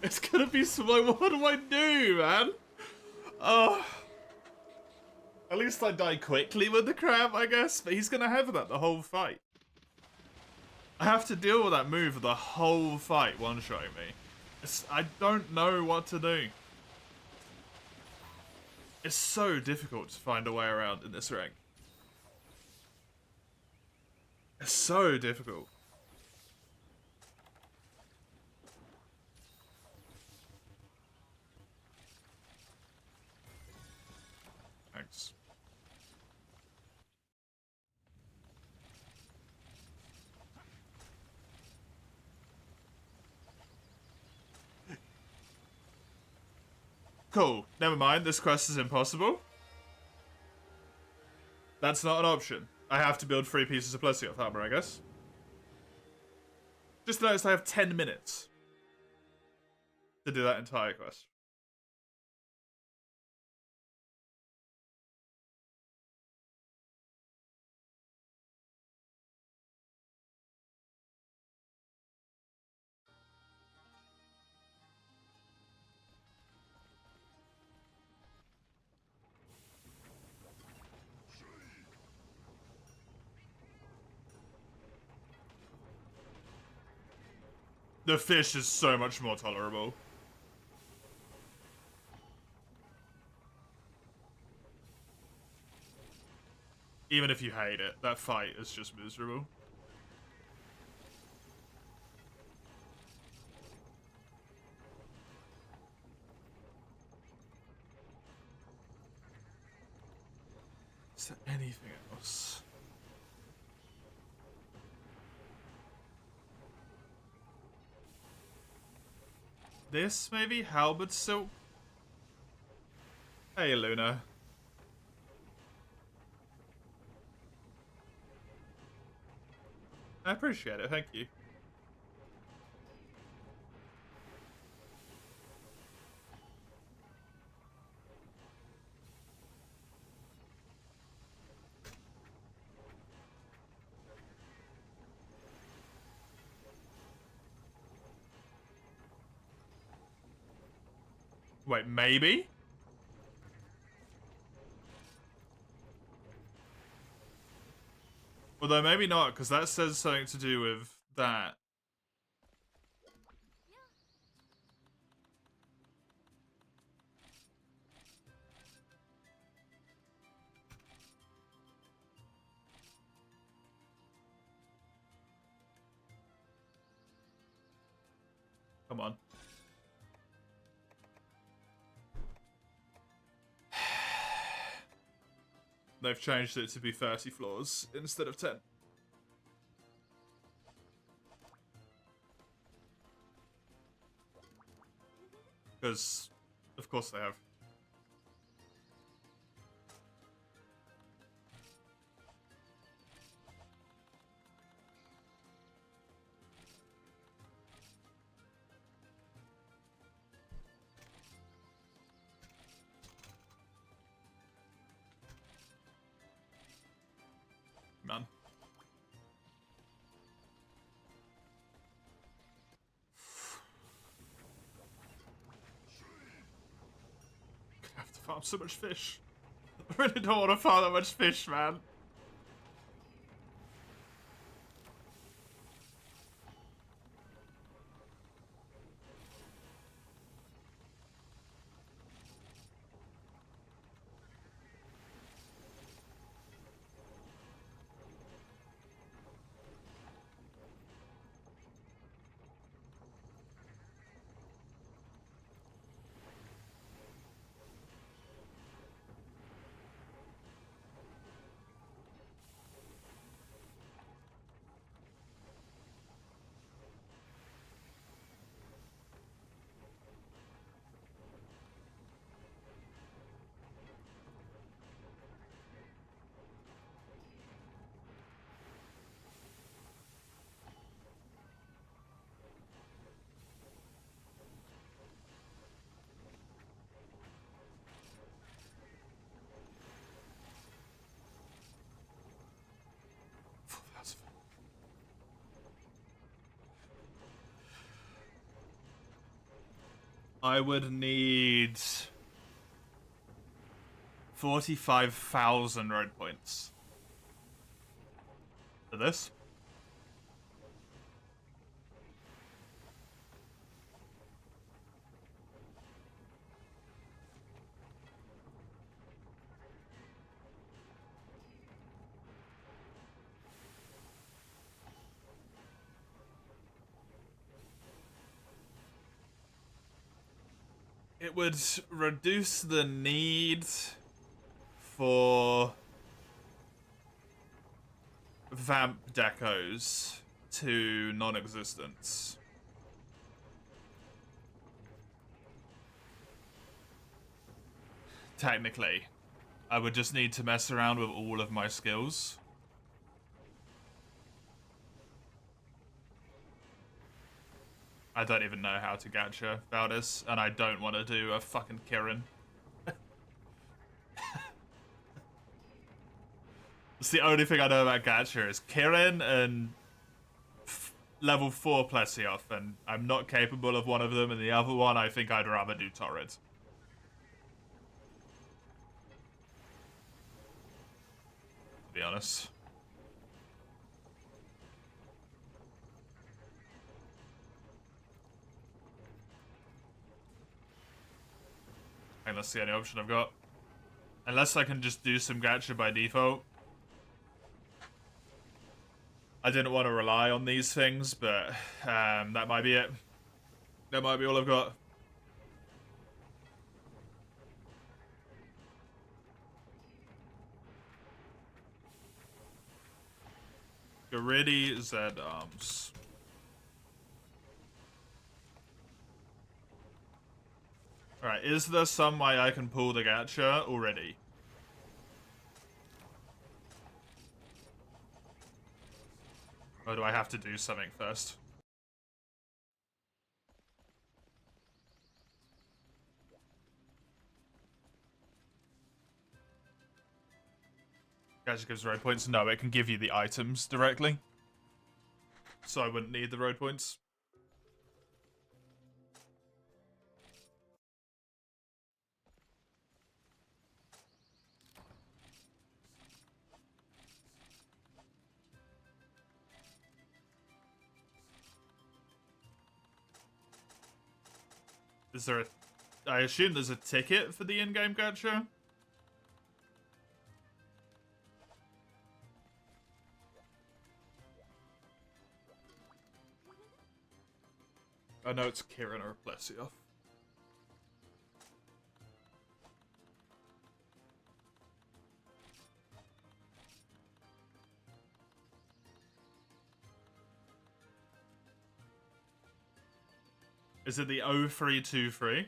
Speaker 1: It's gonna be so... What do I do, man? Oh... At least I die quickly with the crab, I guess. But he's gonna have that the whole fight. I have to deal with that move the whole fight one-shotting me. I don't know what to do. It's so difficult to find a way around in this rank. It's so difficult. Thanks. Cool. Never mind. This quest is impossible. That's not an option. I have to build 3 pieces of Plessioth armor, I guess. Just noticed I have 10 minutes to do that entire quest. The fish is so much more tolerable. Even if you hate it, that fight is just miserable. Is there anything else? This, maybe? Halberd Silk? Hey, Luna. I appreciate it, thank you. Wait, maybe? Although maybe not, because that says something to do with that. Come on. They've changed it to be 30 floors instead of 10. Because, of course they have. Man. I have to farm so much fish. I really don't want to farm that much fish, man. I would need 45,000 road points for this. It would reduce the need for vamp decos to non-existence. Technically. I would just need to mess around with all of my skills. I don't even know how to gacha about this, and I don't want to do a fucking Kirin. It's the only thing I know about gacha is Kirin and level 4 Plesioth, and I'm not capable of one of them, and the other one I think I'd rather do Torrid. To be honest. I think that's the only option I've got. Unless I can just do some gacha by default. I didn't want to rely on these things, but that might be it. That might be all I've got. Garidi Z arms. Alright, is there some way I can pull the gacha already? Or do I have to do something first? Gacha gives road points? No, it can give you the items directly. So I wouldn't need the road points. Is there a... I assume there's a ticket for the in-game gacha? I know it's Kirin or Plesioth. Is it the 0323?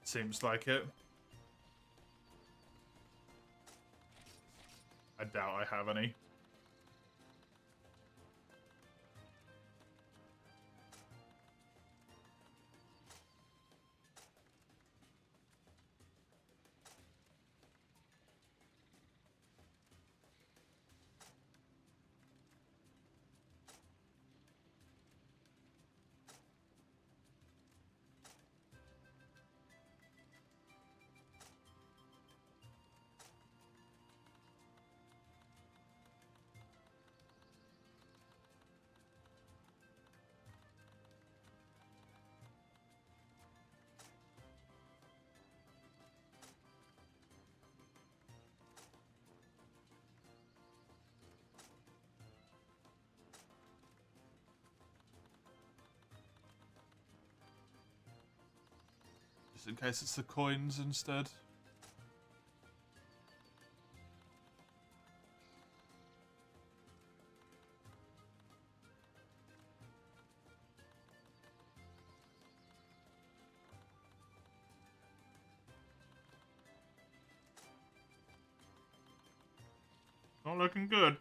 Speaker 1: Seems like it. I doubt I have any. Just in case it's the coins instead. Not looking good.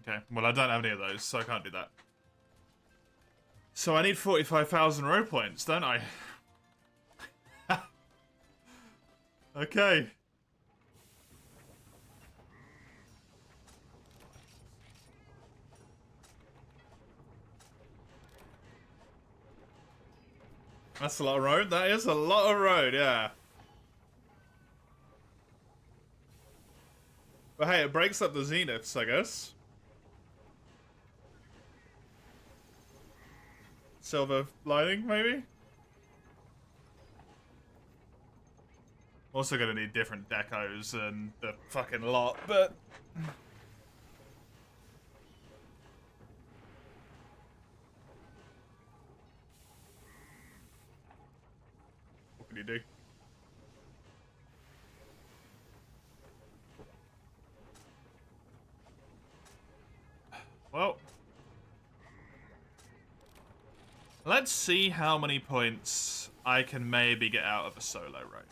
Speaker 1: Okay, well I don't have any of those, so I can't do that. So I need 45,000 row points, don't I? Okay. That's a lot of road. That is a lot of road, yeah. But hey, it breaks up the Zeniths, I guess. Silver lining, maybe? Also gonna need different decos and the fucking lot, but... What can you do? Well... Let's see how many points I can maybe get out of a solo road.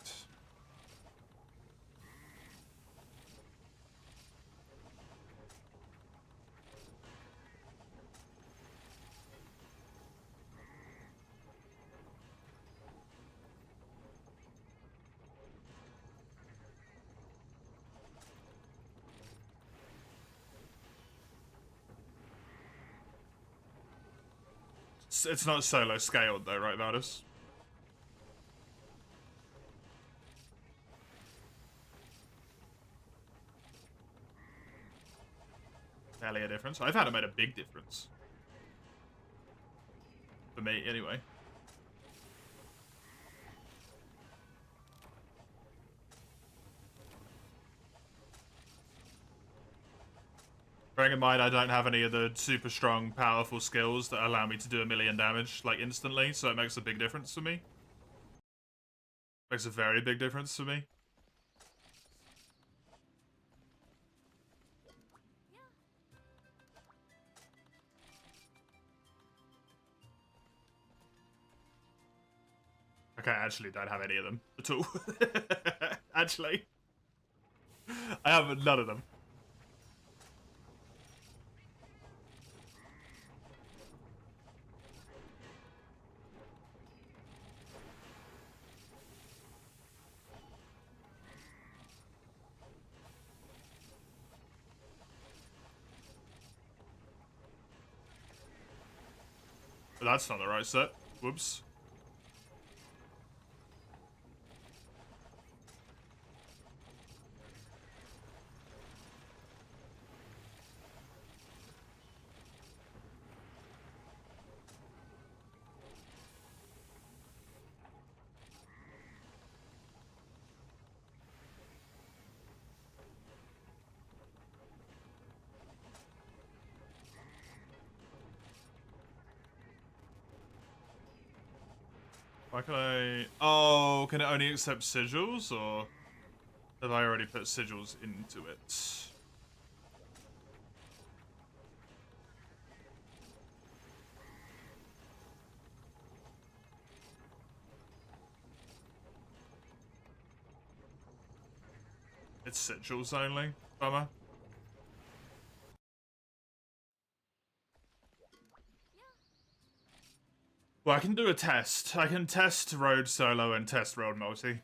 Speaker 1: It's not solo scaled though, right, Valdis? Barely a difference. I've had it made a big difference. For me, anyway. Bearing in mind I don't have any of the super strong, powerful skills that allow me to do 1,000,000 damage, like, instantly, so it makes a big difference for me. Makes a very big difference for me. Okay, I actually don't have any of them at all. Actually. I have none of them. But that's not the right set. Whoops. Why can I... Oh, can it only accept sigils, or have I already put sigils into it? It's sigils only. Bummer. Well, I can do a test. I can test road solo and test road multi.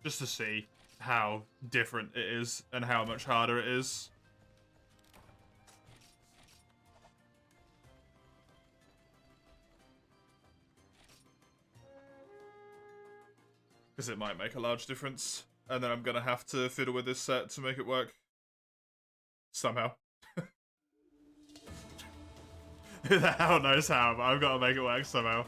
Speaker 1: Just to see how different it is and how much harder it is. Because it might make a large difference. And then I'm going to have to fiddle with this set to make it work. Somehow. Who the hell knows how, but I've got to make it work somehow.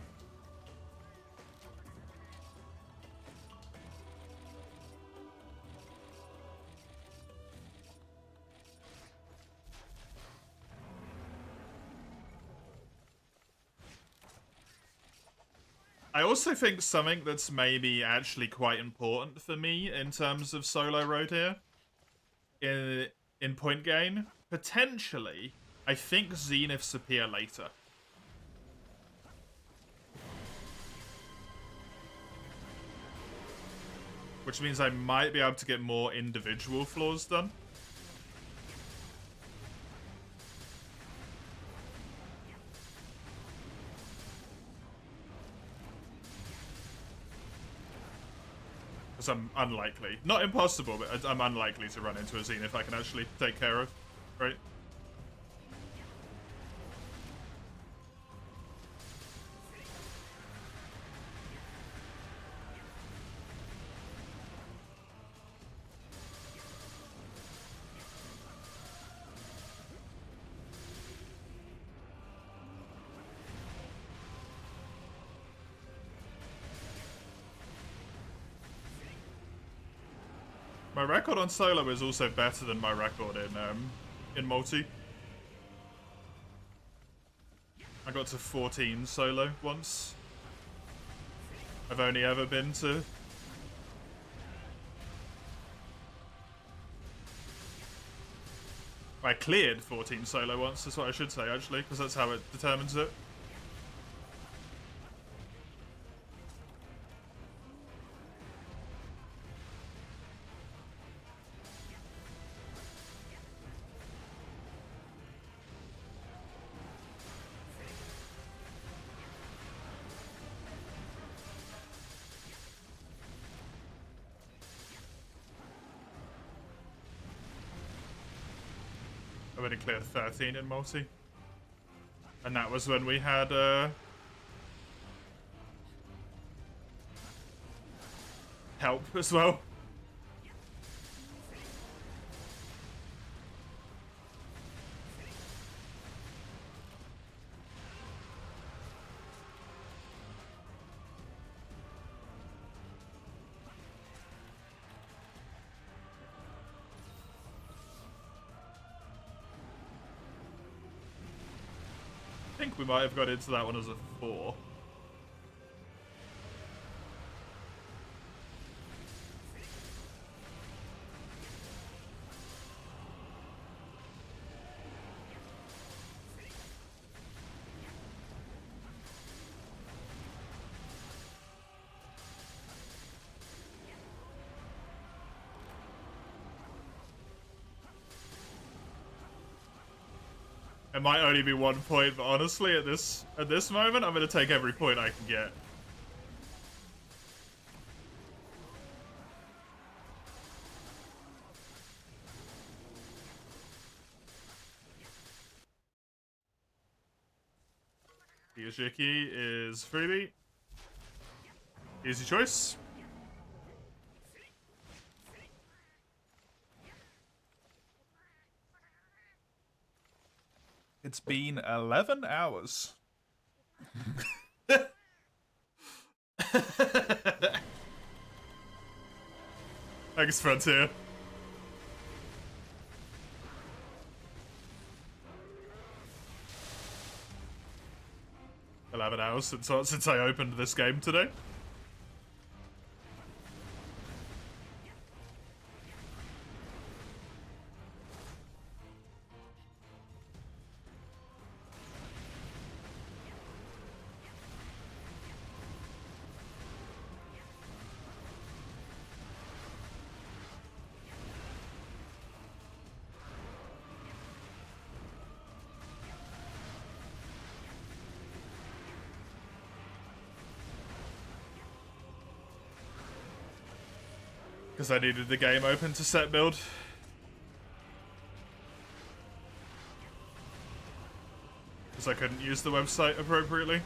Speaker 1: I also think something that's maybe actually quite important for me in terms of solo road here, in point gain, potentially, I think Zeniths appear later. Which means I might be able to get more individual floors done. Because I'm unlikely. Not impossible, but I'm unlikely to run into a Zenith I can actually take care of. Right? My record on solo is also better than my record in multi. I got to 14 solo once. I've only ever been to... I cleared 14 solo once, that's what I should say actually, because that's how it determines it. I only cleared 13 in multi. And that was when we had help as well. I think we might have got into that one as a 4. It might only be 1 point, but honestly, at this moment, I'm going to take every point I can get. Yashiki is freebie. Easy choice. It's been 11 hours. Thanks, Frontier. $11 since I opened this game today. Because I needed the game open to set build. Because I couldn't use the website appropriately.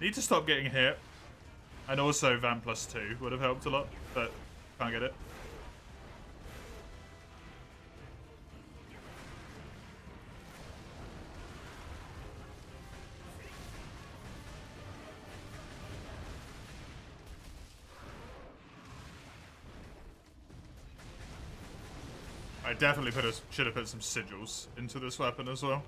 Speaker 1: Need to stop getting hit. And also Van +2 would have helped a lot, but can't get it. I definitely should have put some sigils into this weapon as well.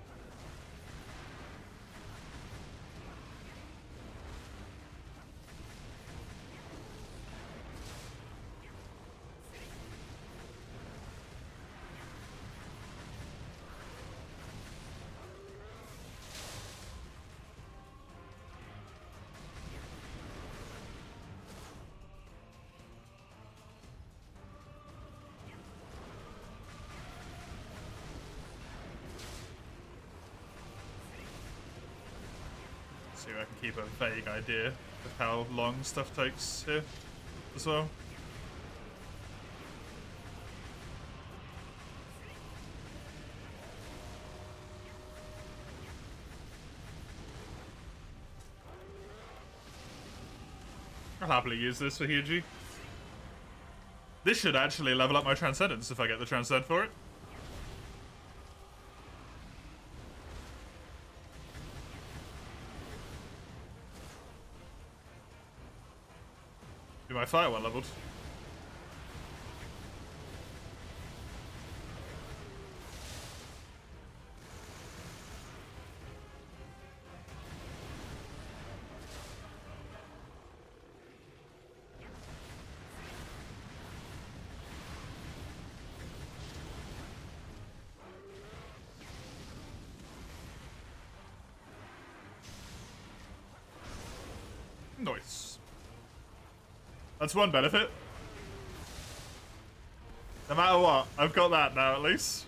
Speaker 1: so I can keep a vague idea of how long stuff takes here as well. I'll happily use this for Hyuji. This should actually level up my Transcendence if I get the Transcend for it. Be my fire one leveled. Nice. That's one benefit. No matter what, I've got that now at least.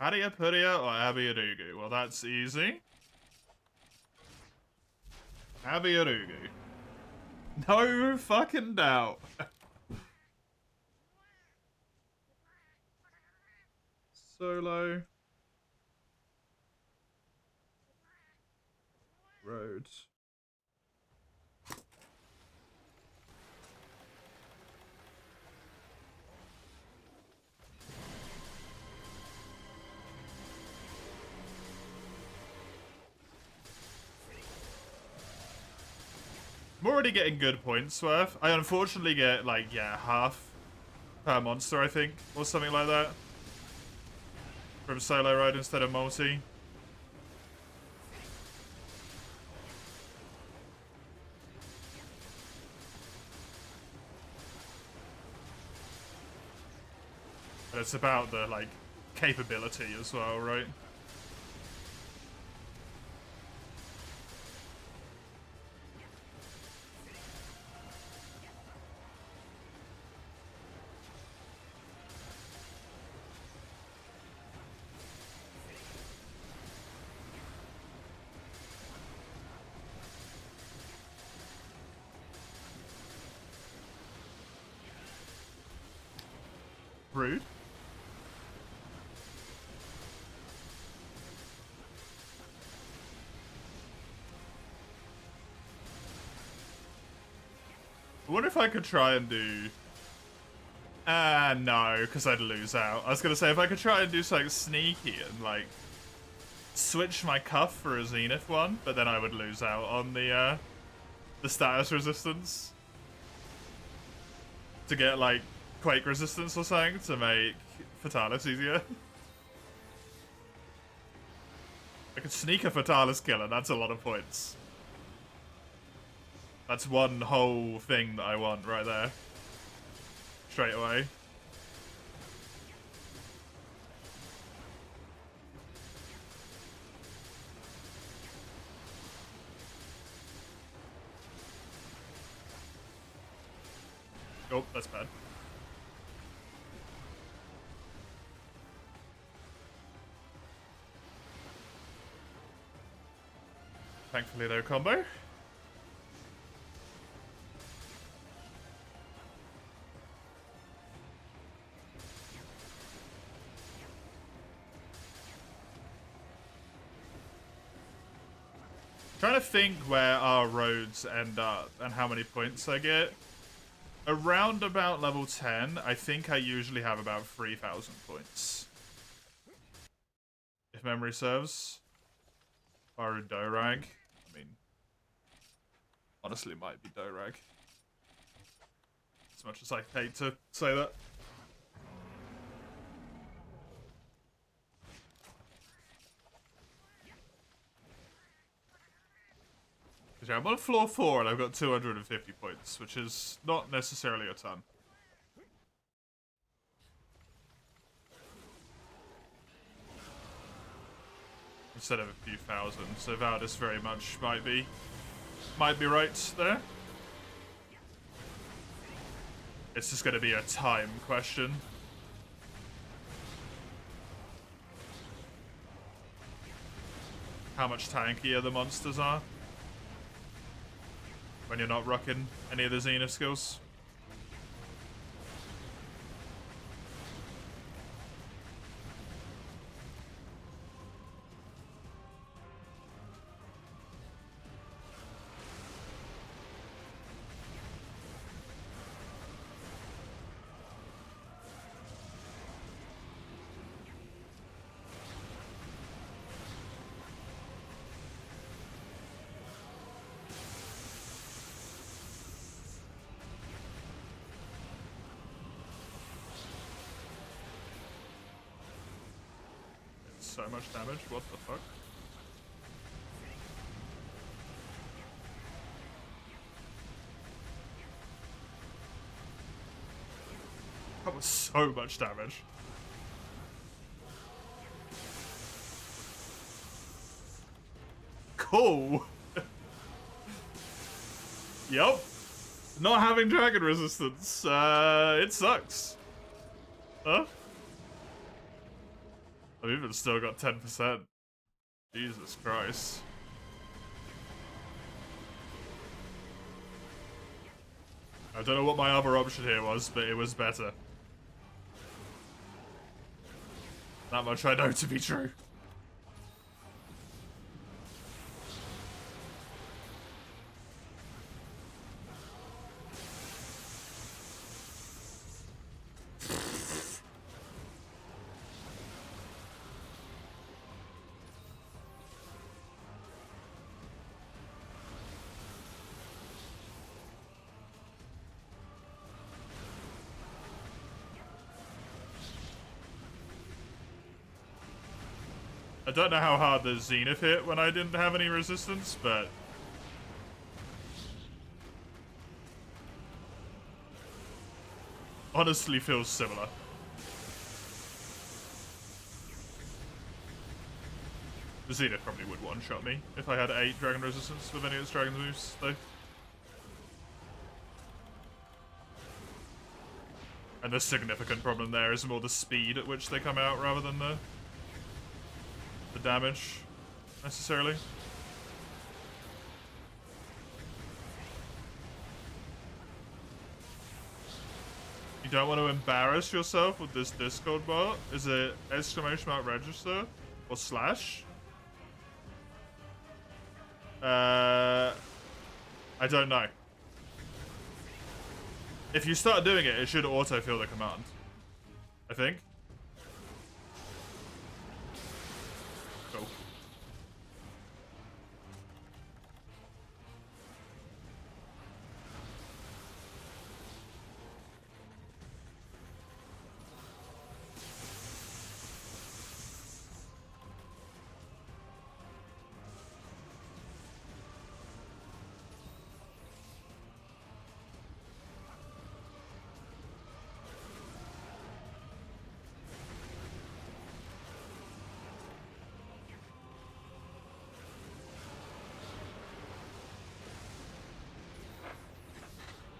Speaker 1: Hadia Pudia or Abiyarugu? Well, that's easy. Abiyarugu. No fucking doubt. Solo. Road. I'm already getting good points worth. I unfortunately get, like, yeah, half per monster, I think, or something like that. From solo ride instead of multi. But it's about the, like, capability as well, right? Rude. I wonder if I could try and do... no, because I'd lose out. I was going to say, if I could try and do something sneaky and, like, switch my cuff for a Zenith one, but then I would lose out on the status resistance. To get, like, Quake resistance or something to make Fatalis easier. I could sneak a Fatalis killer, that's a lot of points. That's one whole thing that I want right there. Straight away. Oh, that's bad. Thankfully, no combo. Trying to think where our roads end up and how many points I get. Around about level 10, I think I usually have about 3,000 points. If memory serves. Or Dorag. I mean, honestly, it might be Dorag. As much as I hate to say that. Yeah, I'm on floor 4 and I've got 250 points, which is not necessarily a ton. Instead of a few thousand, so Valdis very much might be right there. It's just going to be a time question. How much tankier the monsters are when you're not rocking any of the Zenith skills. So much damage, what the fuck? That was so much damage. Cool. Yup. Not having dragon resistance. It sucks. Huh? I've even still got 10%. Jesus Christ. I don't know what my other option here was, but it was better. That much I know to be true. I don't know how hard the Zenith hit when I didn't have any resistance, but honestly feels similar. The Zenith probably would one-shot me if I had 8 dragon resistance with any of its dragon moves, though. And the significant problem there is more the speed at which they come out rather than the damage, necessarily. You don't want to embarrass yourself with this Discord bot? Is it ! register? Or slash? I don't know. If you start doing it, it should autofill the command. I think. Cool.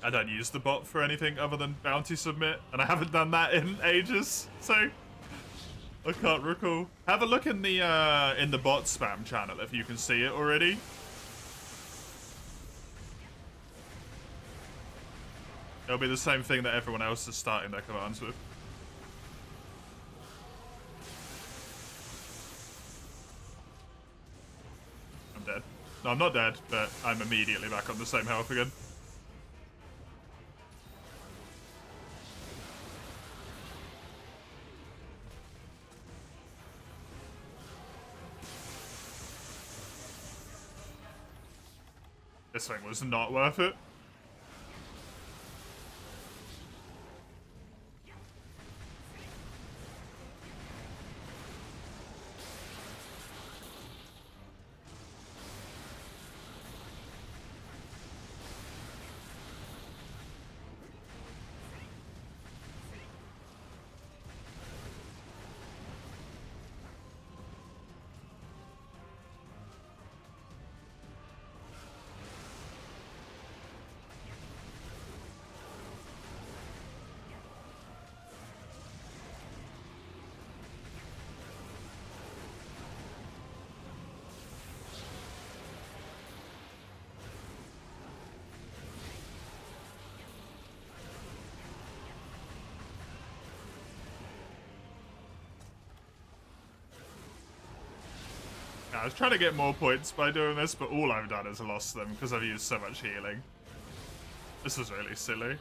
Speaker 1: I don't use the bot for anything other than bounty submit, and I haven't done that in ages, so I can't recall. Have a look in the bot spam channel if you can see it already. It'll be the same thing that everyone else is starting their commands with. I'm dead. No, I'm not dead, but I'm immediately back on the same health again. This thing was not worth it. I was trying to get more points by doing this, but all I've done is lost them because I've used so much healing. This was really silly.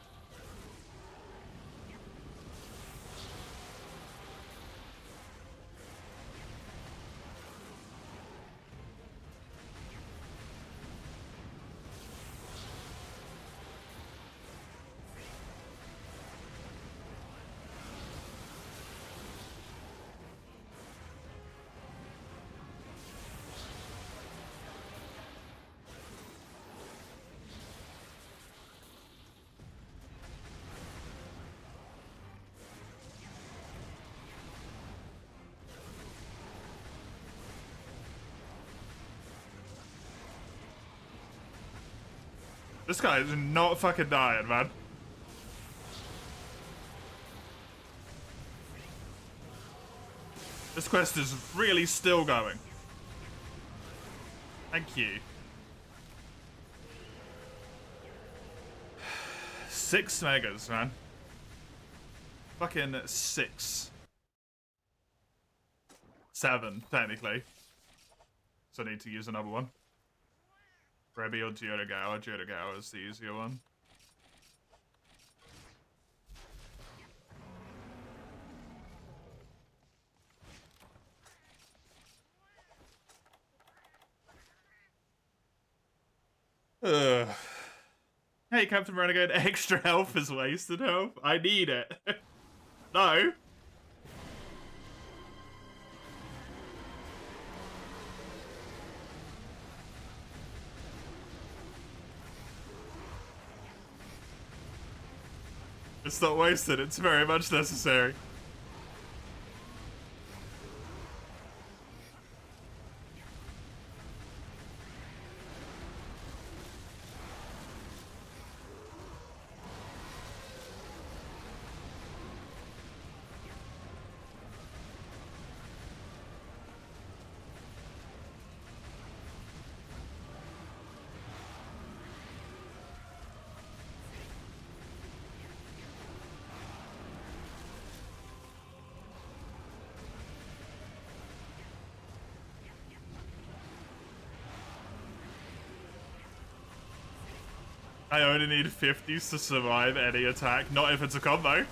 Speaker 1: This guy is not fucking dying, man. This quest is really still going. Thank you. 6 megas, man. Fucking 6. 7, technically. So I need to use another one. Rebby or Geodogawa. Geodogawa is the easier one. Ugh. Hey, Captain Renegade, extra health is wasted health. I need it. No. It's not wasted, it's very much necessary. I only need 50s to survive any attack, not if it's a combo.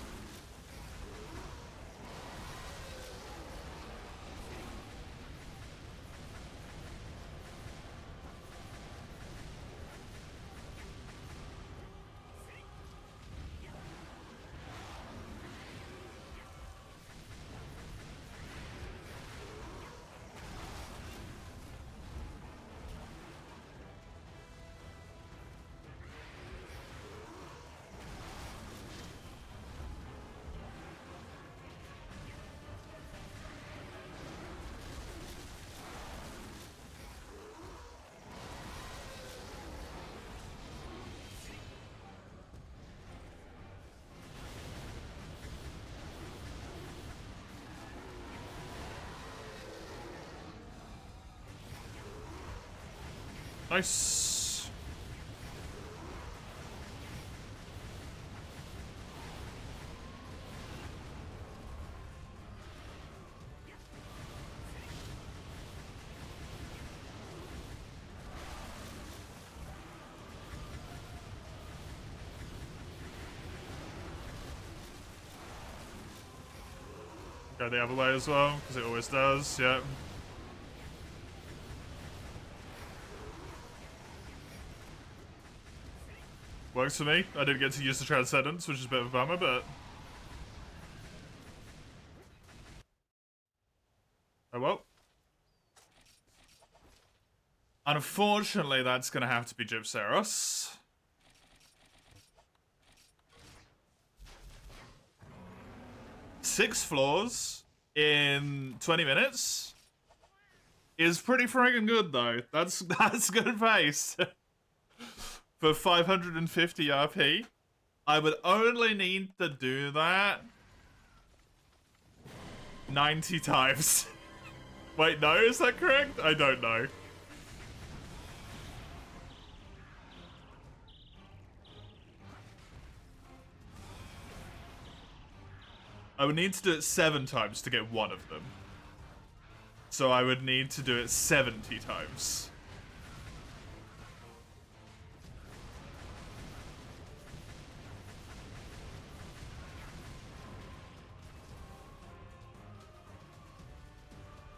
Speaker 1: Nice. Go the other way as well, because it always does, yeah. Works for me. I didn't get to use the Transcendence, which is a bit of a bummer, but... oh well. Unfortunately, that's gonna have to be Gypseros. Six floors in 20 minutes is pretty friggin' good, though. That's good pace. For 550 RP, I would only need to do that 90 times. Wait, no, is that correct? I don't know. I would need to do it 7 times to get one of them. So I would need to do it 70 times.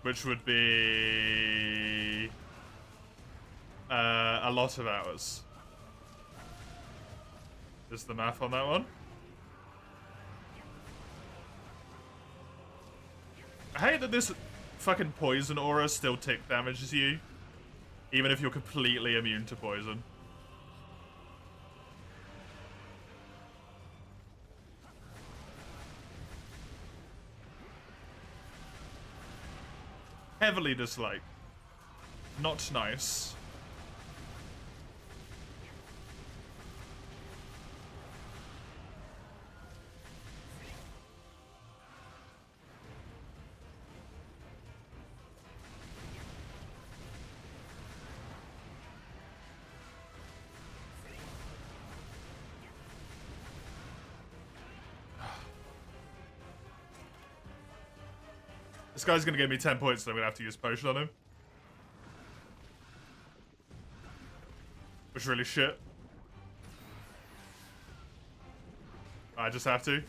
Speaker 1: Which would be a lot of hours. Is the math on that one? I hate that this fucking poison aura still tick damages you, even if you're completely immune to poison. Heavily disliked. Not nice. This guy's gonna give me 10 points, so I'm gonna have to use potion on him. Which is really shit. I just have to.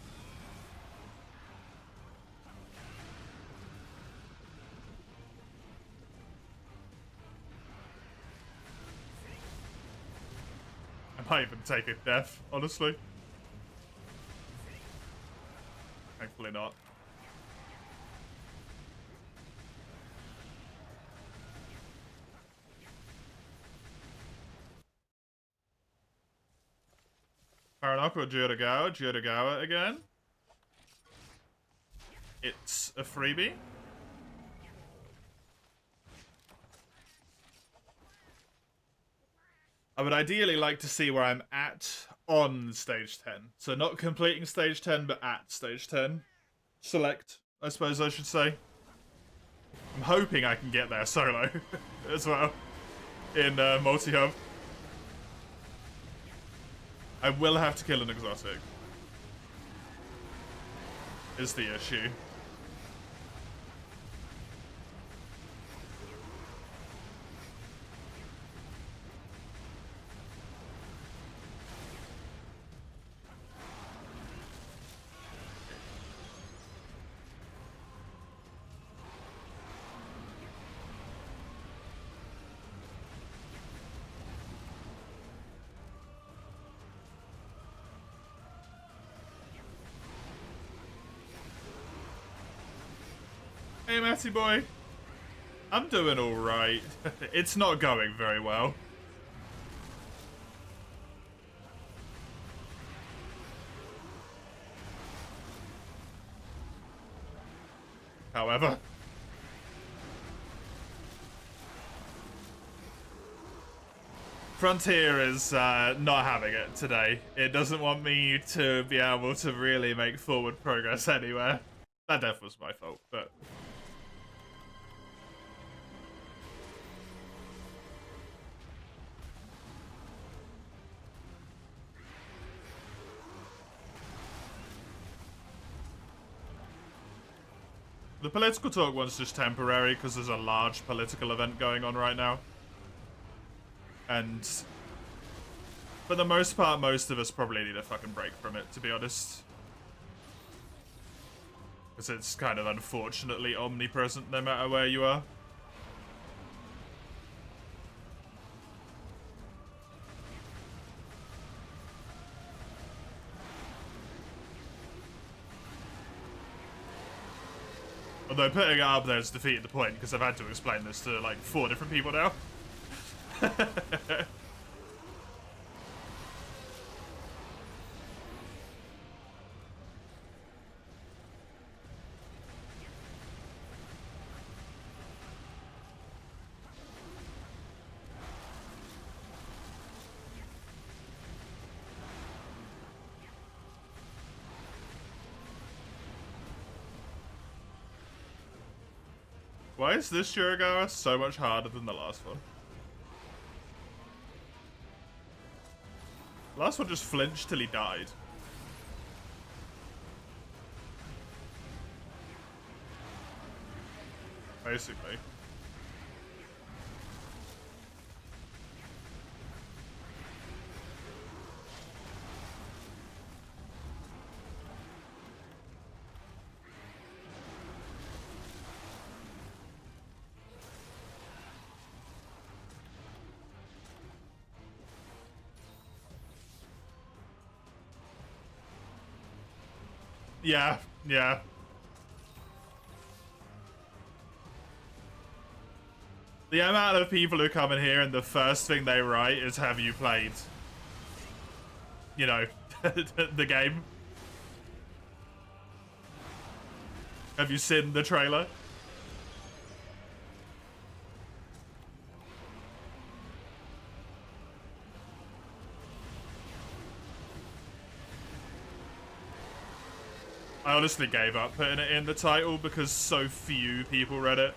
Speaker 1: I might even take a death, honestly. Thankfully not. Paranoko Jiyotogawa again. It's a freebie. I would ideally like to see where I'm at on stage 10. So not completing stage 10, but at stage 10. Select, I suppose I should say. I'm hoping I can get there solo as well in multi-hub. I will have to kill an exotic. Is the issue. Hey, Matty boy. I'm doing alright. It's not going very well. However. Frontier is not having it today. It doesn't want me to be able to really make forward progress anywhere. That death was my fault, but... The political talk one's just temporary because there's a large political event going on right now. And for the most part, most of us probably need a fucking break from it, to be honest. Because it's kind of unfortunately omnipresent no matter where you are. Although putting it up there has defeated the point, because I've had to explain this to like 4 different people now. Why is this Shiragawa so much harder than the last one? The last one just flinched till he died. basically. Yeah, yeah. The amount of people who come in here and the first thing they write is, have you played, you know, the game? Have you seen the trailer? I honestly gave up putting it in the title because so few people read it.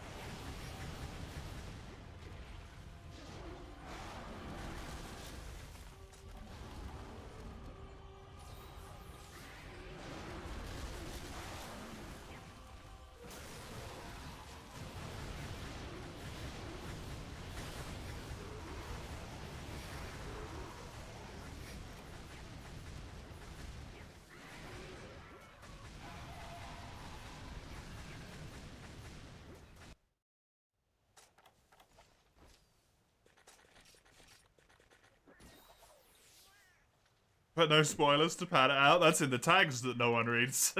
Speaker 1: But no spoilers to pad it out. That's in the tags that no one reads.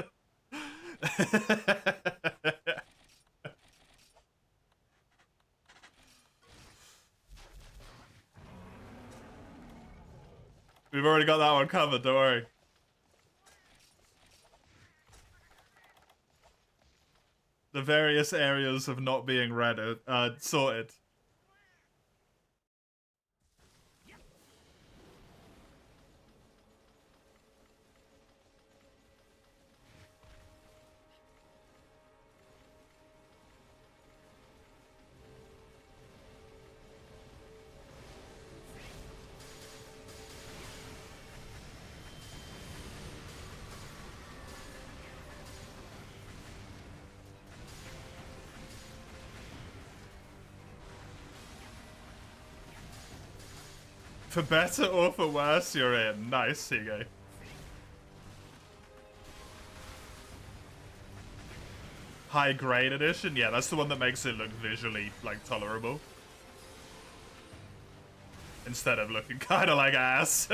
Speaker 1: We've already got that one covered, don't worry. The various areas of not being read are sorted. For better or for worse, you're in. Nice, here you go. High grade edition? Yeah, that's the one that makes it look visually, like, tolerable. Instead of looking kind of like ass.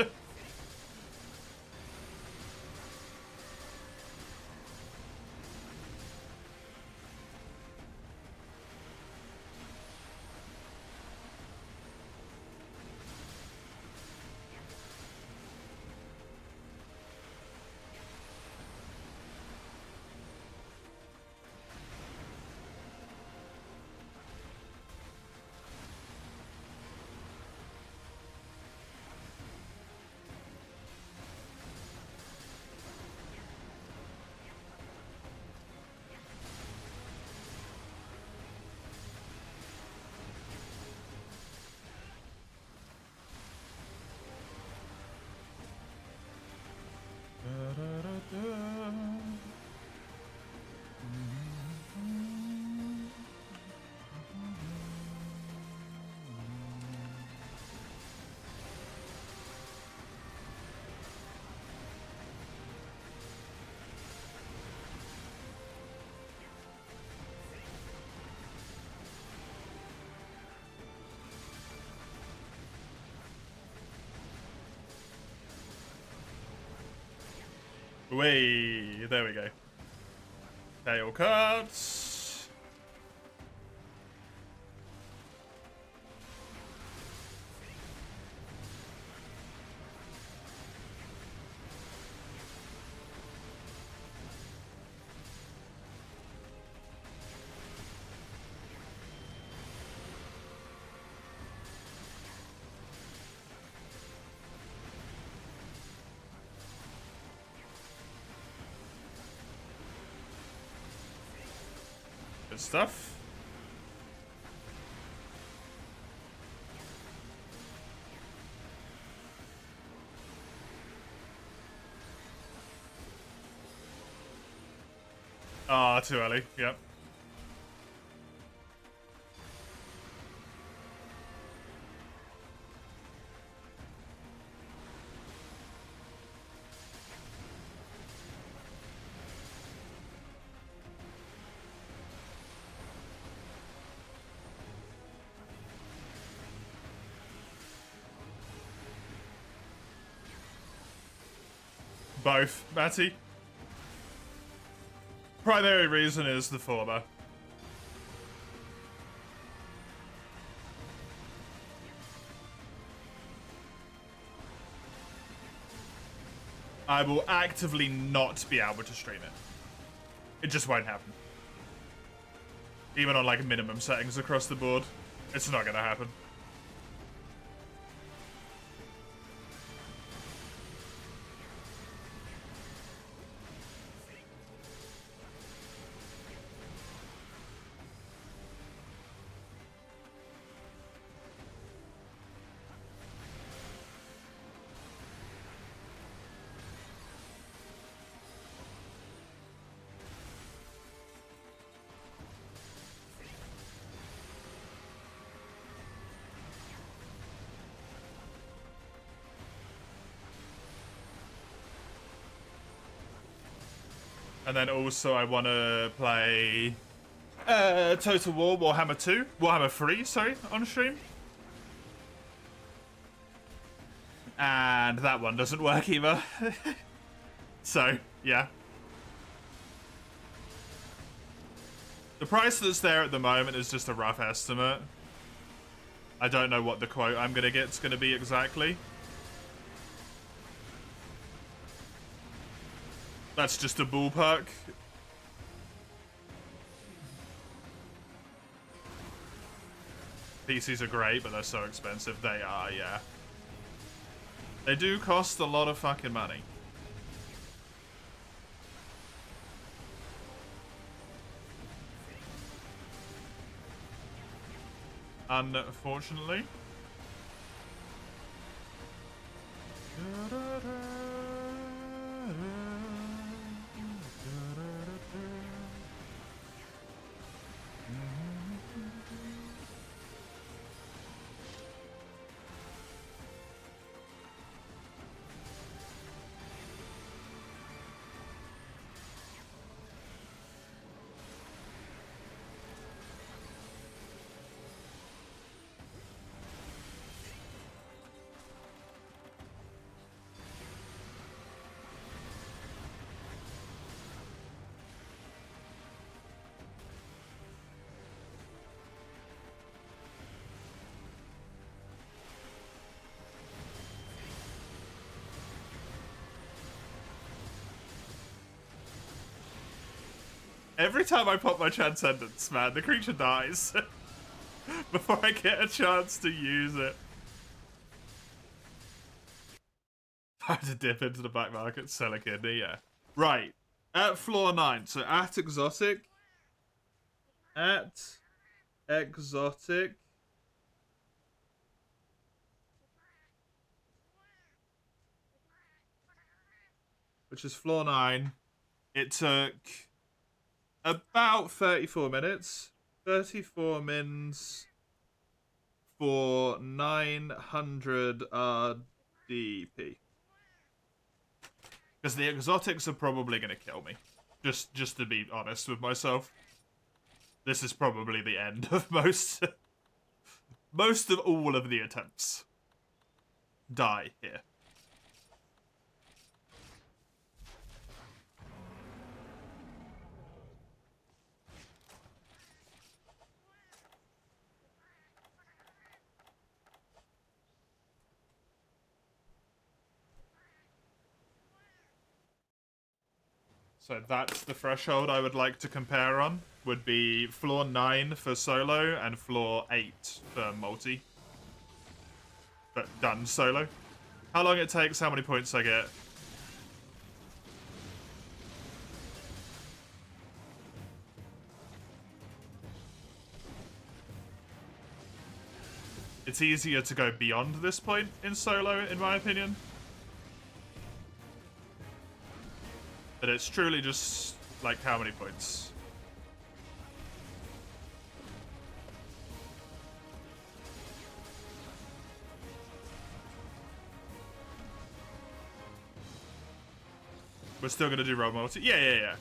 Speaker 1: Way, there we go. Tail cuts. Good stuff. Ah, too early. Yep. Both, Matty. Primary reason is the former. I will actively not be able to stream it. It just won't happen. Even on like minimum settings across the board, it's not gonna happen. And then also I want to play Total War Warhammer 2, Warhammer 3, sorry, on stream. And that one doesn't work either. So, yeah. The price that's there at the moment is just a rough estimate. I don't know what the quote I'm going to get is going to be exactly. That's just a ballpark. PCs are great, but they're so expensive. They are, yeah. They do cost a lot of fucking money. Unfortunately. Every time I pop my Transcendence, man, the creature dies before I get a chance to use it. I have to dip into the black market, sell a kidney, yeah. Right, at floor 9, so at exotic. At exotic. Which is floor 9. It took about 34 minutes. 34 mins for 900 RDP. Because the exotics are probably going to kill me. Just to be honest with myself. This is probably the end of most of all of the attempts. Die here. So that's the threshold I would like to compare on. Would be floor 9 for solo and floor 8 for multi. But done solo. How long it takes, how many points I get. It's easier to go beyond this point in solo, in my opinion. But it's truly just, like, how many points? We're still gonna do roll multi? Yeah.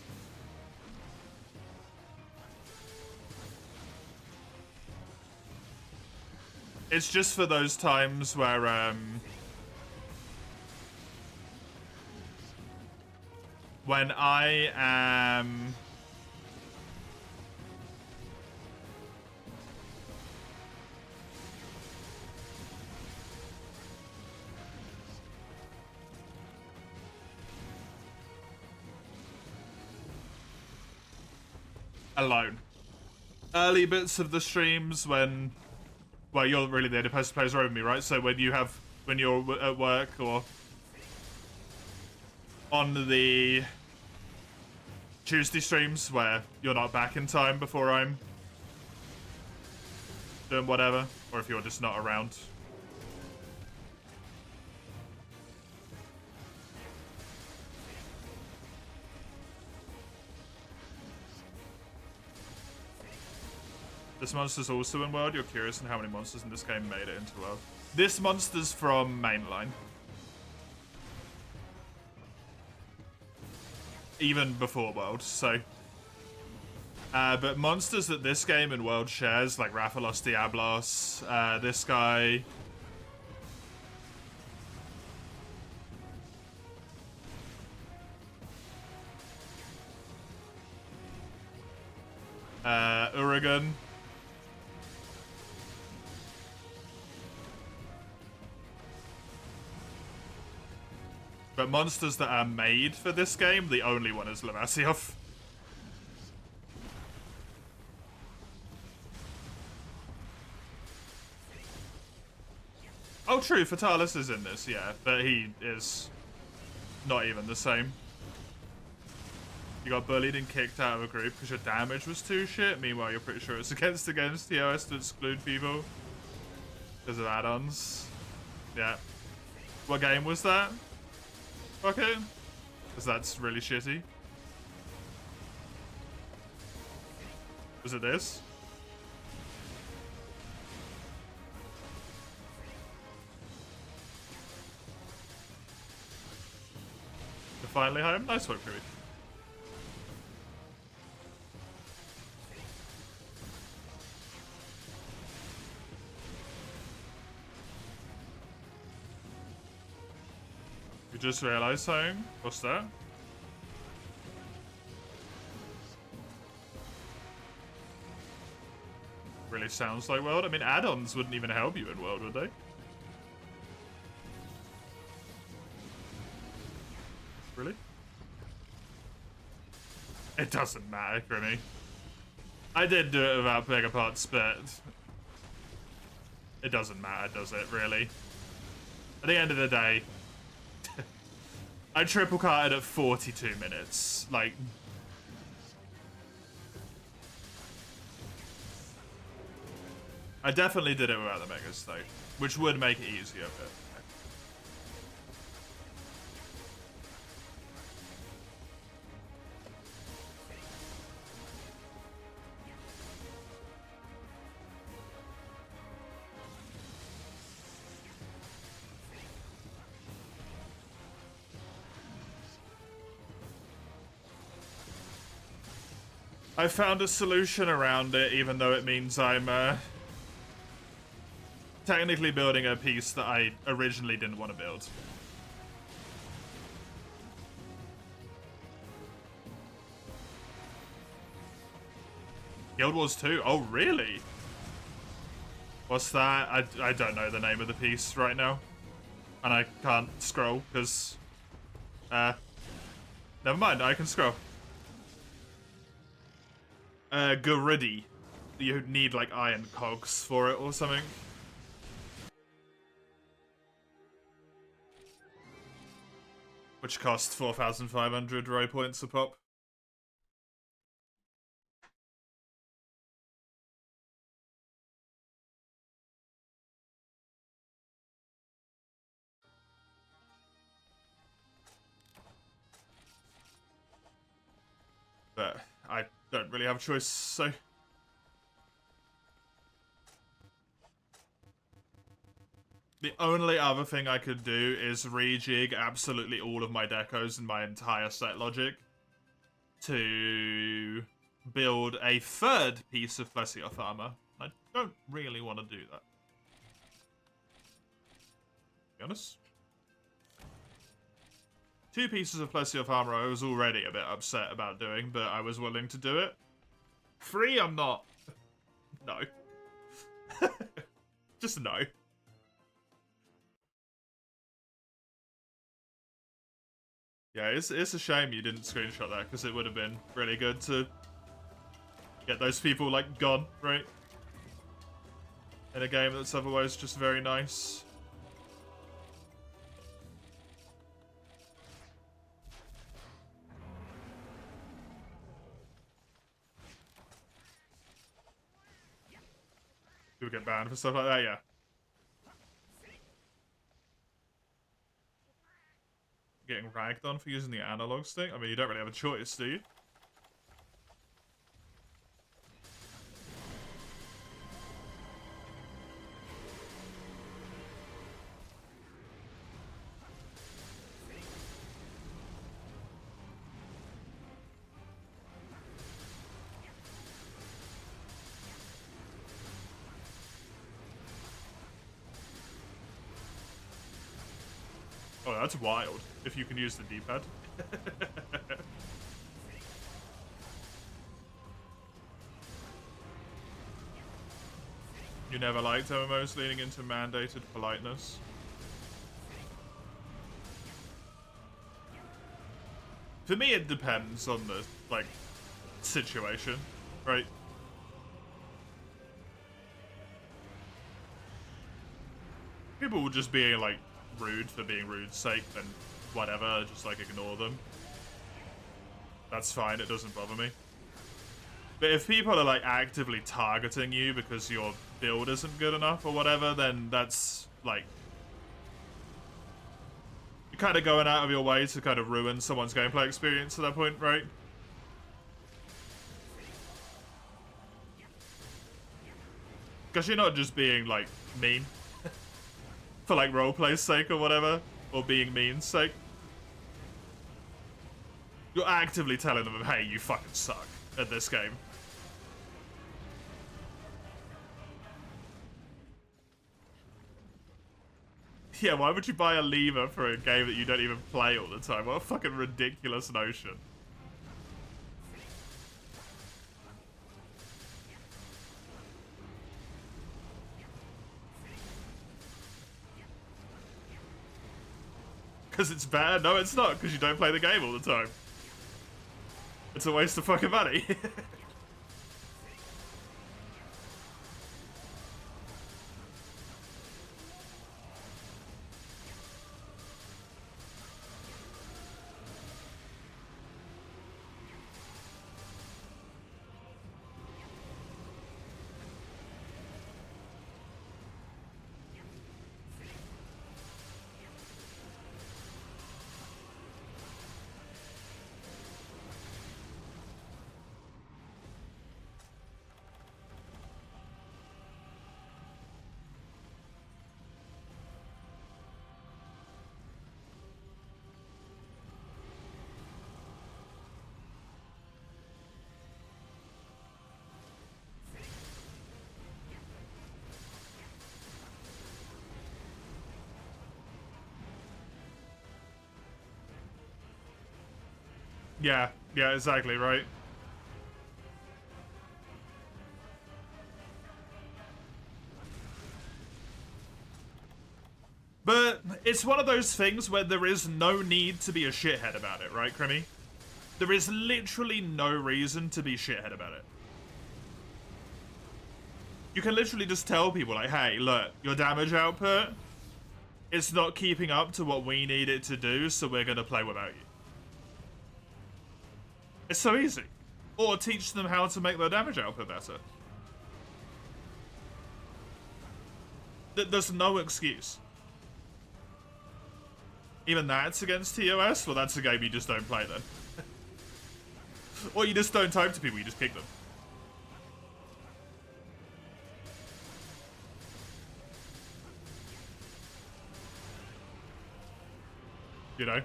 Speaker 1: It's just for those times where, when I am... alone. Early bits of the streams when... well, you're really the only person who plays road with me, right? So when you're at work or on the Tuesday streams where you're not back in time before I'm doing whatever, or if you're just not around. This monster's also in World. You're curious on how many monsters in this game made it into World. This monster's from mainline. Even before World, so... but monsters that this game and World shares, like Rathalos, Diablos, this guy... Uragan. But monsters that are made for this game, the only one is Lavasioth. Oh, true, Fatalis is in this, yeah, but he is not even the same. You got bullied and kicked out of a group because your damage was too shit. Meanwhile, you're pretty sure it's against TOS to exclude people because of add-ons. Yeah. What game was that? Okay. Because that's really shitty. Was it this? You're finally home? Nice work, Ruby. You just realized something? What's that? Really sounds like World. I mean, add-ons wouldn't even help you in World, would they? Really? It doesn't matter, Grimmy. I did do it without Megapots, but it doesn't matter, does it, really? At the end of the day, I triple carted at 42 minutes. Like, I definitely did it without the Megas, though, which would make it easier, but... I found a solution around it, even though it means I'm technically building a piece that I originally didn't want to build. Guild Wars 2? Oh, really? What's that? I don't know the name of the piece right now. And I can't scroll, because... never mind, I can scroll. Garudi. You need, like, iron cogs for it or something. Which costs 4,500 Roy points a pop. But I don't really have a choice, so... The only other thing I could do is rejig absolutely all of my decos and my entire set logic to build a third piece of Plesioth armor. I don't really want to do that. To be honest. 2 pieces of plessy of armor I was already a bit upset about doing, but I was willing to do it. 3, I'm not. No. Just no. Yeah, it's a shame you didn't screenshot that, because it would have been really good to get those people, like, gone, right? In a game that's otherwise just very nice. People get banned for stuff like that, yeah. Getting ragged on for using the analog stick? I mean, you don't really have a choice, do you? Oh, that's wild, if you can use the D-pad. You never liked MMOs leaning into mandated politeness? For me, it depends on the, like, situation, right? People will just be, like, rude for being rude's sake, then whatever, just, like, ignore them. That's fine, it doesn't bother me. But if people are, like, actively targeting you because your build isn't good enough or whatever, then that's, like... You're kind of going out of your way to kind of ruin someone's gameplay experience at that point, right? Because you're not just being, like, mean. For, like, roleplay's sake or whatever. Or being mean's sake. You're actively telling them, hey, you fucking suck at this game. Yeah, why would you buy a lever for a game that you don't even play all the time? What a fucking ridiculous notion. Because it's bad? No, it's not, because you don't play the game all the time. It's a waste of fucking money. Yeah, exactly, right? But it's one of those things where there is no need to be a shithead about it, right, Crimmy? There is literally no reason to be shithead about it. You can literally just tell people, like, hey, look, your damage output, it's not keeping up to what we need it to do, so we're going to play without you. It's so easy. Or teach them how to make their damage output better. There's no excuse. Even that's against TOS? Well, that's a game you just don't play then. Or you just don't type to people, you just kick them. You know?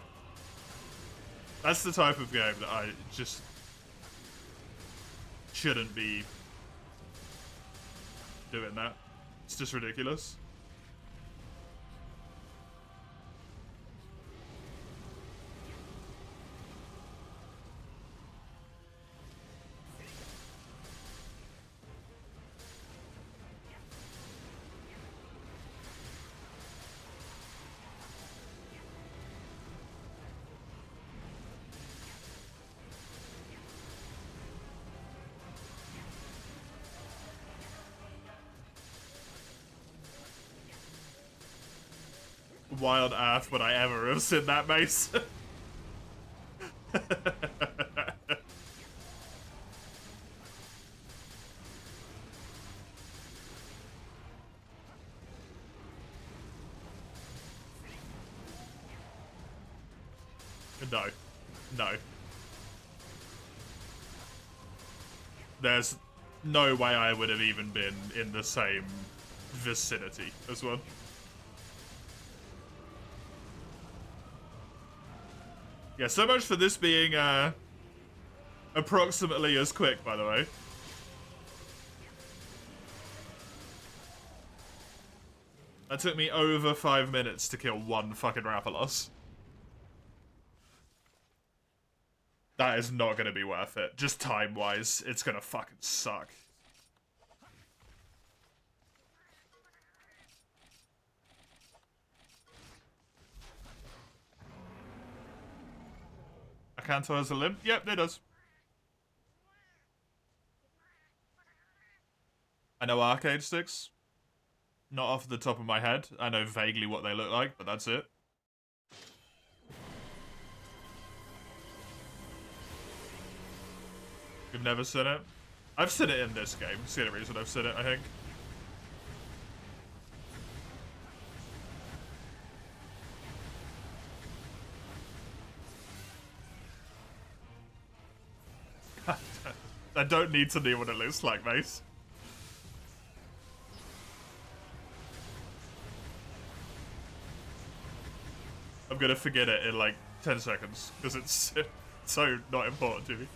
Speaker 1: That's the type of game that I just shouldn't be doing that. It's just ridiculous. why on earth would I ever have seen that, Mace? No. No. There's no way I would have even been in the same vicinity as well. Yeah, so much for this being approximately as quick, by the way. That took me over 5 minutes to kill one fucking Rathalos. That is not going to be worth it. Just time-wise, it's going to fucking suck. Akanto has a limp? Yep, it does. I know arcade sticks. Not off the top of my head. I know vaguely what they look like, but that's it. You've never seen it? I've seen it in this game. It's the only reason I've seen it, I think. I don't need to know what it looks like, Mace. I'm gonna forget it in like 10 seconds, because it's so not important to me.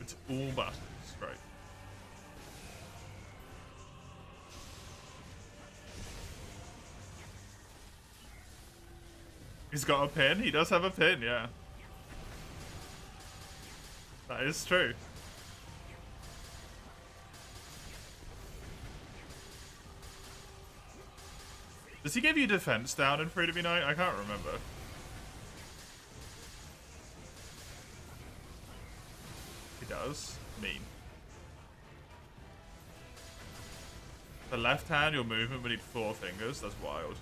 Speaker 1: It's all buttons, right? He's got a pin? He does have a pin, yeah. That is true. Does he give you defense down in Free to Be Night? I can't remember. He does. Mean. The left hand, your movement would need 4 fingers. That's wild.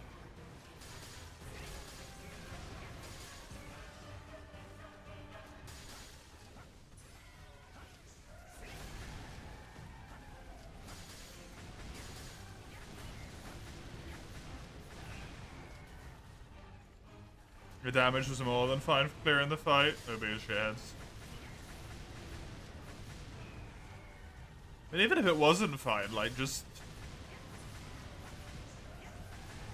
Speaker 1: Your damage was more than fine for clearing the fight. No big shares. And even if it wasn't fine, like, just...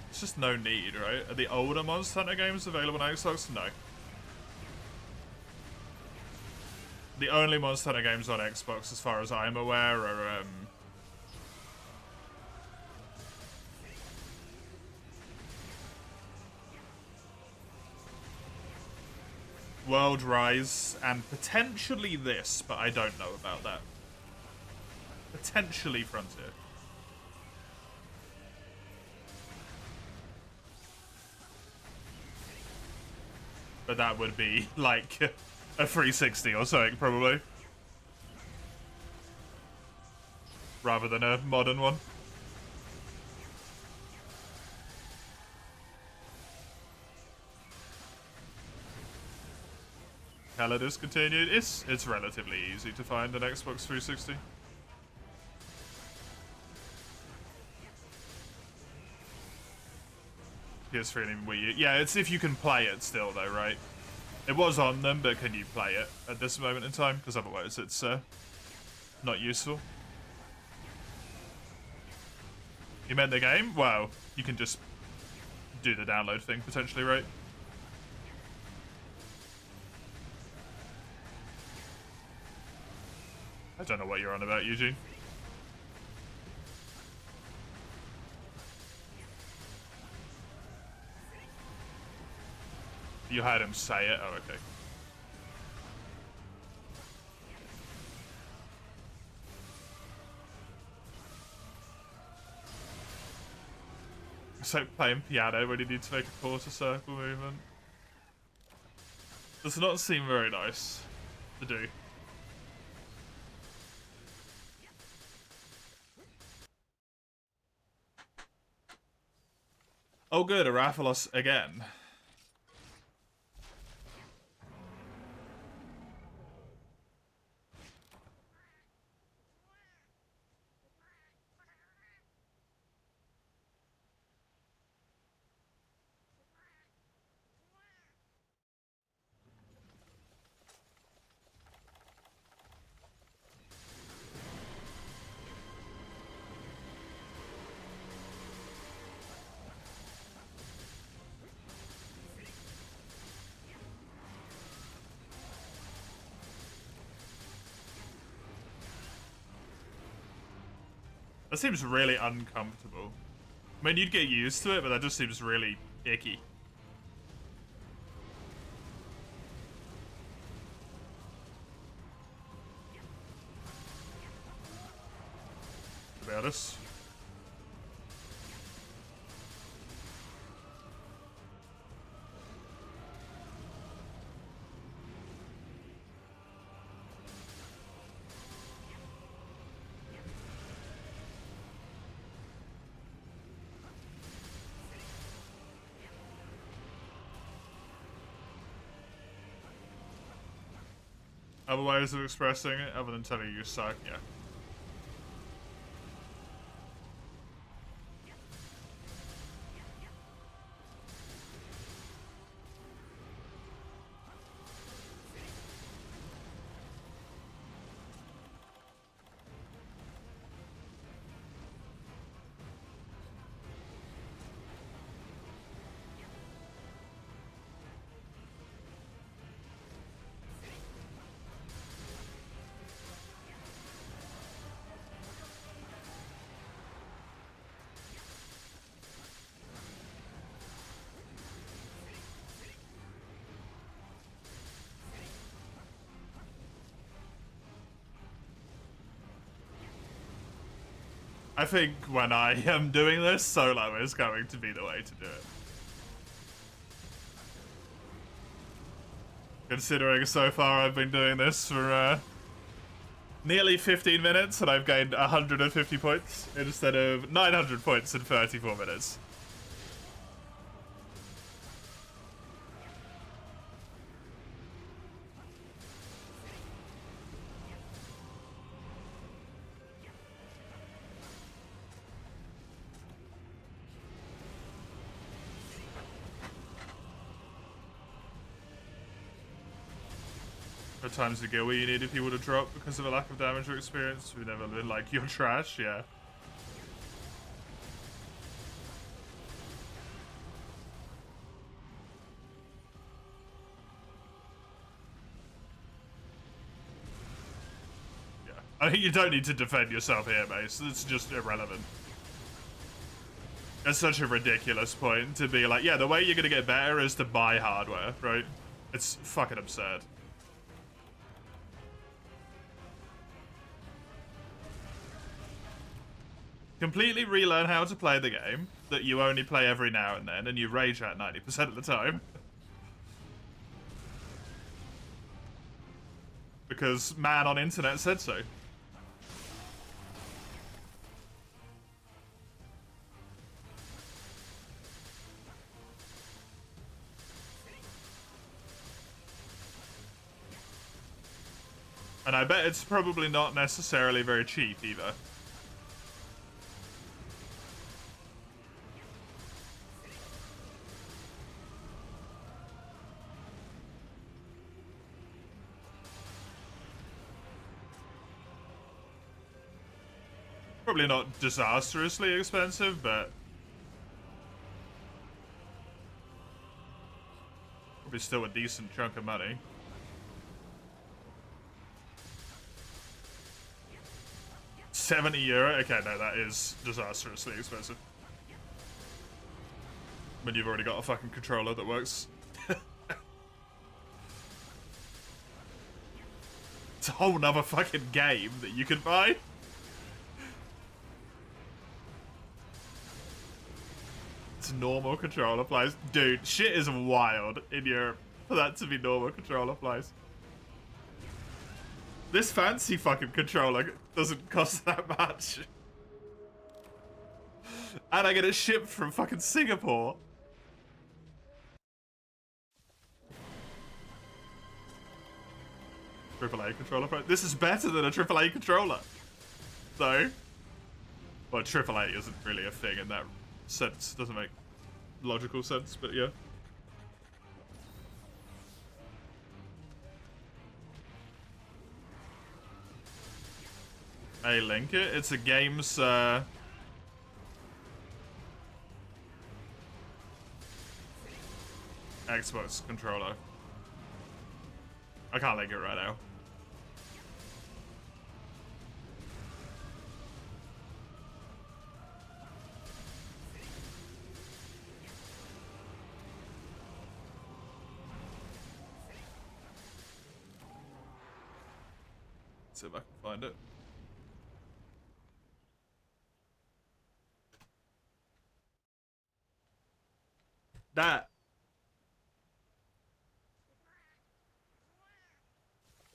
Speaker 1: It's just no need, right? Are the older Monster Hunter games available on Xbox? No. The only Monster Hunter games on Xbox, as far as I'm aware, are, World Rise, and potentially this, but I don't know about that. Potentially Frontier. But that would be, like, a 360 or something, probably. Rather than a modern one. Hella discontinued. It's relatively easy to find an Xbox 360. PS3 and even Wii U. Yeah, it's if you can play it still, though, right? It was on them, but can you play it at this moment in time? Because otherwise it's not useful. You meant the game? Well, you can just do the download thing, potentially, right? I don't know what you're on about, Eugene. You heard him say it? Oh, okay. It's like playing piano when you need to make a quarter circle movement. Does not seem very nice to do. Oh good, Arathalos again. That seems really uncomfortable. I mean, you'd get used to it, but that just seems really icky. To be honest. Other ways of expressing it, other than telling you suck, yeah. I think when I am doing this, solo is going to be the way to do it. Considering so far I've been doing this for nearly 15 minutes and I've gained 150 points instead of 900 points in 34 minutes. There are times in where you needed people to drop because of a lack of damage or experience. We've never been like, you're trash, yeah. Yeah. I think you don't need to defend yourself here, mate. It's just irrelevant. It's such a ridiculous point to be like, yeah, the way you're gonna get better is to buy hardware, right? It's fucking absurd. Completely relearn how to play the game that you only play every now and then and you rage at 90% of the time. Because man on internet said so. And I bet it's probably not necessarily very cheap either. Probably not disastrously expensive, but probably still a decent chunk of money. €70? Okay, no, that is disastrously expensive. When you've already got a fucking controller that works. It's a whole nother fucking game that you can buy. That's normal controller plays. Dude, shit is wild in Europe for that to be normal controller plays. This fancy fucking controller doesn't cost that much. And I get it shipped from fucking Singapore. AAA controller price. This is better than a AAA controller. So, well, AAA isn't really a thing in that sense. Doesn't make logical sense, but yeah. Hey, link it. It's a game's Xbox controller. I can't link it right now. See if I can find it. That.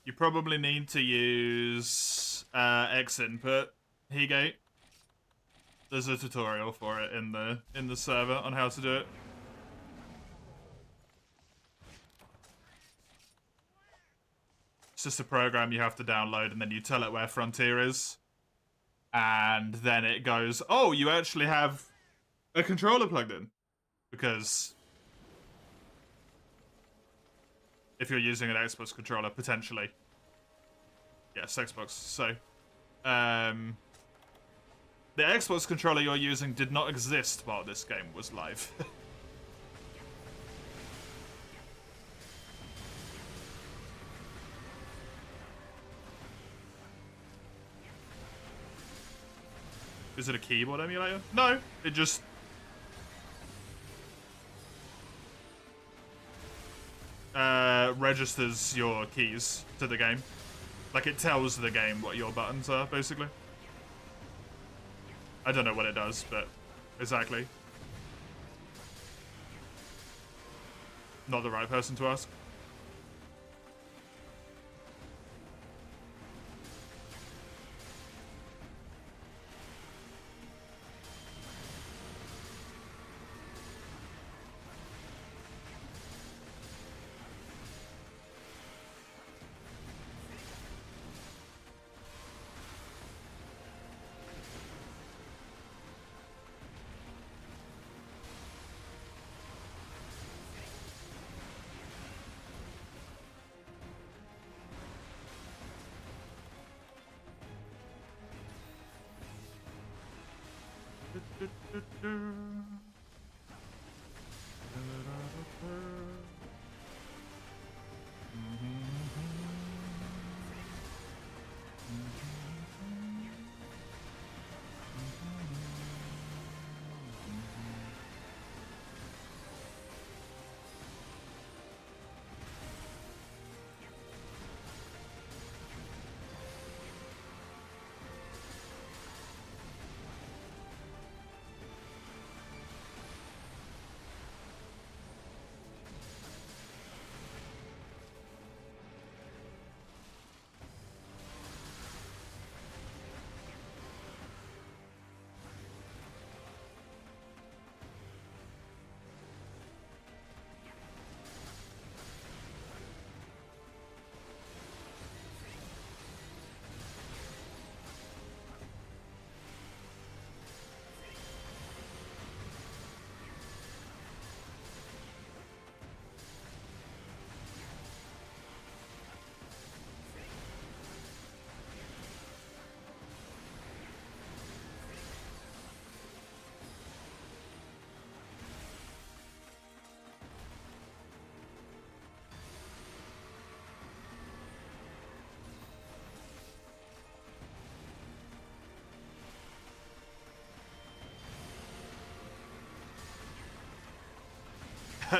Speaker 1: You probably need to use X input, Heagate. There's a tutorial for it in the server on how to do it. It's just a program you have to download, and then you tell it where Frontier is. And then it goes, oh, you actually have a controller plugged in. Because if you're using an Xbox controller, potentially. Yes, Xbox. So, the Xbox controller you're using did not exist while this game was live. Is it a keyboard emulator? No, it just... registers your keys to the game. Like, it tells the game what your buttons are, basically. I don't know what it does, but exactly. Not the right person to ask.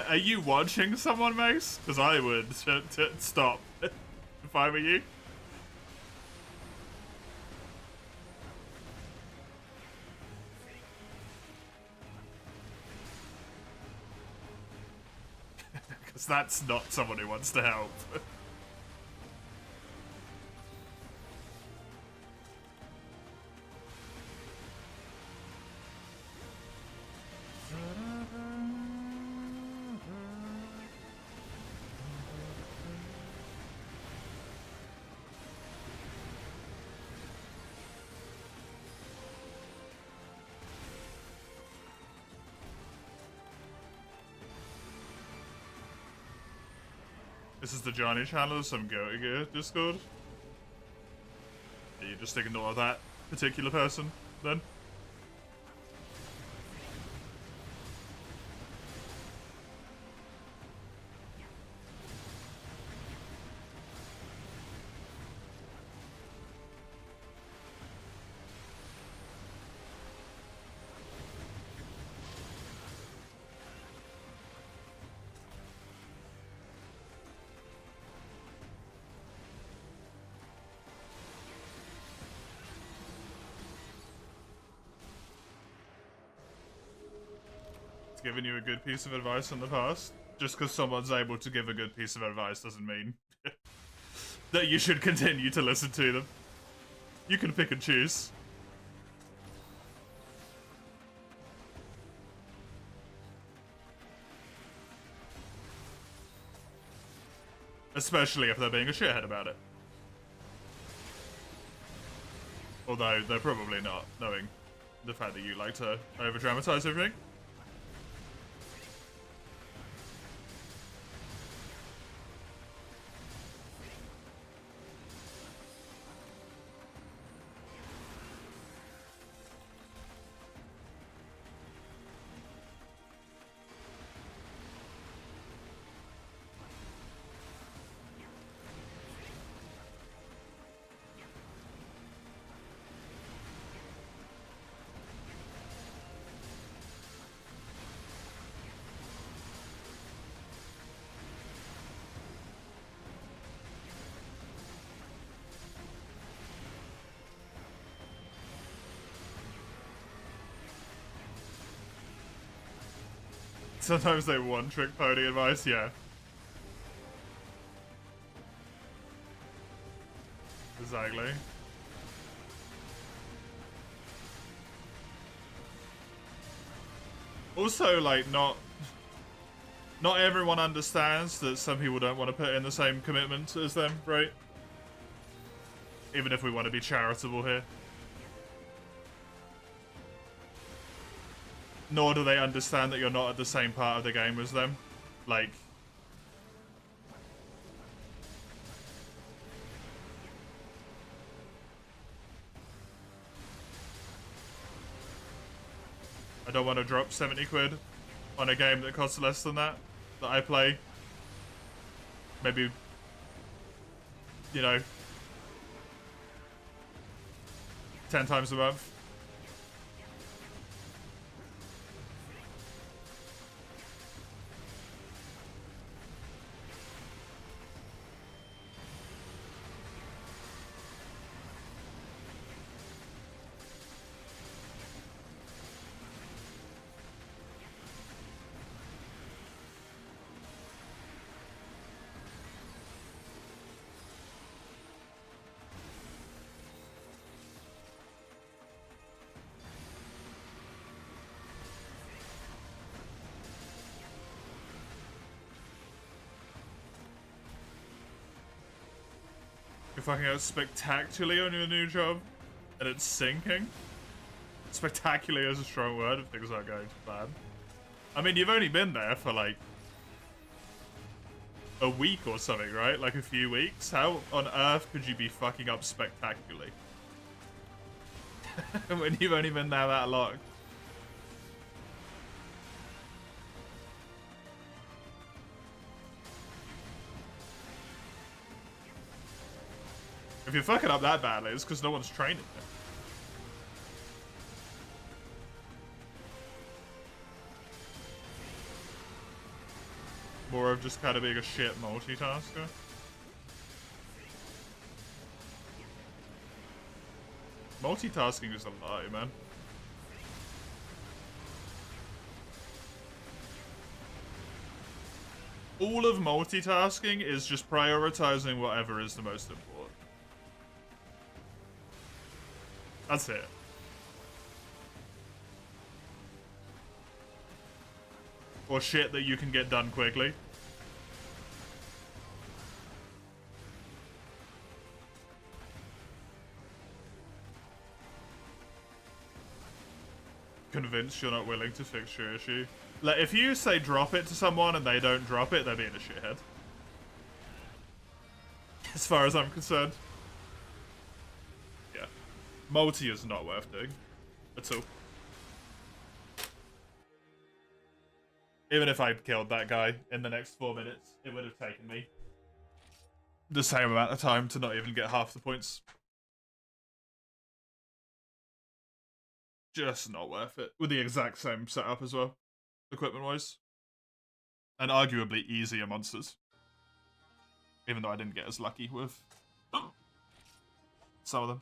Speaker 1: Are you watching someone, Mace? Because I would stop if I were you. Because that's not someone who wants to help. This is the Johnny channel, some Guilty Gear Discord. You just ignore that particular person, then. Given you a good piece of advice in the past. Just because someone's able to give a good piece of advice doesn't mean that you should continue to listen to them. You can pick and choose. Especially if they're being a shithead about it. Although they're probably not, knowing the fact that you like to over-dramatize everything. Sometimes they one-trick pony advice, yeah. Exactly. Also, like, not everyone understands that some people don't want to put in the same commitment as them, right? Even if we want to be charitable here. Nor do they understand that you're not at the same part of the game as them. Like... I don't want to drop 70 quid on a game that costs less than that I play. Maybe... You know... 10 times a month. You're fucking out spectacularly on your new job, and it's sinking. Spectacularly is a strong word if things aren't going bad. I mean, you've only been there for like a week or something, right? Like a few weeks. How on earth could you be fucking up spectacularly when you've only been there that long? If you're fucking up that badly, it's because no one's training you. More of just kind of being a shit multitasker. Multitasking is a lie, man. All of multitasking is just prioritizing whatever is the most important. That's it. Or shit that you can get done quickly. Convinced you're not willing to fix your issue. Like, if you say drop it to someone and they don't drop it, they're being a shithead. As far as I'm concerned. Yeah. Multi is not worth doing. At all. Even if I'd killed that guy in the next 4 minutes, it would have taken me the same amount of time to not even get half the points. Just not worth it. With the exact same setup as well, equipment-wise. And arguably easier monsters. Even though I didn't get as lucky with some of them.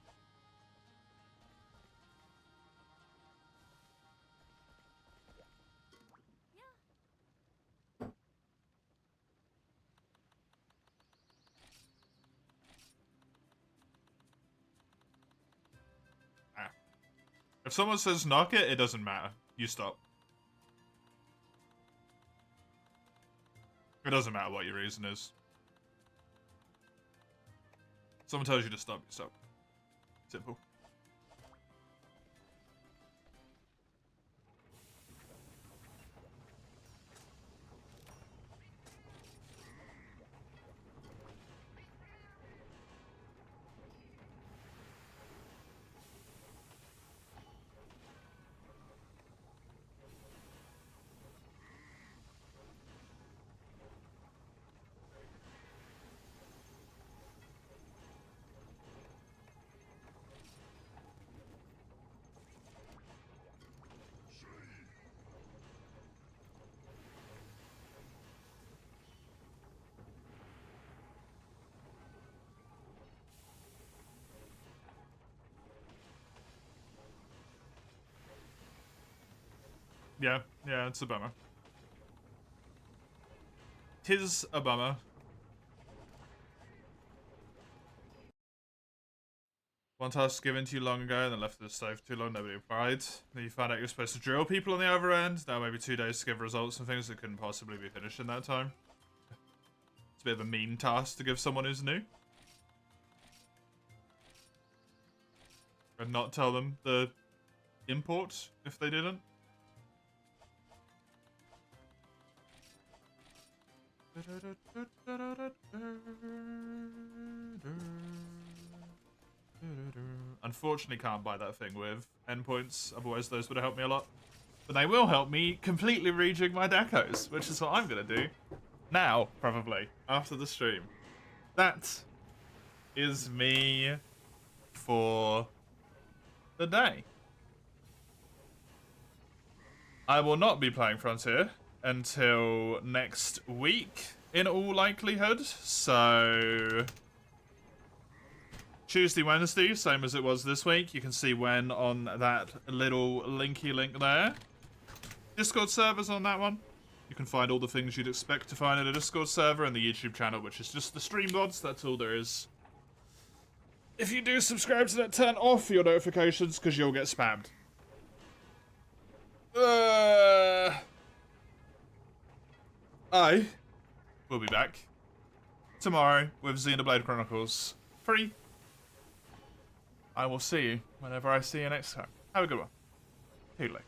Speaker 1: If someone says knock it, it doesn't matter. You stop. It doesn't matter what your reason is. Someone tells you to stop, you stop. Simple. Yeah, it's a bummer. 'Tis a bummer. One task given to you long ago and then left to the stove too long, nobody replied. Then you found out you're supposed to drill people on the other end. Now maybe 2 days to give results and things that couldn't possibly be finished in that time. It's a bit of a mean task to give someone who's new. And not tell them the import if they didn't. Unfortunately can't buy that thing with endpoints, otherwise those would have helped me a lot. But they will help me completely rejig my decos, which is what I'm going to do. Now, probably, after the stream. That is me for the day. I will not be playing Frontier until next week, in all likelihood. So Tuesday, Wednesday, same as it was this week. You can see when on that little linky link there. Discord servers on that one. You can find all the things you'd expect to find in a Discord server and the YouTube channel, which is just the stream mods. That's all there is. If you do subscribe to that, turn off your notifications because you'll get spammed. I will be back tomorrow with Xenoblade Chronicles 3. I will see you whenever I see you next time. Have a good one. Toodaloo.